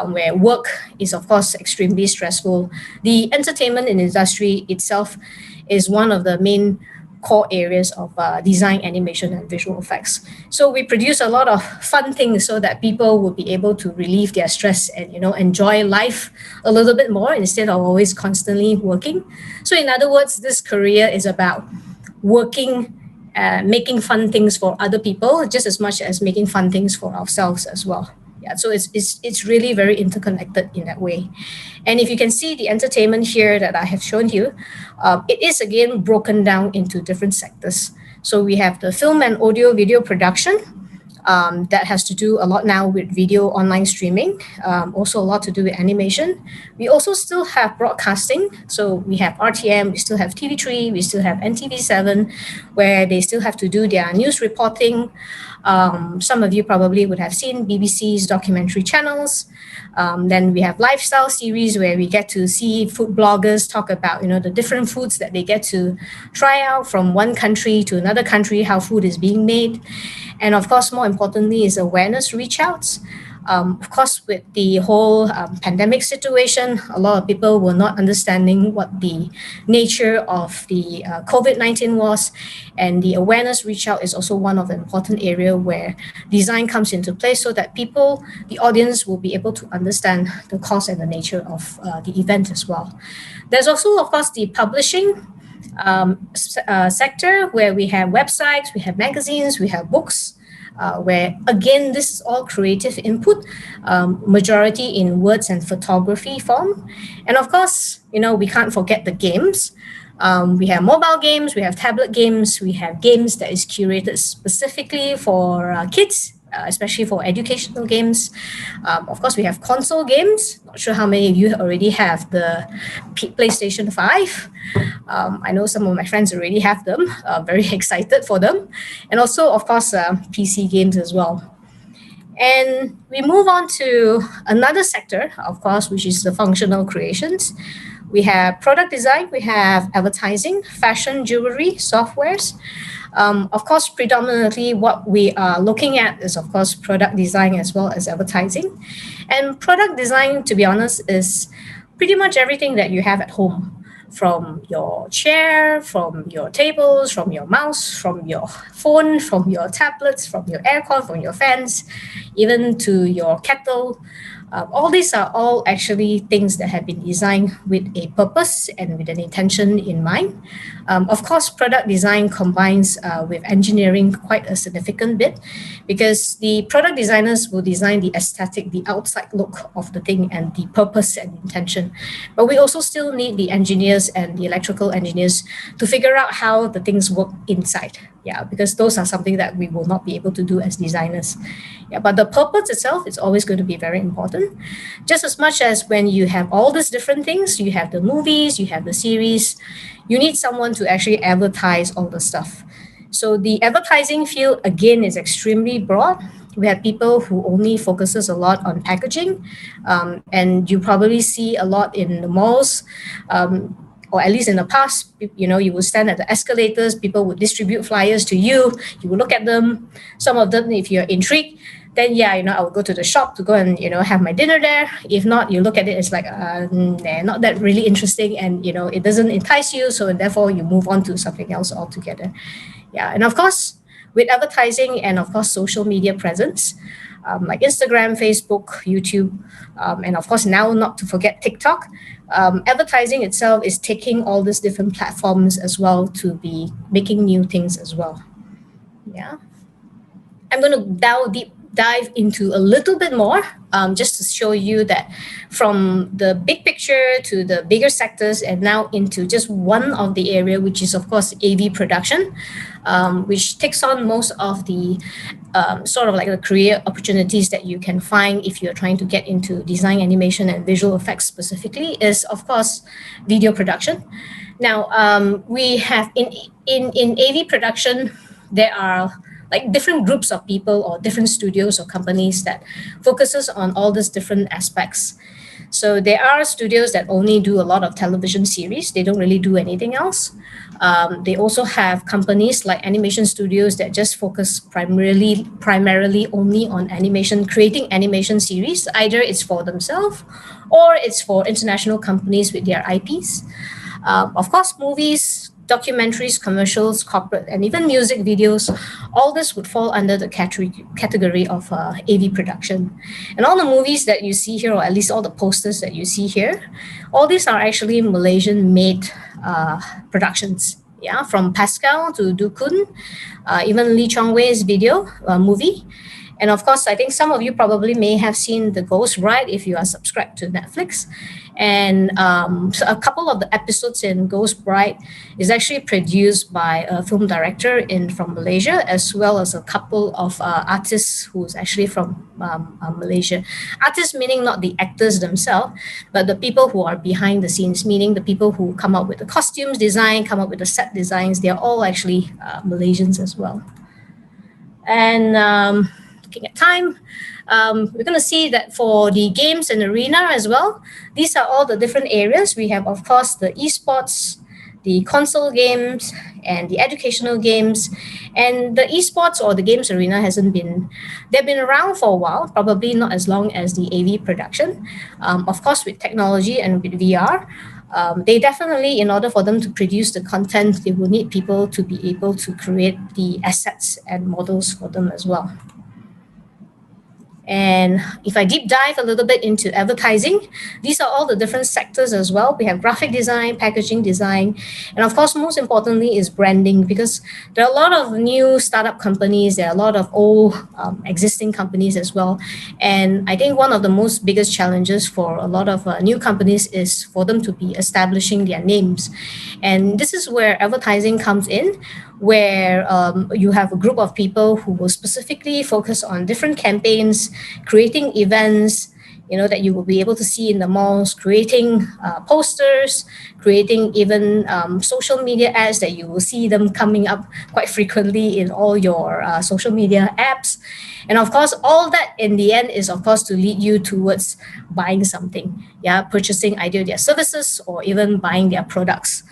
where work is of course extremely stressful, the entertainment industry itself is one of the main core areas of design, animation, and visual effects. So we produce a lot of fun things so that people will be able to relieve their stress and enjoy life a little bit more instead of always constantly working. So in other words, this career is about working, making fun things for other people just as much as making fun things for ourselves as well. Yeah, so it's really very interconnected in that way. And if you can see the entertainment here that I have shown you, it is again broken down into different sectors. So we have the film and audio video production, that has to do a lot now with video online streaming, also a lot to do with animation. We also still have broadcasting. So we have RTM, we still have TV3, we still have NTV7, where they still have to do their news reporting. Some of you probably would have seen BBC's documentary channels. Then we have lifestyle series where we get to see food bloggers talk about the different foods that they get to try out from one country to another country, how food is being made. And of course, more importantly, is awareness reach outs. Of course, with the whole pandemic situation, a lot of people were not understanding what the nature of the COVID-19 was. And the awareness reach out is also one of the important area where design comes into play so that people, the audience, will be able to understand the cause and the nature of the event as well. There's also, of course, the publishing sector where we have websites, we have magazines, we have books, where again this is all creative input, majority in words and photography form. And of course, we can't forget the games. We have mobile games, we have tablet games, we have games that is curated specifically for kids, especially for educational games. Of course, we have console games. Not sure how many of you already have the PlayStation 5. I know some of my friends already have them. Very excited for them. And also, of course, PC games as well. And we move on to another sector, of course, which is the functional creations. We have product design, we have advertising, fashion, jewelry, softwares. Of course, predominantly what we are looking at is, of course, product design as well as advertising. And product design, to be honest, is pretty much everything that you have at home, from your chair, from your tables, from your mouse, from your phone, from your tablets, from your aircon, from your fans, even to your kettle. All these are all actually things that have been designed with a purpose and with an intention in mind. Of course, product design combines with engineering quite a significant bit, because the product designers will design the aesthetic, the outside look of the thing and the purpose and intention. But we also still need the engineers and the electrical engineers to figure out how the things work inside. Yeah, because those are something that we will not be able to do as designers. Yeah, but the purpose itself is always going to be very important. Just as much as when you have all these different things, you have the movies, you have the series, you need someone to actually advertise all the stuff. So the advertising field, again, is extremely broad. We have people who only focuses a lot on packaging, and you probably see a lot in the malls, or at least in the past, you would stand at the escalators, people would distribute flyers to you, you would look at them. Some of them, if you're intrigued, then I would go to the shop to go and, have my dinner there. If not, you look at it, it's like, nah, not that really interesting, and, it doesn't entice you, so therefore you move on to something else altogether. Yeah, and of course, with advertising and of course social media presence, like Instagram, Facebook, YouTube, and of course now not to forget TikTok, advertising itself is taking all these different platforms as well to be making new things as well. Yeah, I'm going to dive into a little bit more, just to show you that from the big picture to the bigger sectors, and now into just one of the area, which is of course AV production, which takes on most of the sort of like the career opportunities that you can find if you're trying to get into design, animation, and visual effects specifically, is of course video production. Now, we have in AV production, there are like different groups of people or different studios or companies that focuses on all these different aspects. So there are studios that only do a lot of television series. They don't really do anything else. They also have companies like animation studios that just focus primarily only on animation, creating animation series. Either it's for themselves or it's for international companies with their IPs. Of course, movies, documentaries, commercials, corporate, and even music videos, all this would fall under the category of AV production. And all the movies that you see here, or at least all the posters that you see here, all these are actually Malaysian-made productions. Yeah, from Pascal to Dukun, even Lee Chong Wei's video movie. And of course, I think some of you probably may have seen The Ghost Bride if you are subscribed to Netflix. And so a couple of the episodes in Ghost Bride is actually produced by a film director from Malaysia, as well as a couple of artists who's actually from Malaysia. Artists meaning not the actors themselves, but the people who are behind the scenes, meaning the people who come up with the costumes design, come up with the set designs. They're all actually Malaysians as well. And looking at time, we're going to see that for the games and arena as well, these are all the different areas. We have, of course, the esports, the console games, and the educational games. And the esports or the games arena they've been around for a while, probably not as long as the AV production. Of course, with technology and with VR, they definitely, in order for them to produce the content, they will need people to be able to create the assets and models for them as well. And if I deep dive a little bit into advertising, these are all the different sectors as well. We have graphic design, packaging design, and of course, most importantly is branding, because there are a lot of new startup companies, there are a lot of old existing companies as well. And I think one of the most biggest challenges for a lot of new companies is for them to be establishing their names. And this is where advertising comes in, where you have a group of people who will specifically focus on different campaigns, creating events, that you will be able to see in the malls, creating posters, creating even social media ads that you will see them coming up quite frequently in all your social media apps. And of course, all that in the end is, of course, to lead you towards buying something, purchasing either their services or even buying their products.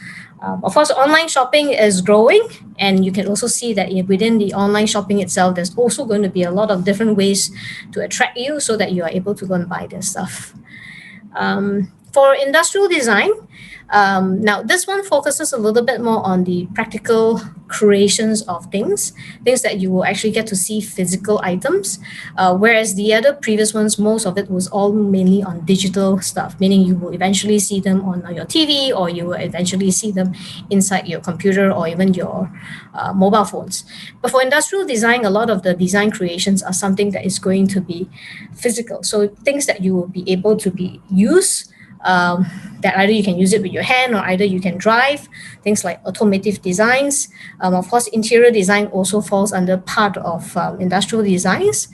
Of course, online shopping is growing, and you can also see that within the online shopping itself, there's also going to be a lot of different ways to attract you so that you are able to go and buy their stuff. For industrial design, now this one focuses a little bit more on the practical creations of things that you will actually get to see physical items, whereas the other previous ones, most of it was all mainly on digital stuff, meaning you will eventually see them on your TV, or you will eventually see them inside your computer or even your mobile phones. But for industrial design, a lot of the design creations are something that is going to be physical, so things that you will be able to be used, that either you can use it with your hand or either you can drive, things like automotive designs. Of course, interior design also falls under part of industrial designs.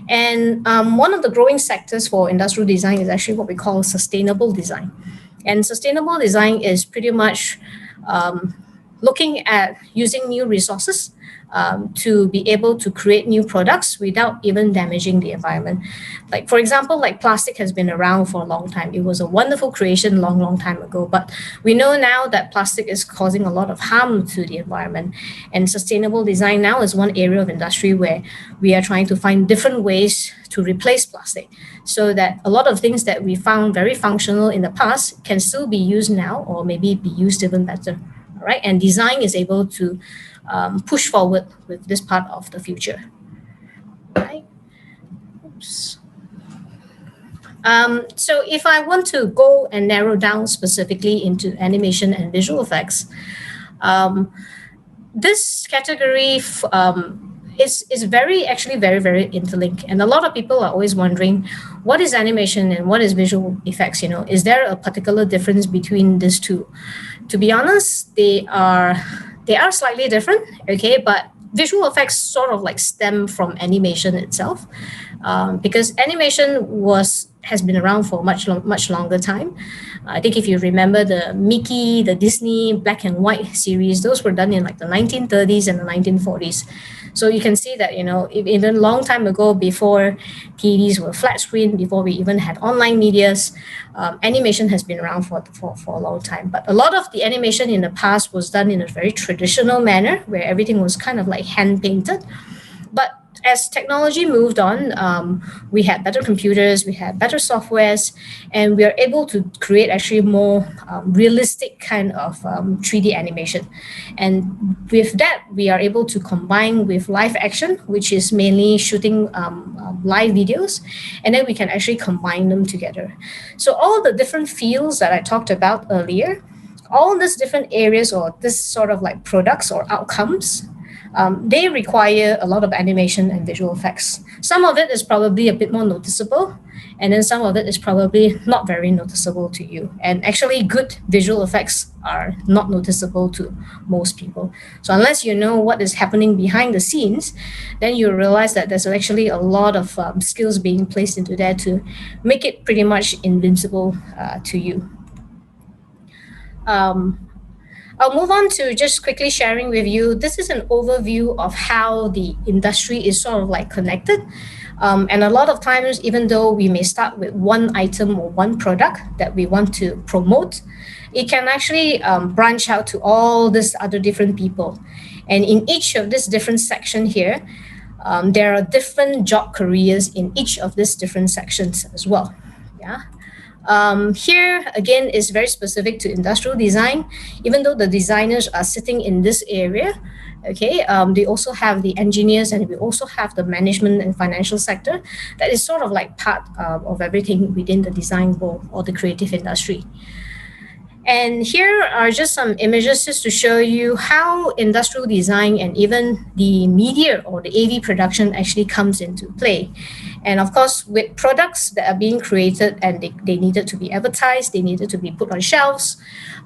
And one of the growing sectors for industrial design is actually what we call sustainable design. And sustainable design is pretty much looking at using new resources to be able to create new products without even damaging the environment. Like, for example, like plastic has been around for a long time. It was a wonderful creation long time ago, but we know now that plastic is causing a lot of harm to the environment. And sustainable design now is one area of industry where we are trying to find different ways to replace plastic, so that a lot of things that we found very functional in the past can still be used now, or maybe be used even better. All right, and design is able to push forward with this part of the future. Right. Oops. So if I want to go and narrow down specifically into animation and visual effects, this category is very interlinked, and a lot of people are always wondering, what is animation and what is visual effects? Is there a particular difference between these two? To be honest, they are slightly different, okay, but visual effects sort of like stem from animation itself, because animation has been around for much longer time. I think if you remember the Mickey, the Disney black and white series, those were done in like the 1930s and the 1940s. So you can see that, even a long time ago, before TVs were flat screen, before we even had online medias, animation has been around for a long time. But a lot of the animation in the past was done in a very traditional manner, where everything was kind of like hand painted. But as technology moved on, we had better computers, we had better softwares, and we are able to create actually more realistic kind of 3D animation. And with that, we are able to combine with live action, which is mainly shooting live videos, and then we can actually combine them together. So all the different fields that I talked about earlier, all these different areas or this sort of like products or outcomes, they require a lot of animation and visual effects. Some of it is probably a bit more noticeable, and then some of it is probably not very noticeable to you. And actually, good visual effects are not noticeable to most people. So unless you know what is happening behind the scenes, then you realize that there's actually a lot of skills being placed into there to make it pretty much invincible to you. I'll move on to just quickly sharing with you. This is an overview of how the industry is sort of like connected. And a lot of times, even though we may start with one item or one product that we want to promote, it can actually branch out to all these other different people. And in each of this different section here, there are different job careers in each of these different sections as well. Yeah. Here, again, is very specific to industrial design. Even though the designers are sitting in this area, okay, they also have the engineers, and we also have the management and financial sector that is sort of like part of everything within the design world or the creative industry. And here are just some images just to show you how industrial design and even the media or the AV production actually comes into play. And of course, with products that are being created and they needed to be advertised, they needed to be put on shelves.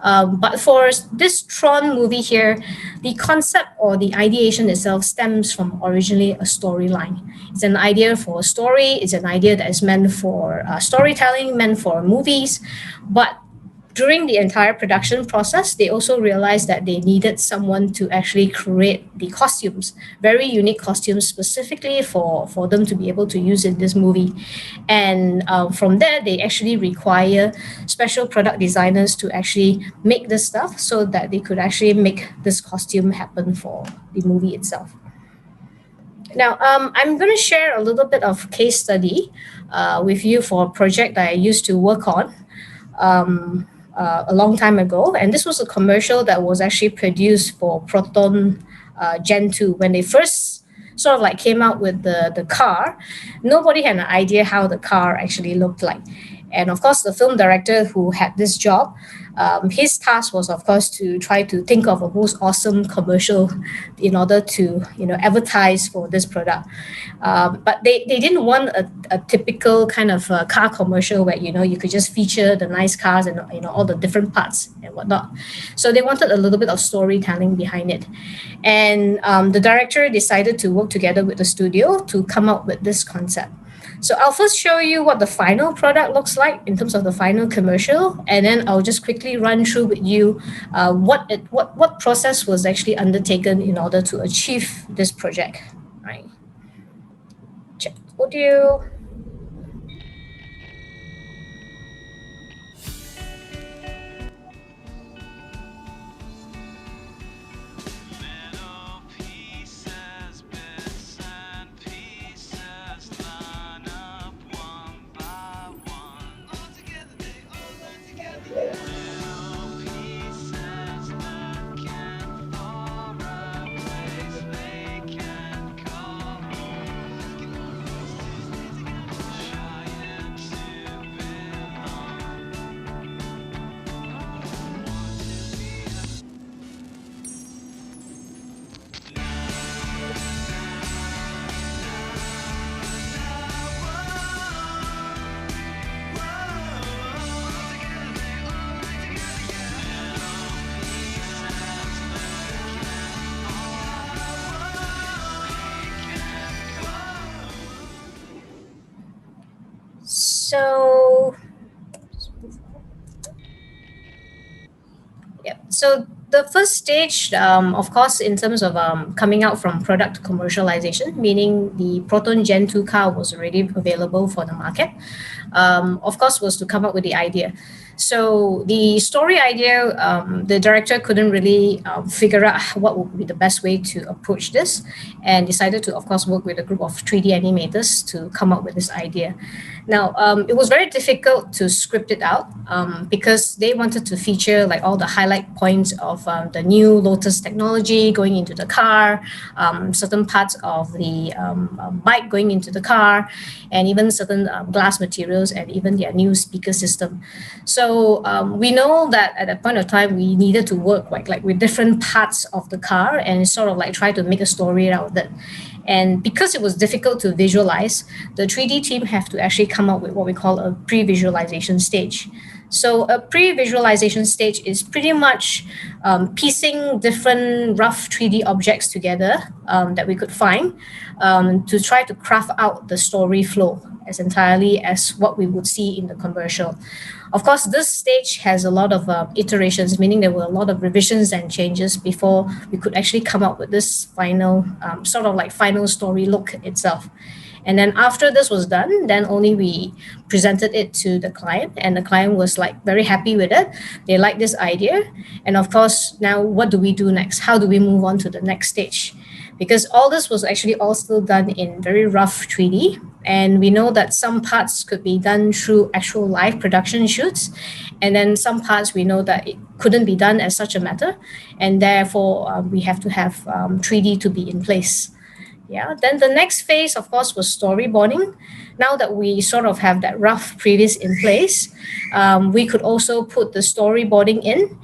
But for this Tron movie here, the concept or the ideation itself stems from originally a storyline. It's an idea for a story. It's an idea that is meant for storytelling, meant for movies. But during the entire production process, they also realized that they needed someone to actually create the costumes, very unique costumes specifically for them to be able to use in this movie. And from there, they actually require special product designers to actually make this stuff so that they could actually make this costume happen for the movie itself. Now, I'm going to share a little bit of case study with you for a project that I used to work on a long time ago. And this was a commercial that was actually produced for Proton Gen 2. When they first sort of like came out with the car, nobody had an idea how the car actually looked like. And of course, the film director who had this job, his task was, of course, to try to think of a most awesome commercial in order to, advertise for this product. But they didn't want a typical kind of car commercial where, you could just feature the nice cars and, all the different parts and whatnot. So they wanted a little bit of storytelling behind it. And the director decided to work together with the studio to come up with this concept. So I'll first show you what the final product looks like in terms of the final commercial, and then I'll just quickly run through with you what process was actually undertaken in order to achieve this project. Right. Check audio. So, yeah. So the first stage, of course, in terms of coming out from product commercialization, meaning the Proton Gen 2 car was already available for the market, of course, was to come up with the idea. So the story idea, the director couldn't really figure out what would be the best way to approach this, and decided to, of course, work with a group of 3D animators to come up with this idea. Now, it was very difficult to script it out because they wanted to feature like all the highlight points of the new Lotus technology going into the car, certain parts of the bike going into the car, and even certain glass materials and even their new speaker system. So we know that at that point of time, we needed to work like with different parts of the car and sort of like try to make a story out of it. And because it was difficult to visualize, the 3D team have to actually come up with what we call a pre-visualization stage. So a pre-visualization stage is pretty much piecing different rough 3D objects together that we could find to try to craft out the story flow as entirely as what we would see in the commercial. Of course, this stage has a lot of iterations, meaning there were a lot of revisions and changes before we could actually come up with this final, sort of like final story look itself. And then after this was done, then only we presented it to the client, and the client was like very happy with it. They liked this idea. And of course, now what do we do next? How do we move on to the next stage? Because all this was actually all still done in very rough 3D. And we know that some parts could be done through actual live production shoots. And then some parts we know that it couldn't be done as such a matter. And therefore, we have to have 3D to be in place. Yeah. Then the next phase, of course, was storyboarding. Now that we sort of have that rough previs in place, we could also put the storyboarding in.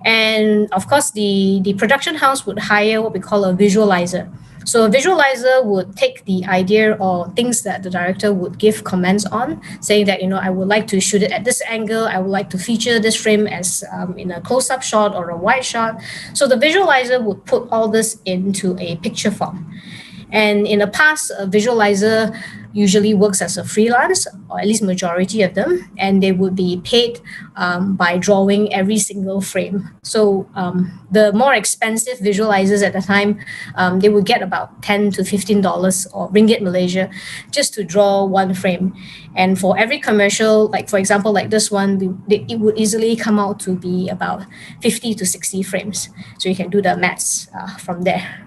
And of course, the production house would hire what we call a visualizer. So a visualizer would take the idea or things that the director would give comments on, saying that, I would like to shoot it at this angle. I would like to feature this frame as in a close-up shot or a wide shot. So the visualizer would put all this into a picture form. And in the past, a visualizer usually works as a freelance, or at least majority of them, and they would be paid by drawing every single frame. So the more expensive visualizers at the time, they would get about $10 to $15 or ringgit Malaysia just to draw one frame. And for every commercial, like for example, like this one, it would easily come out to be about 50 to 60 frames. So you can do the maths from there.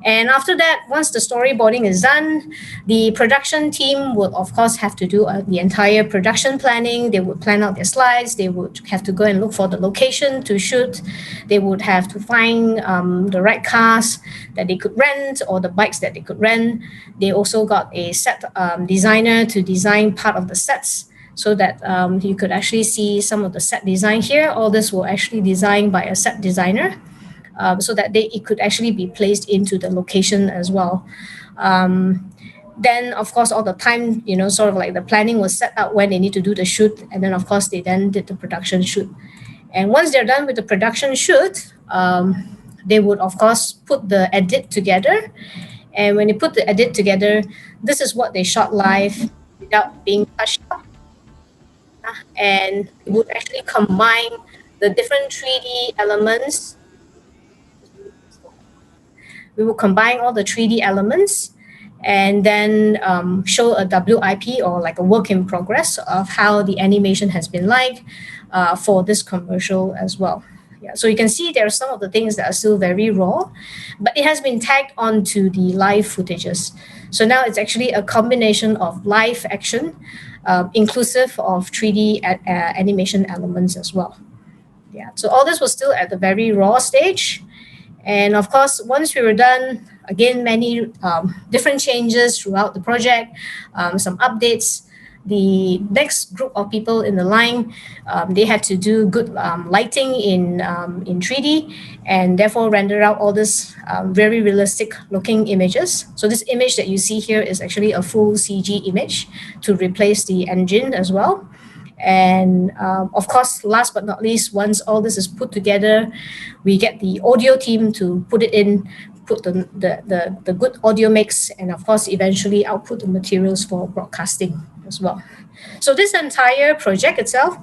And after that, once the storyboarding is done, the production team will, of course, have to do the entire production planning. They would plan out their slides. They would have to go and look for the location to shoot. They would have to find the right cars that they could rent or the bikes that they could rent. They also got a set designer to design part of the sets, so that you could actually see some of the set design here. All this will actually designed by a set designer. So that it could actually be placed into the location as well. Then, of course, all the time, sort of like the planning was set out when they need to do the shoot. And then, of course, they then did the production shoot. And once they're done with the production shoot, they would, of course, put the edit together. And when they put the edit together, this is what they shot live without being touched up. And it would actually combine the different 3D elements. We will combine all the 3D elements and then show a WIP, or like a work in progress, of how the animation has been like for this commercial as well. Yeah, so you can see there are some of the things that are still very raw, but it has been tagged onto the live footages. So now it's actually a combination of live action, inclusive of 3D animation elements as well. Yeah, so all this was still at the very raw stage. And of course, once we were done, again, many different changes throughout the project, some updates. The next group of people in the line, they had to do good lighting in 3D, and therefore render out all this very realistic looking images. So this image that you see here is actually a full CG image to replace the engine as well. And of course, last but not least, once all this is put together, we get the audio team to put it in, put the good audio mix, and of course, eventually output the materials for broadcasting as well. So this entire project itself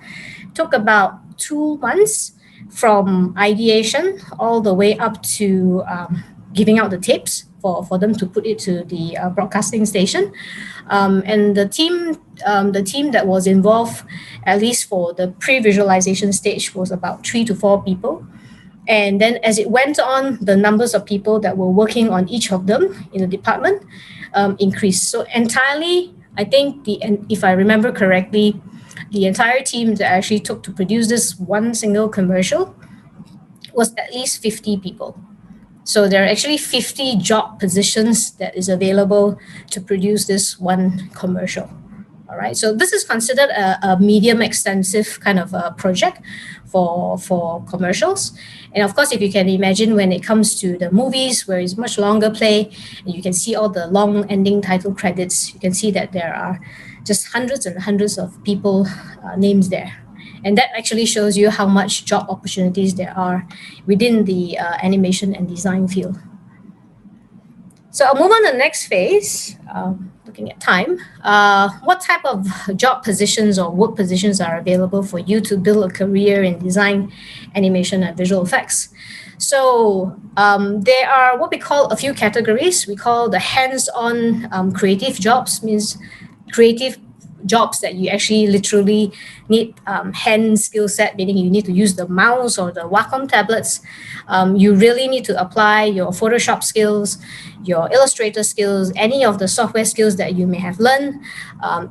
took about 2 months, from ideation all the way up to giving out the tapes for them to put it to the broadcasting station. And the team that was involved, at least for the pre-visualization stage, was about 3 to 4 people. And then as it went on, the numbers of people that were working on each of them in the department increased. So entirely, I think, if I remember correctly, the entire team that actually took to produce this one single commercial was at least 50 people. So there are actually 50 job positions that is available to produce this one commercial. All right, so this is considered a medium extensive kind of a project for commercials. And of course, if you can imagine, when it comes to the movies, where it's much longer play, and you can see all the long ending title credits, you can see that there are just hundreds and hundreds of people names there. And that actually shows you how much job opportunities there are within the animation and design field. So I'll move on to the next phase, looking at time. What type of job positions or work positions are available for you to build a career in design, animation, and visual effects? So there are what we call a few categories. We call the hands-on creative jobs, means creative jobs that you actually literally need hand skill set, meaning you need to use the mouse or the Wacom tablets. You really need to apply your Photoshop skills, your Illustrator skills, any of the software skills that you may have learned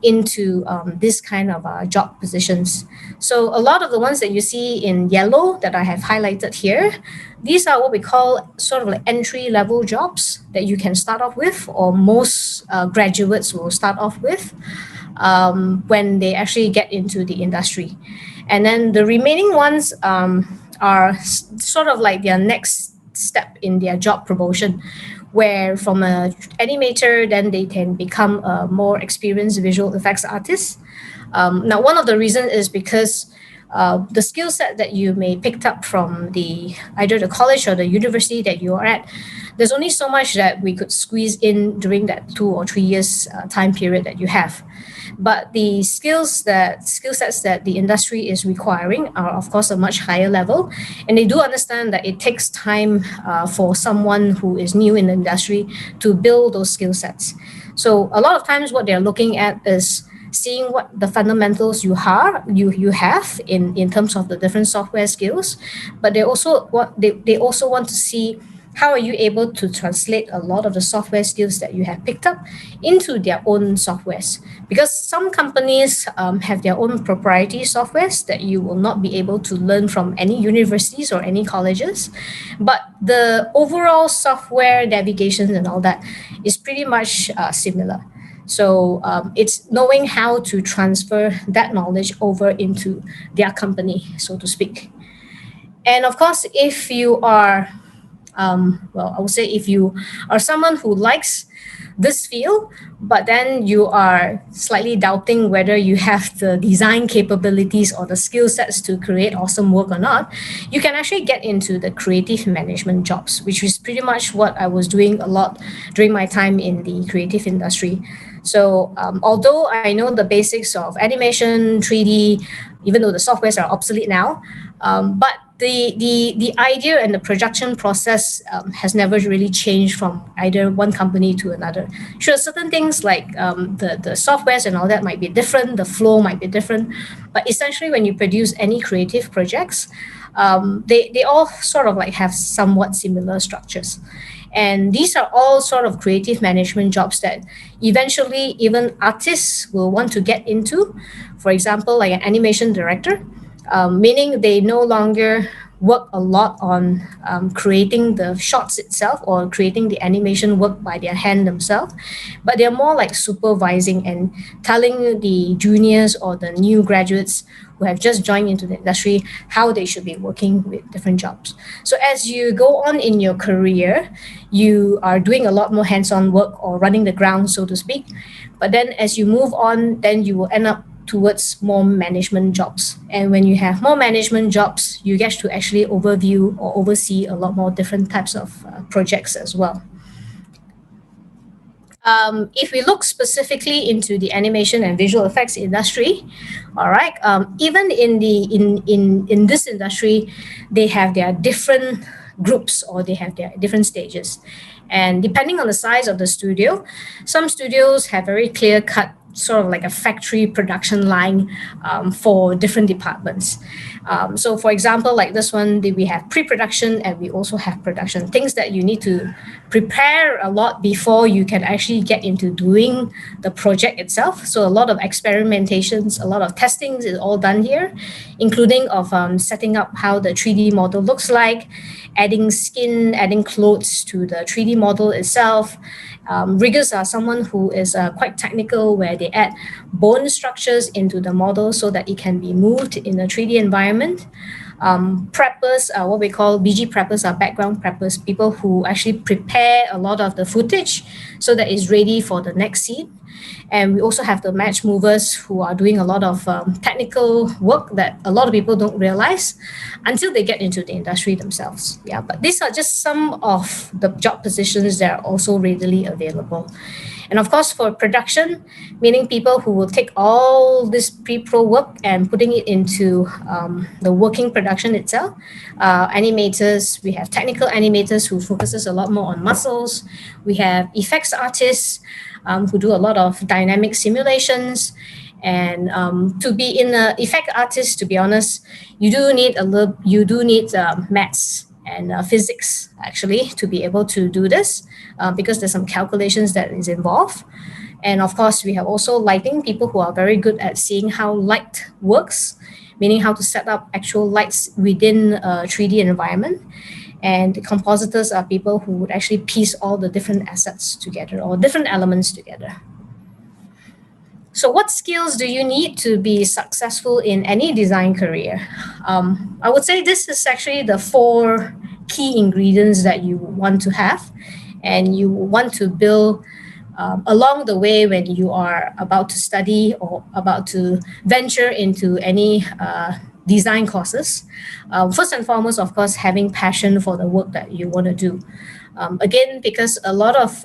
into this kind of job positions. So a lot of the ones that you see in yellow that I have highlighted here, these are what we call sort of like entry-level jobs that you can start off with, or most graduates will start off with when they actually get into the industry. And then the remaining ones are sort of like their next step in their job promotion, where from an animator, then they can become a more experienced visual effects artist. Now, one of the reasons is because the skill set that you may picked up from either the college or the university that you are at, there's only so much that we could squeeze in during that 2 or 3 years time period that you have. But the skill sets that the industry is requiring are, of course, a much higher level, and they do understand that it takes time for someone who is new in the industry to build those skill sets. So a lot of times, what they're looking at is seeing what the fundamentals you have in terms of the different software skills, but they also want to see how are you able to translate a lot of the software skills that you have picked up into their own softwares, because some companies have their own proprietary softwares that you will not be able to learn from any universities or any colleges, but the overall software navigations and all that is pretty much similar. So it's knowing how to transfer that knowledge over into their company, so to speak. And of course, if you are, I would say if you are someone who likes this field, but then you are slightly doubting whether you have the design capabilities or the skill sets to create awesome work or not, you can actually get into the creative management jobs, which is pretty much what I was doing a lot during my time in the creative industry. So although I know the basics of animation, 3D, even though the softwares are obsolete now, but the idea and the production process has never really changed from either one company to another. Sure, certain things like the softwares and all that might be different, the flow might be different, but essentially when you produce any creative projects, they all sort of like have somewhat similar structures. And these are all sort of creative management jobs that eventually even artists will want to get into. For example, like an animation director, meaning they no longer work a lot on creating the shots itself or creating the animation work by their hand themselves, but they're more like supervising and telling the juniors or the new graduates who have just joined into the industry how they should be working with different jobs. So as you go on in your career, you are doing a lot more hands-on work or running the ground, so to speak. But then as you move on, then you will end up towards more management jobs. And when you have more management jobs, you get to actually overview or oversee a lot more different types of projects as well. If we look specifically into the animation and visual effects industry, all right, even in this industry, they have their different groups or they have their different stages. And depending on the size of the studio, some studios have very clear-cut sort of like a factory production line for different departments. So for example, like this one, we have pre-production and we also have production, things that you need to prepare a lot before you can actually get into doing the project itself. So a lot of experimentations, a lot of testings is all done here, including of setting up how the 3D model looks like, adding skin, adding clothes to the 3D model itself. Riggers are someone who is quite technical, where they add bone structures into the model so that it can be moved in a 3D environment. Preppers are what we call BG preppers, are background preppers, people who actually prepare a lot of the footage so that it's ready for the next scene. And we also have the match movers who are doing a lot of technical work that a lot of people don't realize until they get into the industry themselves. Yeah, but these are just some of the job positions that are also readily available. And of course, for production, meaning people who will take all this pre-pro work and putting it into the working production itself. Animators, we have technical animators who focuses a lot more on muscles. We have effects artists who do a lot of dynamic simulations. And to be in an effect artist, to be honest, you do need maths and physics actually to be able to do this because there's some calculations that is involved. And of course, we have also lighting, people who are very good at seeing how light works, meaning how to set up actual lights within a 3D environment. And the compositors are people who would actually piece all the different assets together or different elements together. So what skills do you need to be successful in any design career? I would say this is actually the 4 key ingredients that you want to have and you want to build along the way when you are about to study or about to venture into any design courses. First and foremost, of course, having passion for the work that you want to do. Again, because a lot of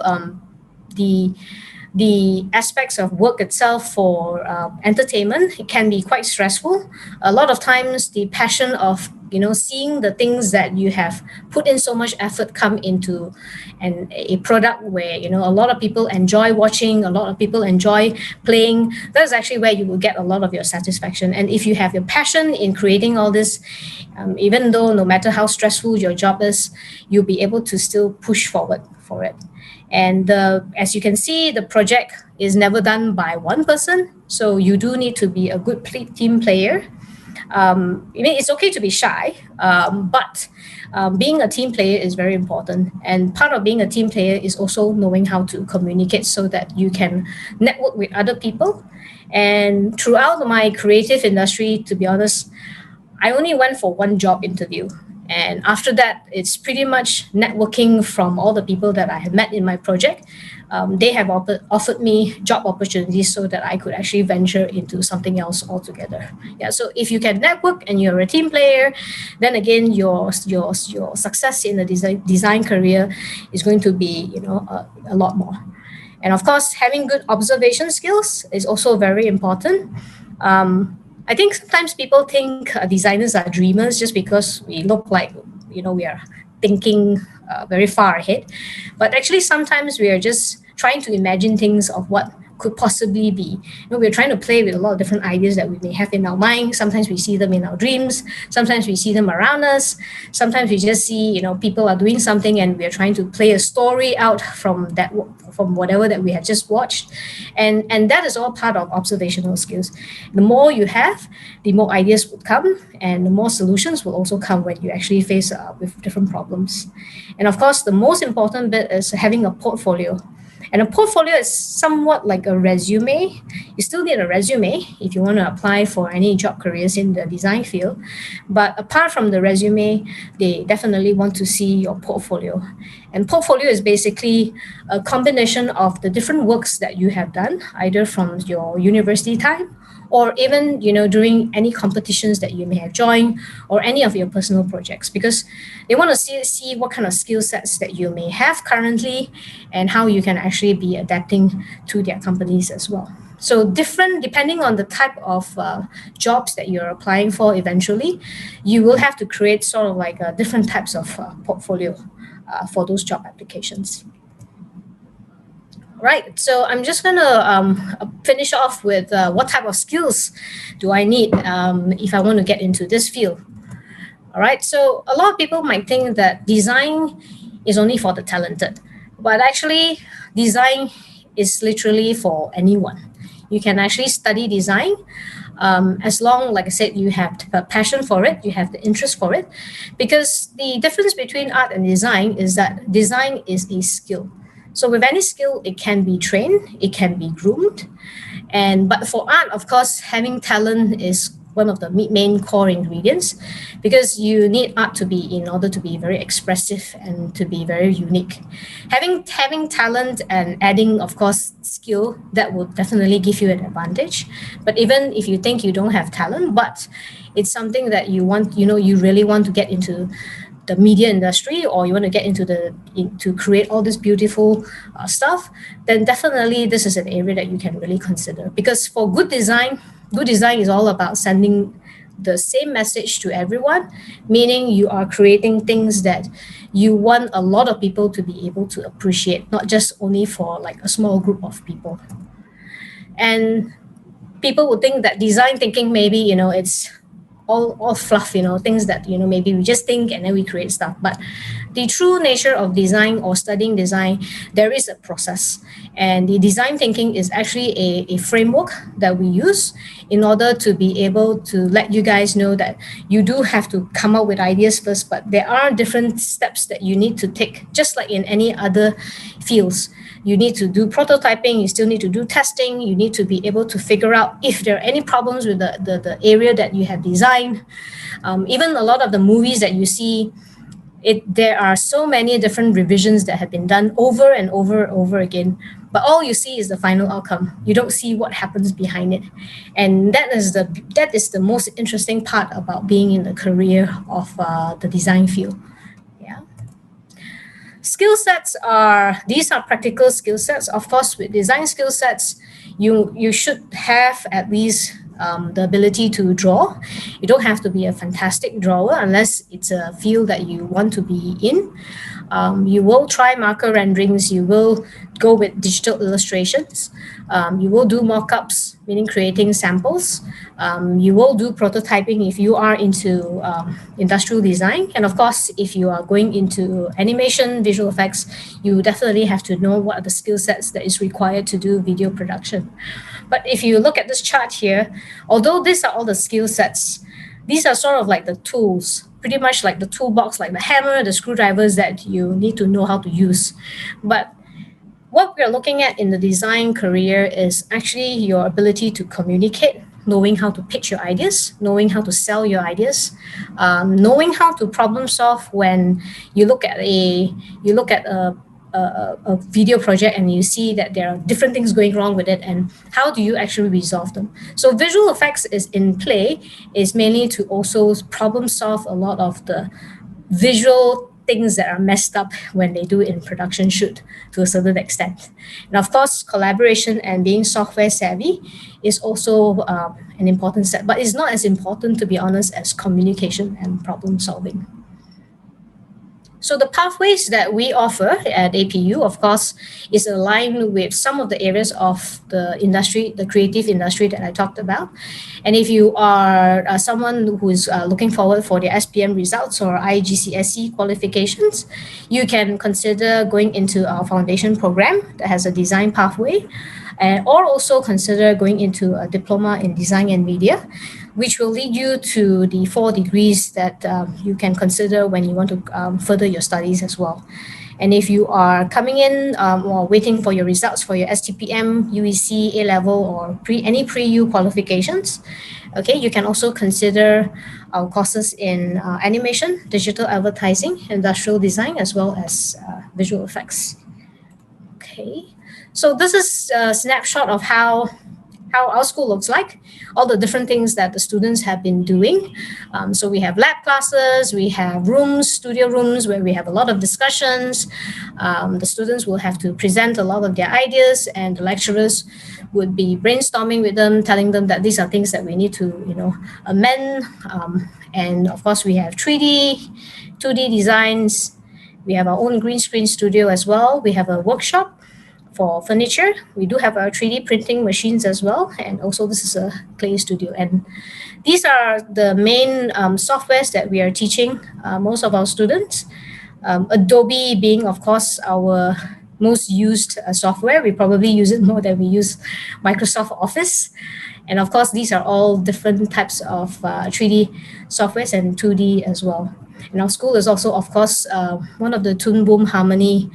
the aspects of work itself for entertainment, it can be quite stressful. A lot of times the passion of seeing the things that you have put in so much effort come into a product where a lot of people enjoy watching, a lot of people enjoy playing, that's actually where you will get a lot of your satisfaction. And if you have your passion in creating all this, even though no matter how stressful your job is, you'll be able to still push forward for it. And as you can see, the project is never done by one person. So you do need to be a good team player. I mean, it's okay to be shy, but being a team player is very important. And part of being a team player is also knowing how to communicate so that you can network with other people. And throughout my creative industry, to be honest, I only went for one job interview. And after that, it's pretty much networking from all the people that I have met in my project. They have offered me job opportunities so that I could actually venture into something else altogether. Yeah. So if you can network and you're a team player, then again, your success in the design career is going to be a lot more. And of course, having good observation skills is also very important. I think sometimes people think designers are dreamers just because we look like, we are thinking very far ahead. But actually, sometimes we are just trying to imagine things of what could possibly be. We're trying to play with a lot of different ideas that we may have in our mind. Sometimes we see them in our dreams. Sometimes we see them around us. Sometimes we just see, people are doing something and we're trying to play a story out from whatever that we have just watched. And that is all part of observational skills. The more you have, the more ideas will come and the more solutions will also come when you actually face with different problems. And of course, the most important bit is having a portfolio. And a portfolio is somewhat like a resume. You still need a resume if you want to apply for any job careers in the design field. But apart from the resume, they definitely want to see your portfolio. And portfolio is basically a combination of the different works that you have done, either from your university time or even during any competitions that you may have joined or any of your personal projects, because they want to see what kind of skill sets that you may have currently and how you can actually be adapting to their companies as well. So different, depending on the type of jobs that you're applying for eventually, you will have to create sort of like different types of portfolio for those job applications. Right, so I'm just going to finish off with what type of skills do I need if I want to get into this field. All right, so a lot of people might think that design is only for the talented, but actually design is literally for anyone. You can actually study design as long, like I said, you have a passion for it, you have the interest for it, because the difference between art and design is that design is a skill. So with any skill, it can be trained, it can be groomed. But for art, of course, having talent is one of the main core ingredients, because you need art to be in order to be very expressive and to be very unique. Having talent and adding, of course, skill, that will definitely give you an advantage. But even if you think you don't have talent, but it's something that you want, you really want to get into the media industry, or you want to get into to create all this beautiful stuff, then definitely this is an area that you can really consider. Because for good design is all about sending the same message to everyone, meaning you are creating things that you want a lot of people to be able to appreciate, not just only for like a small group of people. And people would think that design thinking, maybe, it's all fluff, things that, maybe we just think and then we create stuff. But the true nature of design or studying design, there is a process. And the design thinking is actually a framework that we use in order to be able to let you guys know that you do have to come up with ideas first, but there are different steps that you need to take, just like in any other fields. You need to do prototyping, you still need to do testing, you need to be able to figure out if there are any problems with the area that you have designed. Even a lot of the movies that you see, there are so many different revisions that have been done over and over again. but all you see is the final outcome. You don't see what happens behind it. And that is the most interesting part about being in the career of the design field. Yeah. Skill sets these are practical skill sets. Of course, with design skill sets, you should have at least the ability to draw. You don't have to be a fantastic drawer unless it's a field that you want to be in. You will try marker renderings. You will go with digital illustrations. You will do mock-ups, meaning creating samples. You will do prototyping if you are into industrial design. And of course, if you are going into animation, visual effects, you definitely have to know what are the skill sets that is required to do video production. But if you look at this chart here, although these are all the skill sets, these are sort of like the tools, pretty much like the toolbox, like the hammer, the screwdrivers that you need to know how to use. But what we're looking at in the design career is actually your ability to communicate, knowing how to pitch your ideas, knowing how to sell your ideas, knowing how to problem solve when you look at a video project and you see that there are different things going wrong with it, and how do you actually resolve them. So visual effects is in play is mainly to also problem solve a lot of the visual things that are messed up when they do in production shoot to a certain extent. And of course, collaboration and being software savvy is also an important step, but it's not as important, to be honest, as communication and problem solving. So the pathways that we offer at APU, of course, is aligned with some of the areas of the industry, the creative industry that I talked about. And if you are someone who is looking forward for the SPM results or IGCSE qualifications, you can consider going into our foundation program that has a design pathway, or also consider going into a diploma in design and media, which will lead you to the 4 degrees that you can consider when you want to further your studies as well. And if you are coming in or waiting for your results for your STPM, UEC, A-level, or any pre-U qualifications, okay, you can also consider our courses in animation, digital advertising, industrial design, as well as visual effects. Okay, so this is a snapshot of how our school looks like, all the different things that the students have been doing. So we have lab classes, we have rooms, studio rooms, where we have a lot of discussions. The students will have to present a lot of their ideas, and the lecturers would be brainstorming with them, telling them that these are things that we need to, amend. And of course, we have 3D, 2D designs. We have our own green screen studio as well. We have a workshop for furniture. We do have our 3D printing machines as well. And also this is a clay studio. And these are the main softwares that we are teaching most of our students. Adobe being, of course, our most used software. We probably use it more than we use Microsoft Office. And of course, these are all different types of 3D softwares and 2D as well. And our school is also, of course, one of the Toon Boom Harmony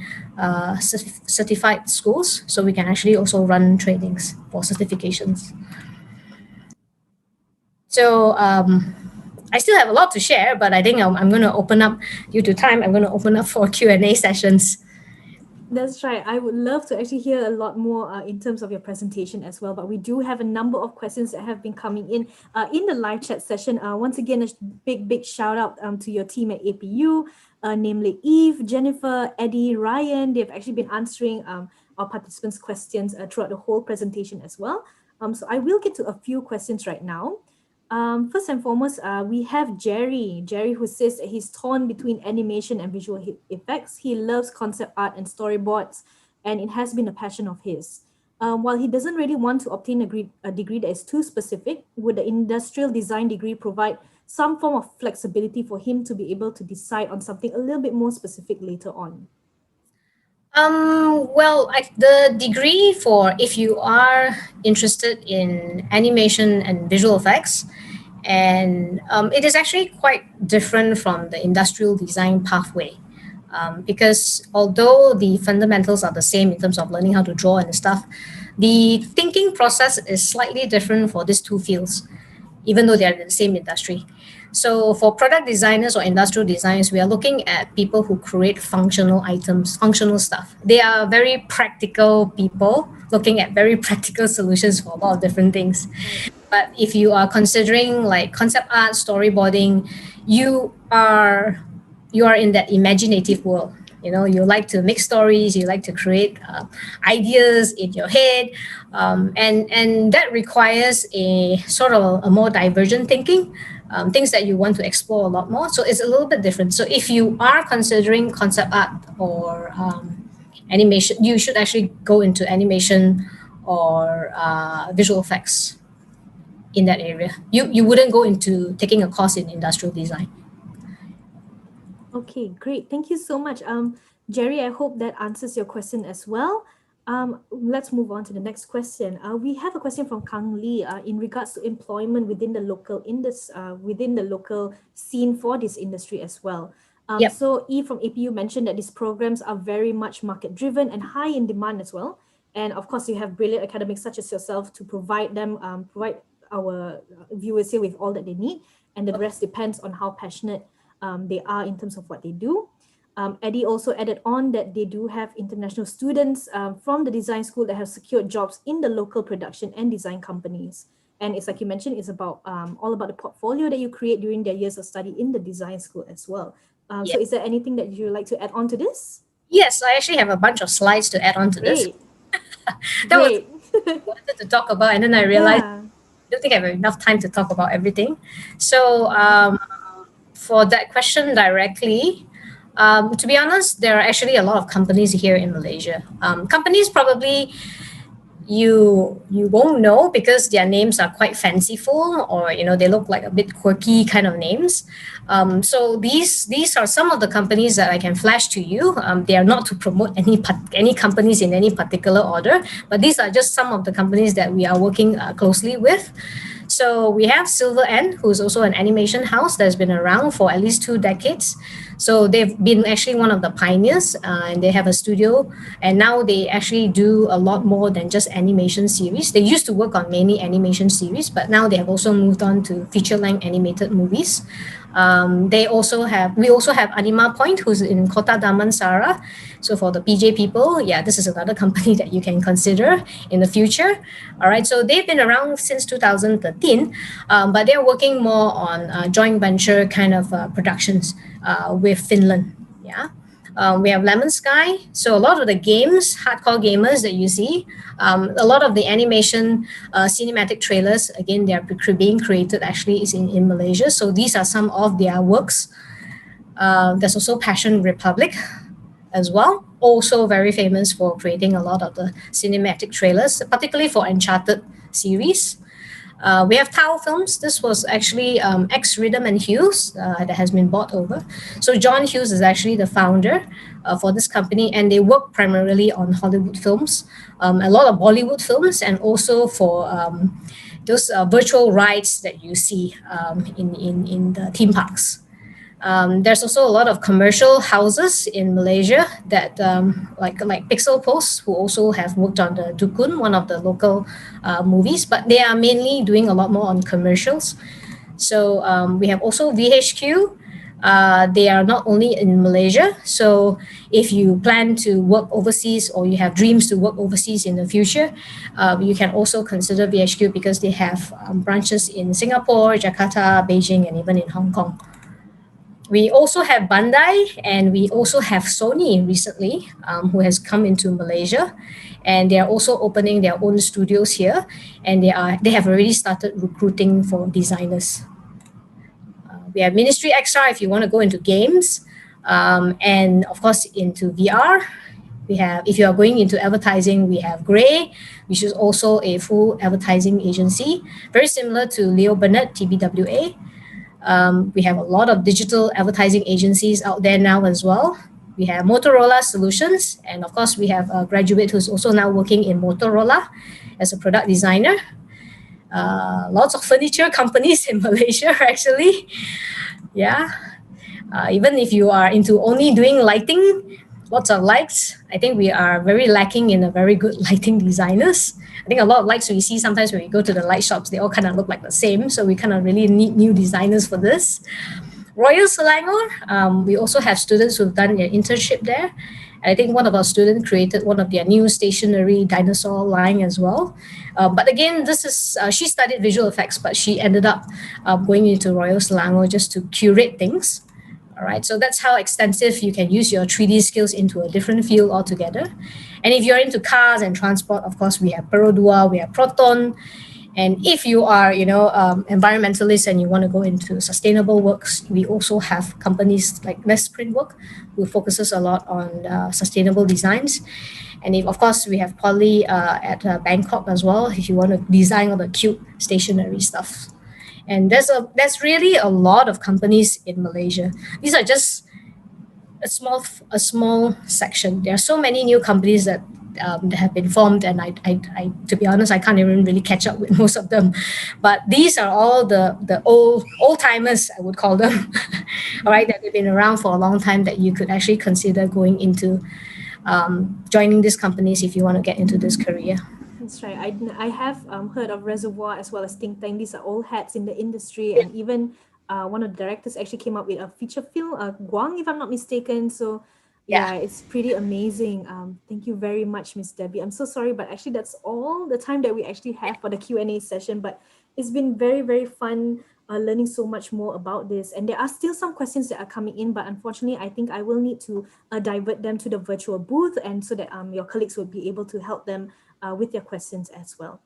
certified schools, so we can actually also run trainings for certifications. So I still have a lot to share, but I think I'm going to open up, due to time, I'm going to open up for Q&A sessions. That's right. I would love to actually hear a lot more in terms of your presentation as well. But we do have a number of questions that have been coming in the live chat session. Once again, a big shout out to your team at APU, namely Eve, Jennifer, Eddie, Ryan. They've actually been answering our participants' questions throughout the whole presentation as well. So I will get to a few questions right now. First and foremost, we have Jerry who says that he's torn between animation and visual effects. He loves concept art and storyboards, and it has been a passion of his. While he doesn't really want to obtain a degree that is too specific, would the industrial design degree provide some form of flexibility for him to be able to decide on something a little bit more specific later on? Well, the degree for, if you are interested in animation and visual effects, and it is actually quite different from the industrial design pathway, because although the fundamentals are the same in terms of learning how to draw and stuff, the thinking process is slightly different for these two fields. even though they're in the same industry. So for product designers or industrial designers, we are looking at people who create functional items, functional stuff. They are very practical people looking at very practical solutions for a lot of different things. But if you are considering like concept art, storyboarding, you are in that imaginative world. You know, you like to make stories, you like to create ideas in your head, and that requires a sort of a more divergent thinking, things that you want to explore a lot more. So it's a little bit different. So if you are considering concept art or animation, you should actually go into animation or visual effects in that area. You wouldn't go into taking a course in industrial design. Okay, great. Thank you so much. Jerry, I hope that answers your question as well. Let's move on to the next question. We have a question from Kang Lee in regards to employment within the local scene for this industry as well. Yep. So E from APU mentioned that these programs are very much market driven and high in demand as well. And of course, you have brilliant academics such as yourself to provide our viewers here with all that they need, and the rest depends on how passionate they are in terms of what they do. Eddie also added on that they do have international students from the design school that have secured jobs in the local production and design companies. And it's like you mentioned, it's about all about the portfolio that you create during their years of study in the design school as well. So is there anything that you would like to add on to this? Yes, I actually have a bunch of slides to add on to this. Great. That was Great. what I wanted to talk about, and then I realized Yeah. I don't think I have enough time to talk about everything. So for that question directly, to be honest, there are actually a lot of companies here in Malaysia. Companies probably you won't know because their names are quite fanciful, or they look like a bit quirky kind of names. So these are some of the companies that I can flash to you. They are not to promote any companies in any particular order, but these are just some of the companies that we are working closely with. So we have Silver N, who's also an animation house that's been around for at least 2 decades. So they've been actually one of the pioneers, and they have a studio, and now they actually do a lot more than just animation series. They used to work on mainly animation series, but now they have also moved on to feature-length animated movies. We also have Anima Point, who's in Kota Damansara. So for the PJ people, yeah, this is another company that you can consider in the future. All right, so they've been around since 2013, but they're working more on joint venture kind of productions with Finland. Yeah. We have Lemon Sky. So a lot of the games, hardcore gamers that you see, a lot of the animation cinematic trailers, again, they are being created actually is in Malaysia. So these are some of their works. There's also Passion Republic as well, also very famous for creating a lot of the cinematic trailers, particularly for Uncharted series. We have Tao Films. This was actually ex-Rhythm and Hughes that has been bought over. So John Hughes is actually the founder for this company, and they work primarily on Hollywood films, a lot of Bollywood films, and also for those virtual rides that you see in the theme parks. There's also a lot of commercial houses in Malaysia that like Pixel Post, who also have worked on the Dukun, one of the local movies, but they are mainly doing a lot more on commercials. So we have also VHQ. They are not only in Malaysia. So if you plan to work overseas or you have dreams to work overseas in the future, you can also consider VHQ because they have branches in Singapore, Jakarta, Beijing, and even in Hong Kong. We also have Bandai, and we also have Sony recently, who has come into Malaysia, and they are also opening their own studios here, and they have already started recruiting for designers. We have Ministry Extra if you want to go into games, and of course into VR. We have, if you are going into advertising, we have Grey, which is also a full advertising agency, very similar to Leo Burnett, TBWA. We have a lot of digital advertising agencies out there now as well. We have Motorola Solutions, and of course we have a graduate who's also now working in Motorola as a product designer. Lots of furniture companies in Malaysia actually. Yeah. Even if you are into only doing lighting lots of lights. I think we are very lacking in a very good lighting designers. I think a lot of lights we see sometimes when we go to the light shops, they all kind of look like the same. So we kind of really need new designers for this. Royal Selangor, we also have students who've done their internship there. And I think one of our students created one of their new stationary dinosaur line as well. But again, she studied visual effects, but she ended up going into Royal Selangor just to curate things. All right, so that's how extensive you can use your 3D skills into a different field altogether. And if you're into cars and transport, of course, we have Perodua, we have Proton. And if you are, environmentalist and you want to go into sustainable works, we also have companies like Less Print Work, who focuses a lot on sustainable designs. And if, of course, we have Poly at Bangkok as well, if you want to design all the cute stationery stuff. And there's really a lot of companies in Malaysia. These are just a small section. There are so many new companies that have been formed, and I to be honest, I can't even really catch up with most of them. But these are all the old timers, I would call them. All right, that they've been around for a long time, that you could actually consider going into joining these companies if you want to get into this career. That's right. I have heard of Reservoir as well as Think Tank. These are all hats in the industry, and even one of the directors actually came up with a feature film, Guang, if I'm not mistaken. So yeah, it's pretty amazing. Thank you very much, Miss Debbie. I'm so sorry, but actually that's all the time that we actually have for the Q&A session. But it's been very, very fun learning so much more about this. And there are still some questions that are coming in, but unfortunately, I think I will need to divert them to the virtual booth, and so that your colleagues will be able to help them with their questions as well.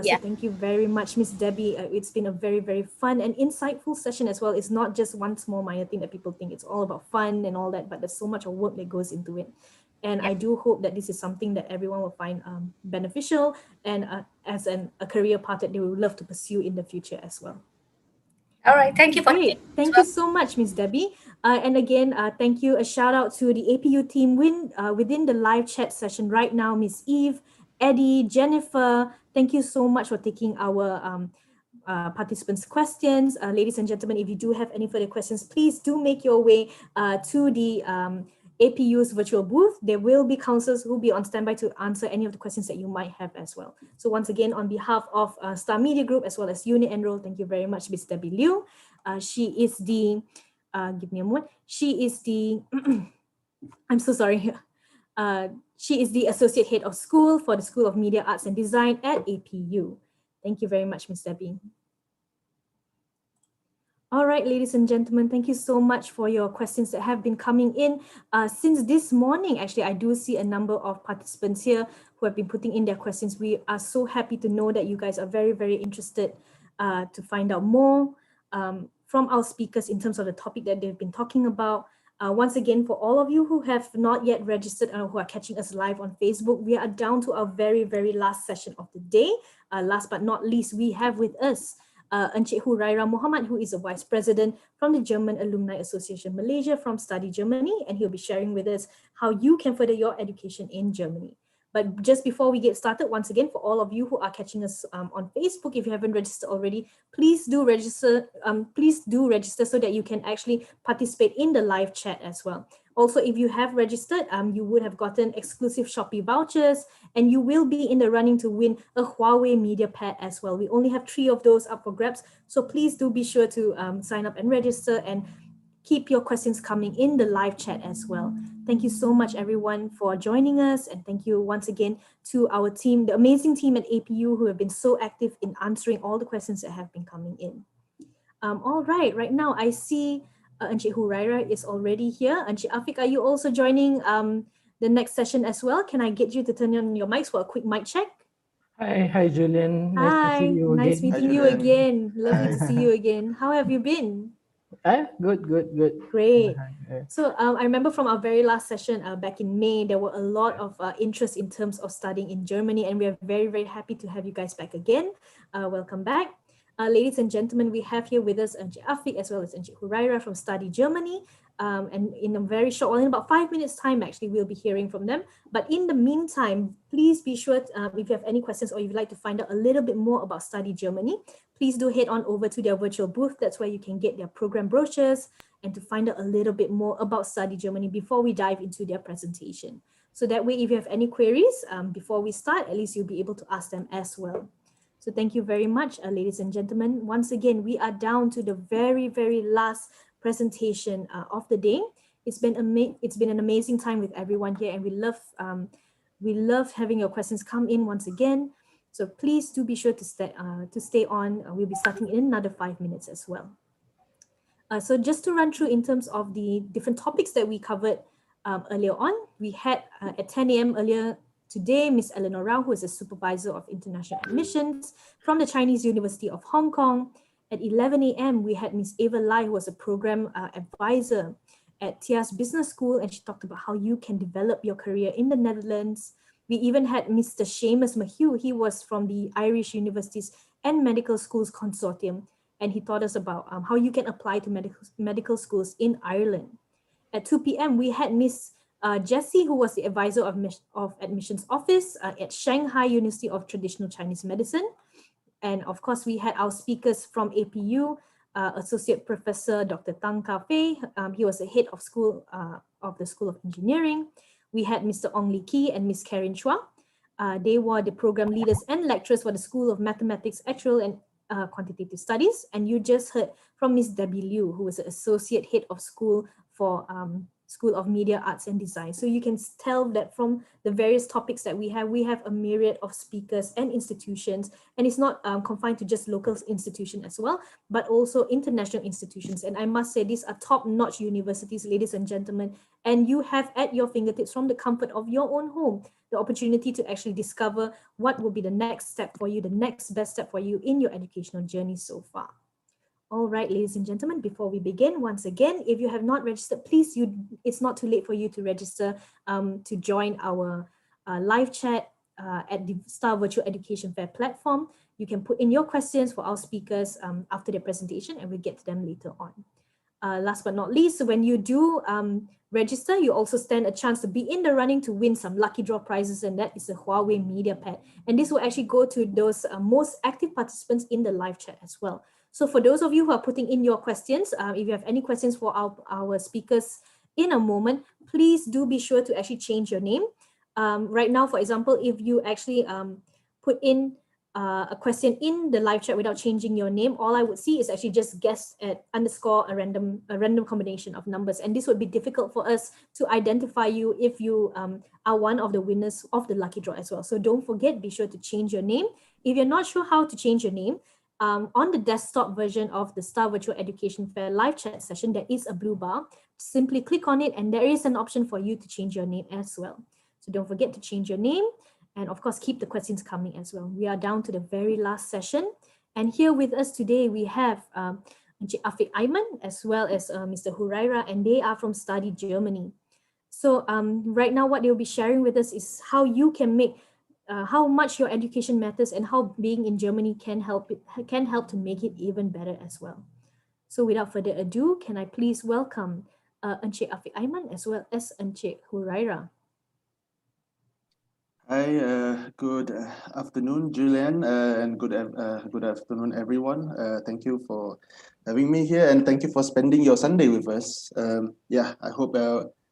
So thank you very much, Miss Debbie. It's been a very, very fun and insightful session as well. It's not just one small minor thing that people think it's all about fun and all that, but there's so much of work that goes into it. And I do hope that this is something that everyone will find beneficial and as a career path that they would love to pursue in the future as well. All right, thank you for Great. Thank you so much, Miss Debbie. And again, thank you. A shout out to the APU team within the live chat session right now, Miss Eve, Eddie, Jennifer. Thank you so much for taking our participants' questions. Ladies and gentlemen, if you do have any further questions, please do make your way to the APU's virtual booth. There will be counselors who will be on standby to answer any of the questions that you might have as well. So once again, on behalf of Star Media Group as well as Uni Enrol, thank you very much, Ms. Debbie Liu. She is the, give me a moment, she is the, I'm so sorry. She is the Associate Head of School for the School of Media Arts and Design at APU. Thank you very much, Ms. Debbie. All right, ladies and gentlemen, thank you so much for your questions that have been coming in. Since this morning, actually, I do see a number of participants here who have been putting in their questions. We are so happy to know that you guys are very, very interested to find out more from our speakers in terms of the topic that they've been talking about. Once again, for all of you who have not yet registered or who are catching us live on Facebook, we are down to our very, very last session of the day. Last but not least, we have with us Encik Huraira Muhammad, who is a Vice President from the German Alumni Association Malaysia from Study Germany, and he'll be sharing with us how you can further your education in Germany. But just before we get started, once again, for all of you who are catching us on Facebook, if you haven't registered already, please do register. Please do register so that you can actually participate in the live chat as well. Also, if you have registered, you would have gotten exclusive Shopee vouchers, and you will be in the running to win a Huawei Media Pad as well. We only have 3 of those up for grabs, so please do be sure to sign up and register and keep your questions coming in the live chat as well. Thank you so much, everyone, for joining us. And thank you once again to our team, the amazing team at APU who have been so active in answering all the questions that have been coming in. All right now I see Encik Huraira is already here. Encik Afiq, are you also joining the next session as well? Can I get you to turn on your mics for a quick mic check? Hi, Julian. Nice to see you nice again. meeting you again. Lovely to see you again. How have you been? Good. Great. So I remember from our very last session back in May, there were a lot of interest in terms of studying in Germany, and we are very, very happy to have you guys back again. Welcome back. Ladies and gentlemen, we have here with us Encik Afiq as well as Encik Huraira from Study Germany. And in a very short, well, in about 5 minutes time, actually, we'll be hearing from them. But in the meantime, please be sure, if you have any questions or you'd like to find out a little bit more about Study Germany, please do head on over to their virtual booth. That's where you can get their program brochures and to find out a little bit more about Study Germany before we dive into their presentation. So that way, if you have any queries before we start, at least you'll be able to ask them as well. So thank you very much, ladies and gentlemen. Once again, we are down to the very, very last presentation of the day. It's been an amazing time with everyone here, and we love having your questions come in once again. So please do be sure to stay on. We'll be starting in another 5 minutes as well. So just to run through in terms of the different topics that we covered earlier on, we had at 10 a.m. earlier today, Ms. Eleanor Rao, who is a supervisor of international admissions from the Chinese University of Hong Kong. At 11 a.m., we had Ms. Ava Lai, who was a program advisor at TIAS Business School, and she talked about how you can develop your career in the Netherlands. We even had Mr. Seamus Mahue. He was from the Irish Universities and Medical Schools Consortium, and he taught us about how you can apply to medical schools in Ireland. At 2 p.m., we had Ms. Jessie, who was the advisor of admissions office at Shanghai University of Traditional Chinese Medicine. And of course, we had our speakers from APU, Associate Professor Dr. Tang Ka-fei. He was the head of the School of Engineering. We had Mr. Ong Li Ki and Ms. Karen Chua. They were the program leaders and lecturers for the School of Mathematics, Actual and Quantitative Studies. And you just heard from Ms. Debbie Liu, who was the Associate Head of School for School of Media Arts and Design. So you can tell that from the various topics that we have a myriad of speakers and institutions, and it's not confined to just local institutions as well, but also international institutions. And I must say, these are top-notch universities, ladies and gentlemen, and you have at your fingertips from the comfort of your own home, the opportunity to actually discover what will be the next step for you, the next best step for you in your educational journey so far. All right, ladies and gentlemen, before we begin, once again, if you have not registered, please, it's not too late for you to register to join our live chat at the Star Virtual Education Fair platform. You can put in your questions for our speakers after their presentation, and we'll get to them later on. Last but not least, when you do register, you also stand a chance to be in the running to win some lucky draw prizes, and that is a Huawei MediaPad. And this will actually go to those most active participants in the live chat as well. So for those of you who are putting in your questions, if you have any questions for our speakers in a moment, please do be sure to actually change your name. Right now, for example, if you actually put in a question in the live chat without changing your name, all I would see is actually just guess at underscore a random combination of numbers. And this would be difficult for us to identify you if you are one of the winners of the lucky draw as well. So don't forget, be sure to change your name. If you're not sure how to change your name, on the desktop version of the Star Virtual Education Fair live chat session, there is a blue bar. Simply click on it and there is an option for you to change your name as well. So don't forget to change your name, and of course, keep the questions coming as well. We are down to the very last session. And here with us today, we have Encik Afiq Aiman as well as Mr. Huraira, and they are from Study Germany. So right now, what they'll be sharing with us is how you can make how much your education matters and how being in Germany can help to make it even better as well. So without further ado, can I please welcome Encik Afiq Aiman as well as Encik Huraira. Hi, good afternoon, Julian, and good afternoon, everyone. Thank you for having me here, and thank you for spending your Sunday with us. Yeah, I hope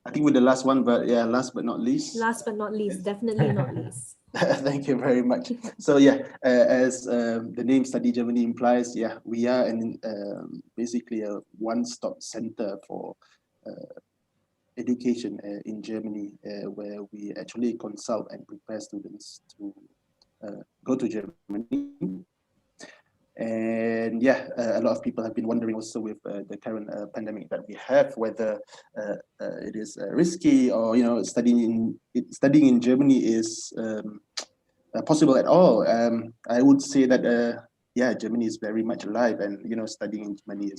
I think we're the last one, but yeah, last but not least. Last but not least, definitely not least. Thank you very much. So yeah, as the name Study Germany implies, yeah, we are basically a one-stop center for education in Germany, where we actually consult and prepare students to go to Germany. And yeah, a lot of people have been wondering also with the current pandemic that we have, whether it is risky or studying in Germany is possible at all. I would say that yeah, Germany is very much alive, and studying in Germany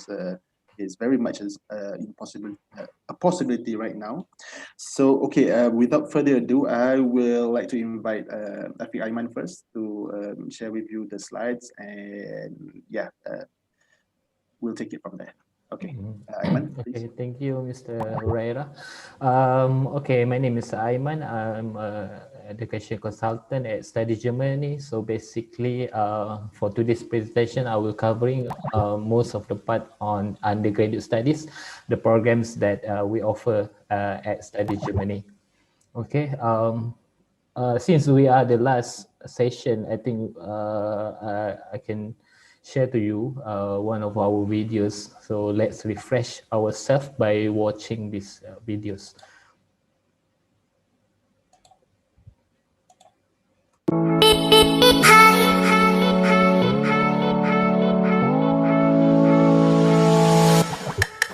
is very much a possibility right now. So okay, without further ado, I will like to invite Afiq Aiman first to share with you the slides, and yeah, we'll take it from there. Okay, Aiman, Okay, please. thank you, Mr. Huraira. Okay, my name is Aiman. I'm an education consultant at Study Germany. So basically, for today's presentation, I will covering most of the part on undergraduate studies, the programs that we offer at Study Germany. Okay, since we are the last session, I think I can share to you one of our videos. So let's refresh ourselves by watching these videos.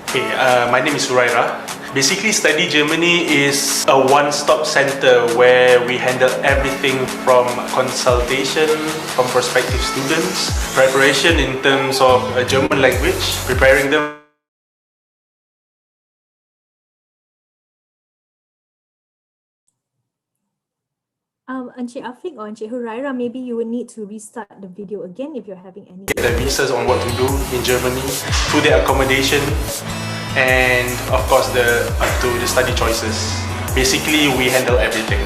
Okay, my name is Huraira. Basically, Study Germany is a one-stop center where we handle everything from consultation from prospective students, preparation in terms of German language, preparing them. Encik Afiq or Encik Huraira, maybe you would need to restart the video again if you're having any. Get the visas on what to do in Germany, through their accommodation, and of course to the study choices. Basically, we handle everything.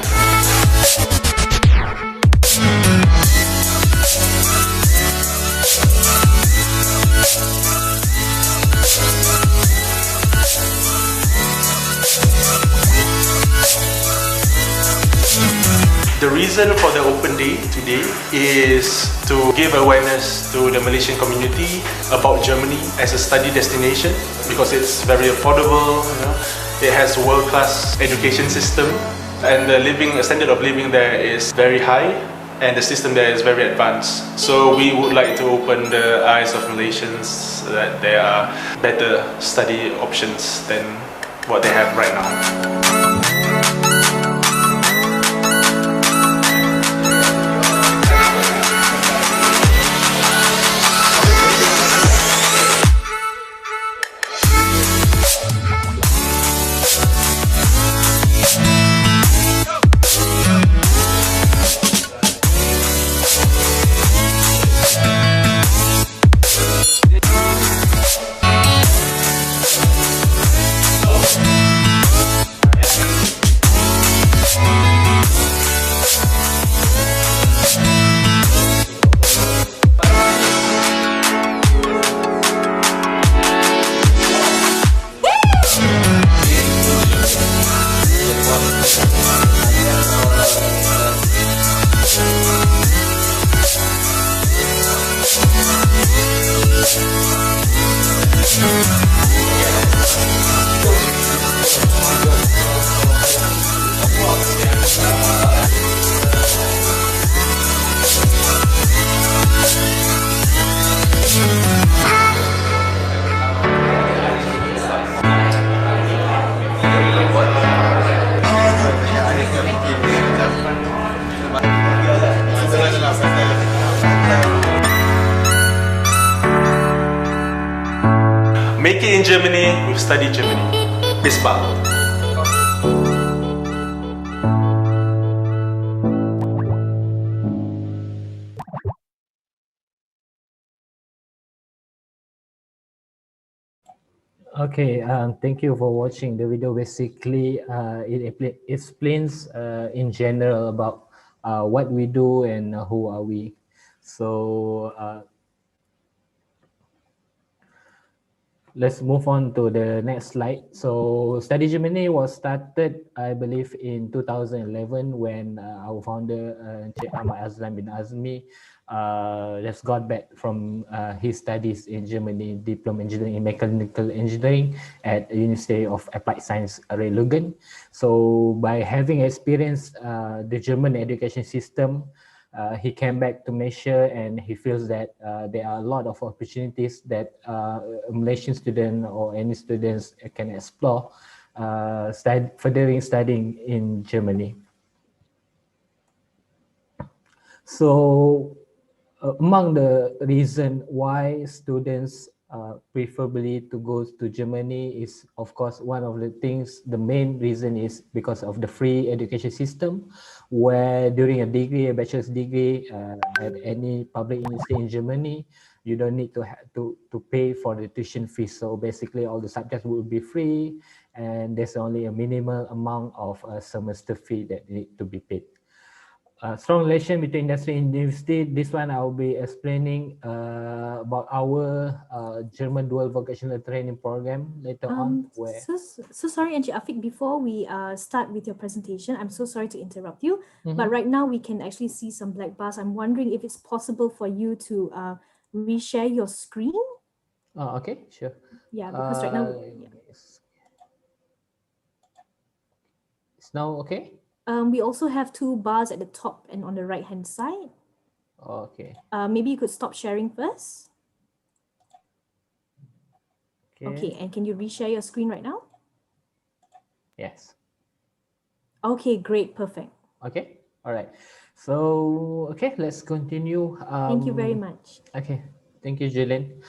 The reason for the open day today is to give awareness to the Malaysian community about Germany as a study destination because it's very affordable, it has a world-class education system, and the standard of living there is very high, and the system there is very advanced. So we would like to open the eyes of Malaysians that there are better study options than what they have right now. Make it in Germany with Study Germany. Bis bald. Okay, thank you for watching the video. Basically, it explains in general about what we do and who are we. So let's move on to the next slide. So Study Germany was started, I believe, in 2011 when our founder, Encik Ahmad Azlan bin Azmi, just got back from his studies in Germany, diploma engineering in mechanical engineering at University of Applied Science, Leuven. So by having experienced the German education system, he came back to Malaysia and he feels that there are a lot of opportunities that Malaysian student or any students can explore studying in Germany. So among the reason why students preferably to go to Germany is, of course, one of the things, the main reason is because of the free education system, where during a bachelor's degree at any public university in Germany, you don't need to pay for the tuition fees. So basically all the subjects will be free, and there's only a minimal amount of a semester fee that need to be paid. Strong relation between industry and university. This one I'll be explaining about our German dual vocational training program later on. Where So sorry, Angie Afik, before we start with your presentation, I'm so sorry to interrupt you, but right now we can actually see some black bars. I'm wondering if it's possible for you to reshare your screen. Oh, okay, sure. Yeah, because right now, it's now okay. We also have two bars at the top and on the right hand side. Okay. Maybe you could stop sharing first. Okay, and can you reshare your screen right now? Yes. Okay, great, perfect. Okay, all right. So, okay, let's continue. Thank you very much. Okay, thank you, Julian.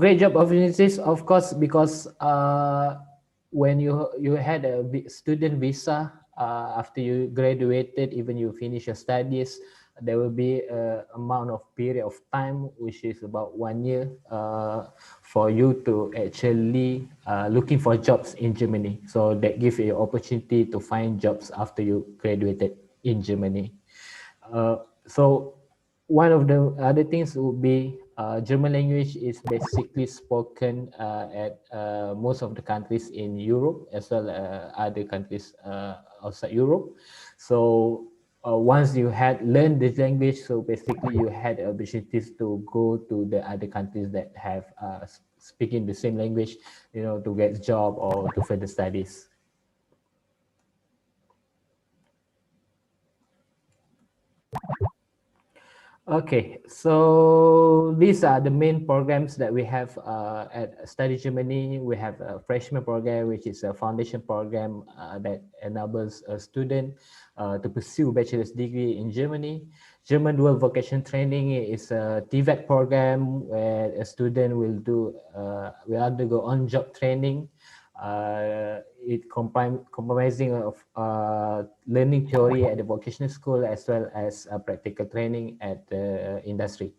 Great job opportunities, of course, because when you had a student visa after you graduated, even you finish your studies, there will be a amount of period of time which is about 1 year for you to actually looking for jobs in Germany. So that gives you opportunity to find jobs after you graduated in Germany. So one of the other things would be German language is basically spoken at most of the countries in Europe as well as other countries outside Europe. So once you had learned this language, so basically you had opportunities to go to the other countries that have speaking the same language, you know, to get job or to further studies. Okay, so these are the main programs that we have at Study Germany. We have a freshman program, which is a foundation program that enables a student to pursue bachelor's degree in Germany. German dual vocation training is a TVET program where a student will undergo on-job training. It comprising of learning theory at the vocational school as well as practical training at the industry.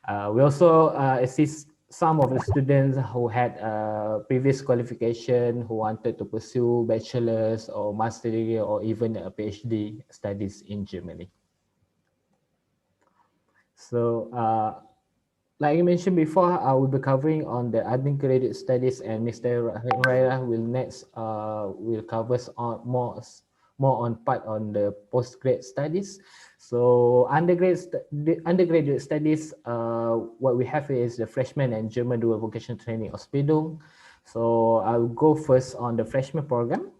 We also assist some of the students who had previous qualification who wanted to pursue bachelor's or master degree or even a PhD studies in Germany. So like I mentioned before, I will be covering on the undergraduate studies, and Mr. Raira will next will cover on more on part on the postgrad studies. So undergraduate studies, what we have is the freshman and German dual vocational training Ausbildung. So I'll go first on the freshman program.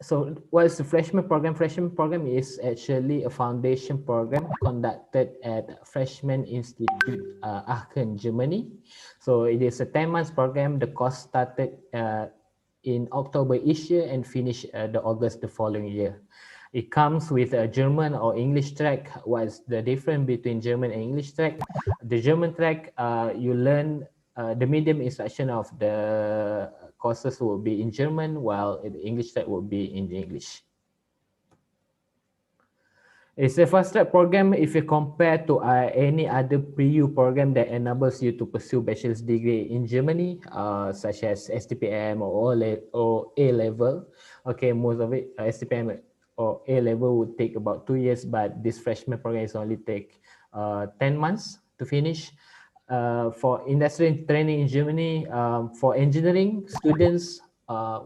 So what is the freshman program? Freshman program is actually a foundation program conducted at Freshman Institute Aachen, Germany. So it is a 10 months program. The course started in October each year and finished the August the following year. It comes with a German or English track. What is the difference between German and English track? The German track, you learn the medium instruction of the courses will be in German, while the English track will be in English. It's a fast track program if you compare to any other PU program that enables you to pursue bachelor's degree in Germany, such as STPM or A level. Okay, most of it STPM or A level would take about 2 years, but this freshman program is only take 10 months to finish. For industry training in Germany, for engineering students,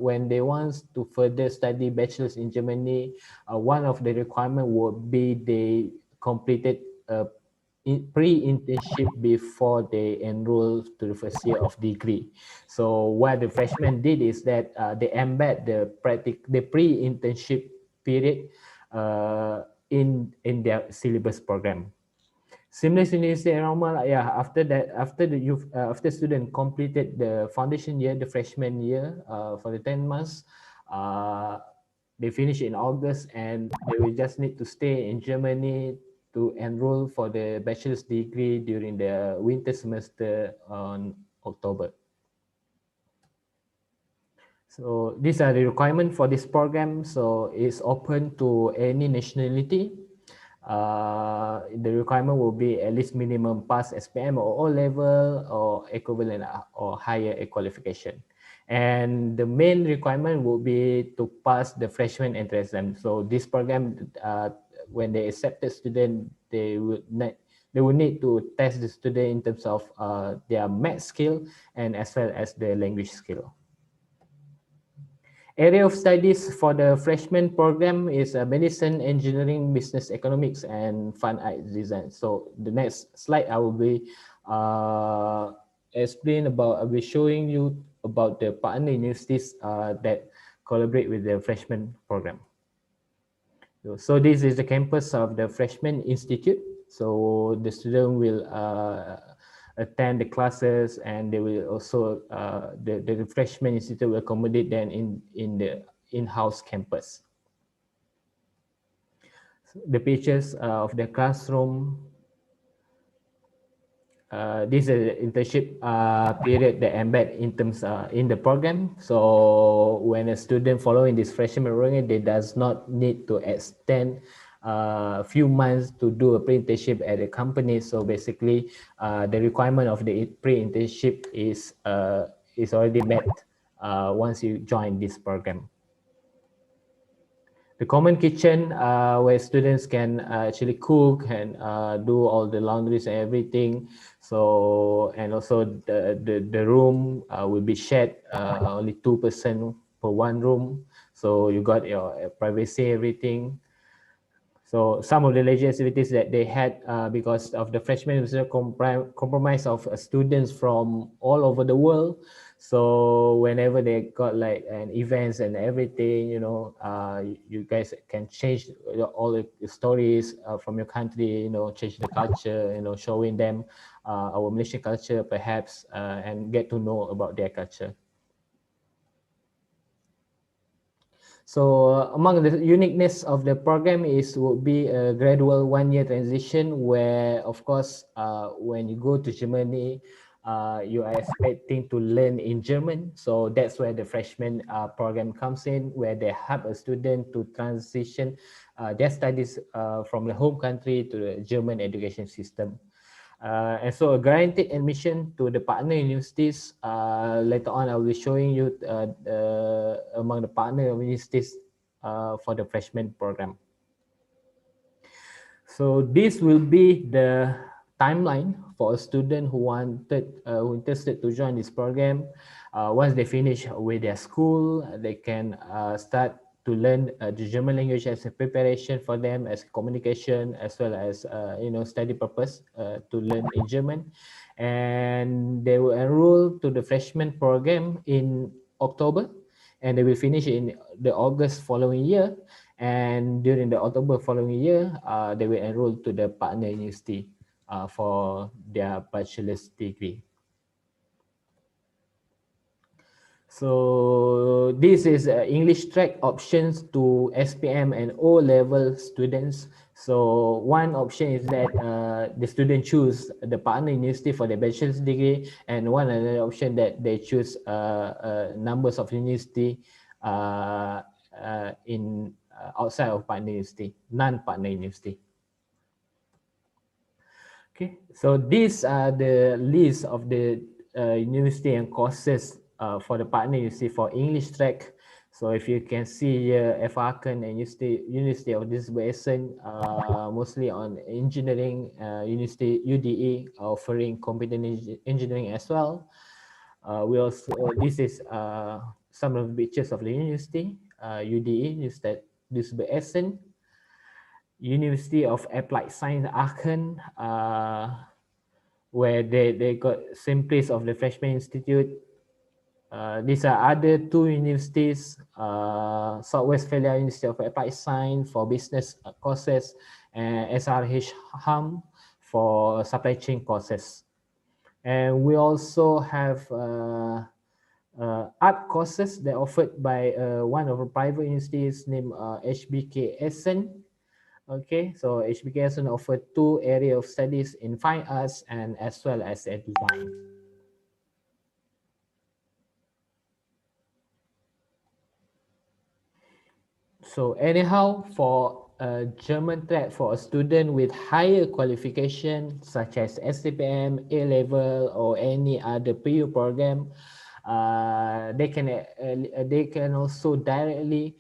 when they want to further study bachelor's in Germany, one of the requirement would be they completed a pre-internship before they enroll to the first year of degree. So what the freshmen did is that they embed the pre-internship period in their syllabus program. Seamless university enrollment, yeah. After that, after student completed the foundation year, the freshman year, for the 10 months, they finish in August, and they will just need to stay in Germany to enroll for the bachelor's degree during the winter semester on October. So these are the requirements for this program. So it's open to any nationality. the requirement will be at least minimum pass SPM or O level or equivalent or higher qualification. And the main requirement will be to pass the freshman entrance exam. So this program, when they accept the student, they will need to test the student in terms of their math skill and as well as the language skill. Area of studies for the freshman program is medicine, engineering, business economics, and fine art design. So the next slide, I will be I'll be showing you about the partner universities that collaborate with the freshman program. So this is the campus of the freshman institute. So the student will attend the classes, and they will also the freshman institute will accommodate them in the in-house campus. The pictures of the classroom. This is an internship period that embed in terms in the program. So when a student following this freshman program, they does not need to extend a few months to do a pre-internship at a company. So basically, the requirement of the pre-internship is already met once you join this program. The common kitchen where students can actually cook and do all the laundries and everything. So, and also the room will be shared, only 2% per one room. So you got your privacy, everything. So some of the leisure activities that they had because of the freshman was a compromise of students from all over the world. So whenever they got like an events and everything, you know, you guys can change all the stories from your country, you know, change the culture, you know, showing them our Malaysian culture perhaps and get to know about their culture. So among the uniqueness of the program would be a gradual 1-year transition where, of course, when you go to Germany, you are expecting to learn in German. So that's where the freshman program comes in, where they help a student to transition their studies from the home country to the German education system. And so a guaranteed admission to the partner universities. Later on, I will be showing you among the partner universities for the freshman program. So this will be the timeline for a student who who interested to join this program. Once they finish with their school, they can start to learn the German language as a preparation for them as communication as well as study purpose to learn in German, and they will enroll to the freshman program in October, and they will finish in the August following year. And during the October following year, they will enroll to the partner university for their bachelor's degree. So this is English track options to SPM and O level students. So one option is that the student choose the partner university for the bachelor's degree, and one other option that they choose numbers of university in outside of partner university, non-partner university. Okay, so these are the list of the university and courses for the partner university for English track. So if you can see here, FARCN and University of Lisbon, mostly on engineering, University UDE offering computer engineering as well. We also, this is some of the pictures of the university, UDE, Lisbon, University of Applied Science Aachen, where they got same place of the Freshman Institute. These are other two universities, South Westphalia University of Applied Science for business courses, and SRH Ham for supply chain courses. And we also have art courses that are offered by one of the private universities named HBK Essen. Okay, so HBK Essen offer two areas of studies in fine arts and as well as design. So anyhow, for a German track for a student with higher qualification such as SCPM, A-level, or any other PU program, they can also directly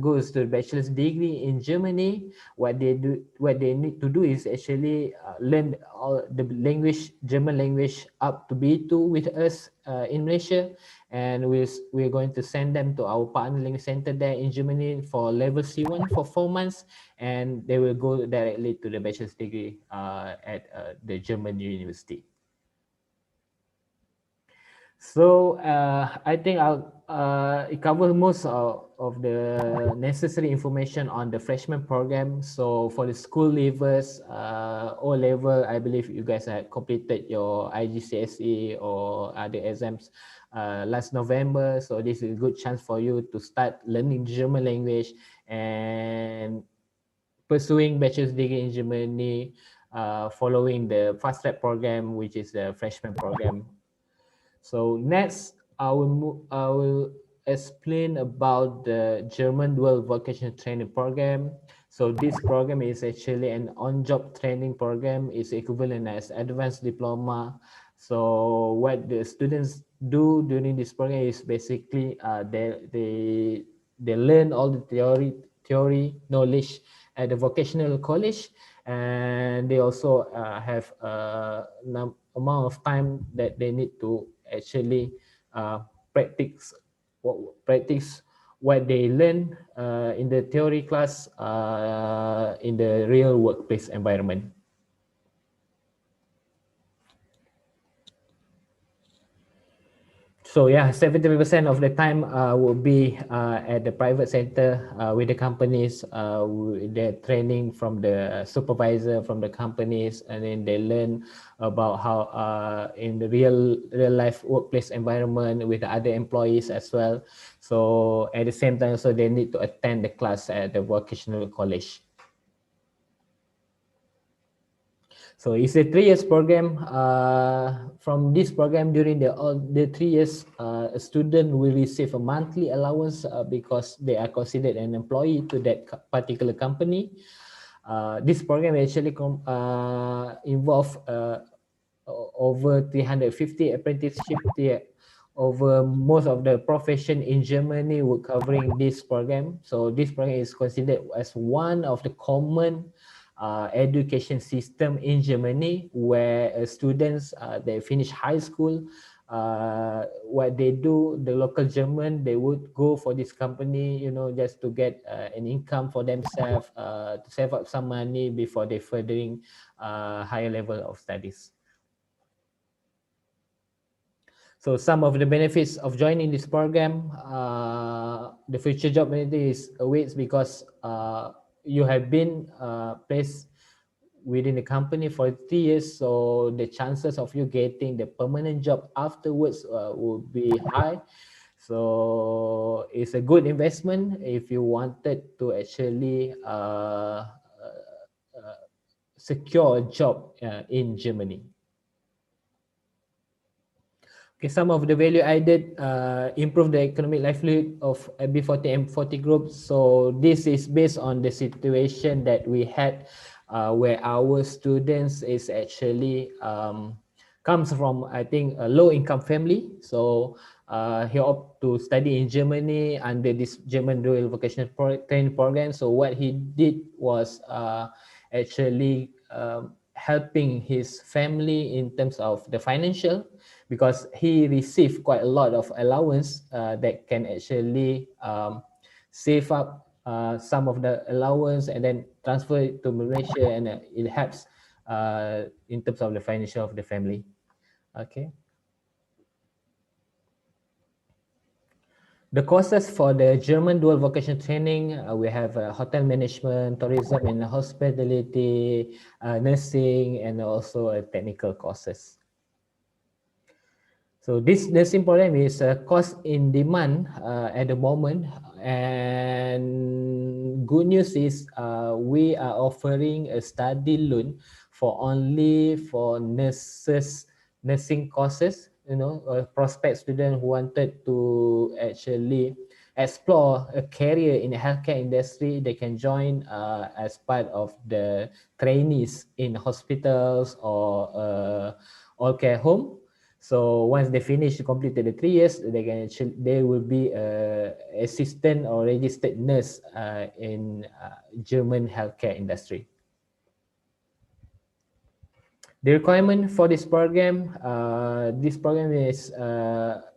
goes to the bachelor's degree in Germany. What they need to do is actually learn all the language, German language, up to B2 with us in Malaysia, and we're going to send them to our partner language center there in Germany for level C1 for 4 months, and they will go directly to the bachelor's degree at the German university. So I think it covers most of the necessary information on the freshman program. So for the school leavers, O level, I believe you guys have completed your IGCSE or other exams last November. So this is a good chance for you to start learning German language and pursuing bachelor's degree in Germany, following the fast track program, which is the freshman program. So next, I will explain about the German Dual Vocational Training Program. So this program is actually an on-job training program. It's equivalent as advanced diploma. So what the students do during this program is basically they learn all the theory knowledge at the vocational college, and they also have a amount of time that they need to actually practice what they learn in the theory class in the real workplace environment. So yeah, 70% of the time will be at the private sector with the companies. They're training from the supervisor from the companies, and then they learn about how in the real life workplace environment with the other employees as well. So at the same time, so they need to attend the class at the vocational college. So it's a 3 years program. From this program, during the 3 years, a student will receive a monthly allowance because they are considered an employee to that particular company. This program actually involve over 350 apprenticeship over most of the profession in Germany were covering this program. So this program is considered as one of the common education system in Germany, where students they finish high school, what they do, the local German, they would go for this company, you know, just to get an income for themselves, to save up some money before they furthering higher level of studies. So some of the benefits of joining this program, the future job opportunities awaits because you have been placed within the company for 3 years, so the chances of you getting the permanent job afterwards will be high. So it's a good investment if you wanted to actually secure a job in Germany. Okay, some of the value added, improve the economic livelihood of B40 and 40 groups. So this is based on the situation that we had where our students is actually comes from, I think, a low income family. So he opted to study in Germany under this German dual vocational training program. So what he did was actually helping his family in terms of the financial, because he received quite a lot of allowance that can actually save up some of the allowance and then transfer it to Malaysia, and it helps in terms of the financial of the family. Okay. The courses for the German dual vocational training, we have hotel management, tourism and hospitality, nursing, and also technical courses. So this nursing program is a course in demand at the moment, and good news is we are offering a study loan only for nursing courses. You know, a prospect student who wanted to actually explore a career in the healthcare industry, they can join as part of the trainees in hospitals or all care home. So once they finish completed the 3 years, they will be assistant or registered nurse in German healthcare industry. The requirement for this program is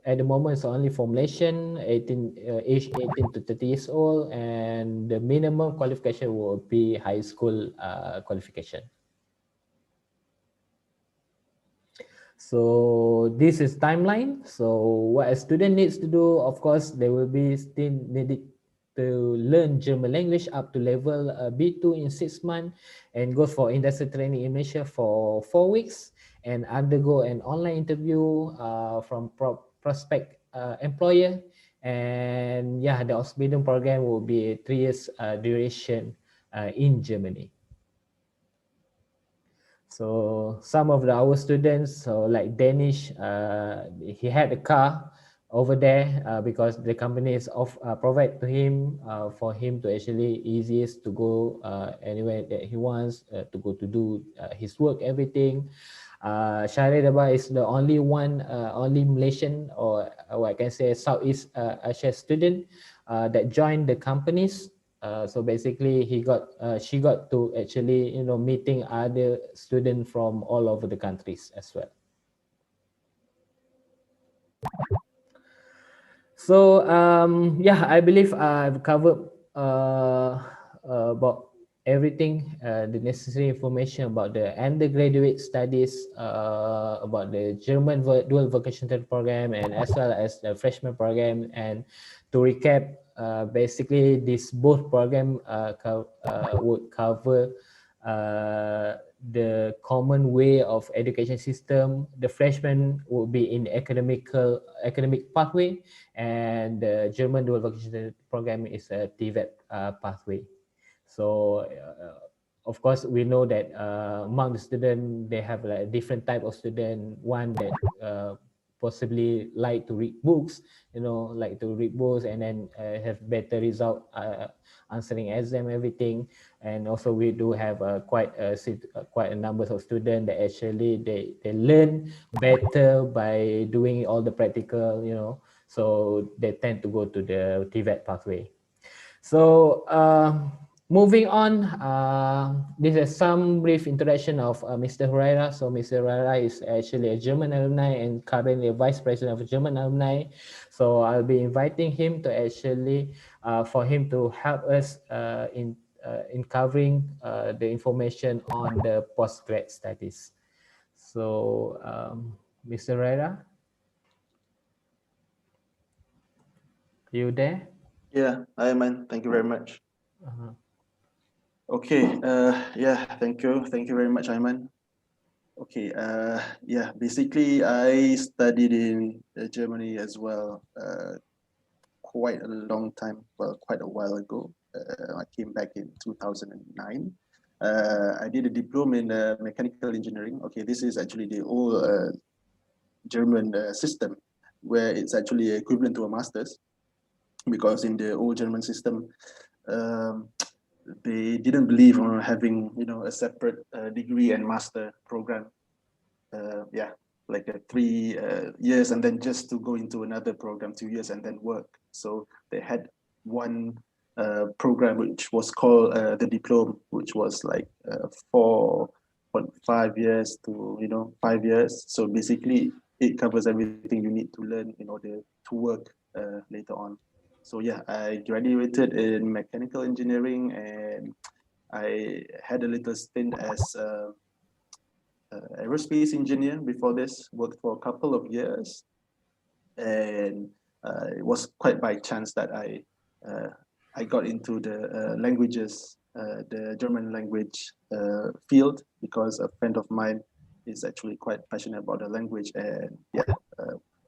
at the moment it's only for Malaysian, age 18 to 30 years old, and the minimum qualification will be high school qualification. So this is timeline. So what a student needs to do, of course, they will be still needed to learn German language up to level B2 in 6 months and go for industrial training in Malaysia for 4 weeks and undergo an online interview from prospect employer. And yeah, the Ausbildung program will be a 3 years duration in Germany. So some of our students, so like Danish, he had a car over there because the company is provide to him for him to actually easiest to go anywhere that he wants to go to do his work, everything. Sharidaba is the only one, only Malaysian or I can say Southeast Asia student that joined the companies. So basically she got to actually meeting other students from all over the countries as well. So yeah, I believe I've covered about everything, the necessary information about the undergraduate studies, about the German dual vocational program, and as well as the freshman program. And to recap, basically this both program would cover the common way of education system. The freshman would be in the academic pathway, and the German dual vocational program is a TVET pathway. So of course we know that among the student they have like different type of student. One that possibly like to read books, like to read books and then have better result answering exam, everything. And also we do have quite a number of students that actually they learn better by doing all the practical, so they tend to go to the TVET pathway. So moving on, this is some brief introduction of Mr. Herrera. So Mr. Herrera is actually a German alumni and currently a vice president of German alumni. So I'll be inviting him to actually, for him to help us in covering the information on the postgrad studies. So Mr. Herrera, you there? Yeah, hi man, thank you very much. Okay, yeah, thank you very much, Ayman. Okay, yeah, basically I studied in Germany as well, quite a long time, well, quite a while ago. I came back in 2009. I did a diploma in mechanical engineering. Okay, this is actually the old German system, where it's actually equivalent to a master's, because in the old German system, they didn't believe on having a separate degree and master program. Yeah, like 3 years and then just to go into another program 2 years and then work. So they had one program which was called the diploma, which was like 4.5 years to 5 years. So basically it covers everything you need to learn in order to work later on. So yeah, I graduated in mechanical engineering and I had a little stint as aerospace engineer before this, worked for a couple of years. And it was quite by chance that I got into the languages, the German language field, because a friend of mine is actually quite passionate about the language. And yeah,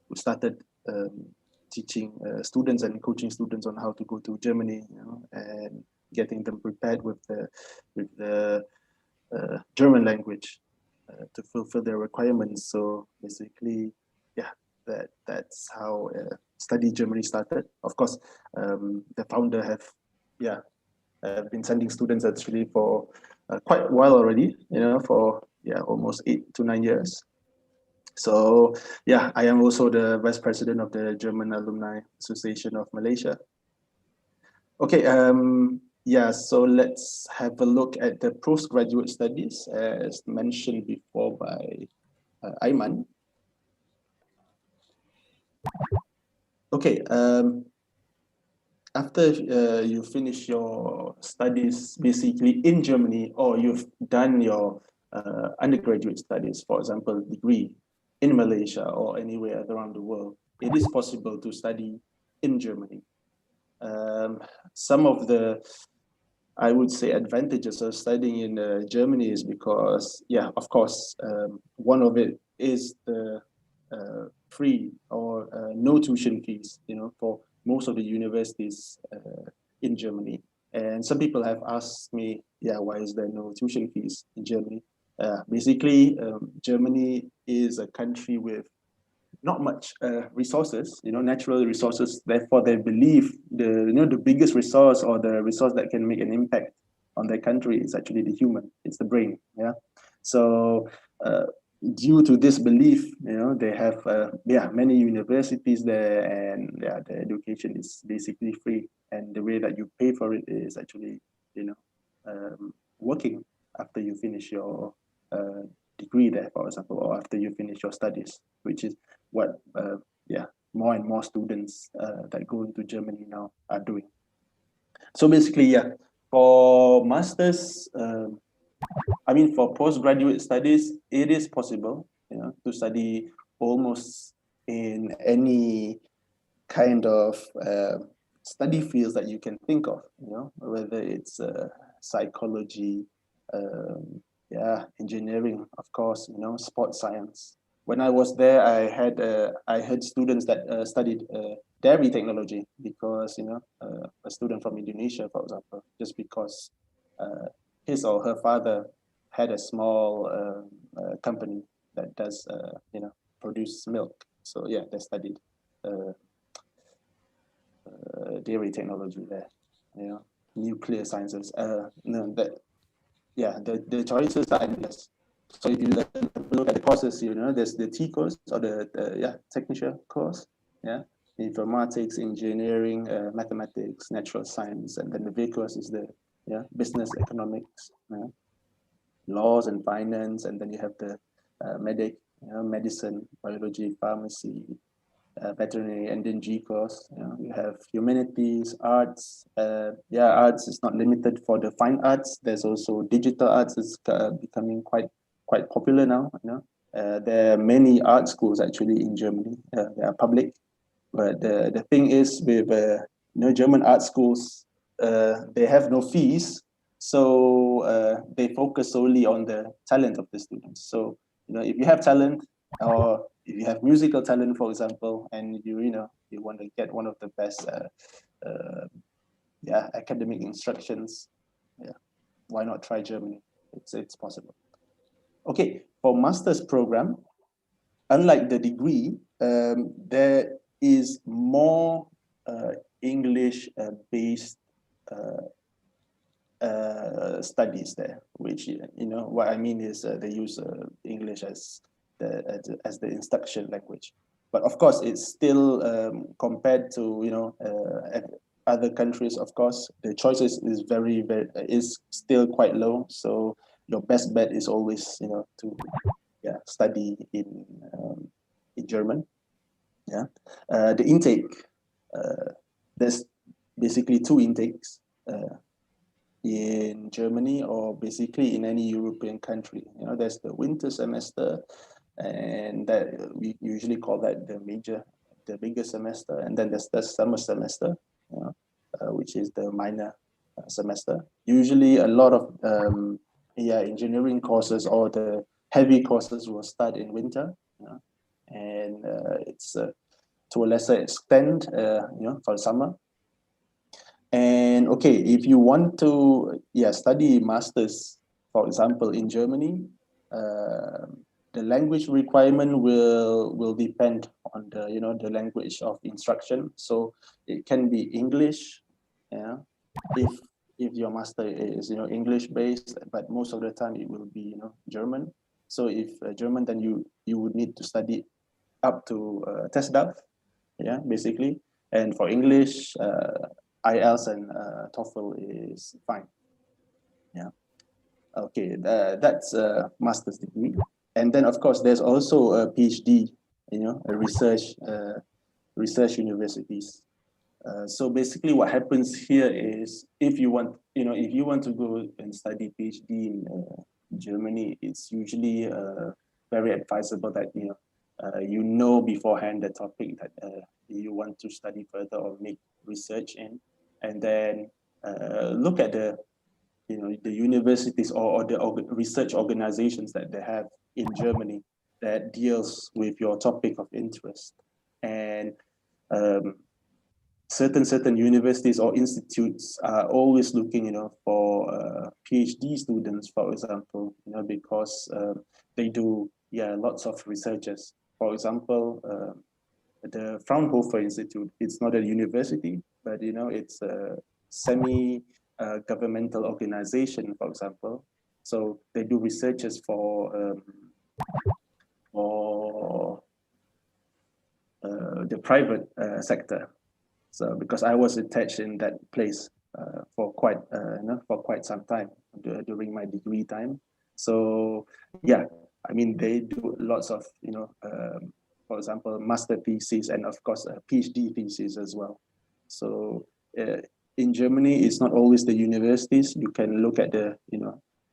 we started teaching students and coaching students on how to go to Germany, and getting them prepared with the German language to fulfill their requirements. So basically, yeah, that's how Study Germany started. Of course, the founder have been sending students actually for quite a while already, for almost 8 to 9 years. So I am also the vice president of the German Alumni Association of Malaysia. Okay, so let's have a look at the postgraduate studies as mentioned before by Aiman. Okay, after you finish your studies basically in Germany, or you've done your undergraduate studies, for example, degree in Malaysia or anywhere around the world, it is possible to study in Germany. Some of the, I would say, advantages of studying in Germany is because, of course, one of it is the free or no tuition fees, for most of the universities in Germany. And some people have asked me, why is there no tuition fees in Germany? Basically, Germany is a country with not much resources, natural resources. Therefore, they believe the biggest resource, or the resource that can make an impact on their country, is actually the human. It's the brain. So due to this belief, they have many universities there, and the education is basically free. And the way that you pay for it is actually working after you finish your degree there, for example, or after you finish your studies, which is what more and more students that go into Germany now are doing. So basically, for masters, for postgraduate studies, it is possible, to study almost in any kind of study fields that you can think of, whether it's psychology, engineering, of course, sports science. When I was there, I had students that studied dairy technology, because a student from Indonesia, for example, just because his or her father had a small company that does produce milk. So they studied dairy technology there, nuclear sciences. The choices are endless. So if you look at the courses, there's the T course, or the technical course, informatics, engineering, mathematics, natural science, and then the V course is the business economics, laws and finance, and then you have the medicine, biology, pharmacy, veterinary, and then G course. You have humanities, arts. Arts is not limited for the fine arts. There's also digital arts is becoming quite popular now. There are many art schools actually in Germany. They are public, but the thing is with German art schools, they have no fees, so they focus solely on the talent of the students. So if you have talent, or if you have musical talent, for example, and you want to get one of the best academic instructions, why not try Germany? It's possible. Okay, for master's program, unlike the degree, there is more English based studies there, which what I mean is they use English as the instruction language. But of course, it's still compared to other countries. Of course, the choices is is still quite low. So your best bet is always to study in German. The intake, there's basically 2 intakes in Germany, or basically in any European country. There's the winter semester, and that we usually call that the bigger semester, and then there's the summer semester, which is the minor semester. Usually a lot of engineering courses or the heavy courses will start in winter, and it's to a lesser extent for summer. And okay, if you want to study masters, for example, in Germany, the language requirement will depend on the the language of instruction. So it can be English, yeah, if your master is English based, but most of the time it will be German. So if German, then you would need to study up to TESDAF, yeah, basically. And for English, IELTS and TOEFL is fine. Yeah. Okay, that's a master's degree. And then of course there's also a PhD, a research universities. So basically what happens here is if you want to go and study PhD in Germany, it's usually very advisable that you know beforehand the topic that you want to study further or make research in, and then look at the the universities or the research organizations that they have in Germany that deals with your topic of interest. And certain universities or institutes are always looking for PhD students, for example, because they do lots of researches. For example, the Fraunhofer Institute, it's not a university, but it's a semi governmental organization, for example. So they do researches for the private sector. So because I was attached in that place for quite some time during my degree time. So yeah, I mean they do lots of for example master thesis and of course a PhD thesis as well. So in Germany, it's not always the universities. You can look at the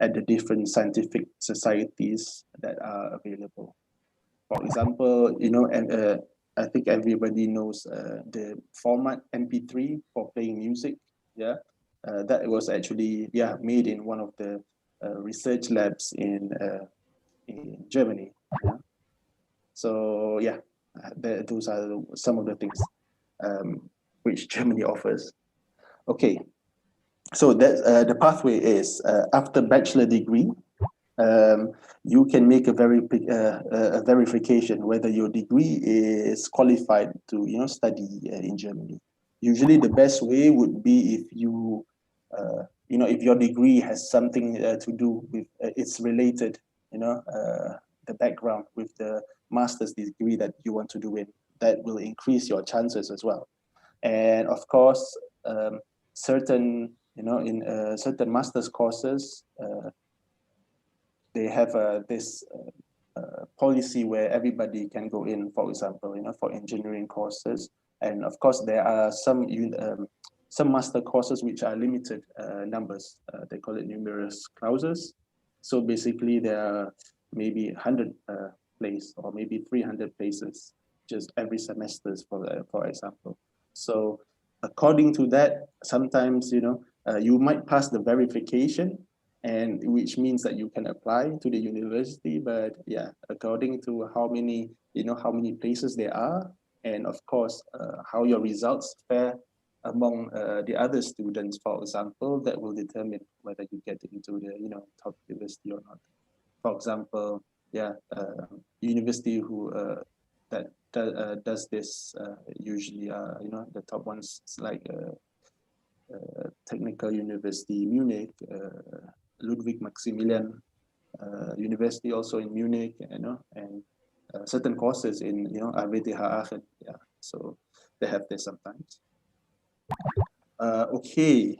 at the different scientific societies that are available. For example, and I think everybody knows the format MP3 for playing music. Yeah, that was actually made in one of the research labs in Germany. Yeah? So yeah, those are some of the things which Germany offers. Okay, so that's the pathway is after bachelor degree. You can make a verification whether your degree is qualified to study in Germany. Usually the best way would be if you if your degree has something to do with it's related the background with the master's degree that you want to do it. That will increase your chances as well. And of course certain in certain master's courses they have this policy where everybody can go in, for example, for engineering courses. And of course, there are some master courses which are limited numbers. They call it numerous clauses. So basically, there are maybe 100 places or maybe 300 places just every semester, for example. So according to that, sometimes you might pass the verification, and which means that you can apply to the university, but yeah, according to how many places there are, and of course how your results fare among the other students, for example, that will determine whether you get into the top university or not. For example, university who that does this usually the top ones like Technical University Munich, Ludwig Maximilian University also in Munich, and certain courses in RWTH Aachen. Yeah, so they have this sometimes. Okay,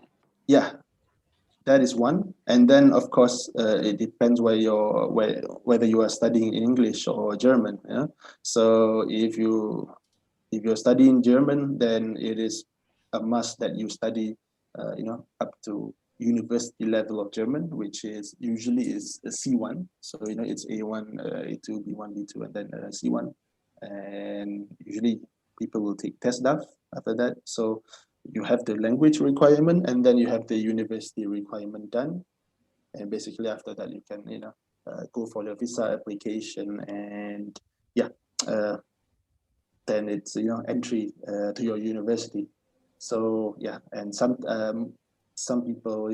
yeah, that is one. And then of course it depends whether you are studying in English or German. Yeah, so if you're studying German, then it is a must that you study up to university level of German, which is usually is a C1. So it's A1, A2, B1, B2, and then C1. And usually people will take TESDAF after that. So you have the language requirement, and then you have the university requirement done. And basically after that you can go for the visa application, and yeah, then it's entry to your university. So yeah, and some people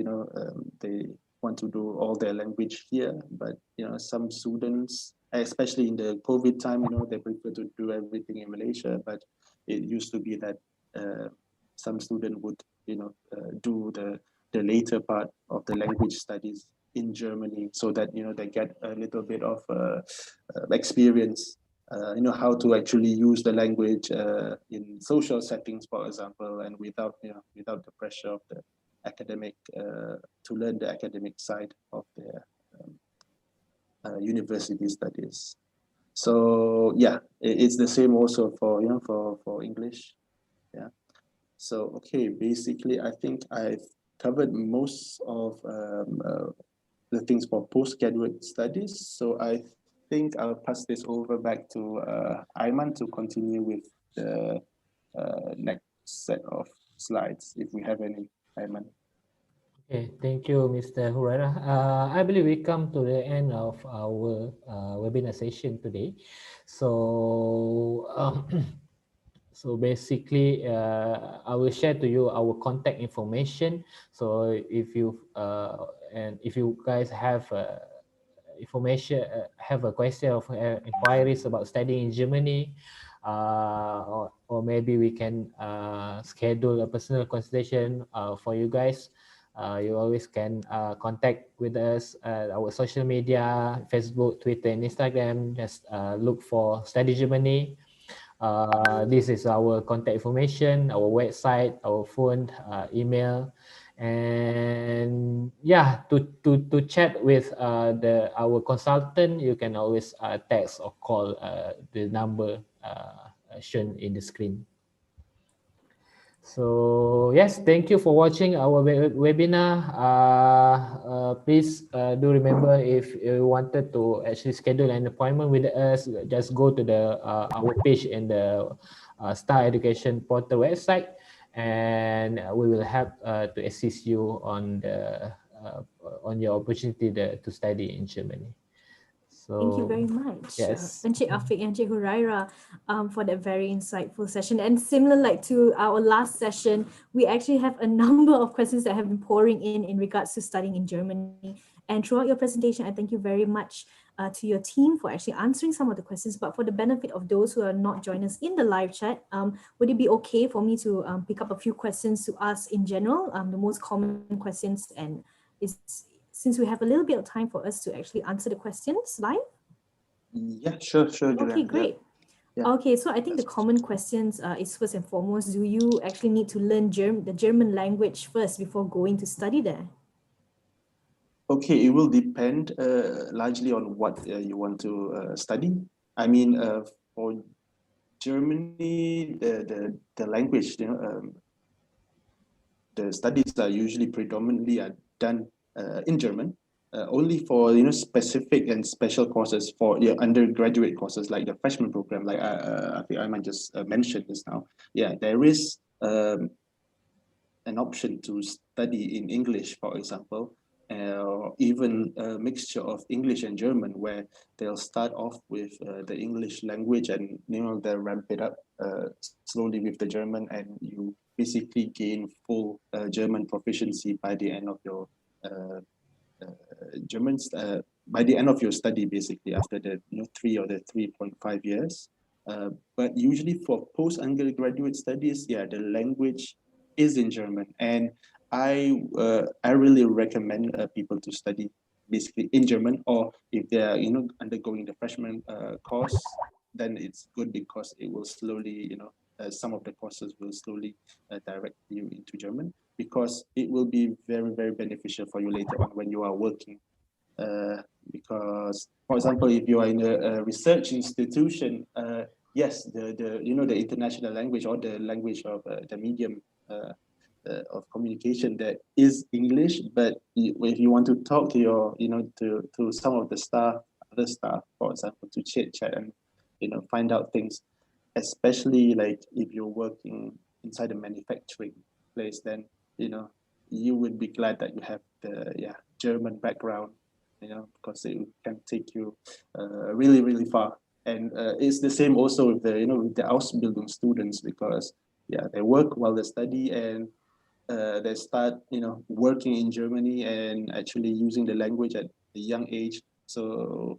they want to do all their language here, but some students especially in the COVID time, they prefer to do everything in Malaysia, but it used to be that some student would, do the later part of the language studies in Germany, so that they get a little bit of experience, how to actually use the language in social settings, for example, and without without the pressure of the academic to learn the academic side of their university studies. So yeah, it's the same also for for English. Yeah. So okay, basically, I think I've covered most of the things for postgraduate studies. So I think I'll pass this over back to Ayman to continue with the next set of slides, if we have any, Ayman. Okay, thank you, Mr. Huraira. I believe we come to the end of our webinar session today. So, so basically, I will share to you our contact information. So if you and if you guys have information, have a question of inquiries about studying in Germany, or maybe we can schedule a personal consultation for you guys. You always can contact with us at our social media, Facebook, Twitter, and Instagram. Just look for Study Germany. This is our contact information, our website, our phone, email, and yeah, to chat with our consultant, you can always text or call the number shown in the screen. So yes, thank you for watching our webinar. Please do remember, if you wanted to actually schedule an appointment with us, just go to the our page in the Star Education Portal website, and we will help to assist you on the on your opportunity to study in Germany. So, thank you very much, yes. Encik Afiq and Encik Huraira, for that very insightful session. And similar like to our last session, we actually have a number of questions that have been pouring in regards to studying in Germany. And throughout your presentation, I thank you very much to your team for actually answering some of the questions. But for the benefit of those who are not joining us in the live chat, would it be okay for me to pick up a few questions to ask in general, the most common questions, and since we have a little bit of time for us to actually answer the questions live? Yeah, sure, Julian. Okay, great. Yeah. Okay, so I think the common questions is first and foremost, do you actually need to learn the German language first before going to study there? Okay, it will depend largely on what you want to study. I mean, for Germany, the language, the studies are usually predominantly done in German. Only for specific and special courses, for undergraduate courses like the freshman program, like I think I might just mention this now. Yeah, there is an option to study in English, for example, or even a mixture of English and German, where they'll start off with the English language, and they'll ramp it up slowly with the German, and you basically gain full German proficiency by the end of your by the end of your study, basically after the 3 or the 3.5 years. But usually for post undergraduate studies, yeah, the language is in German, and I really recommend people to study basically in German, or if they're undergoing the freshman course, then it's good because it will slowly some of the courses will slowly direct you into German, because it will be very beneficial for you later on when you are working. Because, for example, if you are in a research institution, yes, the international language, or the language of the medium of communication, that is English. But if you want to talk to your to some of the other staff, for example, to chit chat and find out things, especially like if you're working inside a manufacturing place, then you would be glad that you have the German background, because it can take you really far. And it's the same also with the with the Ausbildung students, because they work while they study, and they start working in Germany and actually using the language at a young age. So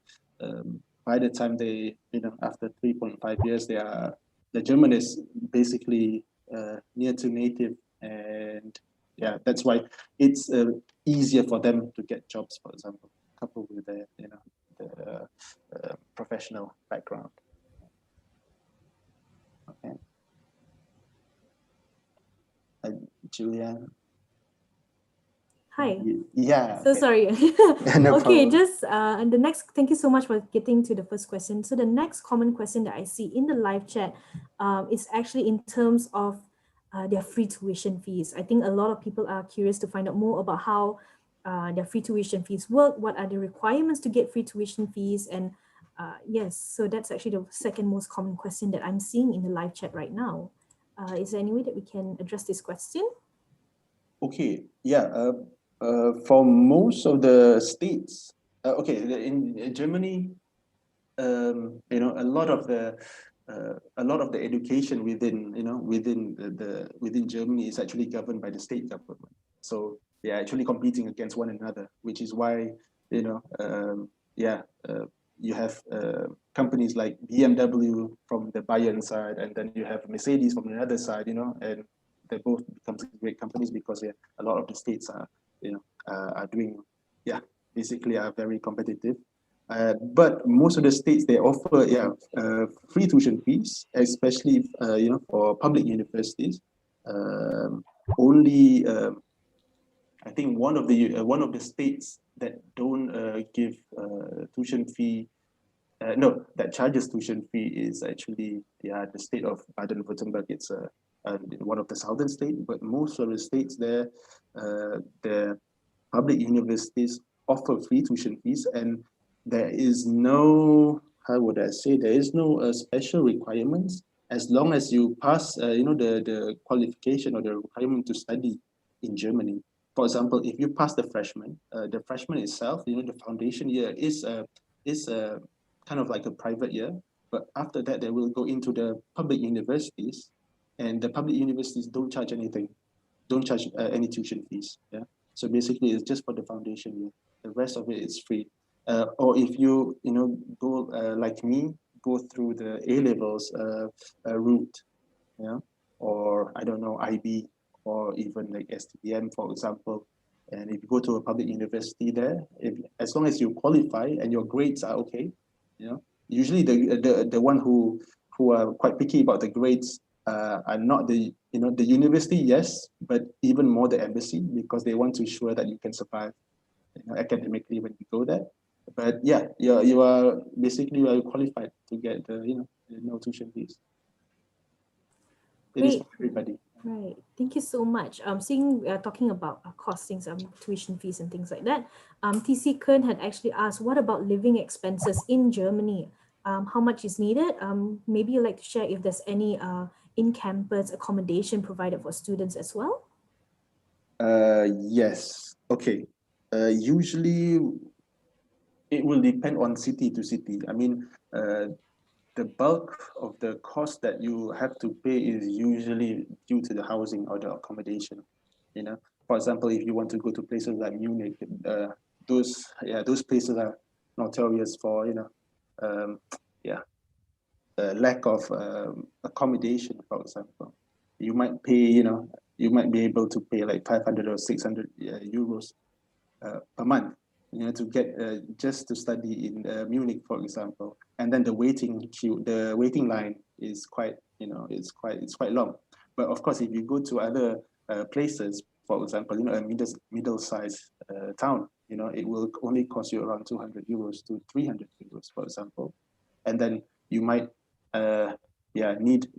by the time they, after 3.5 years, the German is basically near to native, and yeah, that's why it's easier for them to get jobs, for example, coupled with the professional background. Okay. Julian. Hi. Yeah. So okay. sorry. No Okay, problem. just and the next. Thank you so much for getting to the first question. So the next common question that I see in the live chat is actually in terms of their free tuition fees. I think a lot of people are curious to find out more about how their free tuition fees work. What are the requirements to get free tuition fees? And yes, so that's actually the second most common question that I'm seeing in the live chat right now. Is there any way that we can address this question? Okay, yeah. For most of the states, okay, in Germany, a lot of the education within Germany is actually governed by the state government. So they're actually competing against one another, which is why you have companies like BMW from the Bayern side, and then you have Mercedes from the other side, and they both become great companies because a lot of the states are doing, basically are very competitive. But most of the states, they offer free tuition fees, especially for public universities. Only I think one of the states that don't give tuition fee, that charges tuition fee is actually the state of Baden-Württemberg. It's one of the southern states, but most of the states there, the public universities offer free tuition fees, and there is no, how would I say, there is no special requirements as long as you pass, the qualification or the requirement to study in Germany. For example, if you pass the freshman itself, the foundation year is kind of like a private year, but after that they will go into the public universities, and the public universities don't charge anything, don't charge any tuition fees. Yeah. So basically, it's just for the foundation year. The rest of it is free. Or if you go like me, go through the A levels route, yeah, or I don't know, IB, or even like STBM, for example. And if you go to a public university there, as long as you qualify and your grades are okay, usually the one who are quite picky about the grades are not the university, yes, but even more the embassy, because they want to ensure that you can survive academically when you go there. But yeah, you are basically qualified to get the no tuition fees. It is for everybody. Right. Thank you so much. Seeing talking about costings, tuition fees and things like that. TC Kern had actually asked, what about living expenses in Germany? How much is needed? Maybe you'd like to share if there's any in-campus accommodation provided for students as well? Yes. Okay. Usually, it will depend on city to city. I mean, the bulk of the cost that you have to pay is usually due to the housing or the accommodation. For example, if you want to go to places like Munich, those places are notorious for lack of accommodation. For example, you might pay, you might be able to pay like 500 or 600 euros per month, to get just to study in Munich, for example. And then the waiting line is quite, it's quite long. But of course, if you go to other places, for example, a middle-sized town, it will only cost you around 200 euros to 300 euros, for example. And then you might need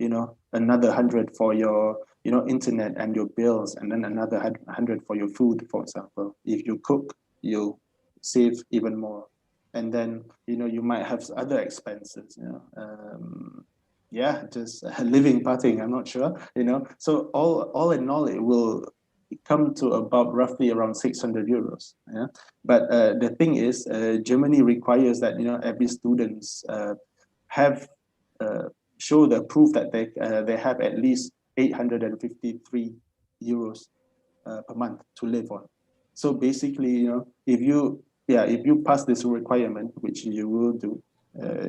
another 100 for your internet and your bills, and then another 100 for your food, for example. If you cook, you save even more. And then you might have other expenses, just living, partying, I'm not sure, so all in all, it will come to about roughly around 600 euros. Yeah. But the thing is, Germany requires that every students have show the proof that they have at least 853 euros per month to live on. So basically, if you pass this requirement, which you will do,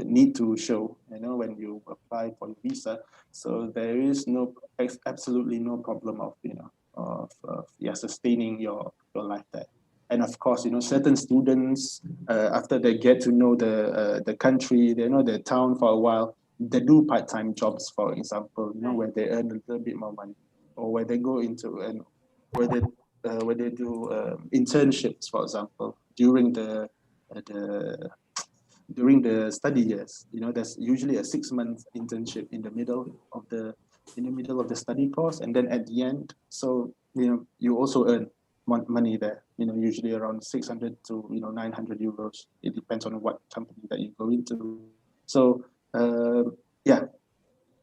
need to show, when you apply for a visa. So there is absolutely no problem of, sustaining your life there. And of course, certain students, after they get to know the country, they know the town for a while, they do part-time jobs, for example, where they earn a little bit more money, or where they go into and where they do internships, for example, during the study years. There's usually a 6-month internship in the middle of the study course, and then at the end, so you also earn money there. Usually around 600 to 900 euros. It depends on what company that you go into. So yeah,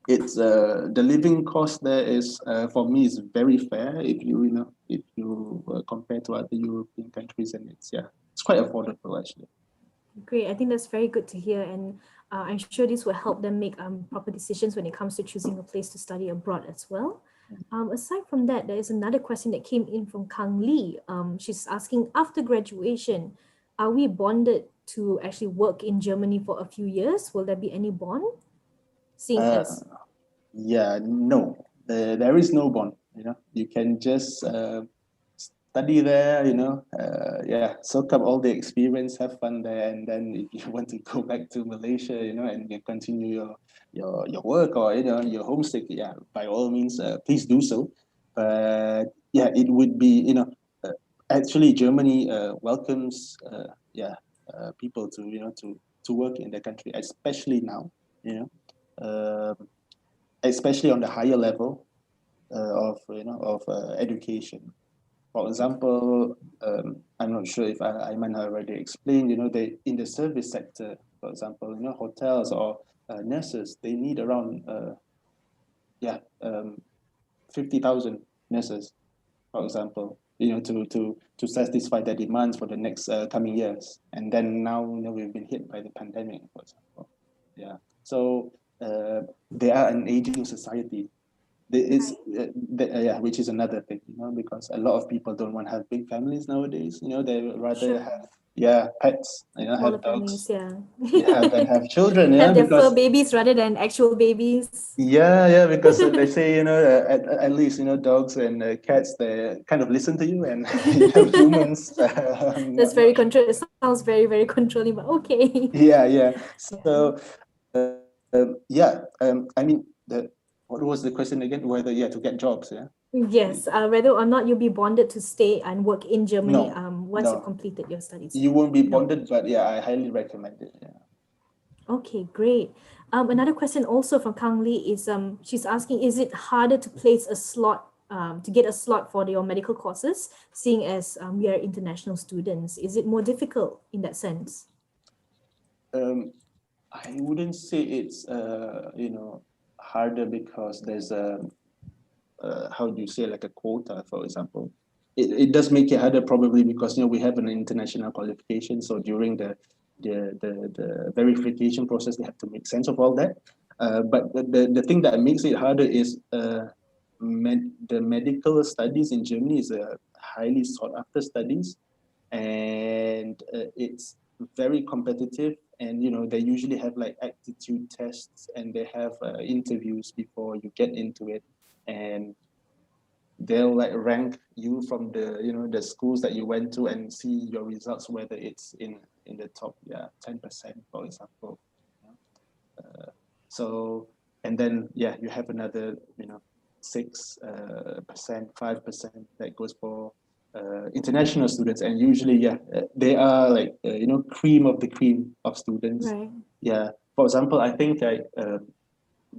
it's the living cost there is for me is very fair if you compare to other European countries, and it's quite affordable actually. Great. I think that's very good to hear. And I'm sure this will help them make proper decisions when it comes to choosing a place to study abroad as well. Aside from that, there is another question that came in from Kang Lee. She's asking, after graduation, are we bonded to actually work in Germany for a few years? Will there be any bond? Seeing as No, there is no bond. You can just study there, soak up all the experience, have fun there, and then if you want to go back to Malaysia, and you continue your work, or you're homesick, by all means, please do so. But it would be, actually Germany welcomes people to work in the country, especially now, especially on the higher level of education. For example, I'm not sure if Ayman already explained, they in the service sector, for example, hotels or nurses, they need around 50,000 nurses, for example, to satisfy their demands for the next coming years. And then now, we've been hit by the pandemic, for example. So they are an aging society. Which is another thing, because a lot of people don't want to have big families nowadays. They rather have pets, have dogs, than have children, have their because fur babies rather than actual babies. Because they say, at least dogs and cats, they kind of listen to you, and humans. That's very control. It sounds very, very controlling, but okay. So I mean, what was the question again? Whether to get jobs, Yes, whether or not you'll be bonded to stay and work in Germany once you've completed your studies. You won't be bonded, but I highly recommend it. Okay, great. Another question also from Kang Lee is she's asking, is it harder to place a slot to get a slot for your medical courses, seeing as we are international students? Is it more difficult in that sense? I wouldn't say it's harder because there's how do you say, like a quota, for example. It does make it harder probably because we have an international qualification. So during the verification process, they have to make sense of all that. But the thing that makes it harder is the medical studies in Germany is a highly sought after studies, and it's very competitive. And they usually have like aptitude tests, and they have interviews before you get into it, and they'll like rank you from the the schools that you went to and see your results, whether it's in the top 10%, for example. So, and then you have another 6%, 5% that goes for international students, and usually they are like cream of the cream of students. Right. For example, I think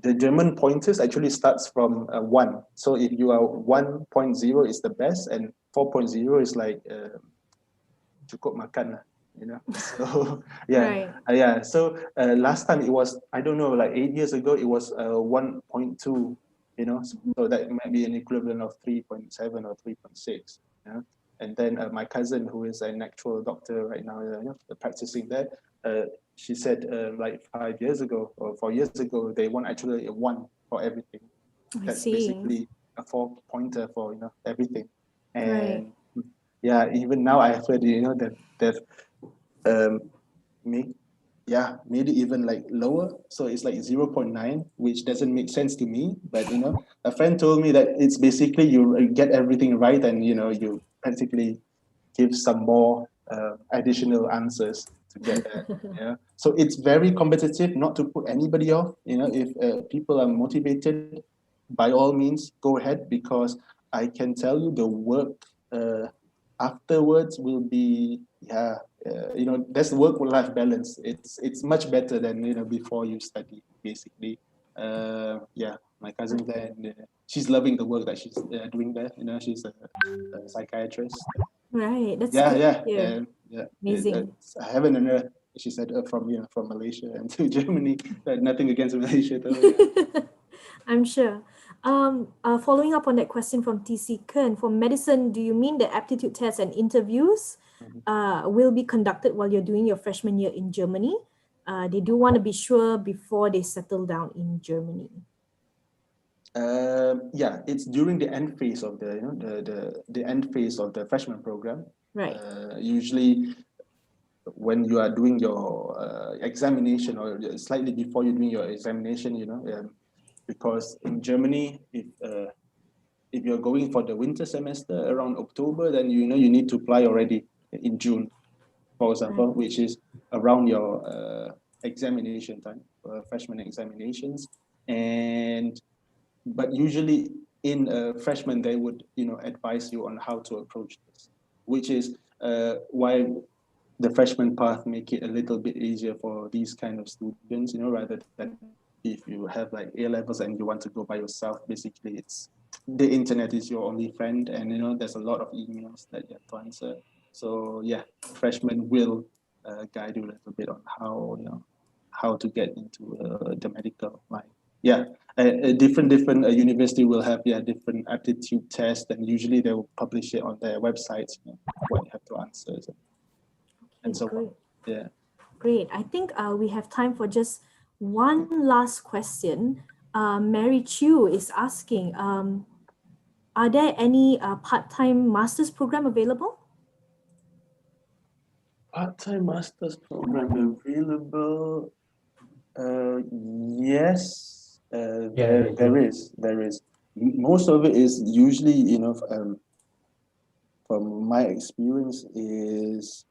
the German pointers actually starts from 1. So if you are 1.0 is the best, and 4.0 is like cukup makan, So So last time it was, I don't know, like 8 years ago, it was 1.2. So that might be an equivalent of 3.7 or 3.6. And then my cousin, who is an actual doctor right now, practicing there, she said like 5 years ago or 4 years ago, they want actually a 1 for everything. That's basically a 4-pointer for everything. And even now I've heard that they've yeah, made it even like lower. So it's like 0.9, which doesn't make sense to me. But a friend told me that it's basically you get everything right, and you practically give some more additional answers to get there. Yeah. So it's very competitive, not to put anybody off. If people are motivated, by all means, go ahead, because I can tell you the work afterwards will be, that's the work-life balance. It's much better than before you study, basically. Yeah, my cousin there, and, she's loving the work that she's doing there. She's a psychiatrist. Right, that's Yeah, good yeah, to hear. yeah. Amazing. It's heaven and earth. She said from Malaysia and to Germany. Nothing against Malaysia, though. Yeah. I'm sure. Following up on that question from TC Kern, for medicine, do you mean the aptitude tests and interviews will be conducted while you're doing your freshman year in Germany? They do want to be sure before they settle down in Germany. Yeah, it's during the end phase of the end phase of the freshman program. Right. Usually, when you are doing your examination, or slightly before you're doing your examination, because in Germany, if you're going for the winter semester around October, then you need to apply already in June, for example, which is around your examination time, freshman examinations. But usually in freshman, they would advise you on how to approach this, which is why the freshman path make it a little bit easier for these kind of students, rather than if you have like A levels and you want to go by yourself. Basically, it's the internet is your only friend, and there's a lot of emails that you have to answer. So yeah, freshmen will guide you a little bit on how to get into the medical line. Yeah, a different university will have different aptitude tests, and usually they will publish it on their websites. What you have to answer. And so great. on. Yeah. Great. I think we have time for just one last question. Mary Chu is asking, are there any part-time master's program available? Part-time master's program available? Yes, there is. Most of it is usually, from my experience, is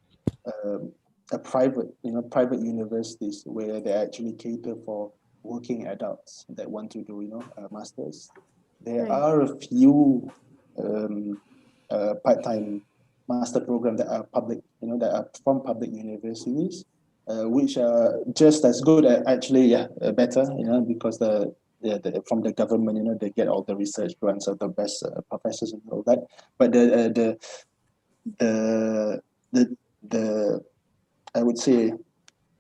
private universities where they actually cater for working adults that want to do masters. There are a few part-time master programs that are public, that are from public universities, which are just as good, actually, better, because from the government, they get all the research grants of the best professors and all that. But the I would say,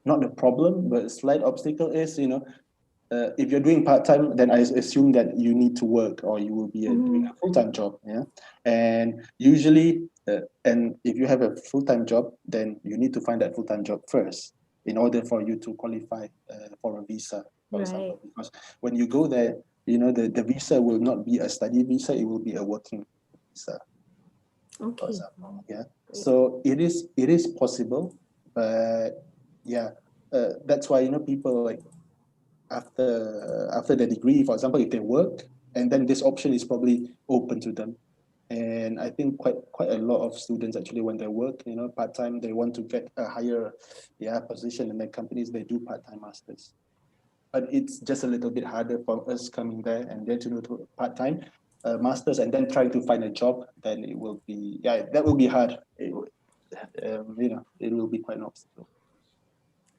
not the problem, but a slight obstacle is, if you're doing part-time, then I assume that you need to work, or you will be doing a full-time job. Yeah. And usually, and if you have a full-time job, then you need to find that full-time job first in order for you to qualify for a visa, for example. Because when you go there, the visa will not be a study visa, it will be a working visa. Okay. For example. Yeah. So it is possible, but yeah, that's why people like after the degree, for example, if they work, and then this option is probably open to them. And I think quite a lot of students actually, when they work, part-time, they want to get a higher position in their companies, they do part-time masters. But it's just a little bit harder for us coming there and then to do part-time masters and then trying to find a job. Then it will be that will be hard. It will be quite an obstacle.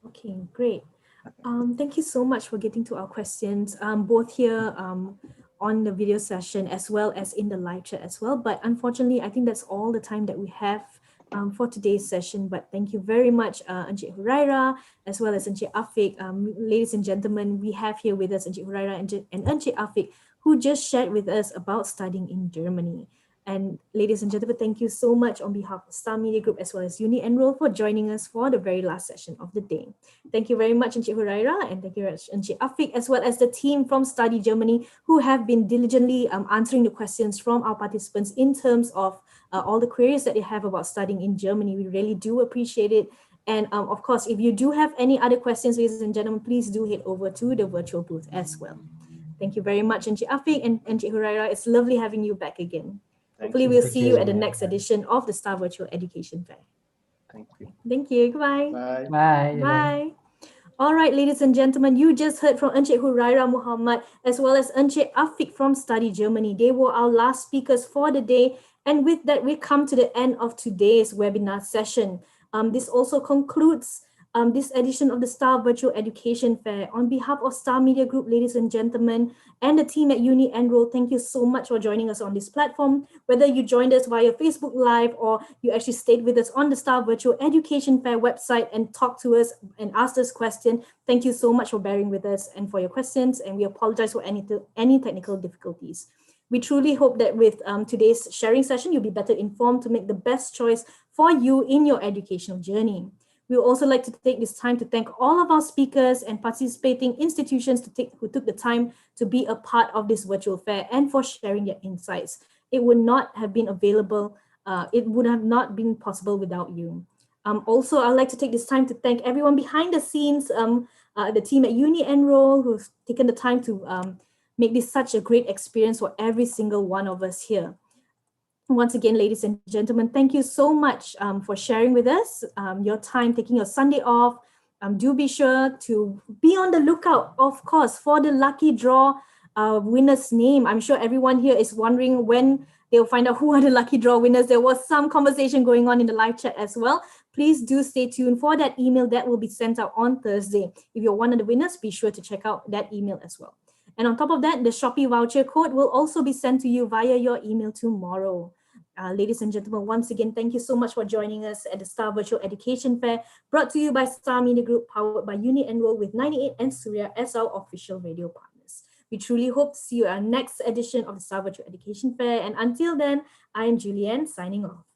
Okay, great. Thank you so much for getting to our questions, both here on the video session as well as in the live chat as well. But unfortunately, I think that's all the time that we have for today's session. But thank you very much, Encik Huraira, as well as Encik Afiq. Ladies and gentlemen, we have here with us Encik Huraira and Encik Afiq, who just shared with us about studying in Germany. And ladies and gentlemen, thank you so much on behalf of Star Media Group as well as Uni Enrol for joining us for the very last session of the day. Thank you very much, Encik Huraira, and thank you very much, Encik Afiq, as well as the team from Study Germany, who have been diligently answering the questions from our participants in terms of all the queries that they have about studying in Germany. We really do appreciate it. And of course, if you do have any other questions, ladies and gentlemen, please do head over to the virtual booth as well. Thank you very much, Encik Afiq and Encik Huraira. It's lovely having you back again. Hopefully we'll see you at the next edition of the Star Virtual Education Fair. Thank you. Thank you. Goodbye. Bye. Bye. Bye. All right, ladies and gentlemen, you just heard from Encik Huraira Muhammad as well as Encik Afiq from Study Germany. They were our last speakers for the day. And with that, we come to the end of today's webinar session. This also concludes this edition of the Star Virtual Education Fair. On behalf of Star Media Group, ladies and gentlemen, and the team at Uni Enrol, thank you so much for joining us on this platform. Whether you joined us via Facebook Live or you actually stayed with us on the Star Virtual Education Fair website and talked to us and asked us questions, thank you so much for bearing with us and for your questions. And we apologize for any technical difficulties. We truly hope that with today's sharing session, you'll be better informed to make the best choice for you in your educational journey. We would also like to take this time to thank all of our speakers and participating institutions who took the time to be a part of this virtual fair and for sharing their insights. It would not have been available, it would have not been possible without you. Also, I'd like to take this time to thank everyone behind the scenes, the team at Uni Enrol who've taken the time to make this such a great experience for every single one of us here. Once again, ladies and gentlemen, thank you so much for sharing with us your time, taking your Sunday off. Do be sure to be on the lookout, of course, for the lucky draw winner's name. I'm sure everyone here is wondering when they'll find out who are the lucky draw winners. There was some conversation going on in the live chat as well. Please do stay tuned for that email that will be sent out on Thursday. If you're one of the winners, be sure to check out that email as well. And on top of that, the Shopee voucher code will also be sent to you via your email tomorrow. Ladies and gentlemen, once again, thank you so much for joining us at the Star Virtual Education Fair, brought to you by Star Media Group, powered by Uni Enrol with 98 and Surya as our official radio partners. We truly hope to see you at our next edition of the Star Virtual Education Fair. And until then, I am Julianne signing off.